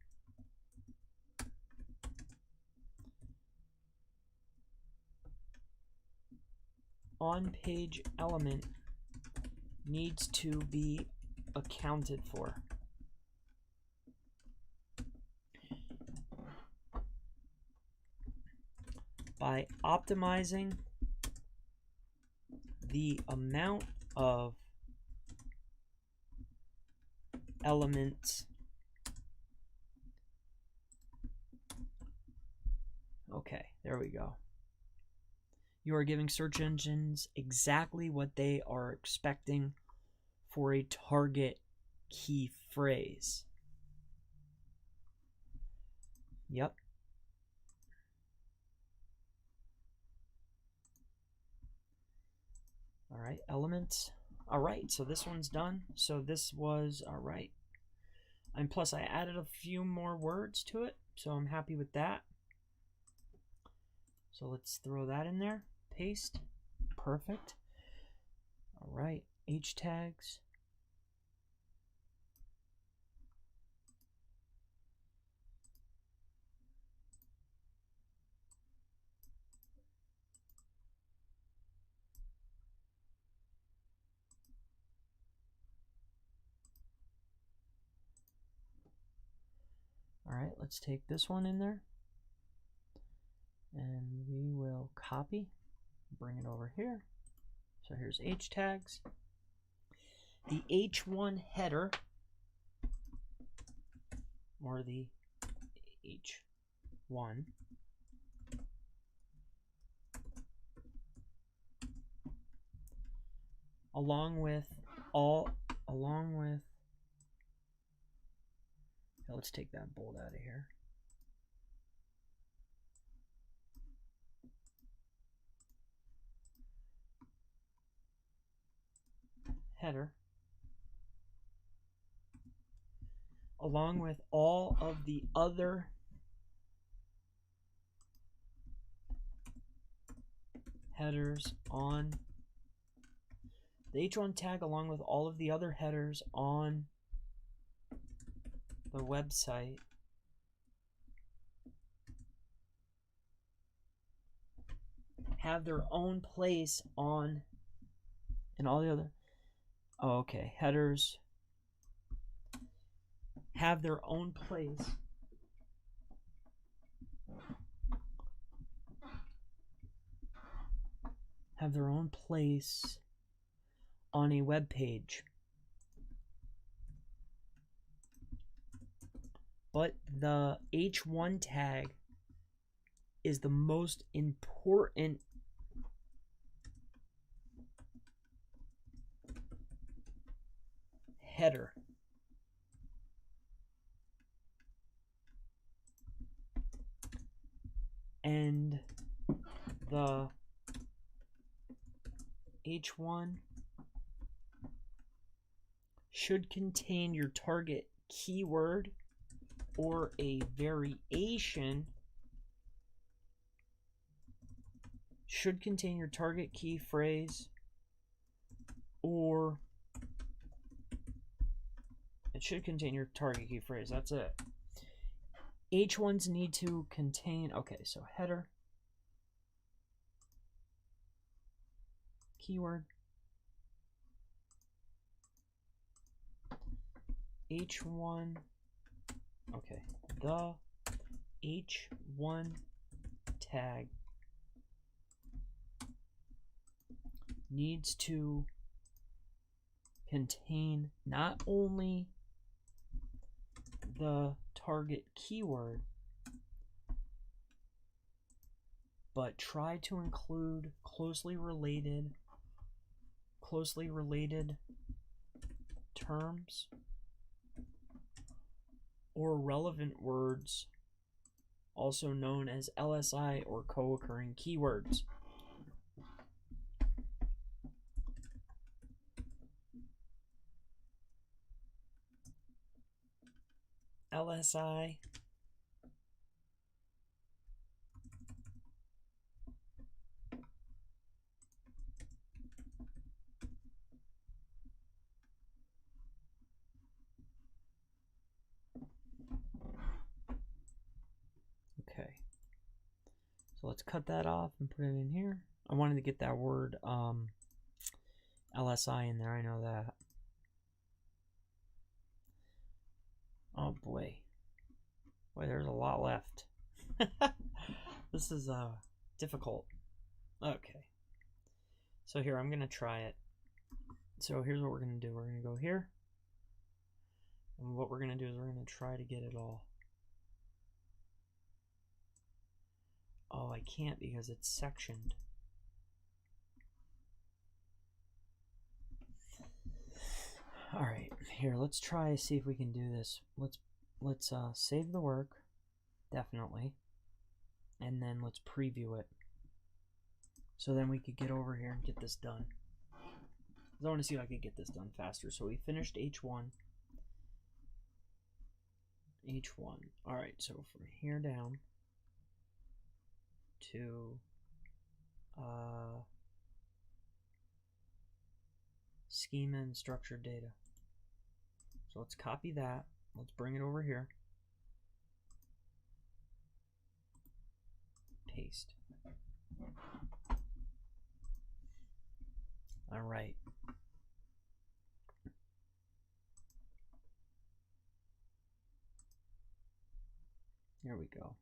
on-page element needs to be accounted for. By optimizing the amount of elements, okay, there we go. You are giving search engines exactly what they are expecting for a target key phrase. Yep. All right, elements. All right, so this one's done. So this was, all right. And plus I added a few more words to it, so I'm happy with that. So let's throw that in there. Paste. Perfect. All right, H tags. All right, let's take this one in there. And we will copy, bring it over here. So here's H tags. The H1 header, or the H1, along with, let's take that bold out of here. Header, along with all of the other headers on the H1 tag, along with all of the other headers on the website, have their own place on, and all the other, oh, okay, headers have their own place on a web page. But the H1 tag is the most important header. And the H1 should contain your target keyword or a variation, should contain your target key phrase, or it should contain your target key phrase. That's it. H1s need to contain, okay, so header, keyword, H1, okay, the H1 tag needs to contain not only the target keyword, but try to include closely related terms or relevant words, also known as LSI or co-occurring keywords. LSI okay, so let's cut that off and put it in here. I wanted to get that word LSI in there, I know that. Oh boy, there's a lot left. This is difficult. Okay, so here, I'm gonna try it. So here's what we're gonna do. We're gonna go here, and what we're gonna do is we're gonna try to get it all. Oh, I can't because it's sectioned. All right, here, let's try see if we can do this. Let's save the work, definitely, and then let's preview it. So then we could get over here and get this done. I want to see if I could get this done faster. So we finished H1. All right, so from here down to schema and structured data. So let's copy that. Let's bring it over here. Paste. All right. Here we go.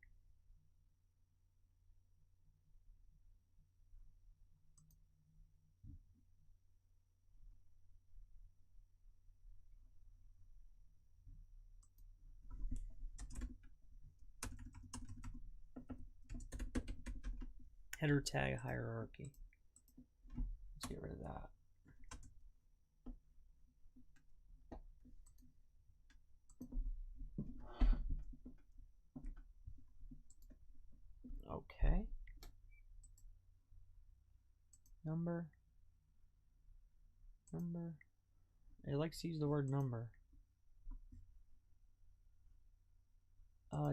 Header tag hierarchy. Let's get rid of that. Okay. Number. It likes to use the word number.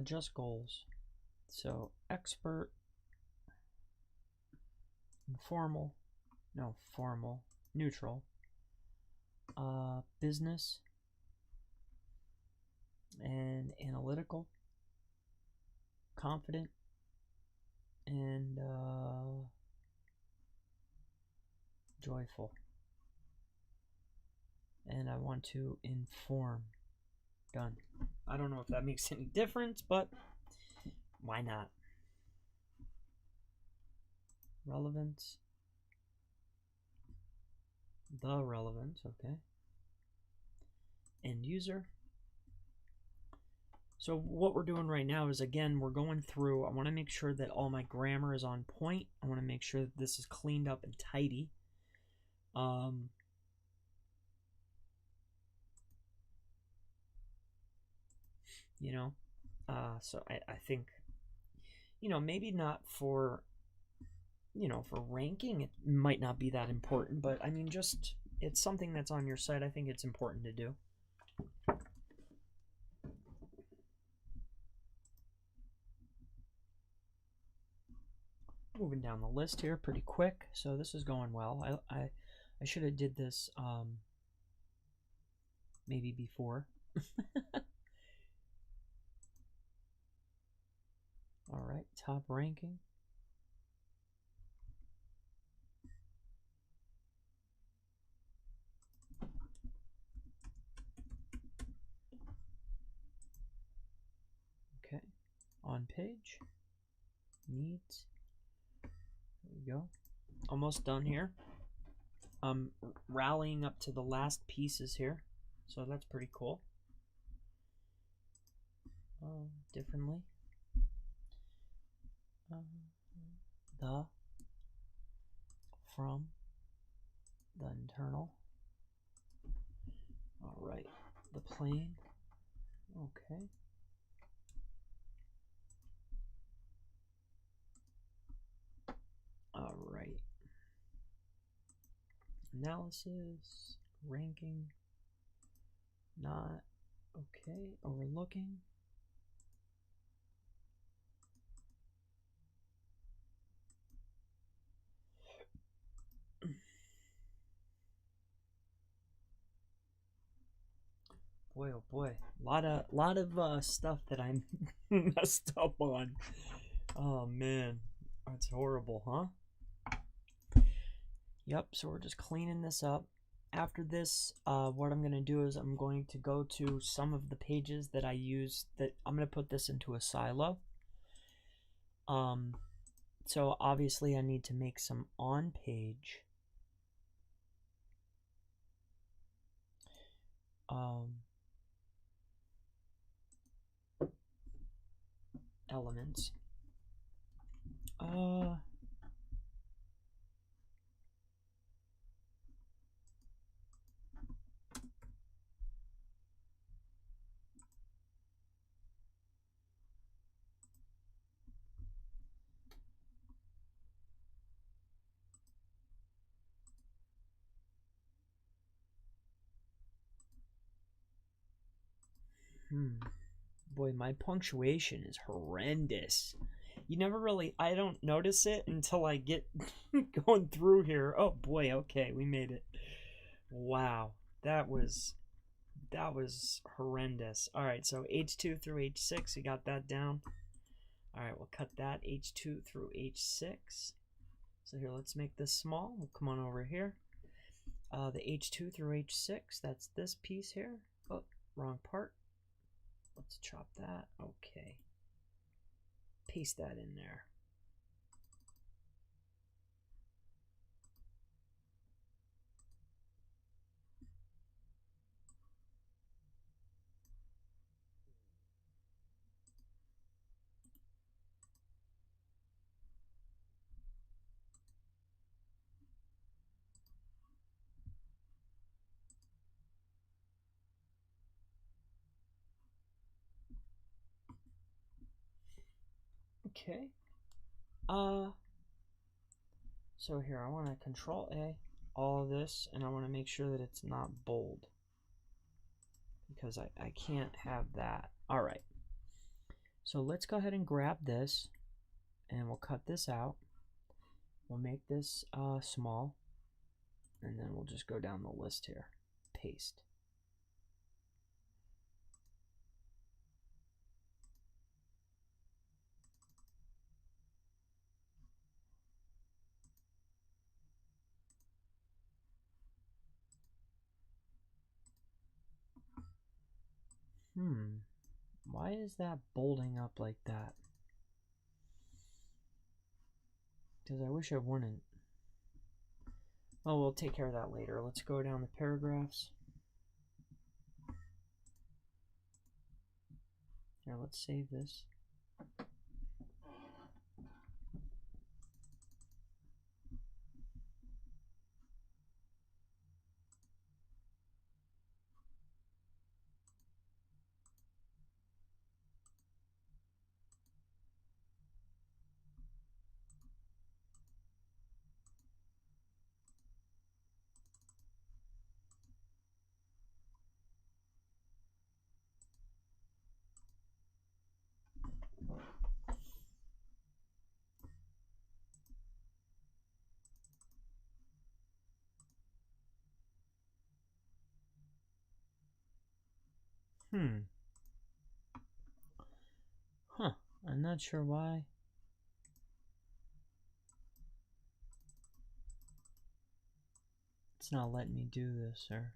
Just goals. So expert, informal, no, formal, neutral, business, and analytical, confident, and joyful. And I want to inform. Done. I don't know if that makes any difference, but why not? Relevance. The relevance, okay. End user. So what we're doing right now is, again, we're going through. I want to make sure that all my grammar is on point. I want to make sure that this is cleaned up and tidy. You know, so I think, you know, maybe not for, you know, for ranking, it might not be that important, but I mean, just, it's something that's on your site. I think it's important to do. Moving down the list here pretty quick, so this is going well. I should have did this maybe before. All right, top ranking. Okay, on page, needs. There we go. Almost done here. I'm rallying up to the last pieces here, so that's pretty cool. Differently. The, from, the internal. All right, the plane. Okay. All right. Analysis, ranking, not, okay, overlooking. Boy, oh boy, lot of stuff that I messed up on. Oh man, that's horrible, huh? Yep. So we're just cleaning this up. After this, what I'm gonna do is I'm going to go to some of the pages that I use. That I'm gonna put this into a silo. So obviously I need to make some on-page elements. Boy, my punctuation is horrendous. You never really, I don't notice it until I get going through here. Oh boy, okay, we made it. Wow, that was horrendous. All right, so H2 through H6, we got that down. All right, we'll cut that H2 through H6. So here, let's make this small. We'll come on over here. The H2 through H6, that's this piece here. Oh, wrong part. Let's chop that. Okay. Paste that in there. Okay. So here I want to Control A all of this, and I want to make sure that it's not bold, because I can't have that. All right. So let's go ahead and grab this, and we'll cut this out. We'll make this small, and then we'll just go down the list here. Paste. Why is that bolding up like that? Because I wish I wouldn't. Oh, we'll take care of that later. Let's go down the paragraphs. Here, let's save this. I'm not sure why. It's not letting me do this, sir.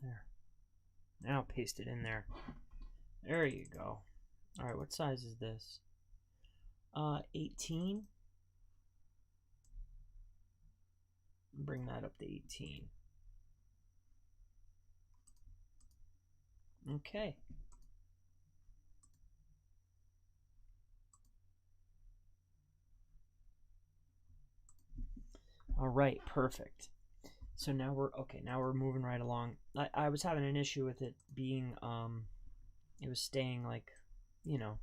There. Now paste it in there. There you go. All right, what size is this? 18. Bring that up to 18. Okay. All right, perfect. So now we're okay. Now we're moving right along. I was having an issue with it being it was staying like, you know,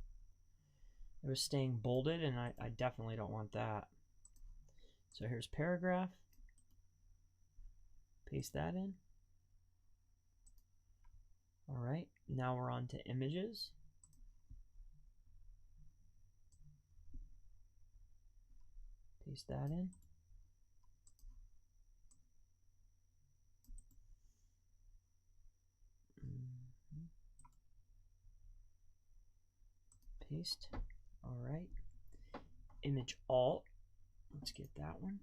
it was staying bolded, and I definitely don't want that. So here's paragraph. Paste that in. All right, now we're on to images. Paste that in. Paste. All right. Image alt. Let's get that one.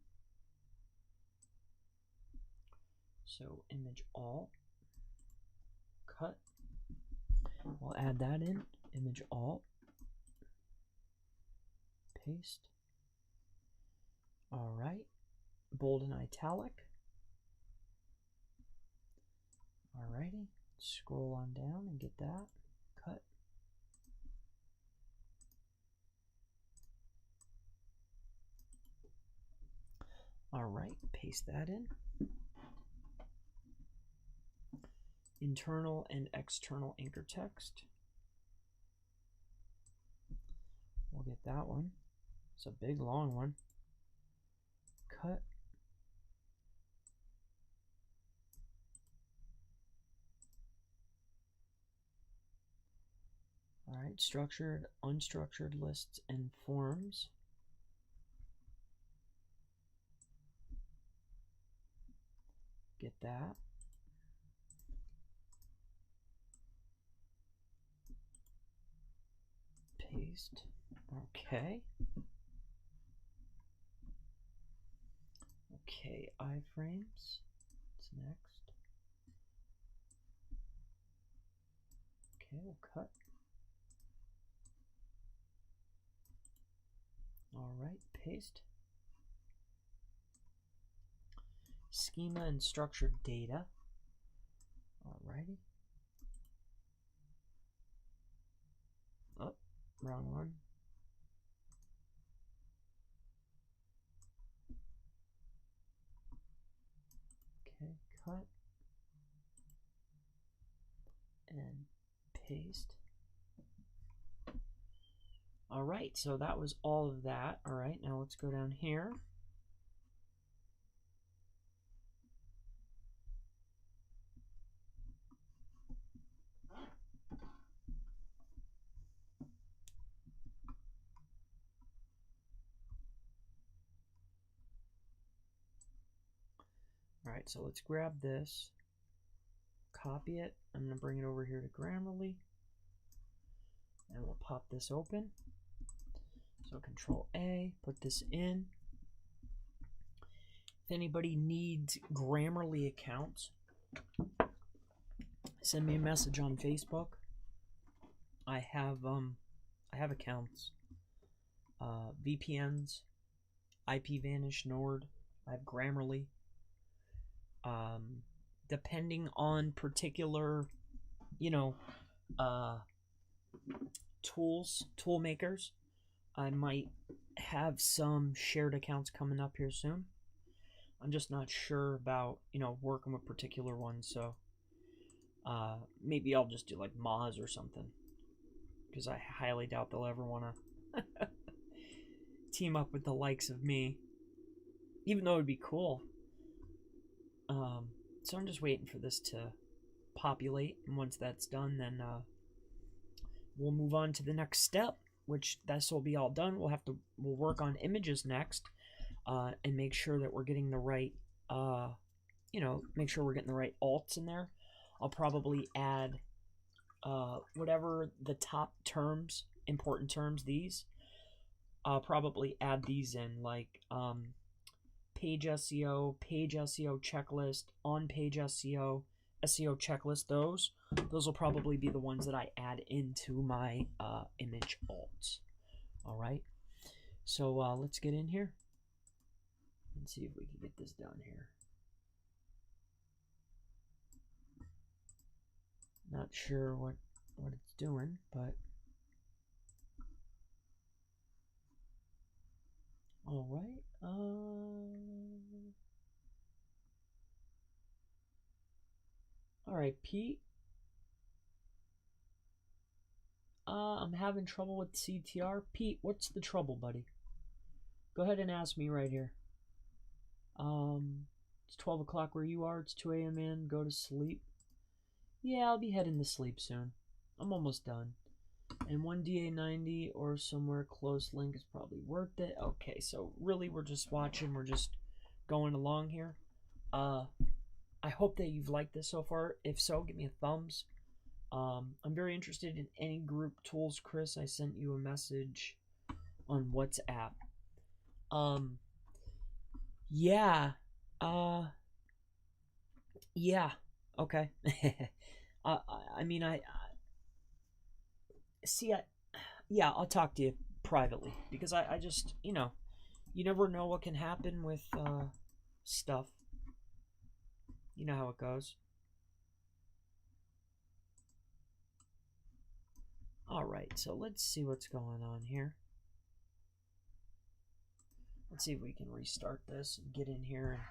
So image alt. Cut. We'll add that in. Image alt. Paste. All right. Bold and italic. All righty. Scroll on down and get that. Cut. All right. Paste that in. Internal and external anchor text. We'll get that one. It's a big long one. Cut. All right, structured, unstructured lists and forms. Get that. Paste. Okay. Okay, iframes. What's next? Okay, we'll cut. All right, paste. Schema and structured data. All righty. Oh, wrong one. Okay, cut. And paste. All right, so that was all of that. All right, now let's go down here. All right, so let's grab this, copy it. I'm going to bring it over here to Grammarly. And we'll pop this open. So Control A, put this in. If anybody needs Grammarly accounts, send me a message on Facebook. I have accounts, VPNs, IPVanish, Nord. I have Grammarly. Depending on particular, tool makers, I might have some shared accounts coming up here soon. I'm just not sure about, working with particular ones, so maybe I'll just do like Moz or something, because I highly doubt they'll ever want to team up with the likes of me, even though it would be cool. So I'm just waiting for this to populate, and once that's done, then we'll move on to the next step, which this will be all done. We'll work on images next, and make sure that we're getting the right, make sure we're getting the right alts in there. I'll probably add whatever the top terms, important terms, I'll probably add these in, like page SEO checklist, on-page SEO checklist. Those will probably be the ones that I add into my image alts. All right, so let's get in here and see if we can get this done here. Not sure what it's doing, but all right. All right, Pete. I'm having trouble with CTR. Pete, what's the trouble, buddy? Go ahead and ask me right here. It's 12 o'clock where you are. It's 2 a.m. man. Go to sleep. Yeah, I'll be heading to sleep soon. I'm almost done. And one DA90 or somewhere close link is probably worth it. Okay, so really we're just watching. We're just going along here. I hope that you've liked this so far. If so, give me a thumbs. I'm very interested in any group tools. Chris, I sent you a message on WhatsApp. Yeah. Yeah. Okay. Yeah, I'll talk to you privately, because I just, you never know what can happen with stuff. You know how it goes. All right, so let's see what's going on here. Let's see if we can restart this and get in here.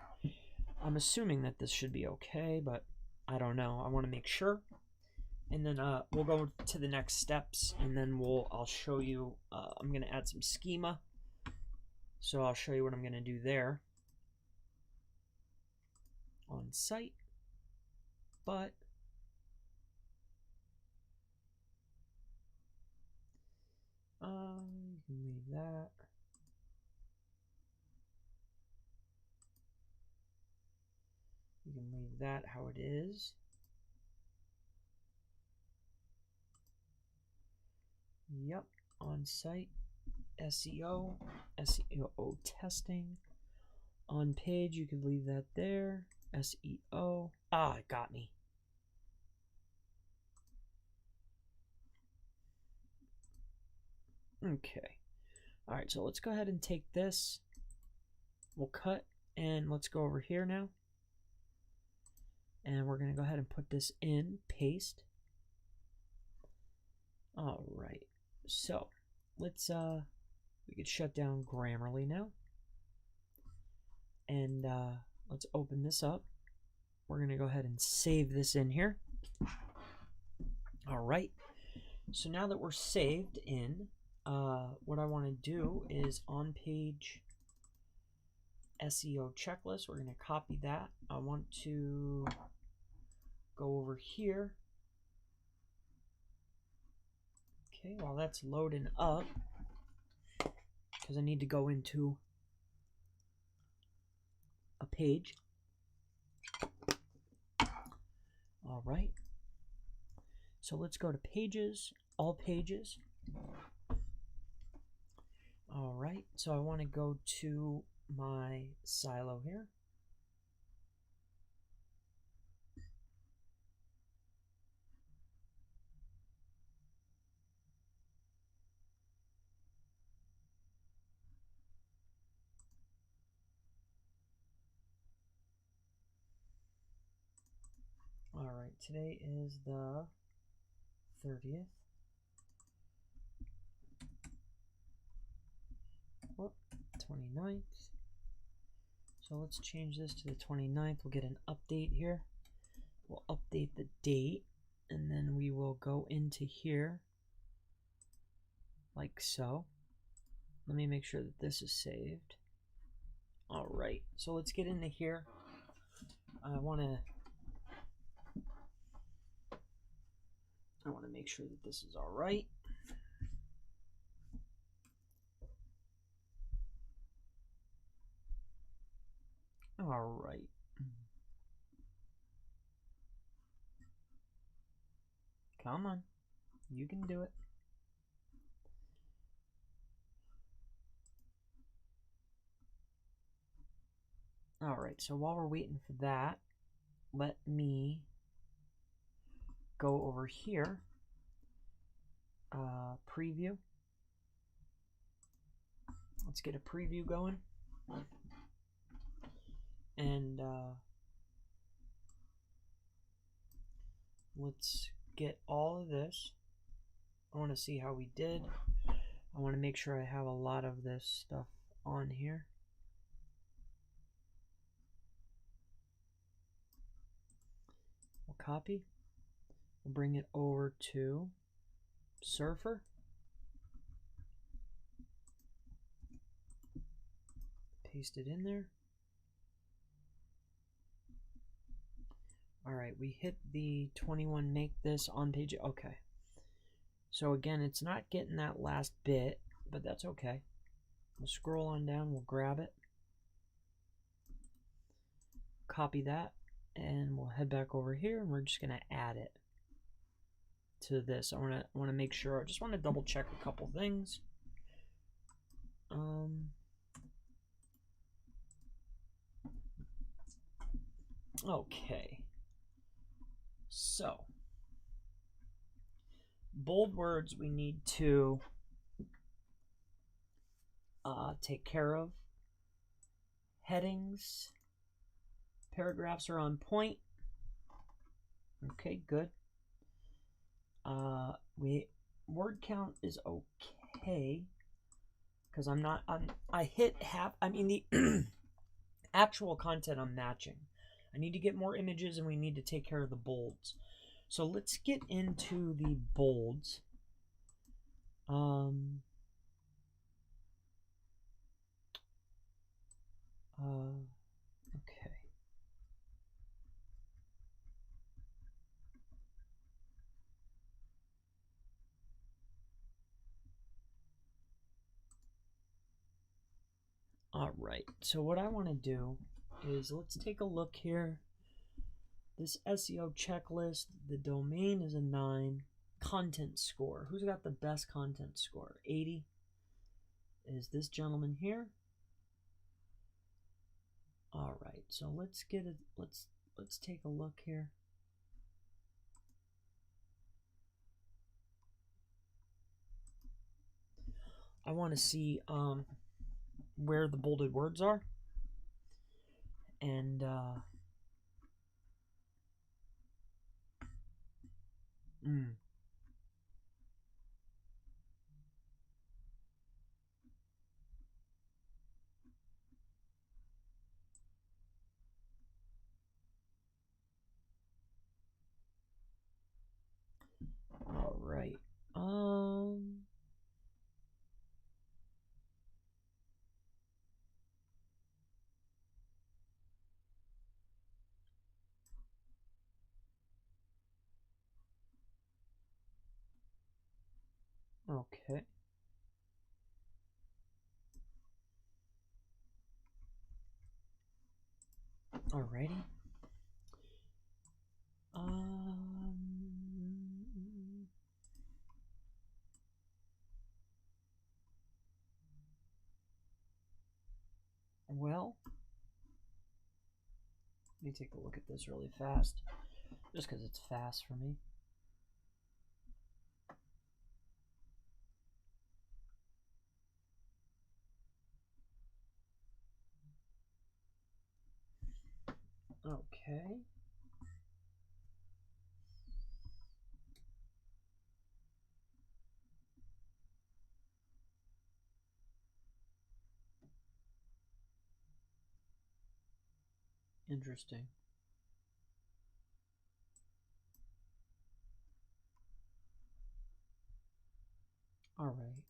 I'm assuming that this should be okay, but I don't know. I want to make sure. And then we'll go to the next steps, and then I'll show you. I'm going to add some schema. So I'll show you what I'm going to do there on site. But you can leave that. You can leave that how it is. Yep, on site, SEO testing. On page, you could leave that there. SEO. Ah, it got me. Okay. All right, so let's go ahead and take this. We'll cut, and let's go over here now. And we're going to go ahead and put this in, paste. All right. So, let's we could shut down Grammarly now. And let's open this up. We're going to go ahead and save this in here. All right. So now that we're saved in, what I want to do is on page SEO checklist. We're going to copy that. I want to go over here. Okay, while that's loading up, because I need to go into a page. All right. So let's go to pages, all pages. All right. So I want to go to my silo here. All right. Today is the 30th. Whoop, 29th. So let's change this to the 29th. We'll get an update here. We'll update the date, and then we will go into here like so. Let me make sure that this is saved. All right, so let's get into here. I want to make sure that this is all right. All right. Come on. You can do it. All right, so while we're waiting for that, let me go over here. Preview. Let's get a preview going. And let's get all of this. I want to see how we did. I want to make sure I have a lot of this stuff on here. We'll copy. We'll bring it over to Surfer. Paste it in there. All right, we hit the 21 make this on page. Okay. So again, it's not getting that last bit, but that's okay. We'll scroll on down, we'll grab it. Copy that, and we'll head back over here, and we're just going to add it to this. I want to make sure. I just want to double check a couple things. Okay. So, bold words we need to take care of. Headings, paragraphs are on point. Okay, good. Word count is okay because I hit half. I mean the actual content I'm matching. I need to get more images, and we need to take care of the bolds. So let's get into the bolds. Okay. All right. So what I want to do is let's take a look here. This SEO checklist, the domain is a 9. Content score. Who's got the best content score? 80 is this gentleman here. All right. So let's get it. Let's take a look here. I want to see where the bolded words are. And all right. Okay. Alrighty. me take a look at this really fast, just because it's fast for me. Okay. Interesting. All right.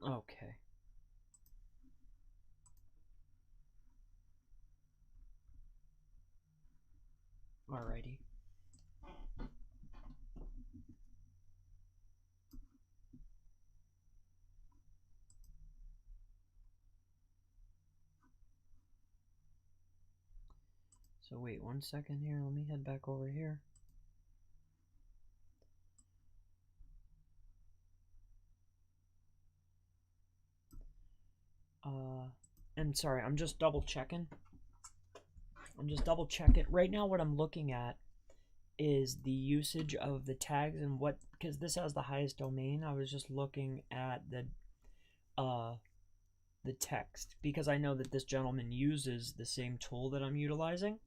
Okay. Alrighty. So wait 1 second here. Let me head back over here. And sorry, I'm just double checking. Right now what I'm looking at is the usage of the tags and what, because this has the highest domain. I was just looking at the text because I know that this gentleman uses the same tool that I'm utilizing.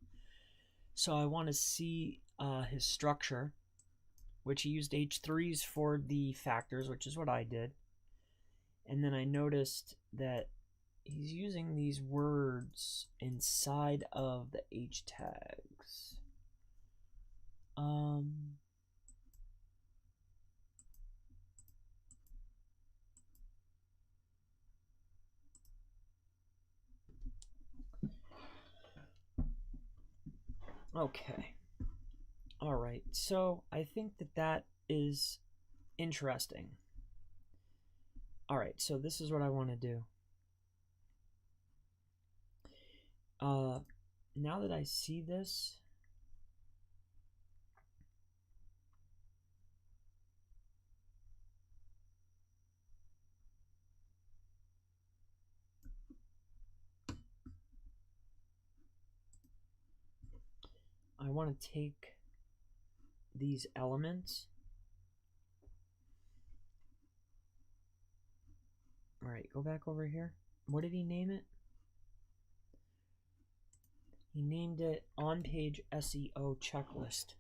So I want to see his structure, which he used H3s for the factors, which is what I did. And then I noticed that he's using these words inside of the H tags. Okay. All right. So I think that is interesting. All right. So this is what I want to do. Now that I see this, I want to take these elements. All right, go back over here. What did he name it? He named it on-page SEO checklist.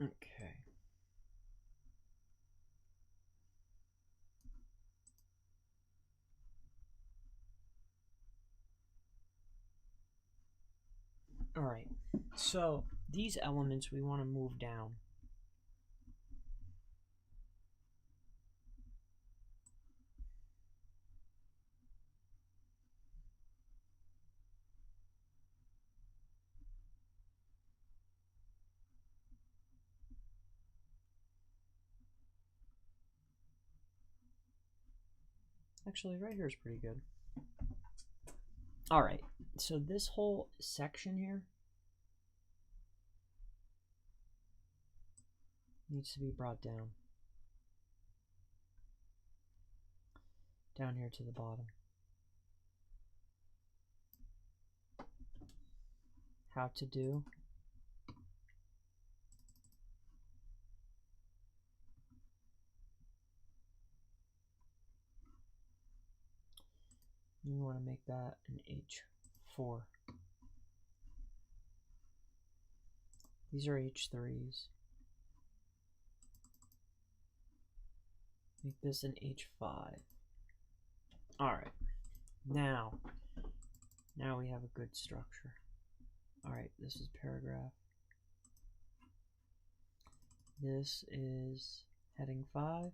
Okay. All right. So these elements we want to move down. Actually, right here is pretty good. All right. So this whole section here needs to be brought down. Down here to the bottom. How to do. You want to make that an H4. These are H3s. Make this an H5. All right. Now we have a good structure. All right, this is paragraph. This is heading 5.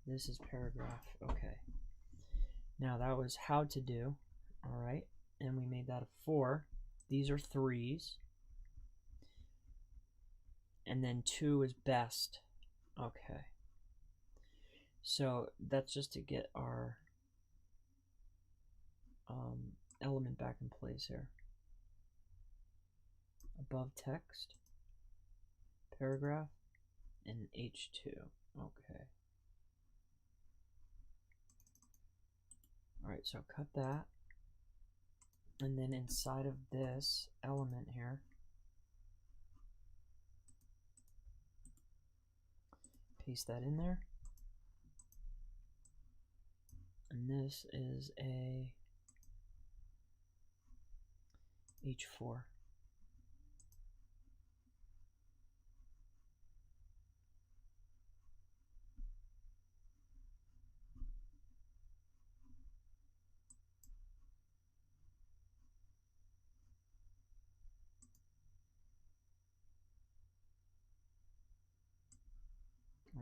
This is paragraph. Okay. Now that was how to do. All right. And we made that a 4. These are 3s. And then 2 is best. Okay. So that's just to get our element back in place here. Above text, paragraph, and H2. Okay. All right, so cut that. And then inside of this element here, paste that in there. And this is a H4. All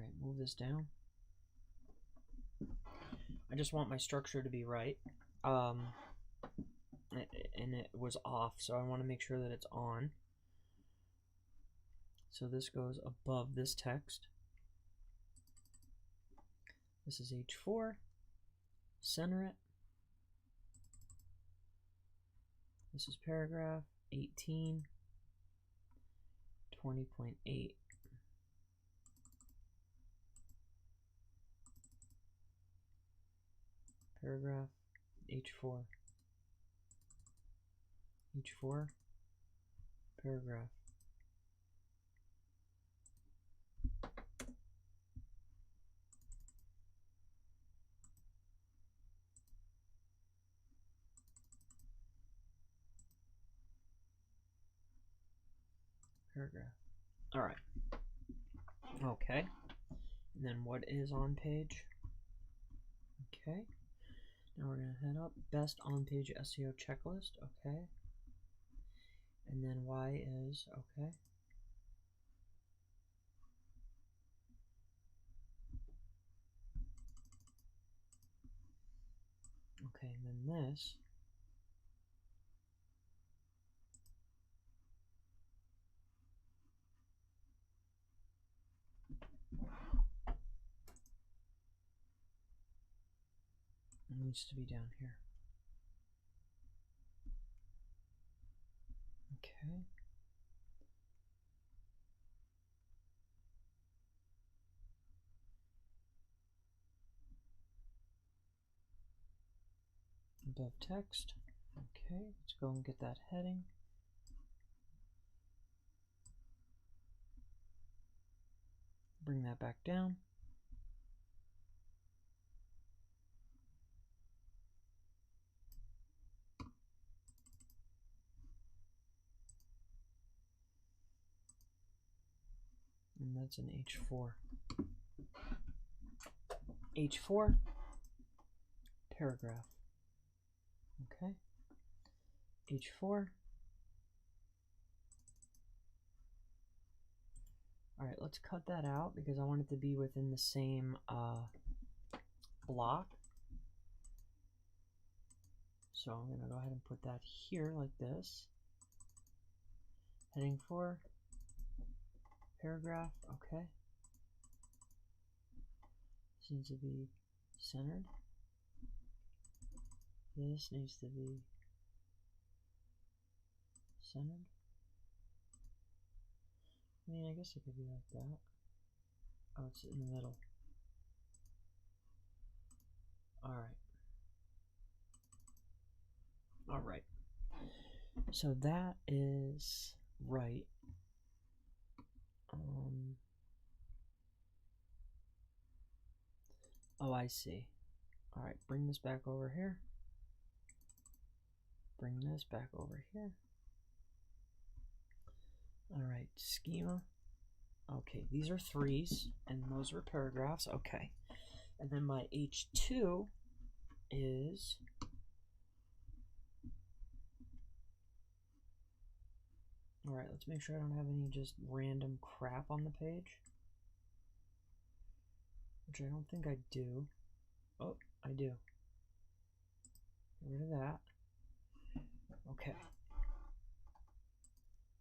right, move this down. I just want my structure to be right. And it was off, so I want to make sure that it's on. So this goes above this text. This is H4. Center it. This is paragraph 18, 20.8. Paragraph H4. H4. Paragraph. Paragraph. All right. Okay. And then what is on page? Okay. Now we're going to head up. Best on-page SEO checklist. Okay. And then Y is okay. Okay, and then this needs to be down here. Okay. Above text. Okay, let's go and get that heading. Bring that back down. And that's an H4. H4, paragraph. Okay. H4. All right, let's cut that out because I want it to be within the same block. So I'm going to go ahead and put that here like this. Heading 4, paragraph, okay. This needs to be centered. This needs to be centered. I mean, I guess it could be like that. Oh, it's in the middle. Alright. Alright. So that is right. Oh, I see. Alright, bring this back over here. Bring this back over here. Alright, schema. Okay, these are 3s, and those are paragraphs. Okay. And then my H2 is Alright, let's make sure I don't have any just random crap on the page. Which I don't think I do. Oh, I do. Get rid of that. Okay.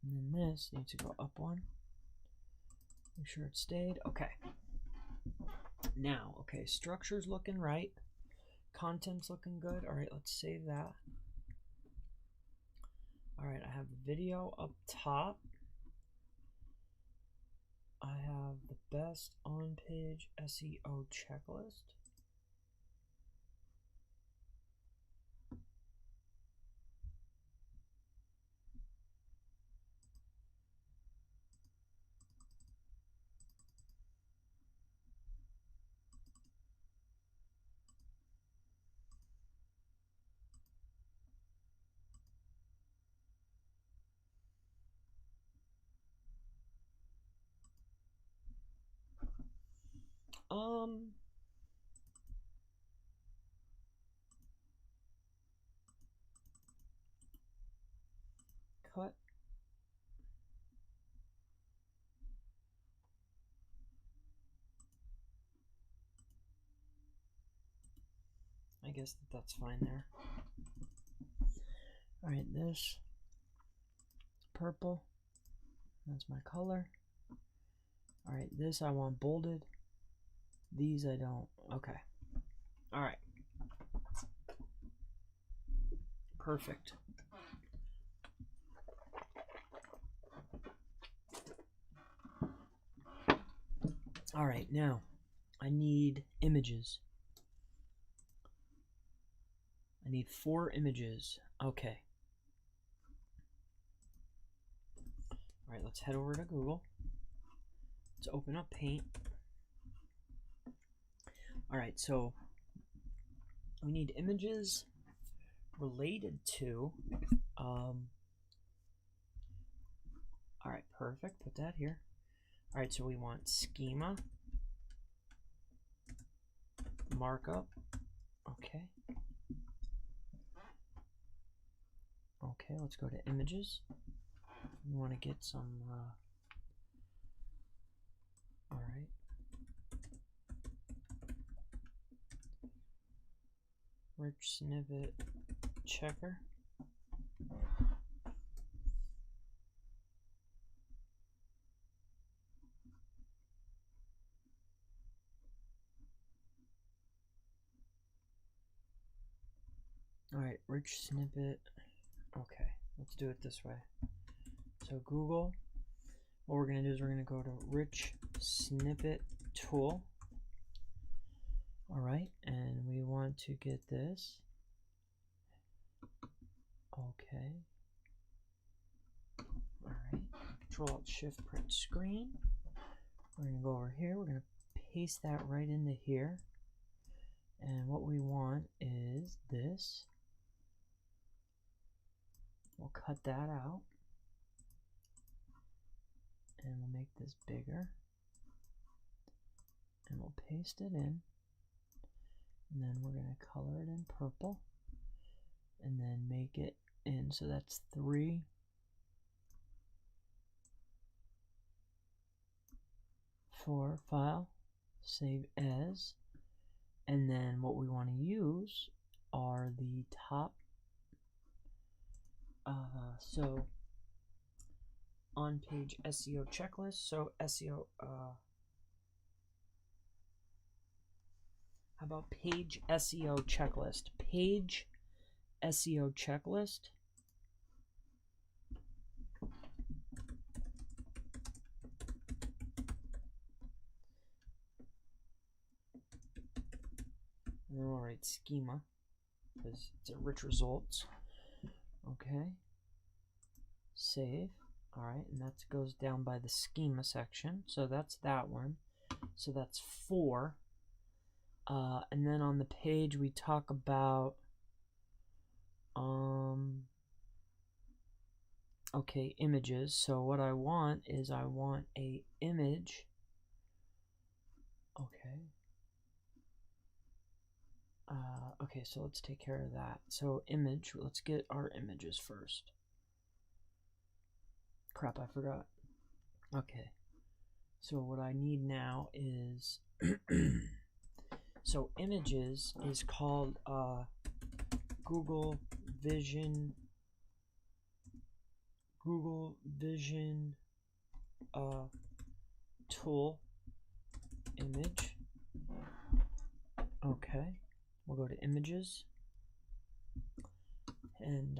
And then this needs to go up one. Make sure it stayed. Okay. Now, okay, structure's looking right. Content's looking good. Alright, let's save that. Alright, I have video up top. I have the best on-page SEO checklist. Cut. I guess that's fine there. Alright, this purple. That's my color. Alright, this I want bolded. These I don't. Okay. Alright. Perfect. Alright, now I need images. I need 4 images. Okay. Alright, let's head over to Google. Let's open up Paint. Alright, so we need images related to alright, perfect. Put that here. Alright, so we want schema, markup. Okay. Okay, let's go to images. We want to get some alright. Rich snippet checker. Alright, rich snippet. Okay, let's do it this way. So Google, what we're going to do is we're going to go to rich snippet tool. Alright, and we want to get this. Okay. Alright, Control-Alt-Shift-Print screen. We're going to go over here. We're going to paste that right into here. And what we want is this. We'll cut that out. And we'll make this bigger. And we'll paste it in. And then we're going to color it in purple. And then make it in. So that's 3. For file, save as, and then what we want to use are the top. So on page SEO checklist. So SEO. How about page SEO checklist? Page SEO checklist. And then we'll write schema because it's a rich results. Okay. Save. Alright, and that goes down by the schema section. So that's that one. So that's 4. And then on the page we talk about okay, images. So what I want is I want a image. Okay. Okay, so let's take care of that. So image, let's get our images first. Crap, I forgot. Okay. So what I need now is so images is called Google Vision tool image. Okay, we'll go to images and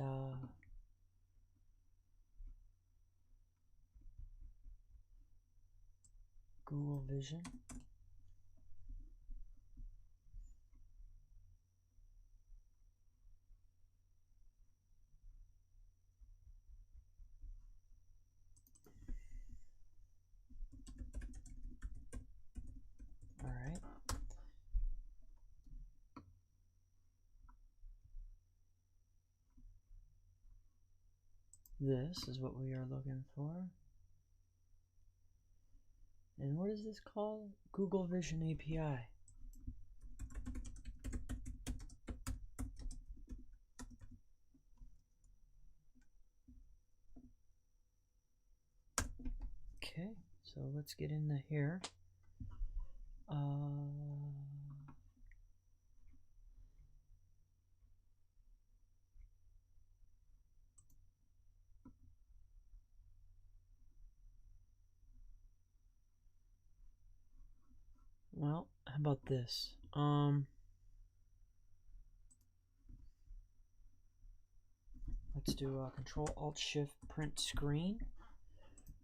Google Vision. All right. This is what we are looking for. And what is this called? Google Vision API. Okay, so let's get into here. Well, how about this? Let's do Control-Alt-Shift print screen.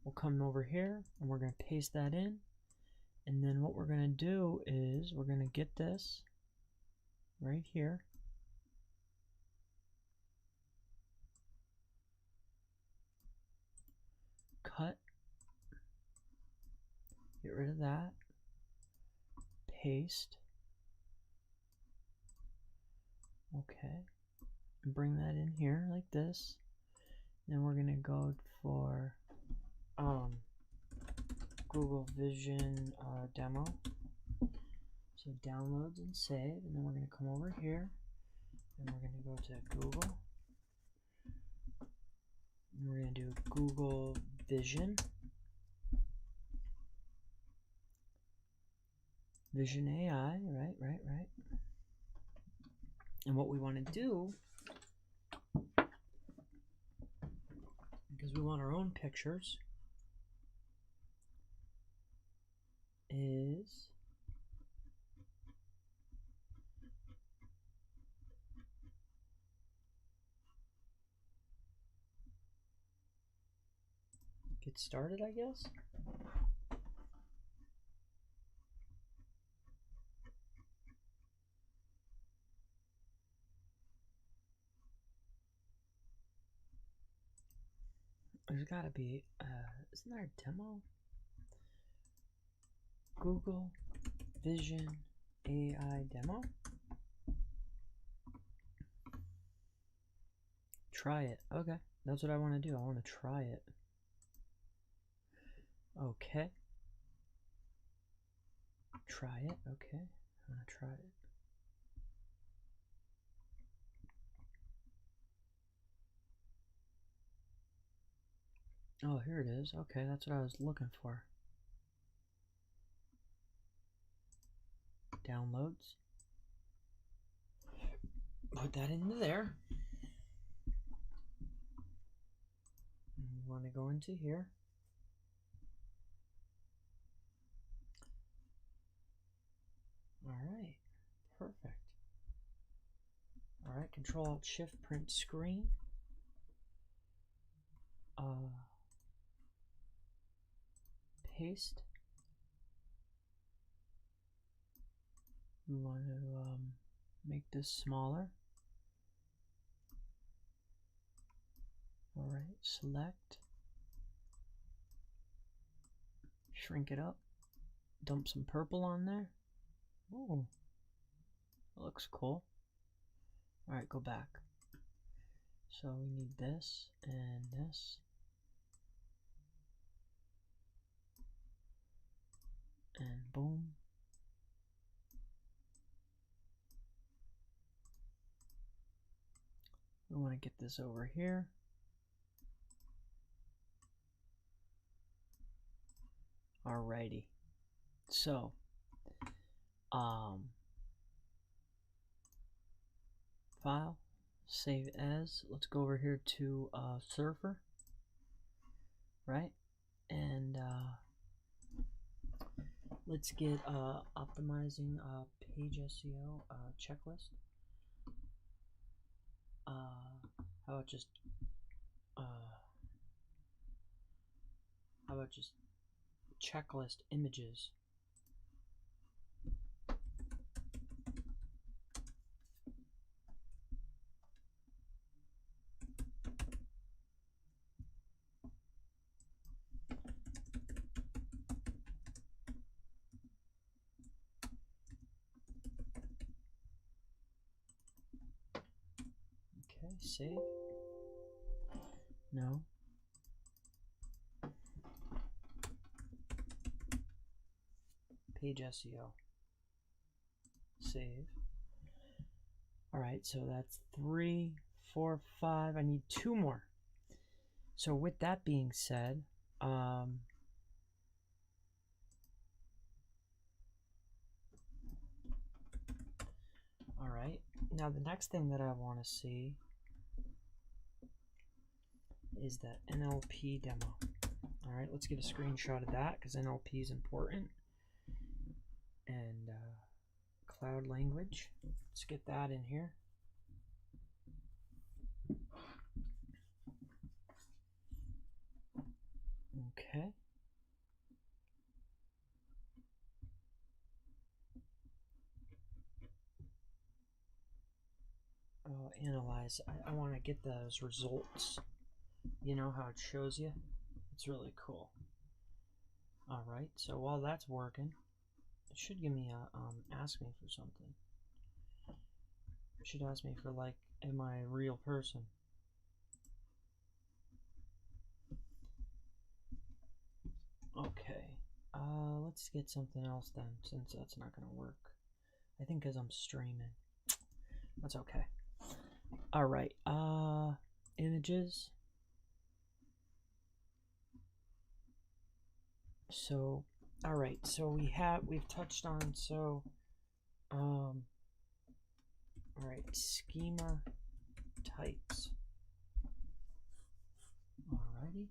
We'll come over here and we're going to paste that in. And then what we're going to do is we're going to get this right here. Cut. Get rid of that. Paste. Okay. And bring that in here like this. Then we're going to go for Google Vision demo. So downloads and save, and then we're going to come over here and we're going to go to Google and we're going to do Google Vision AI, right. And what we want to do, because we want our own pictures, is get started, I guess. There's got to be, isn't there a demo? Google Vision AI demo. Try it. Okay, that's what I want to do. I want to try it. Okay. Try it. Okay. I'm going to try it. Oh, here it is. Okay, that's what I was looking for. Downloads. Put that into there. And you want to go into here. All right, perfect. All right, Control-Alt-Shift print screen. Paste. We want to make this smaller. All right, select. Shrink it up. Dump some purple on there. Oh, that looks cool. All right, go back. So we need this and this. And boom. We want to get this over here. Alrighty. So, file, save as. Let's go over here to Surfer, right? And let's get optimizing page SEO checklist. How about just checklist images? Okay, save. No. Page SEO. Save. Alright, so that's 3, 4, 5. I need 2 more. So with that being said, alright, now the next thing that I want to see is that NLP demo. Alright, let's get a screenshot of that because NLP is important. And cloud language, let's get that in here. Okay. Analyze. I want to get those results. You know how it shows you? It's really cool. Alright, so while that's working, it should give me a ask me for something. It should ask me for, like, am I a real person? Okay, let's get something else then, since that's not gonna work. I think because I'm streaming. That's okay. Alright, images. So, alright, so we've touched on, so, alright, schema types. Alrighty.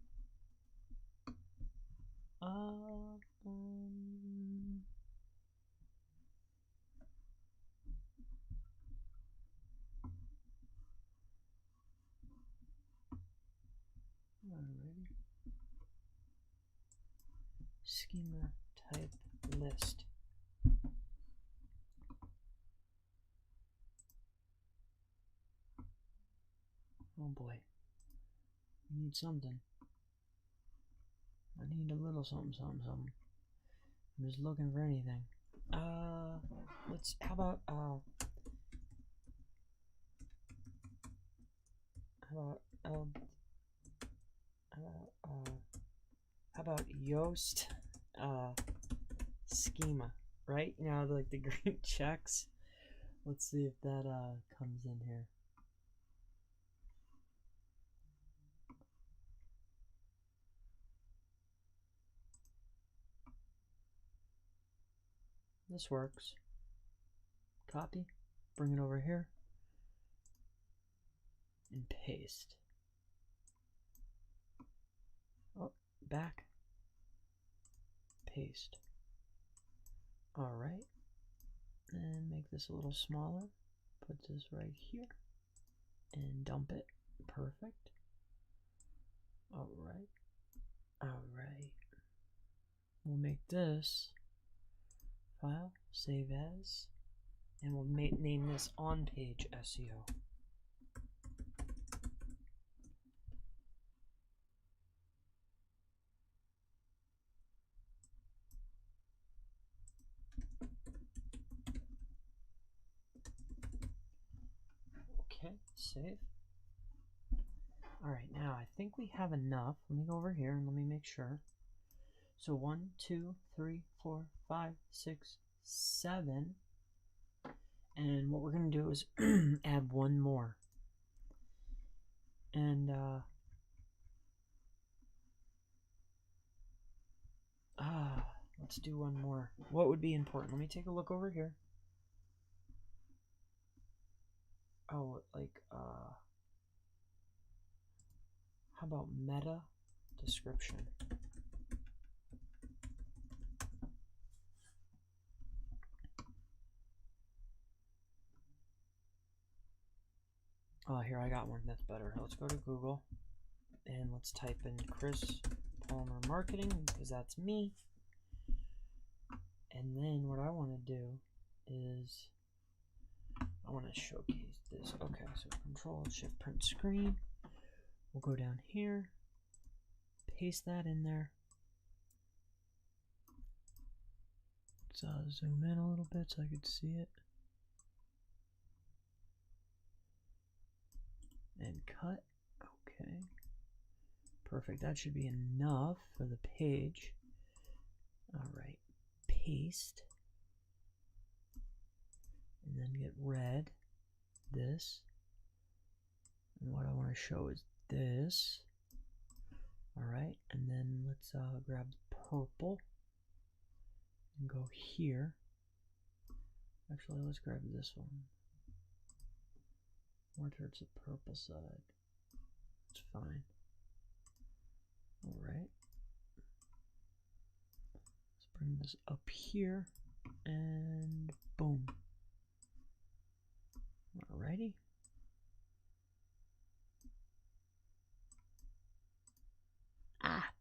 Alrighty. Schema type list. Oh boy. I need something. I need a little something, something, something. I'm just looking for anything. How about Yoast schema, right? Now, like the green checks. Let's see if that comes in here. This works. Copy, bring it over here, and paste. Oh, back, paste. Alright, and make this a little smaller. Put this right here, and dump it. Perfect. Alright. Alright. We'll make this file, save as, and we'll name this on page SEO. Okay, save. Alright, now I think we have enough. Let me go over here and let me make sure. So 1, 2, 3, 4, 5, 6, 7. And what we're going to do is add one more. And let's do one more. What would be important? Let me take a look over here. Oh, like, how about meta description? Oh, here, I got one. That's better. Let's go to Google and let's type in Chris Palmer Marketing, because that's me. And then what I want to do is I want to showcase this. Okay, so Control Shift Print Screen. We'll go down here, paste that in there. Let's zoom in a little bit so I could see it. And cut. Okay. Perfect. That should be enough for the page. Alright. Paste. And then get red. This. And what I want to show is this. Alright. And then let's grab purple. And go here. Actually, let's grab this one. More towards the purple side. It's fine. Alright. Let's bring this up here. And boom. Alrighty. Ah!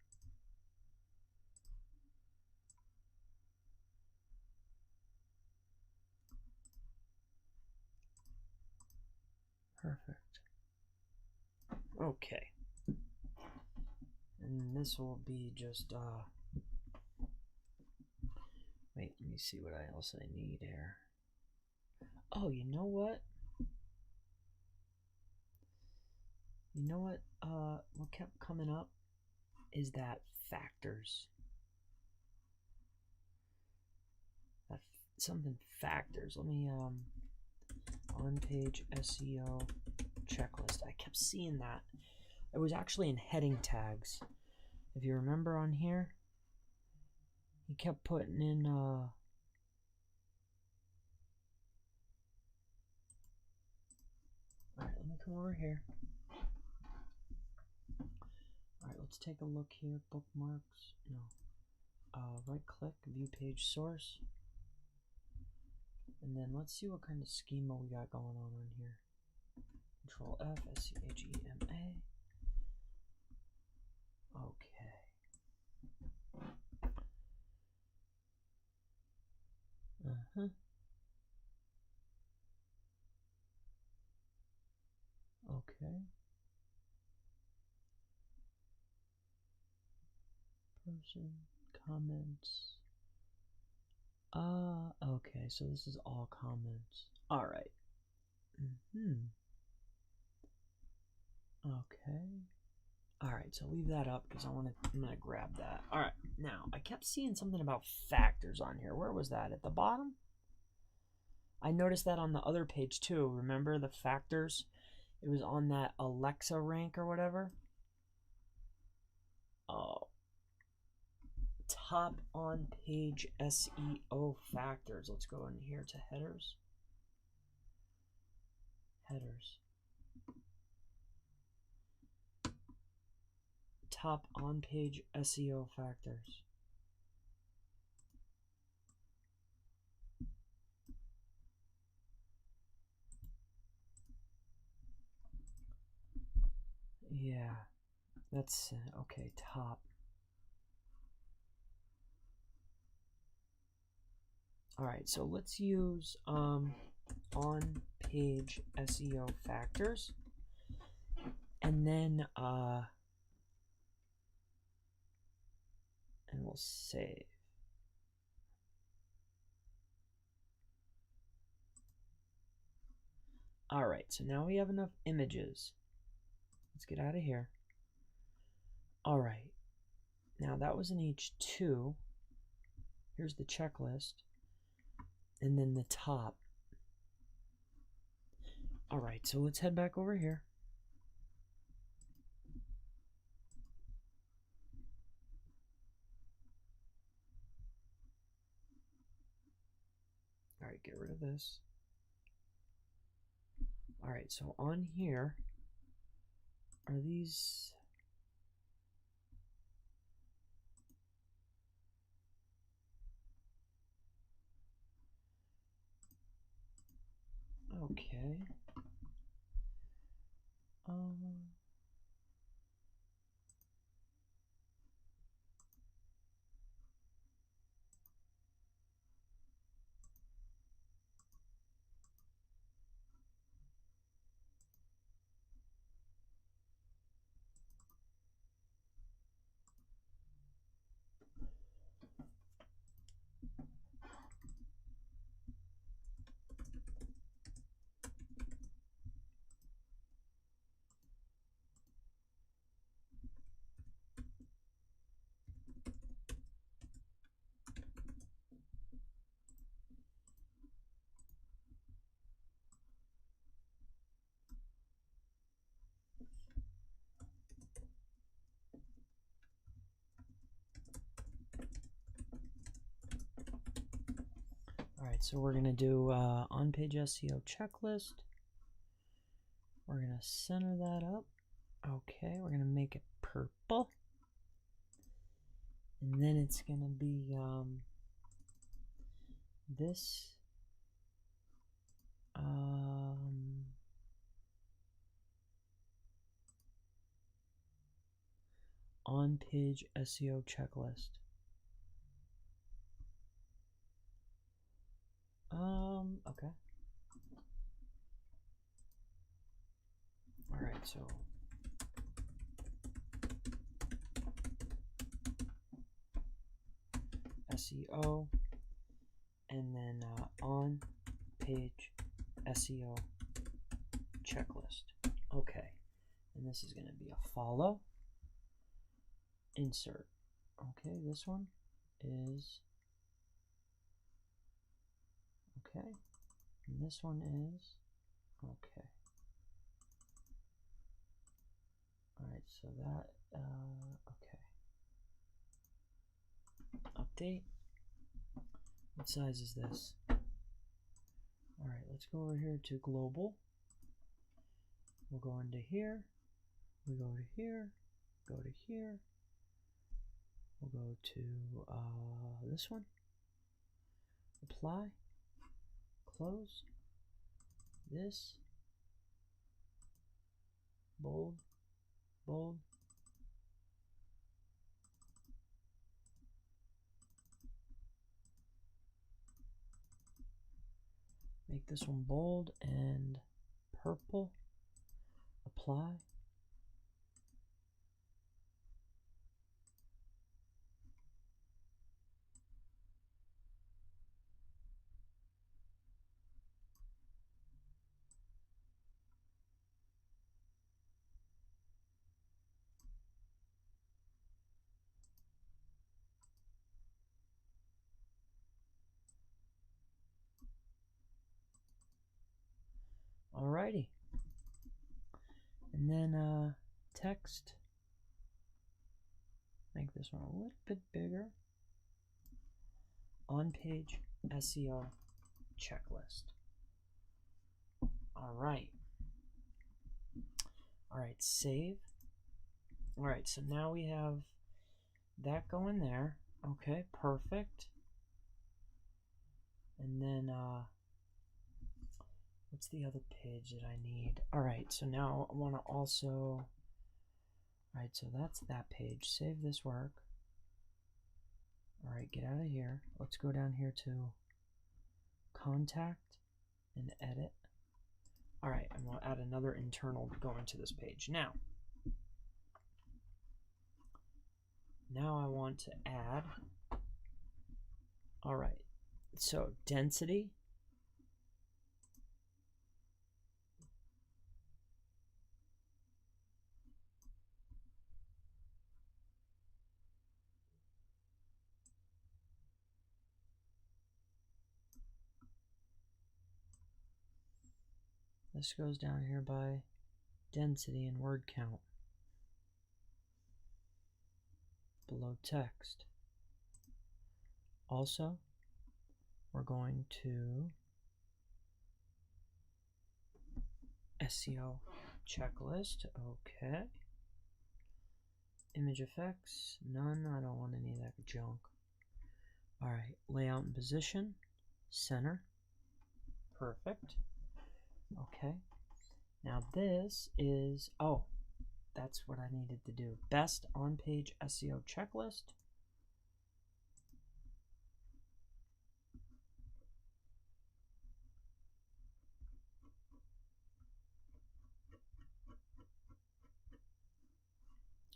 Perfect. Okay. And this will be just, wait, let me see what else I need here. Oh, you know what? You know what, what kept coming up is that factors. Something factors. Let me, on-page SEO checklist. I kept seeing that. It was actually in heading tags. If you remember on here, he kept putting in, alright, let me come over here. Alright, let's take a look here. Bookmarks. No. Right click, view page source. And then let's see what kind of schema we got going on here. Control F, SCHEMA. Okay. Okay. Person, comments. Okay, so this is all comments. Alright. Okay. Alright, so leave that up because I'm gonna grab that. Alright, now I kept seeing something about factors on here. Where was that? At the bottom? I noticed that on the other page too. Remember the factors? It was on that Alexa rank or whatever. Oh. Top on page SEO factors. Let's go in here to headers. Headers. Top on page SEO factors. Yeah, that's okay. Top. All right, so let's use on page SEO factors, and then and we'll save. All right, so now we have enough images. Let's get out of here. All right, now that was in H2. Here's the checklist, and then the top. All right, so let's head back over here. right, get rid of this. All right, so on here are these. Okay. All right, so we're gonna do on-page SEO checklist. We're gonna center that up. Okay, we're gonna make it purple, and then it's gonna be this. On-page SEO checklist. Okay. All right, so SEO, and then on-page SEO checklist. Okay, and this is going to be a follow, insert. Okay, this one is okay, and this one is okay. All right, so that okay. Update. What size is this? All right, let's go over here to global. We'll go into here. We go to here. Go to here. We'll go to this one. Apply. Close. This. Bold. Bold. Make this one bold and purple. Apply. Alrighty. And then text. Make this one a little bit bigger. On-page SEO checklist. Alright. Alright, save. Alright, so now we have that going there. Okay, perfect. And then what's the other page that I need? Alright, so now I want to also, alright, so that's that page. Save this work. Alright, get out of here. Let's go down here to contact and edit. Alright, and we'll add another internal going to this page. Now I want to add, alright, so density. This goes down here by density and word count. Below text. Also, we're going to SEO checklist. Okay. Image effects. None. I don't want any of that junk. All right. Layout and position. Center. Perfect. Okay. Now this is, oh, that's what I needed to do. Best on-page SEO checklist.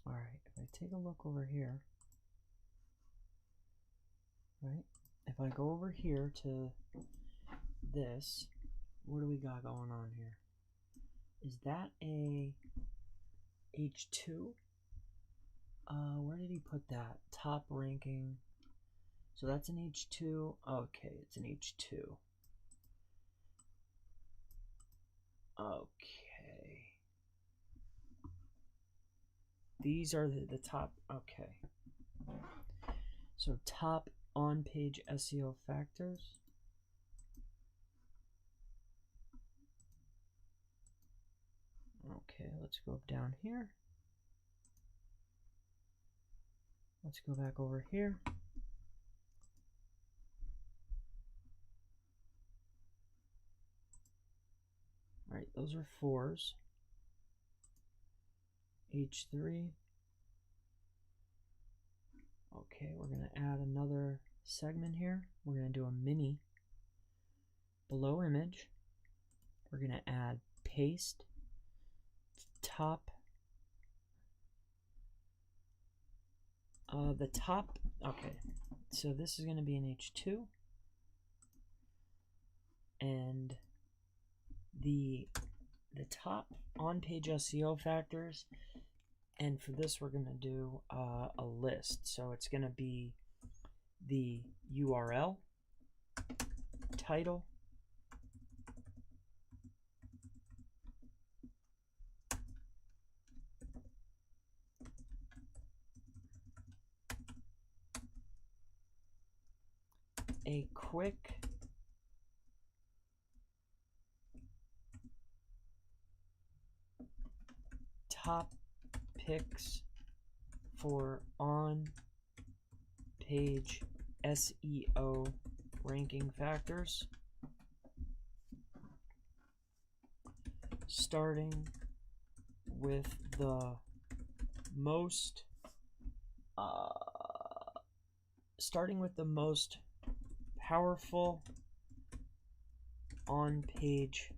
All right, if I take a look over here, right? If I go over here to this, what do we got going on here? Is that a H2? Where did he put that? Top ranking. So that's an H2. Okay, it's an H2. Okay. These are the top. Okay. So top on-page SEO factors. Okay, let's go down here. Let's go back over here. All right, those are 4s. H3. Okay, we're going to add another segment here. We're going to do a mini below image. We're going to add paste top. The top, okay, so this is going to be an H2. And the top on-page SEO factors, and for this we're going to do a list. So it's going to be the URL, title, a quick top picks for on-page SEO ranking factors, starting with the most powerful on-page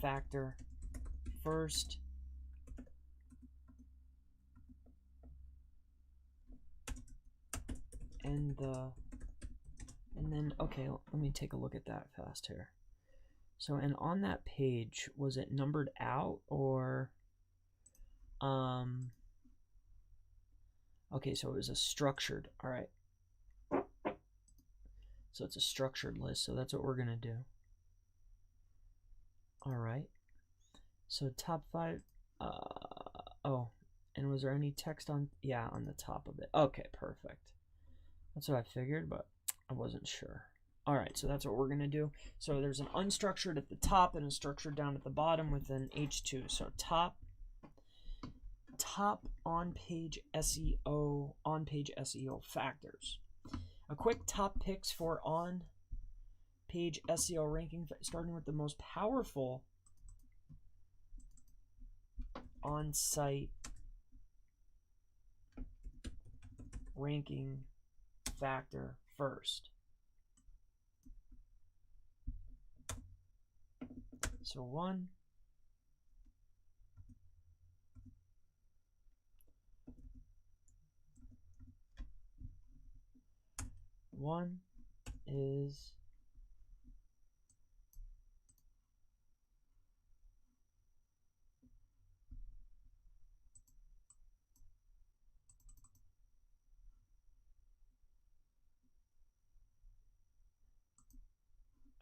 factor first, and then okay, let me take a look at that fast here. So, and on that page, was it numbered out or okay, so it was a structured. All right, so it's a structured list, so that's what we're gonna do. All right, so top 5. Oh, and was there any text on? Yeah, on the top of it. Okay, perfect. That's what I figured, but I wasn't sure. All right, so that's what we're gonna do. So there's an unstructured at the top and a structured down at the bottom with an H2. So top on-page SEO factors. A quick top picks for on-page SEO ranking, starting with the most powerful on-site ranking factor first. So 1, is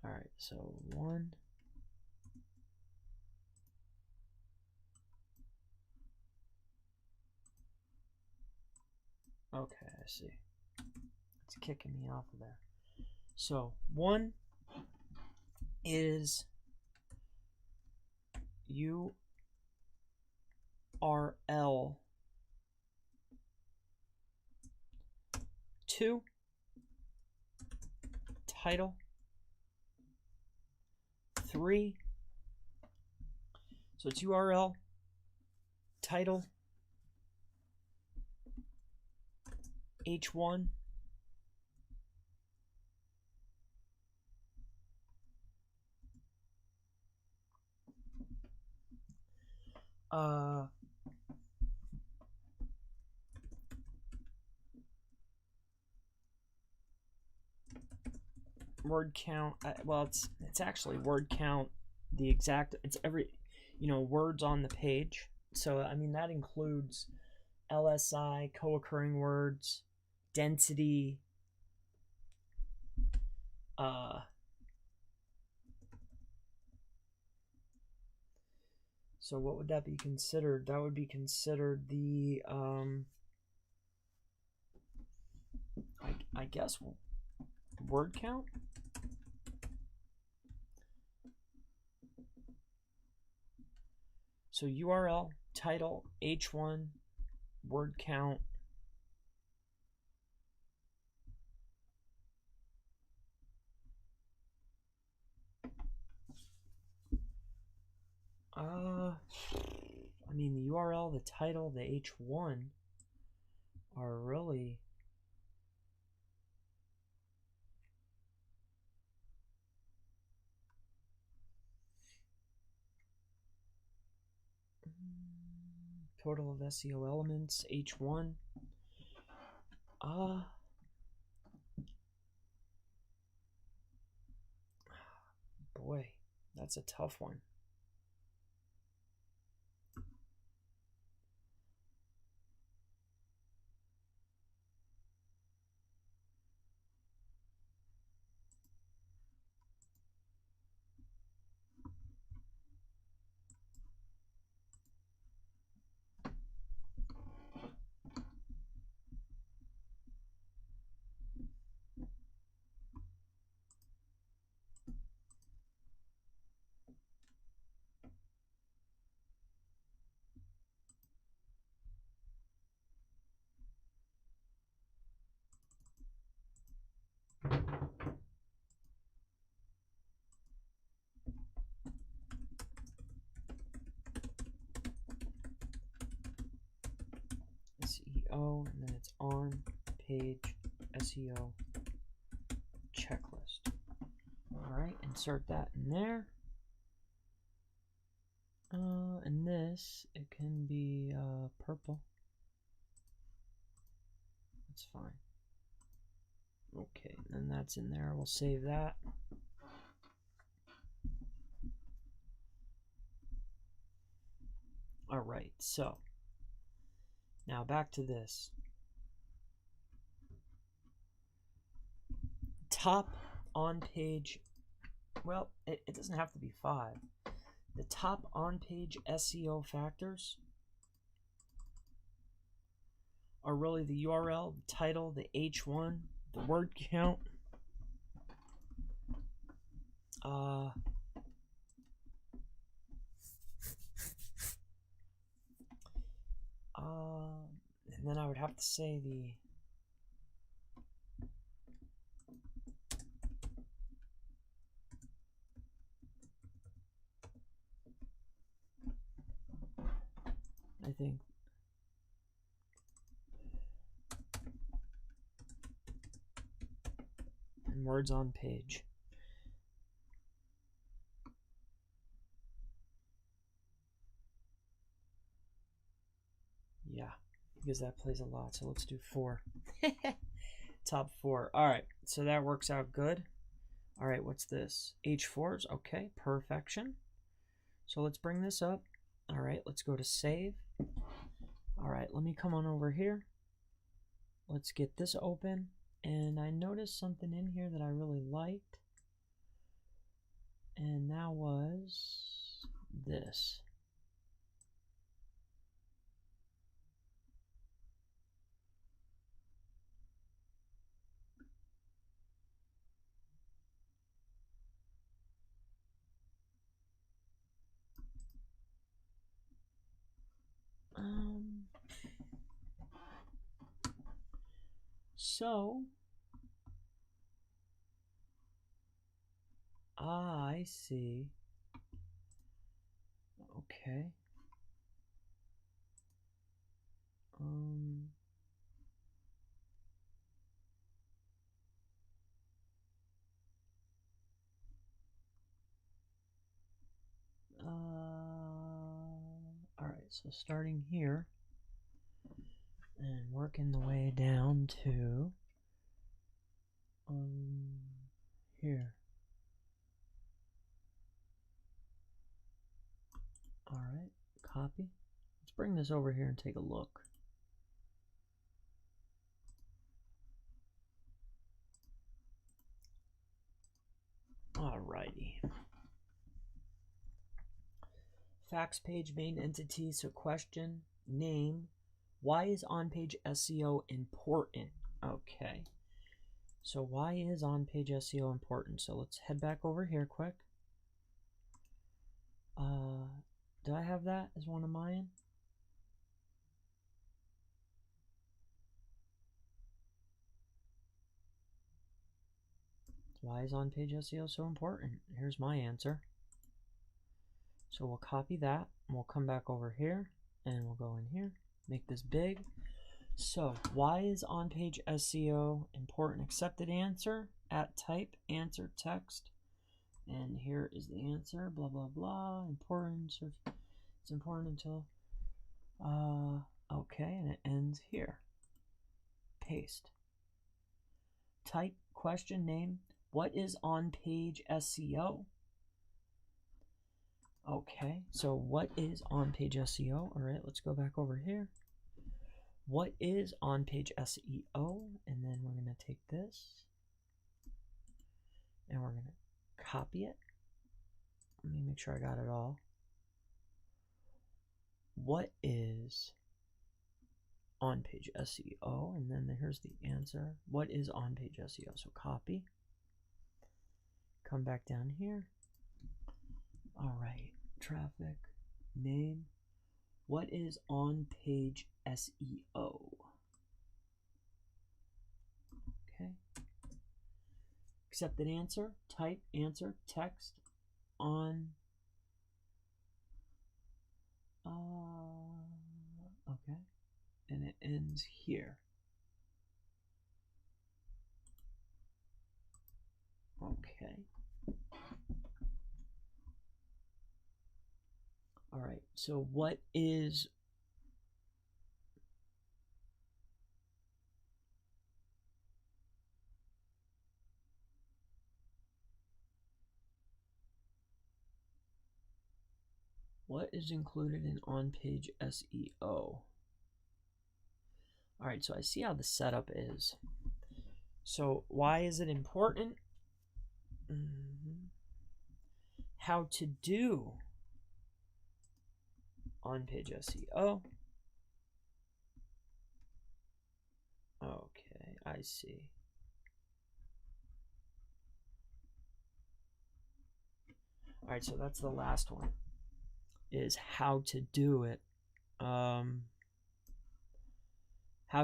all right, so 1 okay, I see. It's kicking me off of there. So 1 is URL 2 title 3. So it's URL title H1 word count. Well, it's actually word count. The exact, it's every, words on the page. So I mean that includes LSI, co-occurring words, density, so what would that be considered? That would be considered the I guess word count. So URL title H1 word count. I mean the URL, the title, the H1 are really total of SEO elements H1. Boy, that's a tough one. SEO, and then it's on page SEO checklist. Alright, insert that in there. And this, it can be purple. That's fine. Okay, then that's in there. We'll save that. Alright, so now back to this. Top on page, well, it doesn't have to be 5. The top on page SEO factors are really the URL, the title, the H1, the word count, and then I would have to say I think and words on page. Yeah, because that plays a lot. So let's do 4. Top 4. All right, so that works out good. All right, what's this? H4s. Okay, perfection. So let's bring this up. All right, let's go to save. All right, let me come on over here. Let's get this open. And I noticed something in here that I really liked. And that was this. So, I see. Okay. All right, so starting here and working the way down to here. All right, copy. Let's bring this over here and take a look. All righty. Facts page, main entity, so question, name. Why is on-page SEO important? Okay. So why is on-page SEO important? So let's head back over here quick. Did I have that as one of mine? Why is on-page SEO so important? Here's my answer. So we'll copy that, and we'll come back over here, and we'll go in here, make this big. So why is on-page SEO important? Accepted answer, at type, answer text. And here is the answer, blah, blah, blah. Important, so it's important until, okay, and it ends here. Paste. Type, question, name. What is on-page SEO? Okay, so what is on-page SEO? All right, let's go back over here. What is on-page SEO? And then we're going to take this and we're going to copy it. Let me make sure I got it all. What is on-page SEO? And then here's the answer. What is on-page SEO? So copy. Come back down here. All right, traffic, name. What is on-page SEO? Okay. Accepted answer, type, answer, text, on. Okay. And it ends here. Okay. All right, so what is included in on-page SEO? All right, so I see how the setup is. So why is it important? How to do on-page SEO. Okay, I see. All right, so that's the last one, is how to do it. How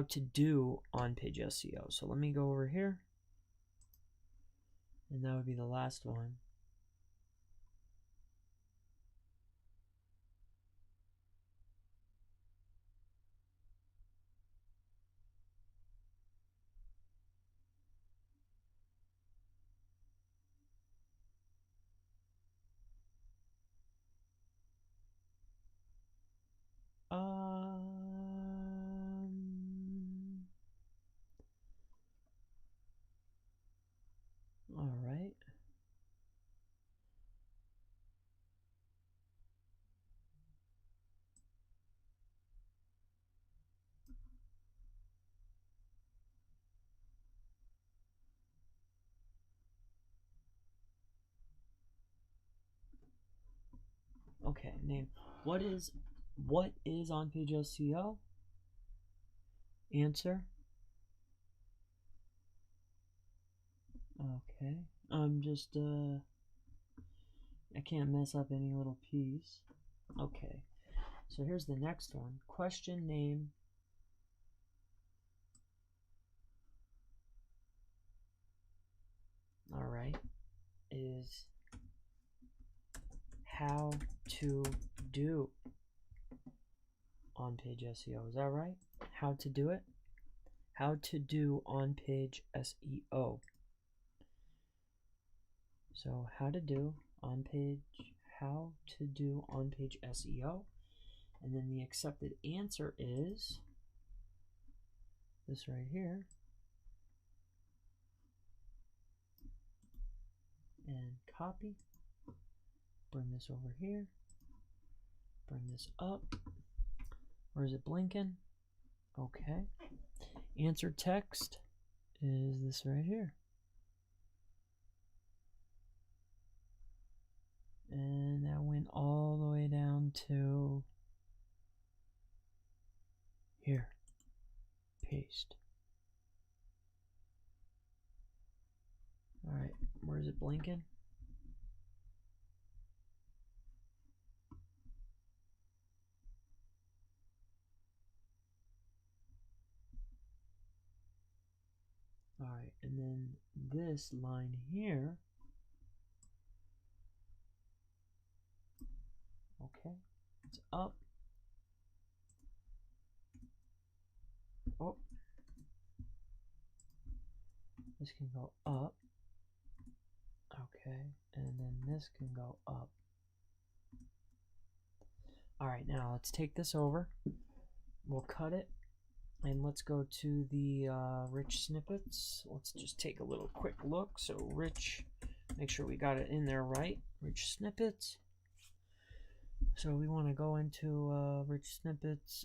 to do on-page SEO. So let me go over here, and that would be the last one. All right. Okay, name. What is on-page SEO? Answer. Okay. I'm just I can't mess up any little piece. Okay. So here's the next one. Question, name. is how to do on-page SEO. Is that right? How to do it? How to do on-page SEO. So how to do on-page SEO. And then the accepted answer is this right here. And copy. Bring this over here. Bring this up. Where is it blinking? Okay. Answer text is this right here. And that went all the way down to here. Paste. All right, where is it blinking? All right, and then this line here. Okay, it's up. Oh, this can go up. Okay, and then this can go up. All right, now let's take this over. We'll cut it, and let's go to the rich snippets. Let's just take a little quick look. So rich, make sure we got it in there right. Rich snippets. So we want to go into rich snippets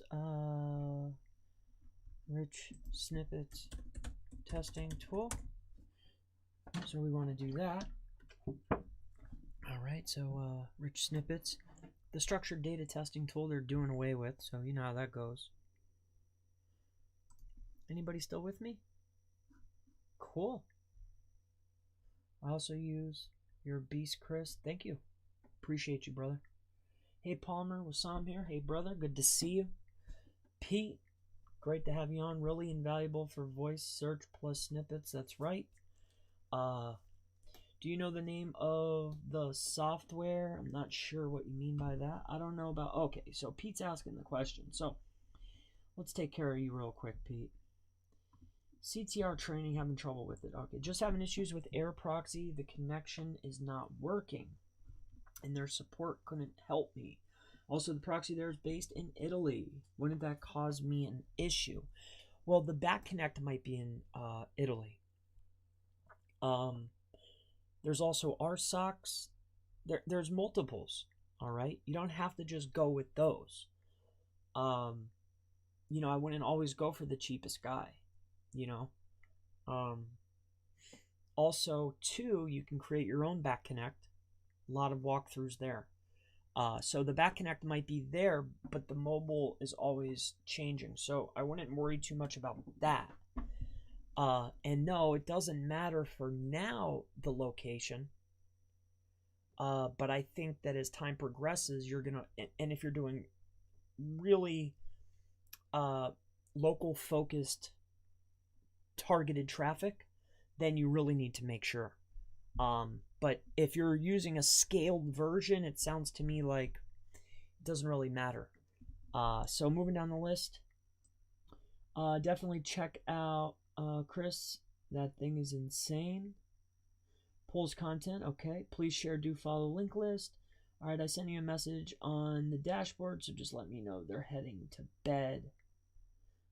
testing tool. So we want to do that. All right, so rich snippets. The structured data testing tool they're doing away with, so you know how that goes. Anybody still with me? Cool. I also use your beast, Chris. Thank you. Appreciate you, brother. Hey, Palmer, Wassam here. Hey, brother. Good to see you. Pete, great to have you on. Really invaluable for voice search plus snippets. That's right. Do you know the name of the software? I'm not sure what you mean by that. I don't know about... Okay, so Pete's asking the question. So let's take care of you real quick, Pete. CTR training, having trouble with it. Okay, just having issues with Air Proxy. The connection is not working, and their support couldn't help me. Also, the proxy there is based in Italy. Wouldn't that cause me an issue? Well, the back connect might be in Italy. There's also RSOCs. There's multiples. All right, you don't have to just go with those. You know, I wouldn't always go for the cheapest guy. You know. Also, too, you can create your own back connect. A lot of walkthroughs there. So the back connect might be there, but the mobile is always changing. So I wouldn't worry too much about that. And no, it doesn't matter for now, the location. But I think that as time progresses, you're going to, and if you're doing really local focused targeted traffic, then you really need to make sure. But if you're using a scaled version, it sounds to me like it doesn't really matter. So moving down the list, definitely check out Chris. That thing is insane. Pulls content. Okay. Please share, do follow link list. All right. I sent you a message on the dashboard, so just let me know they're heading to bed.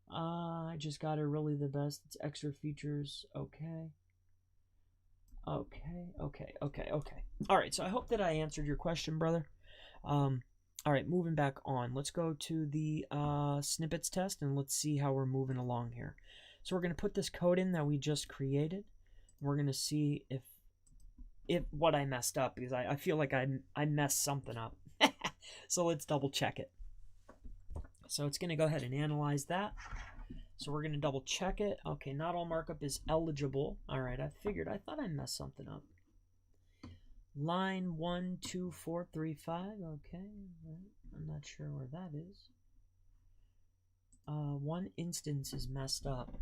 I just got it. Really the best. It's extra features. Okay. Okay. All right. So I hope that I answered your question, brother. All right. Moving back on. Let's go to the snippets test and let's see how we're moving along here. So we're going to put this code in that we just created. We're going to see if what I messed up, because I feel like I messed something up. So let's double check it. So it's going to go ahead and analyze that. So we're going to double check it. Okay, not all markup is eligible. All right, I thought I messed something up. Line 1, 2, 4, 3, 5. Okay, I'm not sure where that is. One instance is messed up.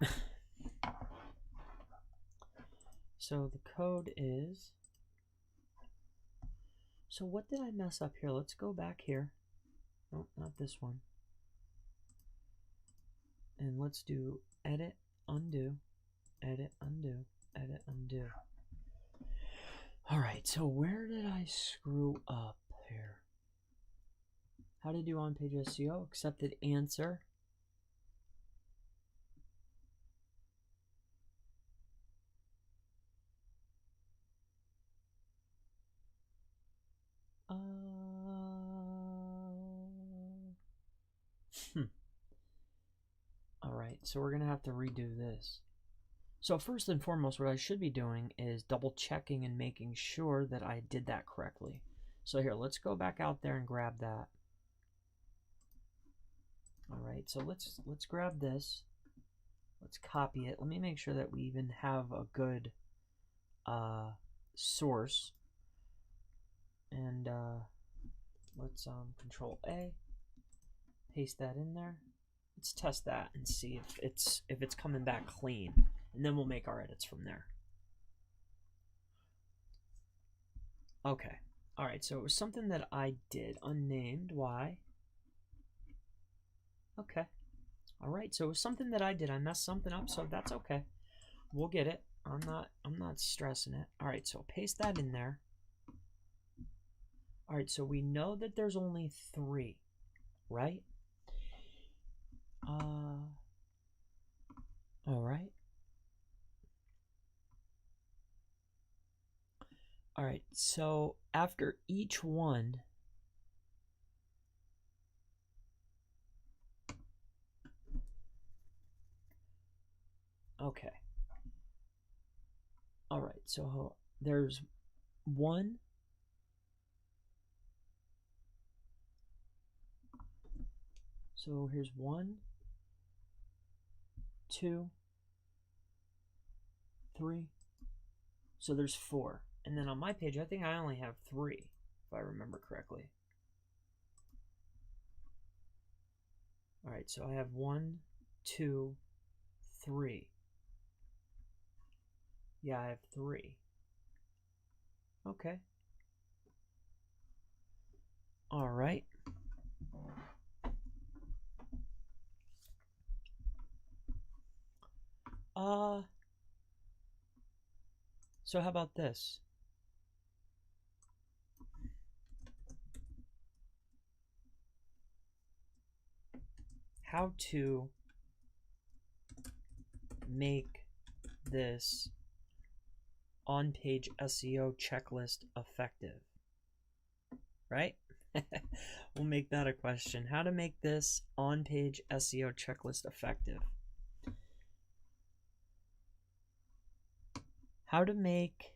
Okay. So the code is, so what did I mess up here? Let's go back here. Nope, not this one. And let's do edit, undo, edit, undo, edit, undo. All right, so where did I screw up here? How to do on-page SEO, accepted answer. All right, so we're gonna have to redo this. So first and foremost, what I should be doing is double checking and making sure that I did that correctly. So here, let's go back out there and grab that. All right, so let's grab this. Let's copy it. Let me make sure that we even have a good source. And let's Control A, paste that in there. Let's test that and see if it's coming back clean, and then we'll make our edits from there. Okay. All right. So it was something that I did, unnamed. Why? Okay. All right. So it was something that I did. I messed something up, so that's okay. We'll get it. I'm not stressing it. All right. So paste that in there. All right. So we know that there's only 3, right? All right. All right, so after each one, okay. All right, so there's 1, so here's 1, 2, 3, so there's 4. And then on my page, I think I only have 3, if I remember correctly. All right, so I have 1, 2, 3. Yeah, I have 3. Okay. All right. So how about this? How to make this on-page SEO checklist effective, right? We'll make that a question. How to make this on-page SEO checklist effective. How to make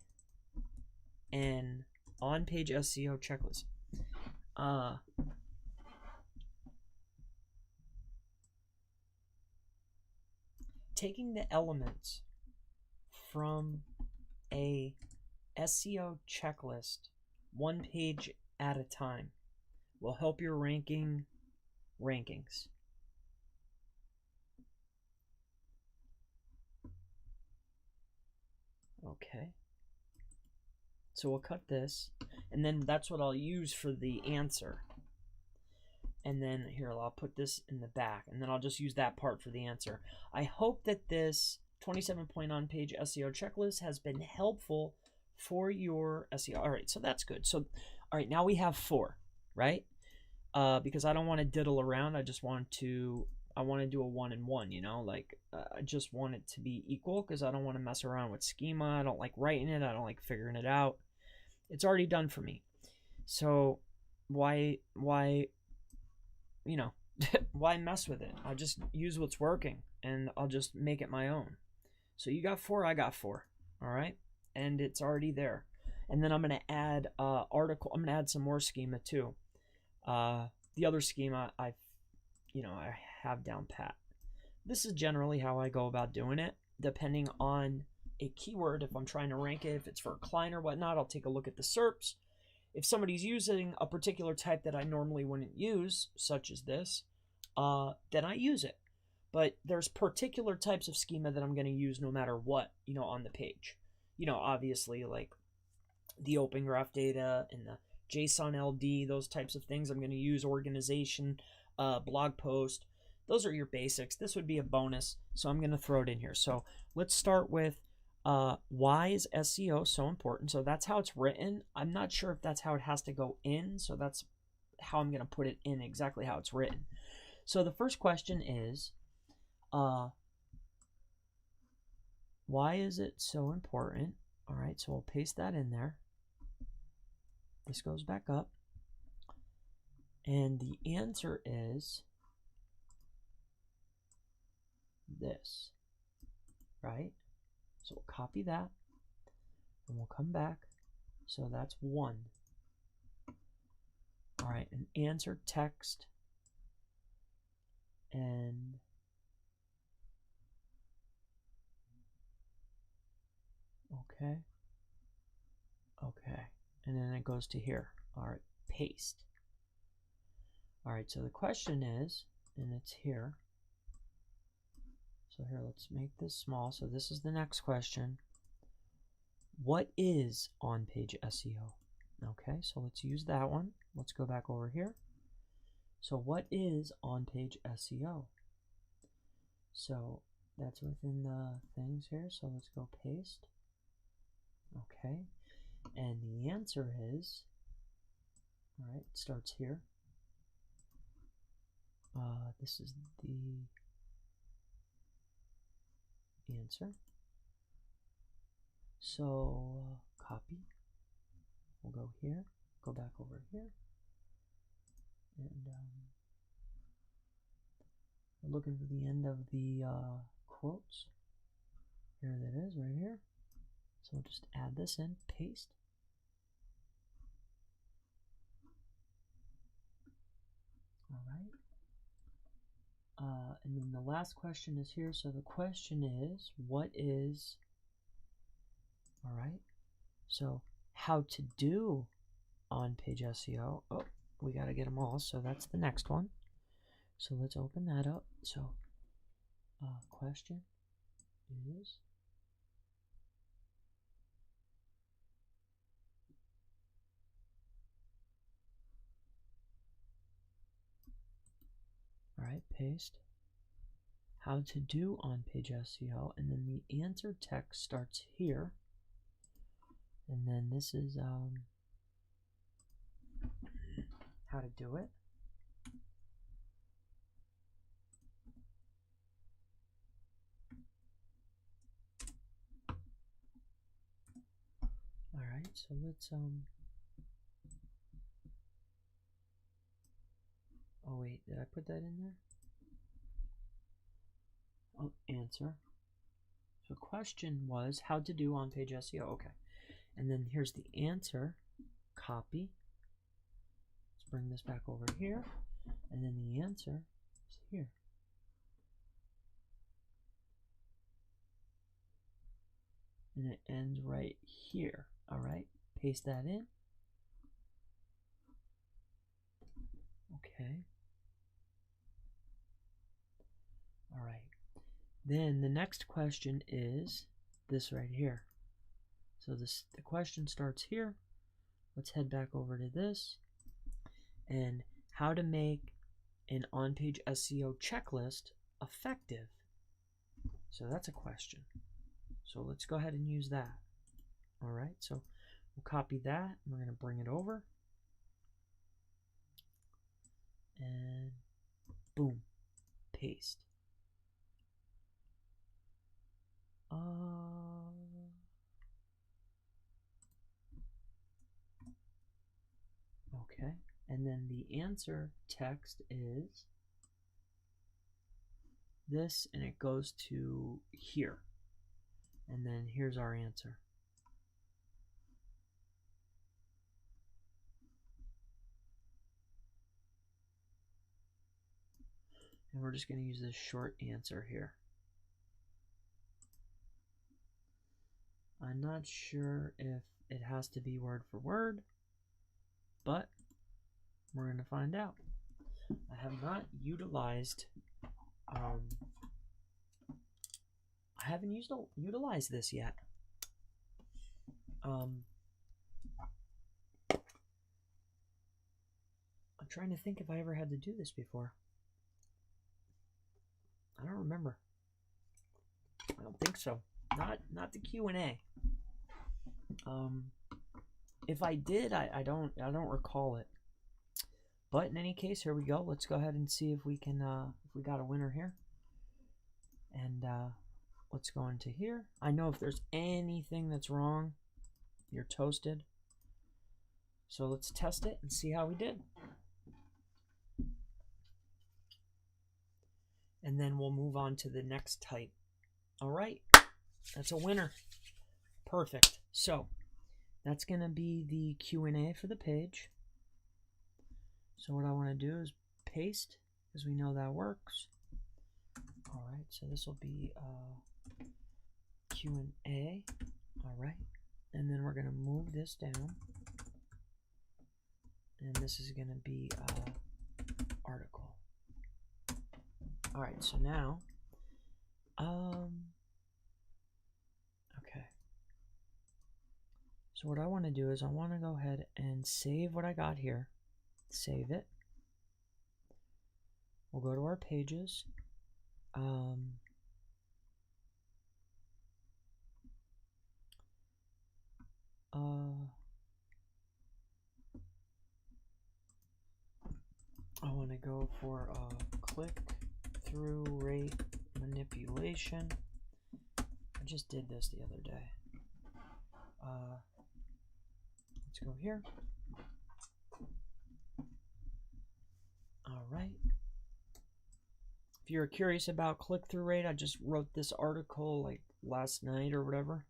an on-page SEO checklist. Taking the elements from a SEO checklist, one page at a time, will help your rankings. Okay. So we'll cut this, and then that's what I'll use for the answer. And then here, I'll put this in the back, and then I'll just use that part for the answer. I hope that this 27-point on-page SEO checklist has been helpful for your SEO. All right, so that's good. So, all right, now we have 4, right? Because I don't want to diddle around. I want to do a 1 and 1, you know, like I just want it to be equal because I don't want to mess around with schema. I don't like writing it. I don't like figuring it out. It's already done for me. So why, you know, why mess with it? I'll just use what's working and I'll just make it my own. So you got 4, I got 4. All right. And it's already there. And then I'm going to add article. I'm going to add some more schema too. The other schema I have down pat. This is generally how I go about doing it, depending on a keyword. If I'm trying to rank it, if it's for a client or whatnot, I'll take a look at the SERPs. If somebody's using a particular type that I normally wouldn't use, such as this, then I use it. but there's particular types of schema that I'm going to use no matter what, on the page. Obviously, like the open graph data and the JSON LD, those types of things. I'm going to use organization, blog post. Those are your basics. This would be a bonus, so I'm going to throw it in here. So let's start with why is SEO so important? So that's how it's written. I'm not sure if that's how it has to go in, so that's how I'm going to put it in, exactly how it's written. So the first question is, why is it so important? All right, so we'll paste that in there. This goes back up. And the answer is this, right? So we'll copy that and we'll come back. So that's 1. All right, an answer text and okay. And then it goes to here. All right, paste. All right, so the question is, and it's here. So here, let's make this small. So this is the next question. What is on-page SEO? Okay, so let's use that one. Let's go back over here. So what is on-page SEO? So that's within the things here. So let's go paste. Okay, and the answer is, all right, it starts here. This is the answer. So copy. We'll go here, go back over here, and we're looking for the end of the quotes. Here that is, right here. So we'll just add this in, paste. All right. And then the last question is here. So the question is, what is, all right, so how to do on-page SEO. Oh, we got to get them all. So that's the next one. So let's open that up. So question is, all right, paste. How to do on-page SEO, and then the answer text starts here, and then this is how to do it. All right, so let's oh wait, did I put that in there? Oh, answer. So question was how to do on-page SEO. Okay, and then here's the answer. Copy. Let's bring this back over here, and then the answer is here. And it ends right here. All right, paste that in. Okay. All right. Then the next question is this right here. So the question starts here. Let's head back over to this. And how to make an on-page SEO checklist effective. So that's a question. So let's go ahead and use that. All right, so we'll copy that and we're going to bring it over. And boom, paste. Okay, and then the answer text is this, and it goes to here. And then here's our answer. And we're just going to use this short answer here. I'm not sure if it has to be word for word, but we're going to find out. I have not utilized I haven't utilized this yet. I'm trying to think if I ever had to do this before. I don't remember. I don't think so. Not the Q&A. If I did, I don't recall it. But in any case, here we go. Let's go ahead and see if we can if we got a winner here. And let's go into here. I know if there's anything that's wrong, you're toasted. So let's test it and see how we did. And then we'll move on to the next type. All right, that's a winner. Perfect. So that's going to be the Q&A for the page. So what I want to do is paste, because we know that works. All right, so this will be Q&A. All right, and then we're going to move this down. And this is going to be article. All right, so now, okay. So what I want to do is I want to go ahead and save what I got here. Save it. We'll go to our pages. I want to go for click-through rate manipulation. I just did this the other day. Let's go here. All right. If you're curious about click-through rate, I just wrote this article like last night or whatever.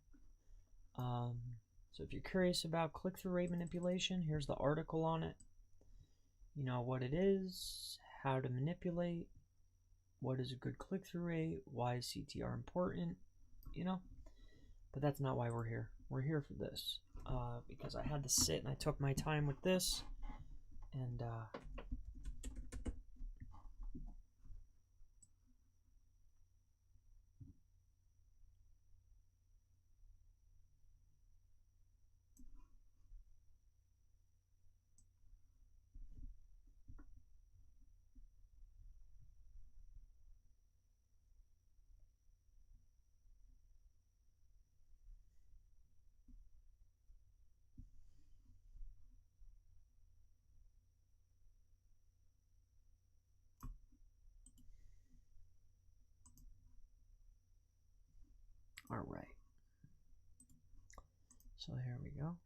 So if you're curious about click-through rate manipulation, here's the article on it. You know what it is, how to manipulate, what is a good click-through rate, why is CTR important, you know. But that's not why we're here. We're here for this because I had to sit and I took my time with this, and all right. So here we go.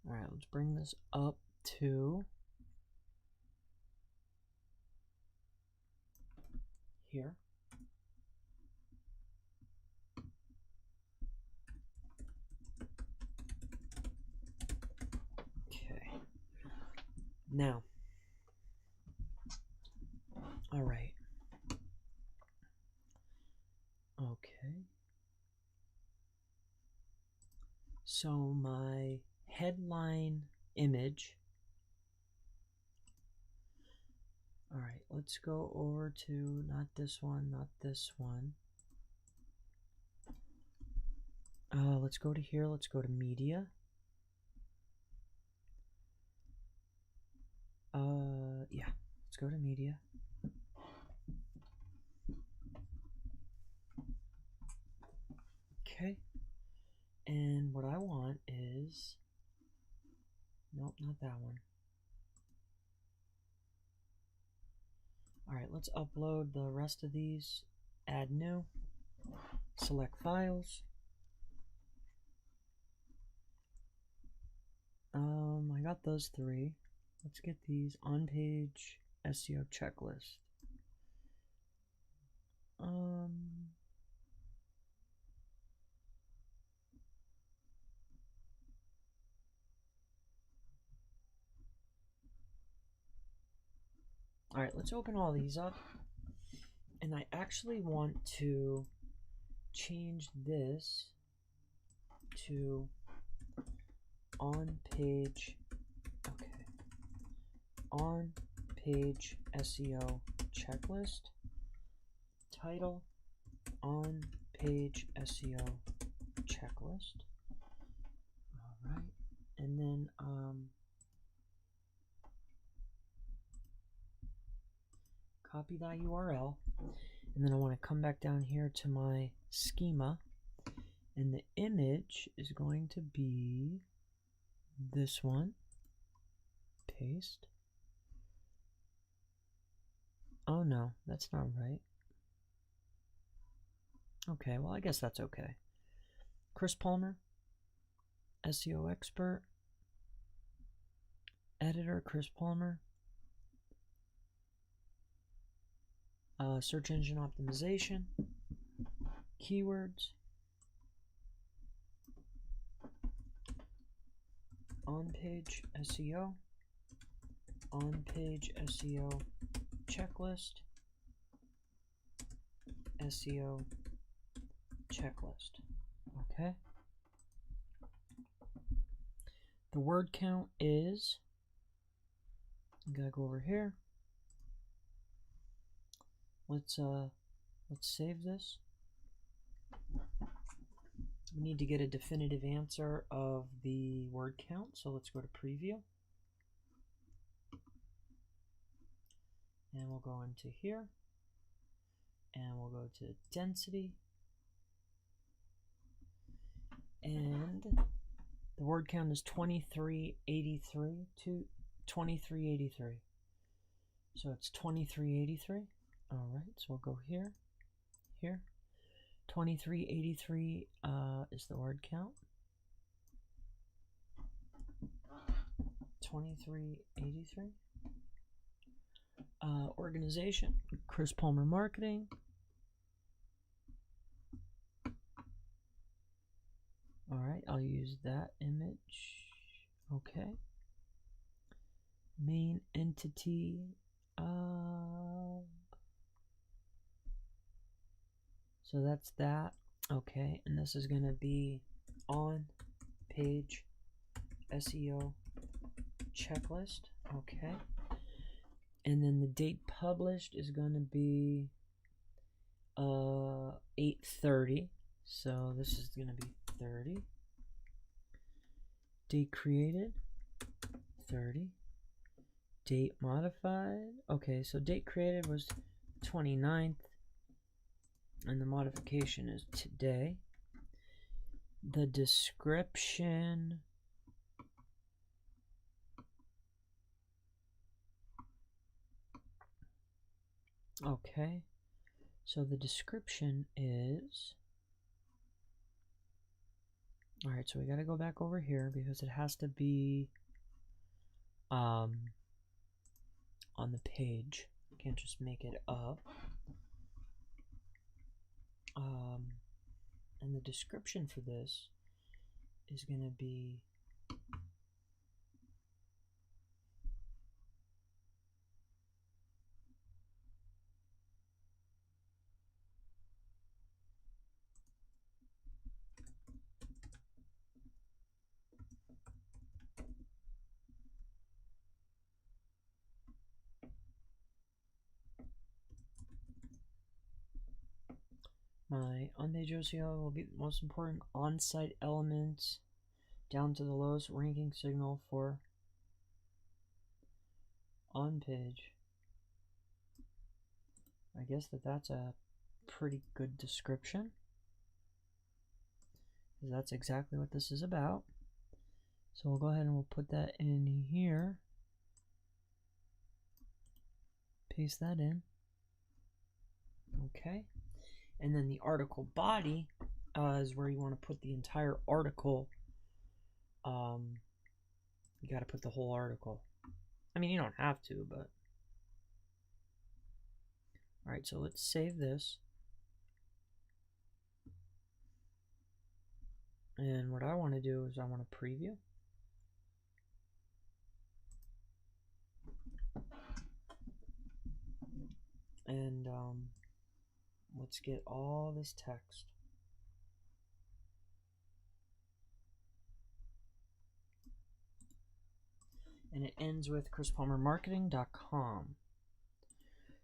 All right, let's bring this up to here. Okay. Now, all right. Okay. So my headline image. All right, let's go over to not this one, not this one. Let's go to here. Let's go to media. Yeah, let's go to media. Okay. And what I want is, nope, not that one. All right, let's upload the rest of these. Add new. Select files. I got those three. Let's get these on page SEO checklist. All right, let's open all these up. And I actually want to change this to on page, okay, on page SEO checklist. Title, on page SEO checklist. All right, and then copy that URL, and then I want to come back down here to my schema, and the image is going to be this one. Paste. Oh no, that's not right. Okay, well I guess that's okay. Chris Palmer, SEO expert, editor Chris Palmer, search engine optimization, keywords, on-page SEO, on-page SEO checklist, SEO checklist. Okay. The word count is, I'm gonna go over here. Let's save this. We need to get a definitive answer of the word count, so let's go to preview. And we'll go into here, and we'll go to density, and the word count is 2383 to 2383. So it's 2383. All right, so we'll go here, here. 2383 is the word count. 2383. Organization, Chris Palmer Marketing. All right, I'll use that image. Okay. Main entity. So that's that. Okay, and this is going to be on page SEO checklist. Okay. And then the date published is going to be 8/30. So this is going to be 30. Date created 30. Date modified. Okay, so date created was 29th. And the modification is today. The description, okay, so the description is, all right, so we got to go back over here because it has to be on the page. Can't just make it up. And the description for this is going to be my on-page SEO will be the most important on-site elements down to the lowest ranking signal for on-page. I guess that's a pretty good description, because that's exactly what this is about. So we'll go ahead and we'll put that in here. Paste that in. Okay. And then the article body is where you want to put the entire article. You got to put the whole article. I mean, you don't have to, but. All right, so let's save this. And what I want to do is I want to preview. And let's get all this text. and it ends with chrispalmermarketing.com.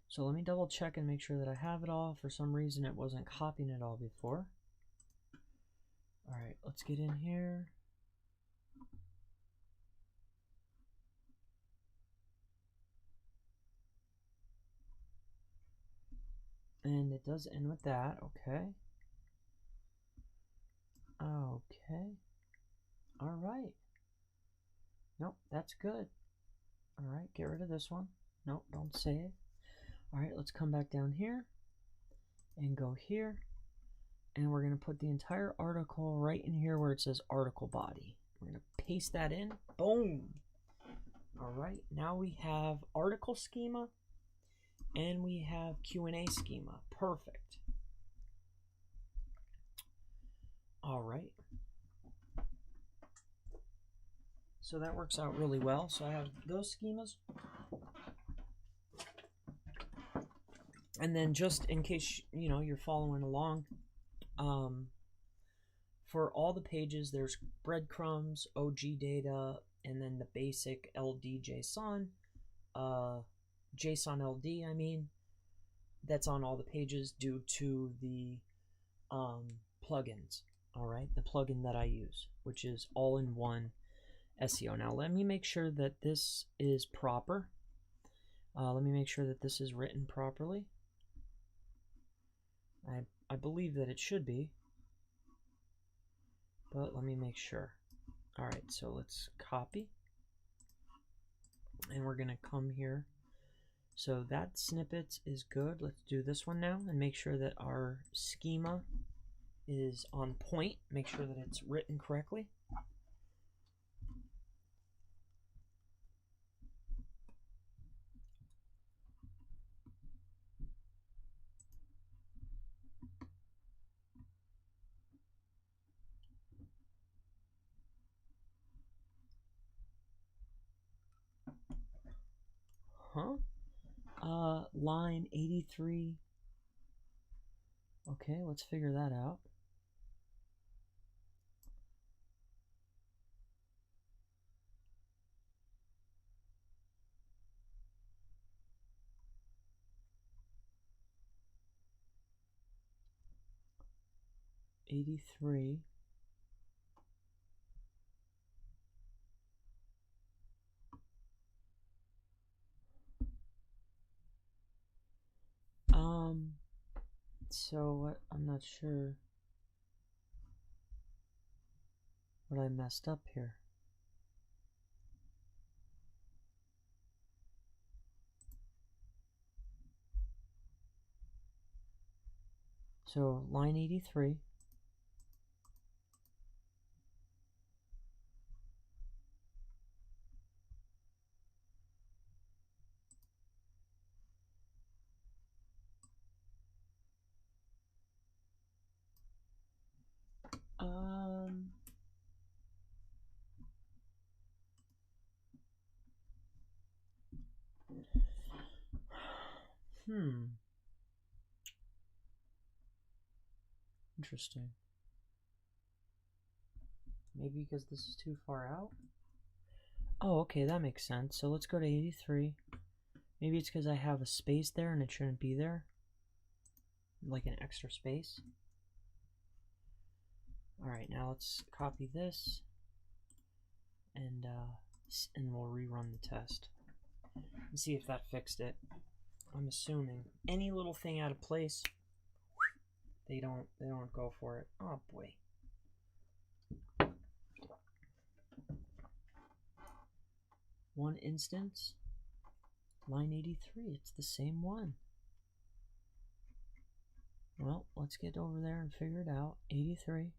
So let me double check and make sure that I have it all. For some reason it wasn't copying it all before. Alright, let's get in here. And it does end with that, okay. Okay. Alright. Nope, that's good. Alright, get rid of this one. Nope, don't save. Alright, let's come back down here and go here. And we're going to put the entire article right in here where it says article body. We're going to paste that in. Boom. Alright, now we have article schema and we have Q&A schema. Perfect. Alright. So that works out really well. So I have those schemas. And then just in case, you know, you're following along, for all the pages, there's breadcrumbs, OG data, and then the basic LD JSON, JSON LD, I mean, that's on all the pages due to the plugins, all right, the plugin that I use, which is all-in-one SEO. Now, let me make sure that this is proper. Let me make sure that this is written properly. I believe that it should be, but let me make sure. All right, so let's copy, and we're going to come here. So that snippet is good. Let's do this one now and make sure that our schema is on point. Make sure that it's written correctly. Line 83. Okay, let's figure that out. '83. So I'm not sure what I messed up here. So line 83. Interesting. Maybe because this is too far out? Oh, okay, that makes sense. So let's go to 83. Maybe it's because I have a space there and it shouldn't be there. Like an extra space. Alright, now let's copy this. And we'll rerun the test. And see if that fixed it. I'm assuming any little thing out of place, they don't go for it. Oh boy. One instance, line 83, it's the same one. Well, let's get over there and figure it out. 83.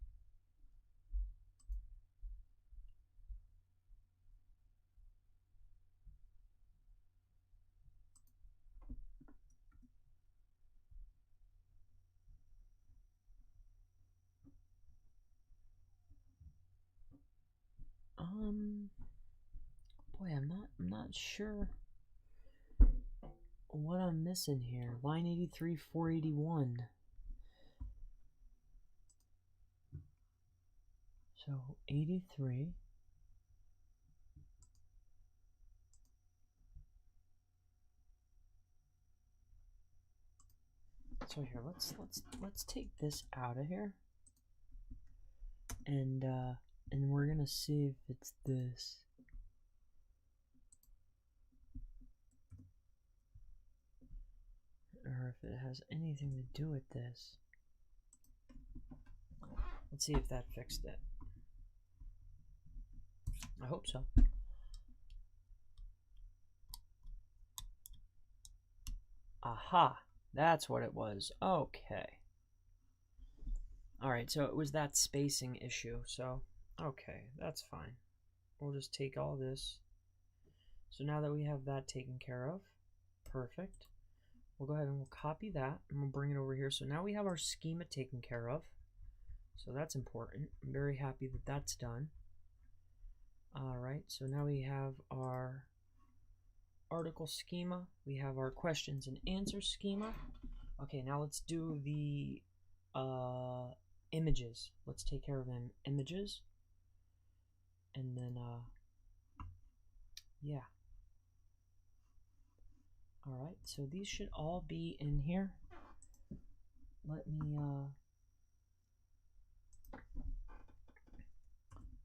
Boy, I'm not sure what I'm missing here. Line 83, 481. So 83. So here, let's take this out of here, and we're gonna see if it's this. Or if it has anything to do with this. Let's see if that fixed it. I hope so. Aha, that's what it was. Okay. Alright, so it was that spacing issue. So, okay, that's fine. We'll just take all this. So now that we have that taken care of, perfect. We'll go ahead and we'll copy that and we'll bring it over here. So now we have our schema taken care of. So that's important. I'm very happy that that's done. Alright, so now we have our article schema. We have our questions and answers schema. Okay, now let's do the images. Let's take care of them images. And then, yeah. Alright, so these should all be in here. Let me,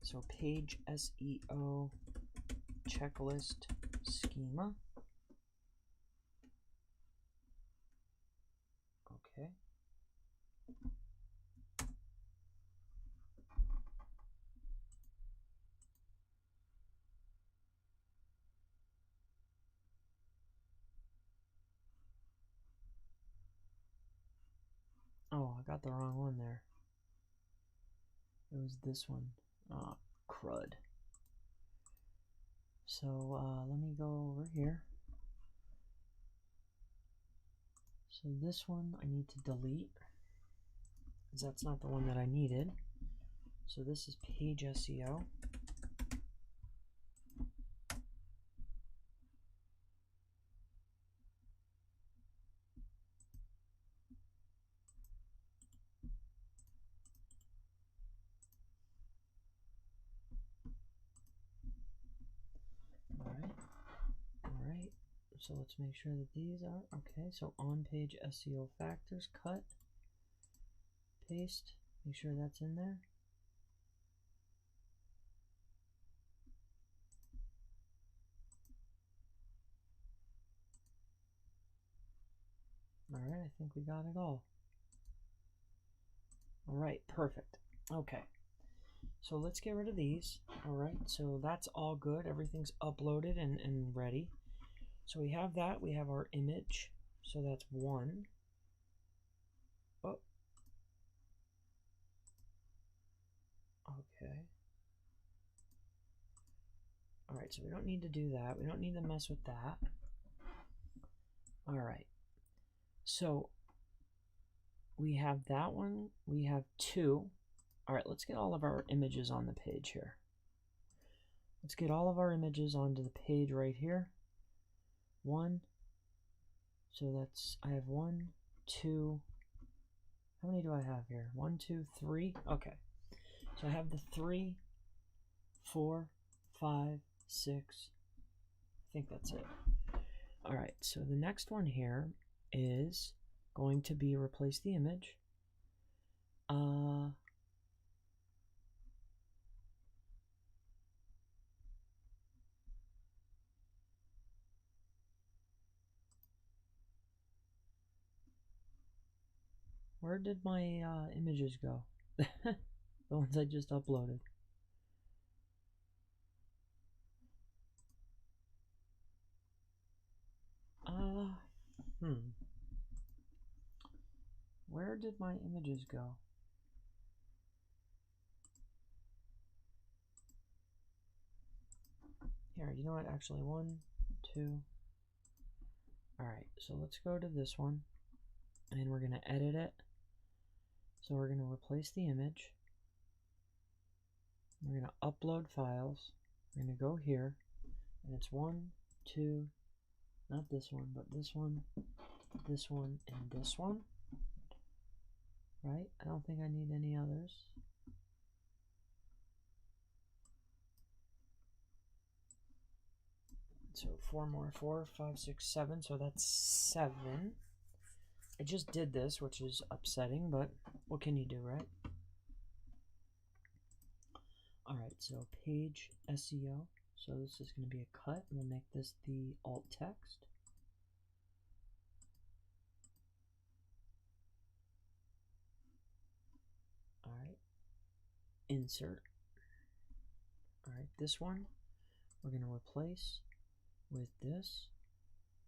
so page SEO checklist schema. Okay. Oh, I got the wrong one there. It was this one. Oh, crud. So let me go over here. So this one I need to delete, because that's not the one that I needed. So this is page SEO. Alright. So let's make sure that these are okay. So on page SEO factors, cut, paste, make sure that's in there. Alright, I think we got it all. Alright, perfect. Okay. So let's get rid of these. Alright, so that's all good. Everything's uploaded and ready. So we have that. We have our image. So that's one. Oh. Okay. Alright, so we don't need to do that. We don't need to mess with that. Alright. So we have that one. We have two. Alright, let's get all of our images on the page here. Let's get all of our images onto the page right here. One. So that's, I have one, two. How many do I have here? 1, 2, 3. Okay. So I have the 3, 4, 5, 6. I think that's it. Alright, so the next one here is going to be replace the image. Where did my images go? The ones I just uploaded. Where did my images go? Here, you know what? Actually, 1, 2. Alright, so let's go to this one. And we're going to edit it. So we're going to replace the image. We're going to upload files. We're going to go here. And it's 1, 2, not this one, but this one, and this one. Right? I don't think I need any others. So 4 more, 4, 5, 6, 7. So that's 7. I just did this, which is upsetting, but what can you do, right? All right, so page SEO. So this is going to be a cut. We'll make this the alt text. All right, insert. All right, this one we're going to replace with this,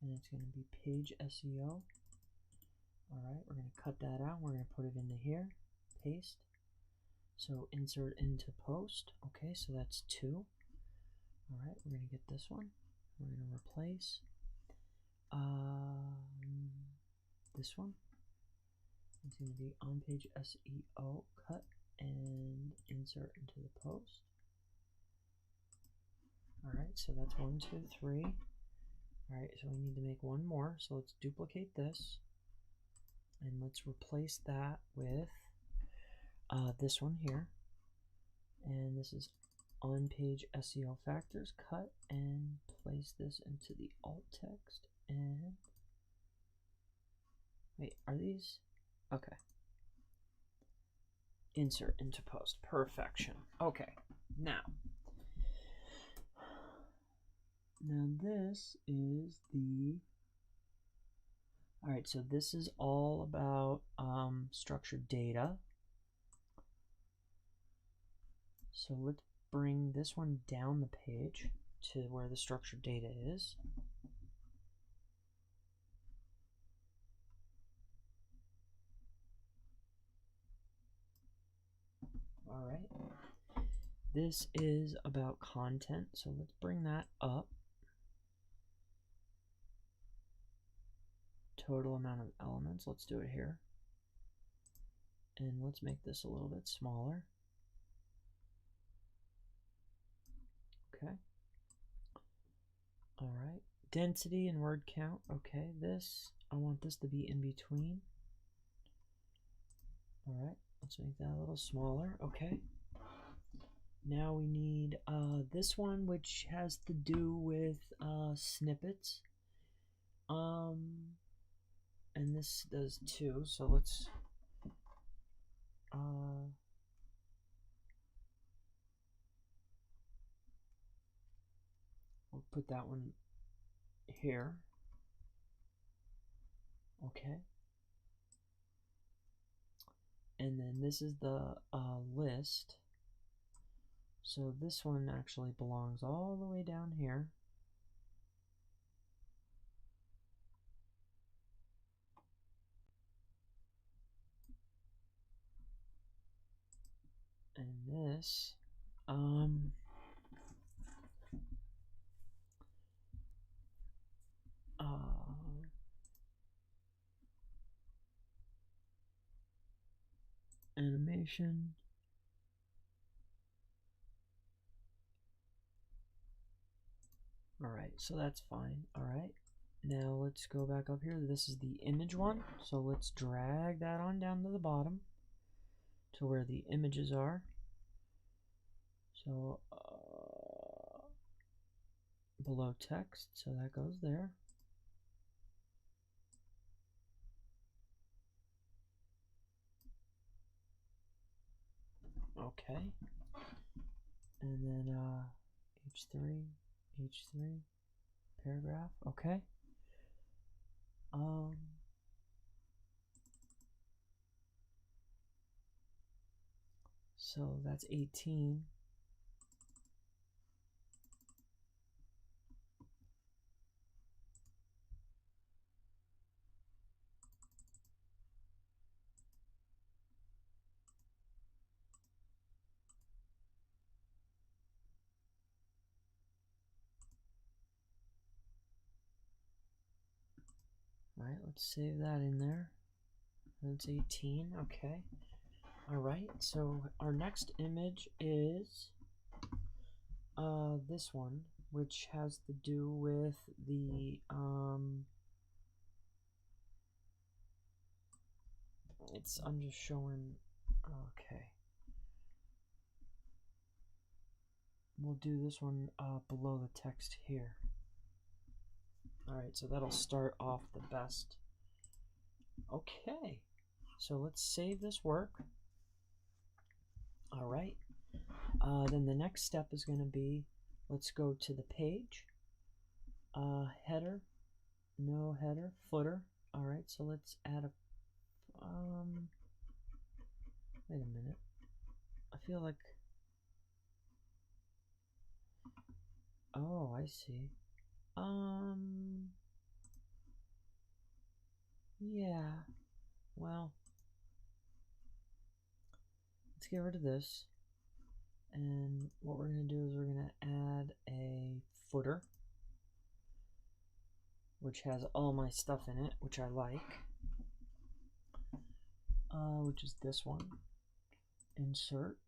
and it's going to be page SEO. All right, we're going to cut that out. We're going to put it into here, paste. So insert into post. Okay, so that's 2. All right, we're going to get this one. We're going to replace this one. It's going to be on page SEO, cut and insert into the post. All right, so that's 1, 2, 3. All right, so we need to make one more. So let's duplicate this and let's replace that with this one here. And this is on page SEO factors, cut and place this into the alt text. And wait, are these? Okay. Insert into post. Perfection. Okay. Now this is the, all right, so this is all about structured data. So let's bring this one down the page to where the structured data is. All right. This is about content, so let's bring that up. Total amount of elements, let's do it here. And let's make this a little bit smaller. Okay. All right. Density and word count. Okay, this, I want this to be in between. All right, let's make that a little smaller. Okay. Now we need this one, which has to do with snippets. And this does too. So let's we'll put that one here. Okay. And then this is the list. So this one actually belongs all the way down here. And this, animation. All right, so that's fine. All right, now let's go back up here. This is the image one. So let's drag that on down to the bottom to where the images are. So below text, so that goes there. Okay. And then H3, paragraph, okay. So that's 18. All right, let's save that in there. That's 18, okay. All right, so our next image is this one, which has to do with the I'm just showing. Okay, we'll do this one below the text here. All right, so that'll start off the best. Okay, so let's save this work. All right. Then the next step is going to be, let's go to the page. Header, no header, footer. All right, so let's add a, wait a minute. I feel like, oh, I see. Yeah, well, let's get rid of this. And what we're going to do is we're going to add a footer, which has all my stuff in it, which I like, which is this one. Insert.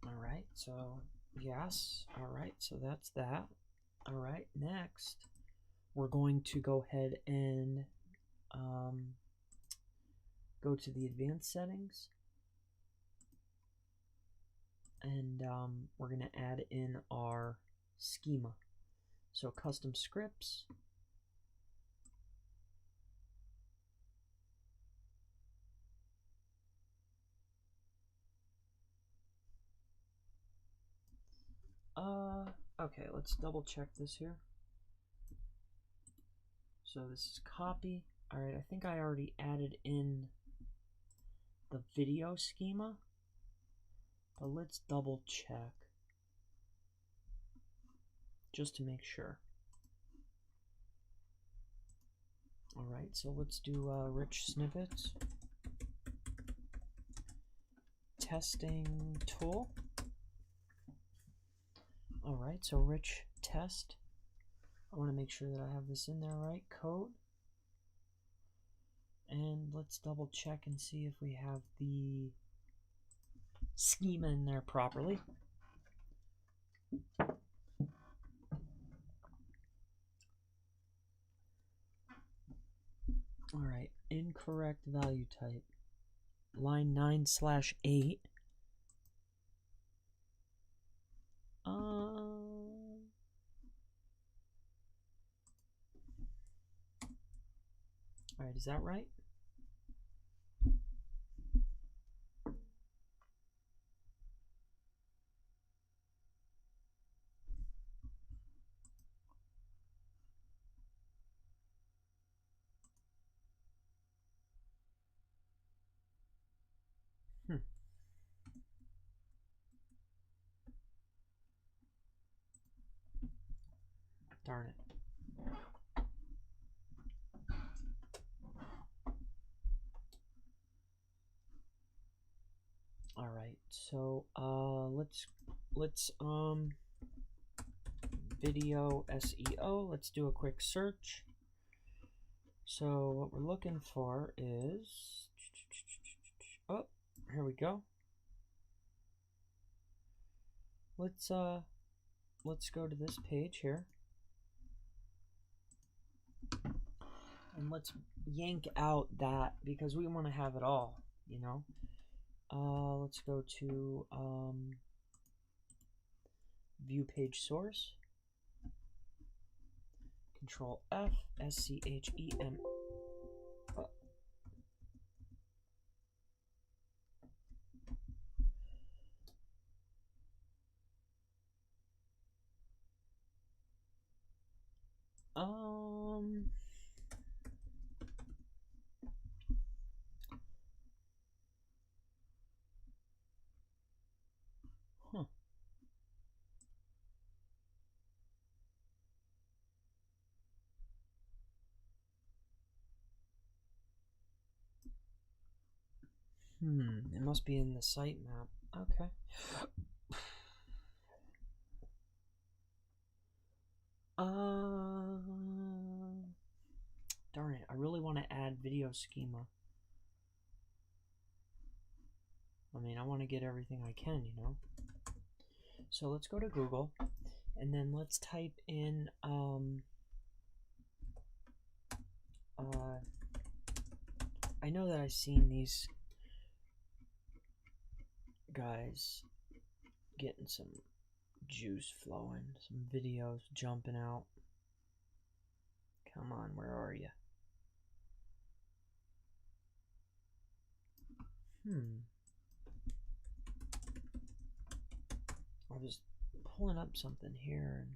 All right, so yes. All right, so that's that. All right, next we're going to go ahead and go to the advanced settings, and we're going to add in our schema. So custom scripts. Okay, let's double check this here. So this is copy. All right, I think I already added in the video schema, but let's double check just to make sure. All right, so let's do rich snippets. Testing tool. All right, so rich test. I want to make sure that I have this in there right. Code. And let's double check and see if we have the schema in there properly. All right, incorrect value type. Line 9/8. All right, is that right? Darn it. All right, so let's video SEO. Let's do a quick search. So what we're looking for is, oh, here we go. Let's go to this page here, and let's yank out that because we want to have it all, you know. Let's go to view page source. Control F, SCHEM. It must be in the sitemap. Okay. Darn it, I really want to add video schema. I mean, I want to get everything I can, you know. So let's go to Google, and then let's type in I know that I've seen these guys getting some juice flowing, some videos jumping out. Come on, where are you? I was pulling up something here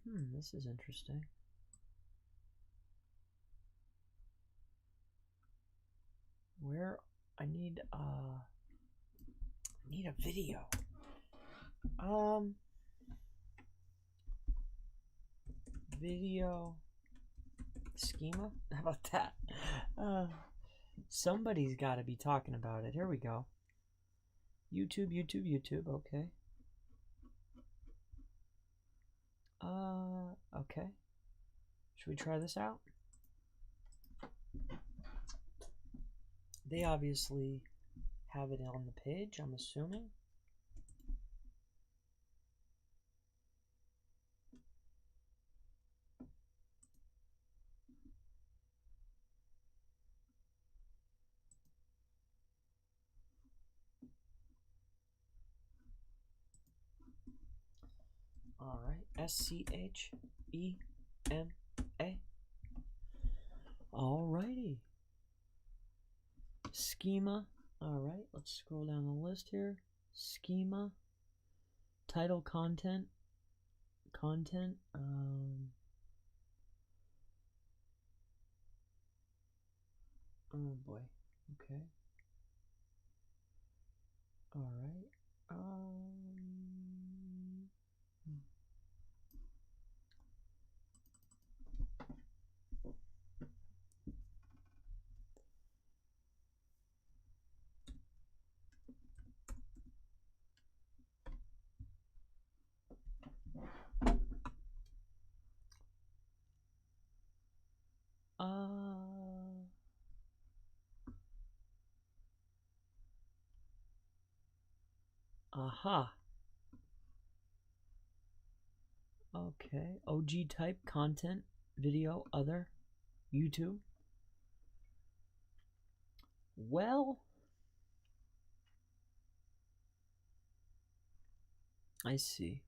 and this is interesting. Where I need a video. Video schema? How about that? Somebody's got to be talking about it. Here we go. YouTube. Okay. Okay. Should we try this out? They obviously have it on the page, I'm assuming. All right, SCHEMA. All righty. Schema. All right, let's scroll down the list here. Schema. Title, content. Oh boy. Okay. All right. Aha. Okay. OG type, content, video, other, YouTube. Well, I see.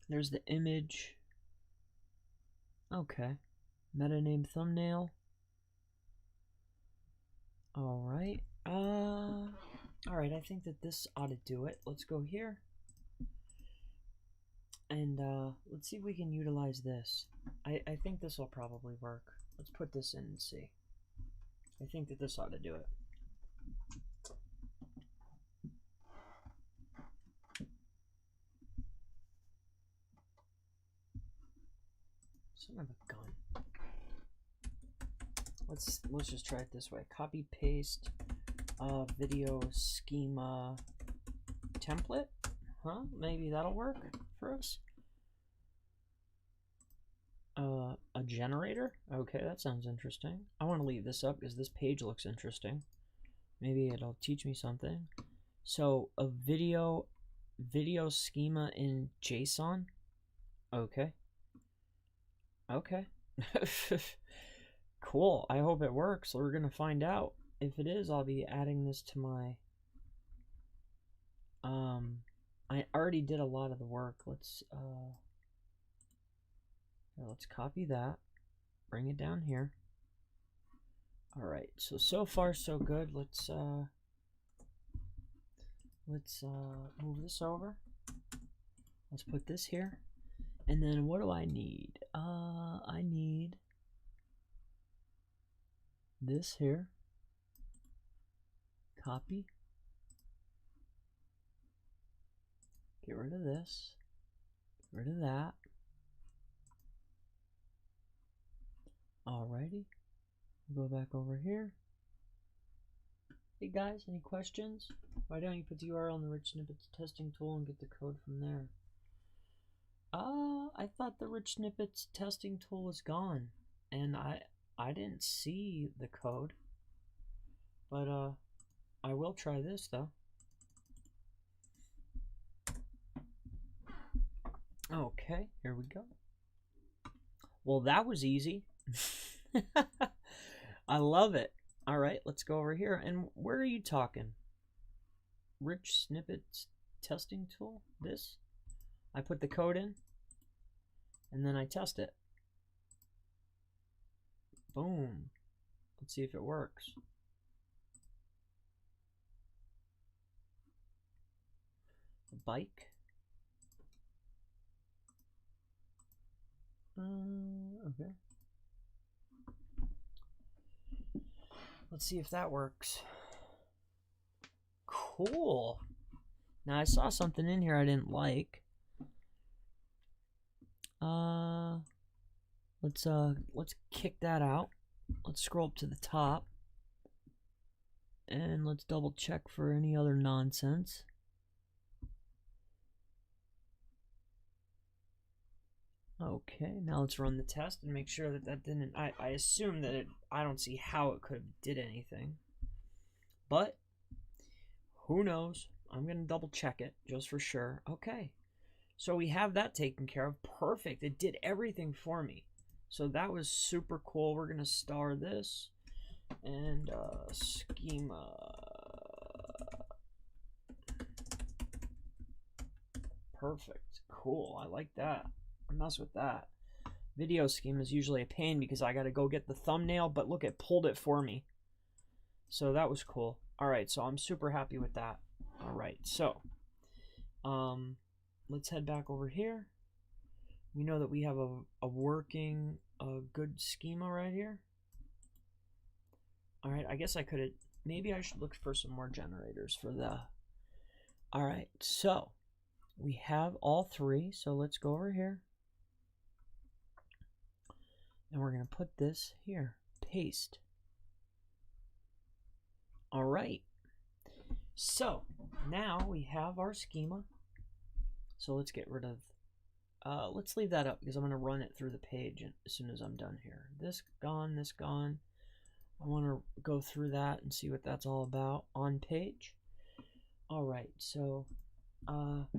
There's the image. Okay. Meta name, thumbnail. All right. All right. I think that this ought to do it. Let's go here. And let's see if we can utilize this. I think this will probably work. Let's put this in and see. I think that this ought to do it. Son of a gun. Let's just try it this way. Copy paste video schema template. Huh? Maybe that'll work for us. A generator? Okay, that sounds interesting. I want to leave this up because this page looks interesting. Maybe it'll teach me something. So a video schema in JSON. Okay. Okay. Cool. I hope it works. We're gonna find out. If it is, I'll be adding this to my I already did a lot of the work. Let's copy that, bring it down here. All right, so far so good. Let's move this over. Let's put this here, and then what do I need? I need this here. Copy. Get rid of this. Get rid of that. Alrighty. Go back over here. Hey guys, any questions? Why don't you put the URL in the rich snippets testing tool and get the code from there? I thought the rich snippets testing tool was gone, and I didn't see the code. But I will try this though. Okay, here we go. Well, that was easy. I love it. All right, let's go over here. And where are you talking? Rich snippets testing tool? This? I put the code in, and then I test it. Boom. Let's see if it works. A bike. Okay. Let's see if that works. Cool. Now I saw something in here I didn't like. Let's kick that out. Let's scroll up to the top. And let's double check for any other nonsense. Okay, now let's run the test and make sure that didn't, I assume that I don't see how it could have did anything. But, who knows? I'm going to double check it just for sure. Okay, so we have that taken care of. Perfect, it did everything for me. So that was super cool. We're going to star this and schema. Perfect, cool, I like that. Mess with that. Video schema is usually a pain because I got to go get the thumbnail, but look, it pulled it for me. So that was cool. All right, so I'm super happy with that. All right, so let's head back over here. We know that we have a working, good schema right here. All right, I guess I could have, maybe I should look for some more generators for the, all right, so we have all three, so let's go over here. And we're going to put this here, paste. All right, so now we have our schema. So let's get rid of, let's leave that up because I'm going to run it through the page as soon as I'm done here. This gone, this gone. I want to go through that and see what that's all about on page. All right, so, okay.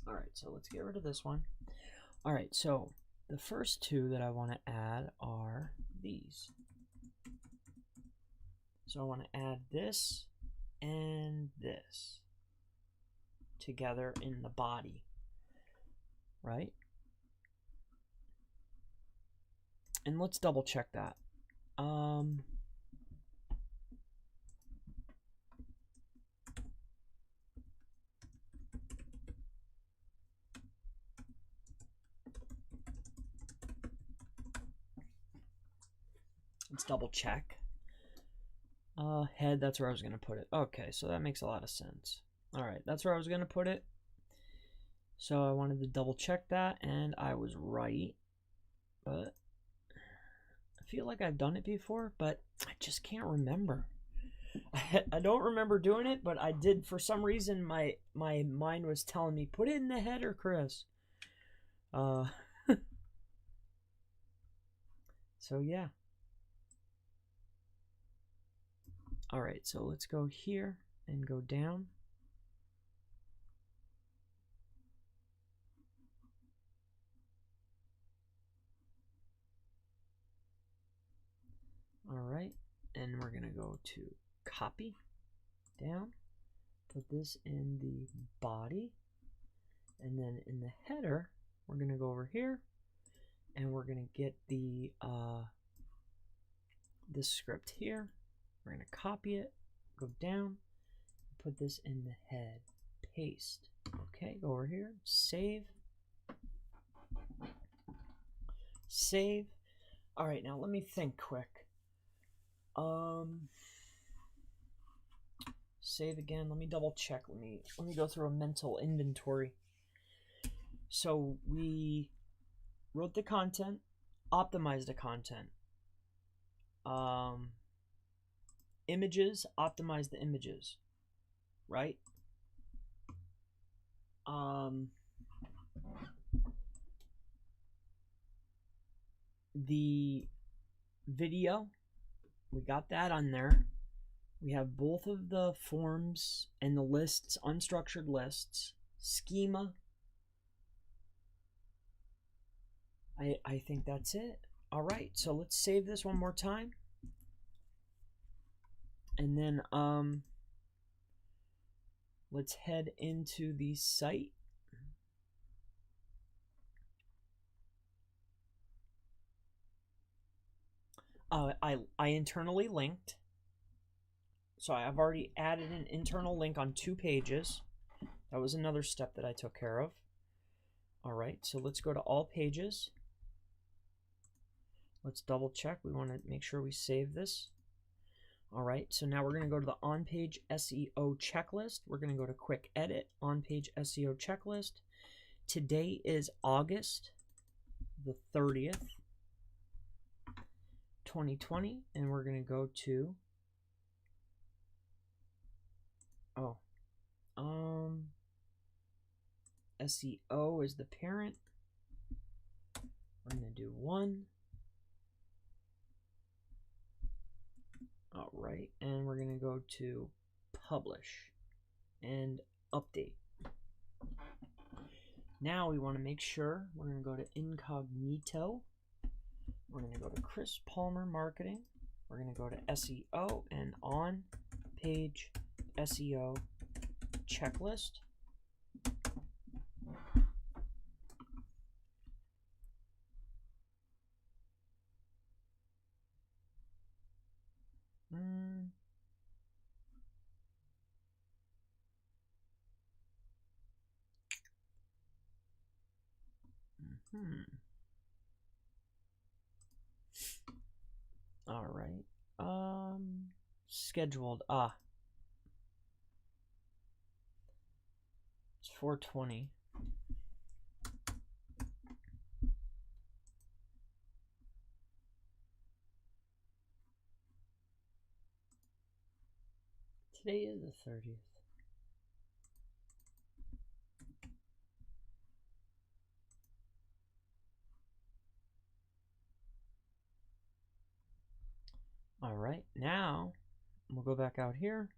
All right, so let's get rid of this one. All right, so the first two that I want to add are these. So I want to add this and this together in the body, right? And let's double check that. Let's double check. Head, that's where I was going to put it. Okay, so that makes a lot of sense. All right, that's where I was going to put it. So I wanted to double check that, and I was right. But I feel like I've done it before, but I just can't remember. I don't remember doing it, but I did. For some reason, my mind was telling me, put it in the header, Chris. So yeah. All right, so let's go here and go down. All right, and we're gonna go to copy down, put this in the body, and then in the header, we're gonna go over here and we're gonna get the this script here. We're gonna copy it, go down, put this in the head, paste. Okay, go over here, save. Save. All right, now let me think quick. Save again. Let me double check. Let me go through a mental inventory. So we wrote the content, optimized the content. Images, optimize the images, right? The video, we got that on there. We have both of the forms and the lists, unstructured lists, schema. I think that's it. All right, so let's save this one more time. And then let's head into the site. I internally linked. So I've already added an internal link on 2 pages. That was another step that I took care of. All right, so let's go to all pages. Let's double check. We want to make sure we save this. All right, so now we're going to go to the on-page SEO checklist. We're going to go to quick edit, on-page SEO checklist. Today is August the 30th, 2020, and we're going to go to SEO is the parent. We're going to do 1. All right, and we're going to go to publish and update. Now we want to make sure we're going to go to incognito. We're going to go to Chris Palmer Marketing. We're going to go to SEO and on page SEO checklist. All right. Scheduled. It's 4:20. Today is the 30th. All right, now we'll go back out here.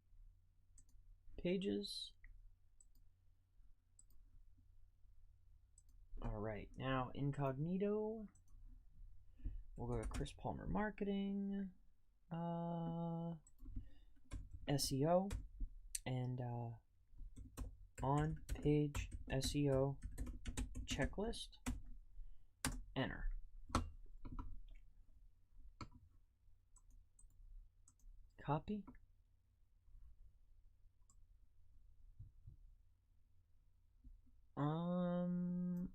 Pages. All right, now incognito. We'll go to Chris Palmer Marketing, SEO, and on page SEO checklist. Enter. Copy.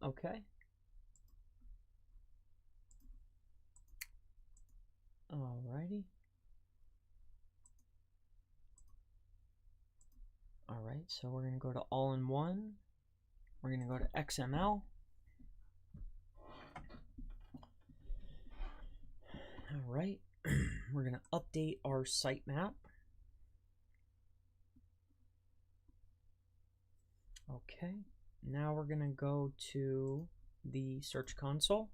Okay. Alrighty. Alright, so we're going to go to all-in-one. We're going to go to XML. Alright, we're going to update our sitemap. Okay, now we're going to go to the Search Console.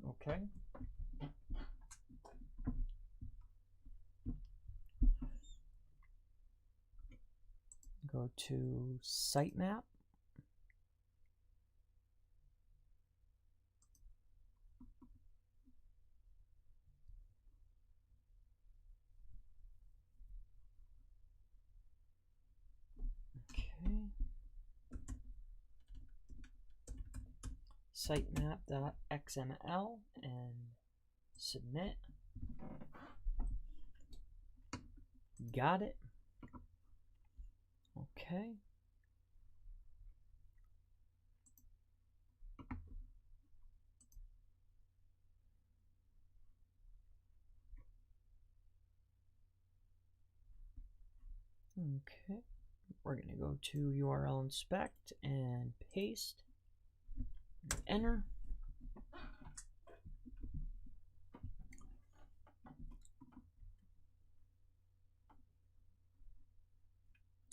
Okay. Go to sitemap. Okay. Sitemap.xml and submit. Got it. Okay. Okay. We're going to go to URL inspect and paste. Enter.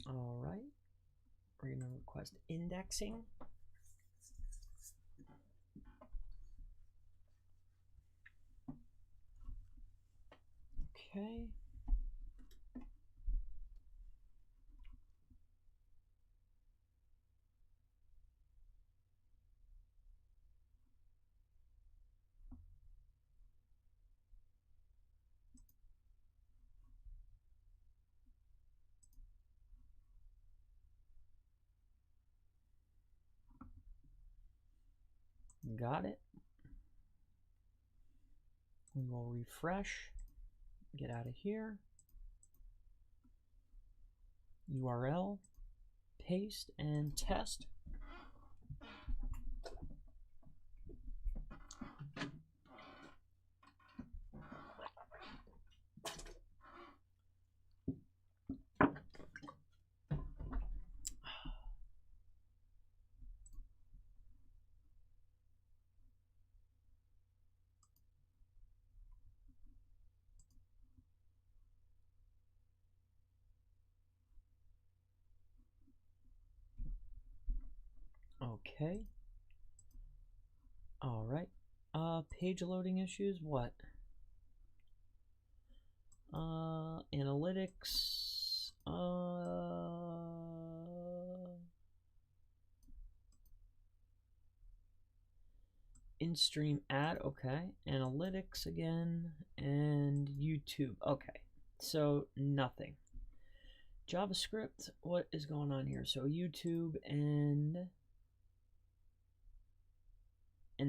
All right. We're going to request indexing. Okay. Got it. We will refresh, get out of here, URL, paste, and test. Okay. All right. Page loading issues. What? Analytics. In-stream ad. Okay. Analytics again, and YouTube. Okay. So nothing. JavaScript. What is going on here? So YouTube and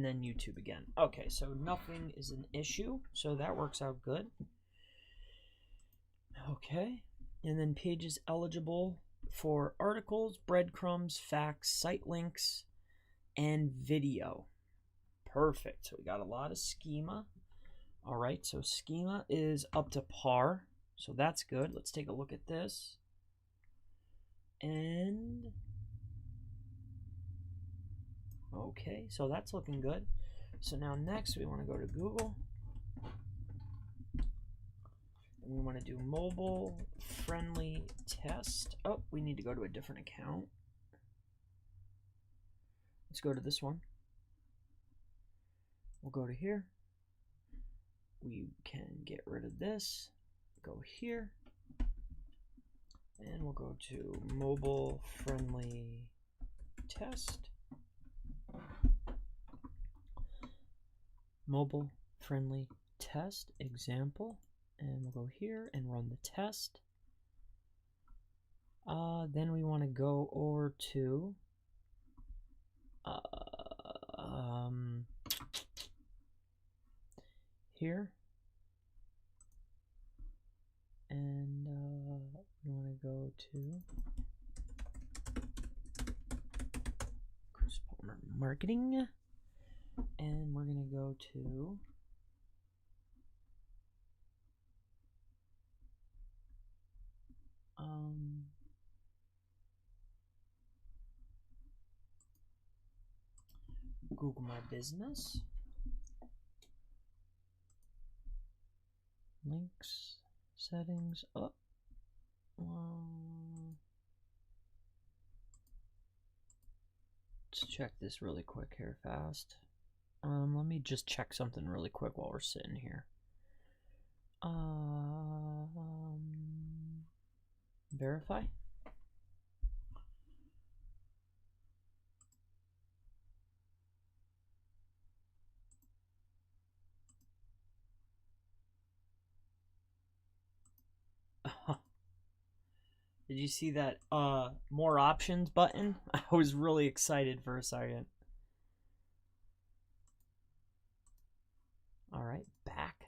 then YouTube again. Okay, so nothing is an issue, so that works out good. Okay, and then pages eligible for articles, breadcrumbs, facts, site links, and video. Perfect. So we got a lot of schema. All right, so schema is up to par, so that's good. Let's take a look at this. And okay, so that's looking good. So now next we want to go to Google. And we want to do mobile friendly test. Oh, we need to go to a different account. Let's go to this one. We'll go to here. We can get rid of this. Go here. And we'll go to mobile friendly test. Mobile friendly test example. And we'll go here and run the test. Then we want to go over to here, and we want to go to Chris Palmer Marketing, and we're going to go to Google My Business, links, settings, up. Let's check this really quick here fast. Let me just check something really quick while we're sitting here. Verify. Did you see that more options button? I was really excited for a second. All right, back.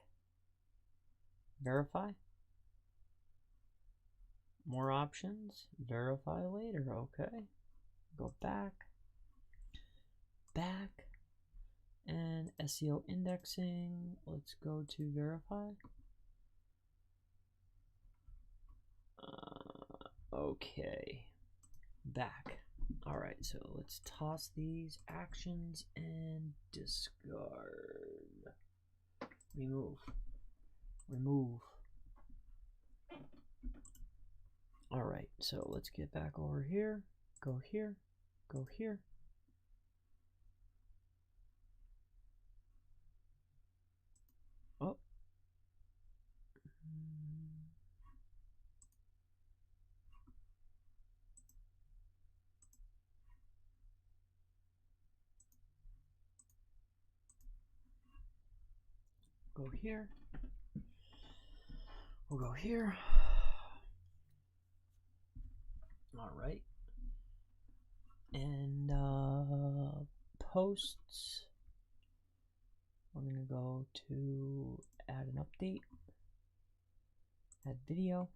Verify. More options. Verify later. Okay. Go back. Back. And SEO indexing. Let's go to verify. Okay. Back. All right, so let's toss these actions and discard. Remove. Remove. All right, so let's get back over here. Go here. Go here. Oh. go here. We'll go here. All right. And posts. We're going to go to add an update. Add video.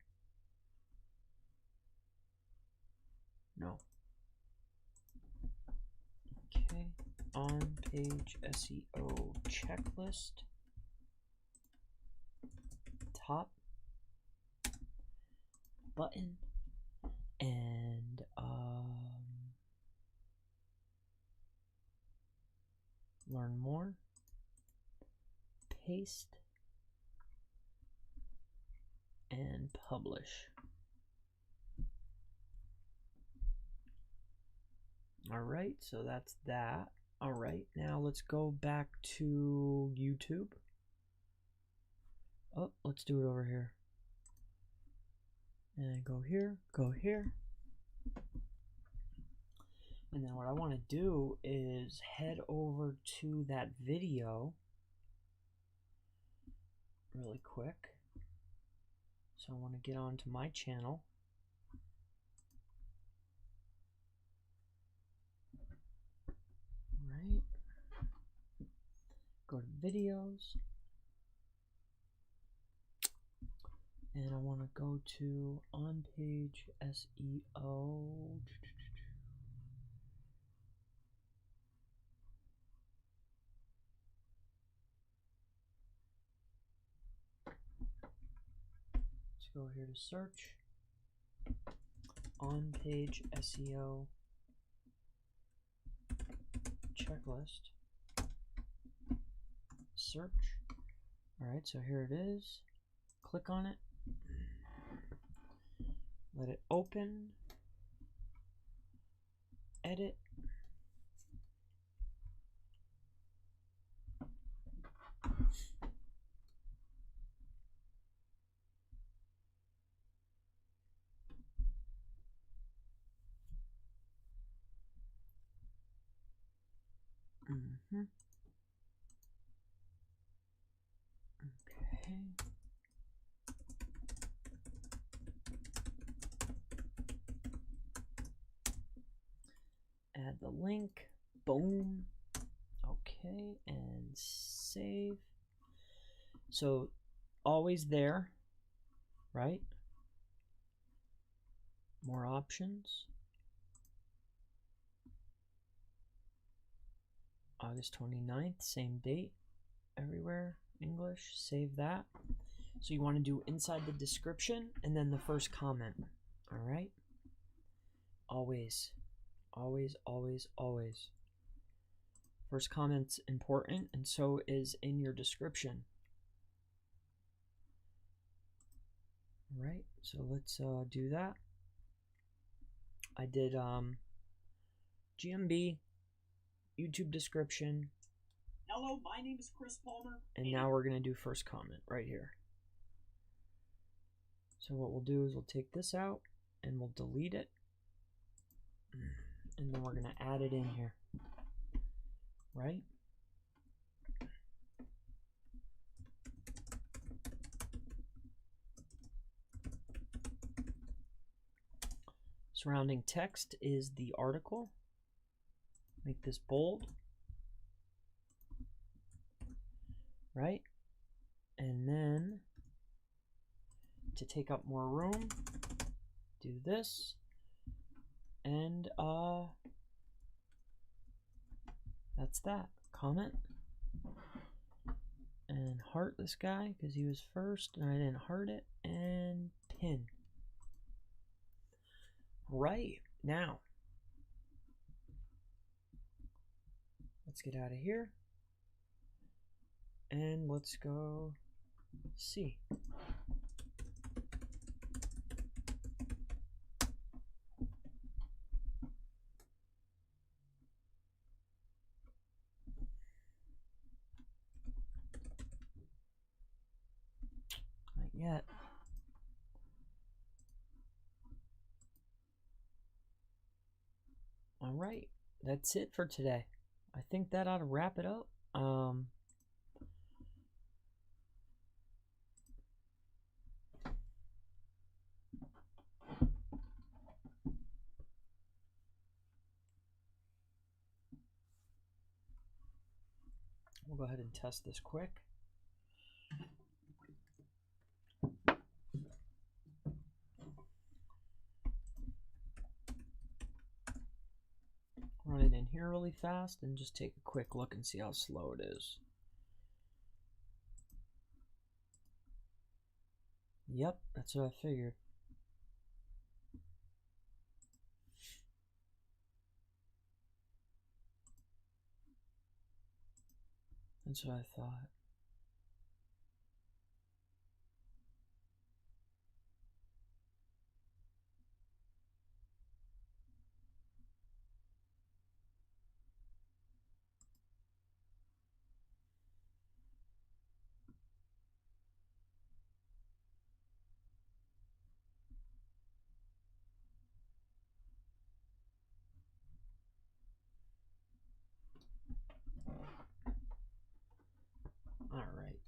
No. Okay. On page SEO checklist. Top. Button. And learn more. Paste. And publish. All right, so that's that. All right, now let's go back to YouTube. Oh, let's do it over here. And go here, go here. And then what I want to do is head over to that video really quick. So I want to get onto my channel. Right. Go to videos. And I want to go to on page SEO. Let's go here to search. On page SEO checklist. Search. All right, so here it is. Click on it. Let it open. Edit. Okay. Add the link. Boom. Okay, and save. So always there, right? More options. August 29th, same date, everywhere, English, save that. So you want to do inside the description and then the first comment, all right? Always, always, always, always. First comment's important, and so is in your description. All right, so let's do that. I did GMB, YouTube description. Hello, my name is Chris Palmer. And now we're going to do first comment right here. So what we'll do is we'll take this out and we'll delete it. And then we're going to add it in here. Right? Surrounding text is the article. Make this bold. Right? And then to take up more room, do this. And that's that. Comment. And heart this guy because he was first and I didn't heart it. And pin. Right. Now, let's get out of here. And let's go see. Not yet. All right, that's it for today. I think that ought to wrap it up. We'll go ahead and test this quick. Run it in here really fast and just take a quick look and see how slow it is. Yep, that's what I figured. That's what I thought. All right.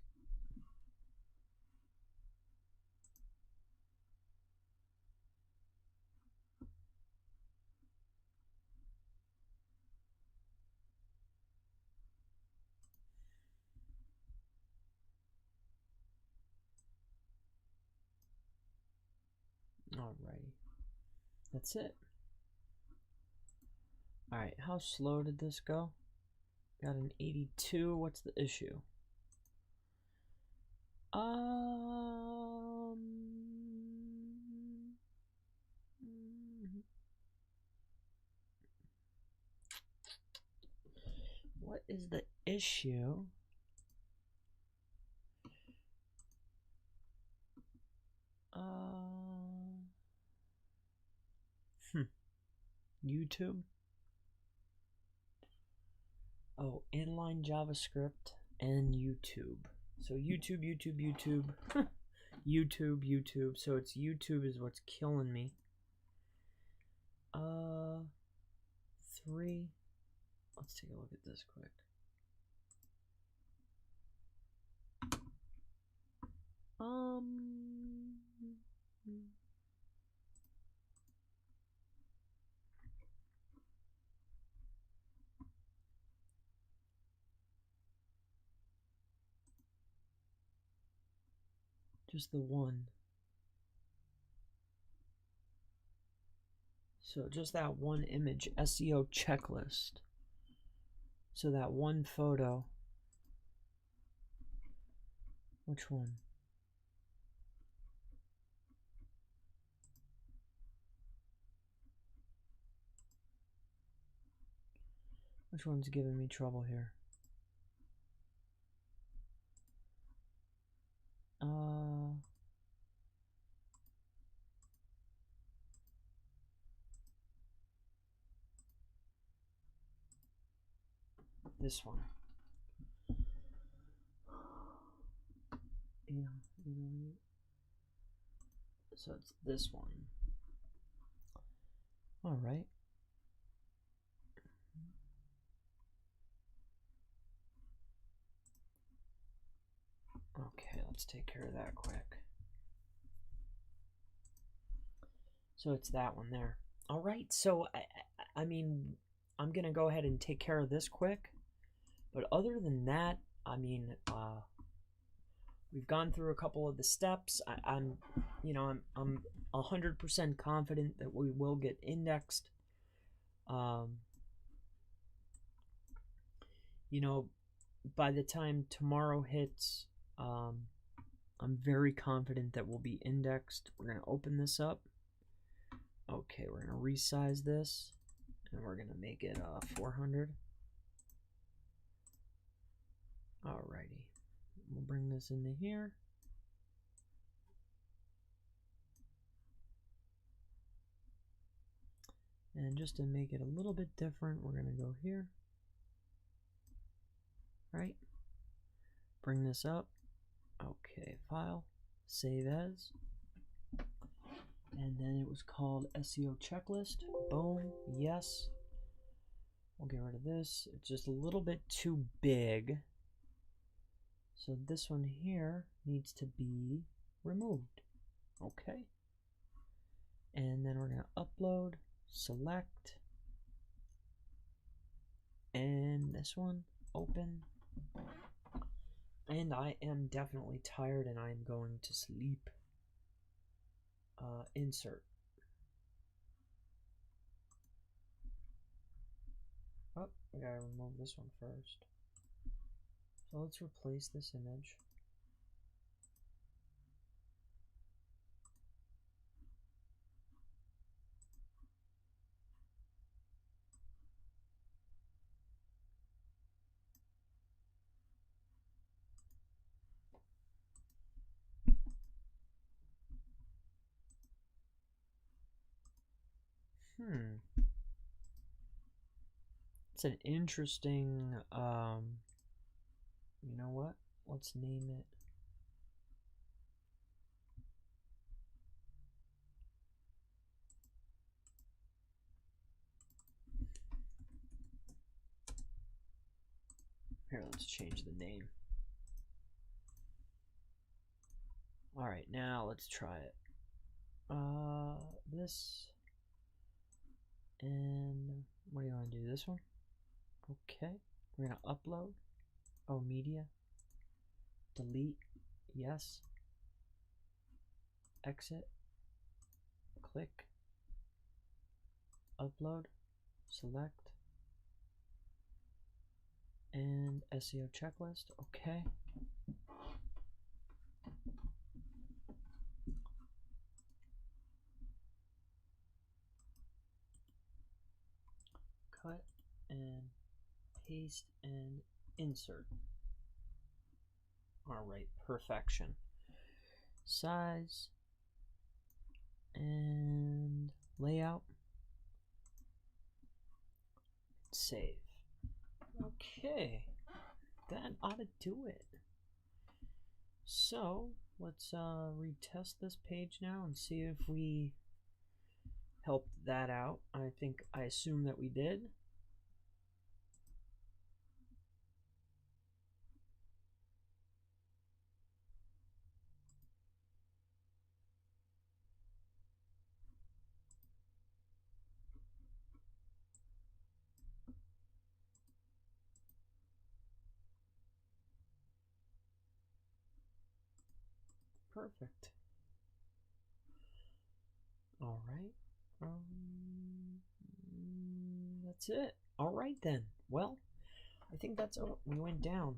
Alrighty. That's it. Alright, how slow did this go? Got an 82. What's the issue? What is the issue? YouTube? Oh, inline JavaScript and YouTube. So YouTube. YouTube. So it's YouTube is what's killing me. 3. Let's take a look at this quick. Just the one. So just that one image, SEO checklist. So that one photo. Which one? Which one's giving me trouble here? This one. Yeah. So it's this one. All right. Okay, let's take care of that quick. So it's that one there. All right, so I mean, I'm gonna go ahead and take care of this quick. But other than that, I mean, we've gone through a couple of the steps. I'm 100% confident that we will get indexed. You know, by the time tomorrow hits, I'm very confident that we'll be indexed. We're gonna open this up. Okay, we're gonna resize this, and we're gonna make it 400. Alrighty, we'll bring this into here. And just to make it a little bit different, we're gonna go here. Right? Bring this up. Okay, file, save as. And then it was called SEO checklist. Boom, yes. We'll get rid of this. It's just a little bit too big. So this one here needs to be removed. Okay. And then we're going to upload, select, and this one, open, And I am definitely tired and I am going to sleep. Insert. Oh, we gotta remove this one first. So let's replace this image. It's an interesting, you know what? Let's name it. Here, let's change the name. Alright, now let's try it. This. And what do you want to do? This one? Okay. We're going to upload. Oh, media. Delete. Yes. Exit. Click. Upload. Select. And SEO checklist. Okay. Cut and paste and insert. Alright, perfection. Size and layout. Save. Okay, that ought to do it. So let's retest this page now and see if we helped that out. I assume that we did. Perfect. All right. That's it. All right then. Well, I think that's we went down.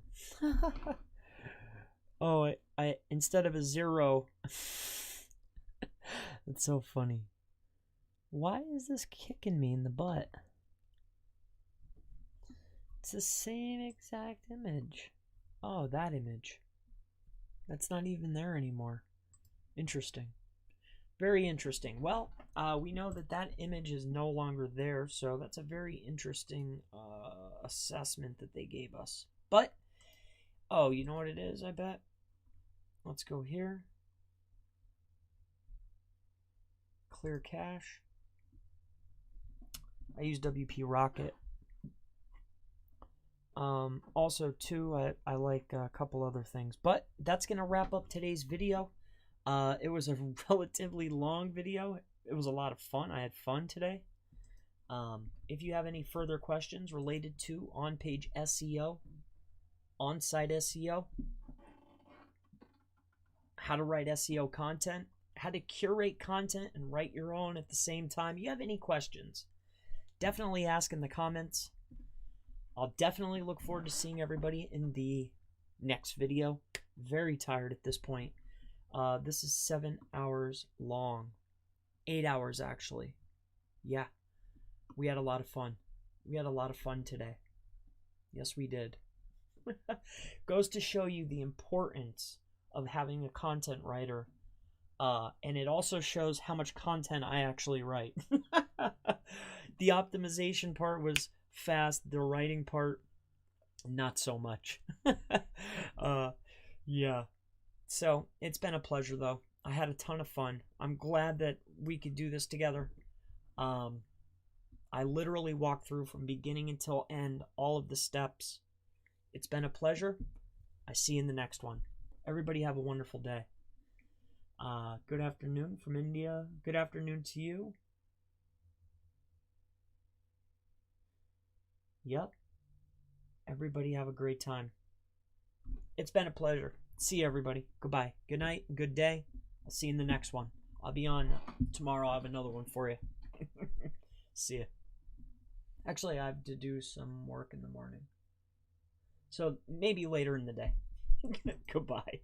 Oh, I instead of a 0. That's so funny. Why is this kicking me in the butt? It's the same exact image. Oh, that image. That's not even there anymore. Interesting. Very interesting. Well, we know that that image is no longer there, so that's a very interesting assessment that they gave us. But, oh, you know what it is, I bet? Let's go here. Clear cache. I use WP Rocket. Also, too, I like a couple other things. But that's going to wrap up today's video. It was a relatively long video. It was a lot of fun. I had fun today. If you have any further questions related to on-page SEO, on-site SEO, how to write SEO content, how to curate content and write your own at the same time, you have any questions, definitely ask in the comments. I'll definitely look forward to seeing everybody in the next video. Very tired at this point. This is 7 hours long. 8 hours, actually. Yeah. We had a lot of fun. We had a lot of fun today. Yes, we did. Goes to show you the importance of having a content writer. And it also shows how much content I actually write. The optimization part was fast. The writing part, not so much. Yeah. So it's been a pleasure, though. I had a ton of fun. I'm glad that we could do this together. I literally walked through from beginning until end all of the steps. It's been a pleasure. I see you in the next one. Everybody have a wonderful day. Good afternoon from India. Good afternoon to you. Yep. Everybody have a great time. It's been a pleasure. See you, everybody. Goodbye. Good night. Good day. I'll see you in the next one. I'll be on tomorrow. I'll have another one for you. See ya. Actually, I have to do some work in the morning. So maybe later in the day. Goodbye.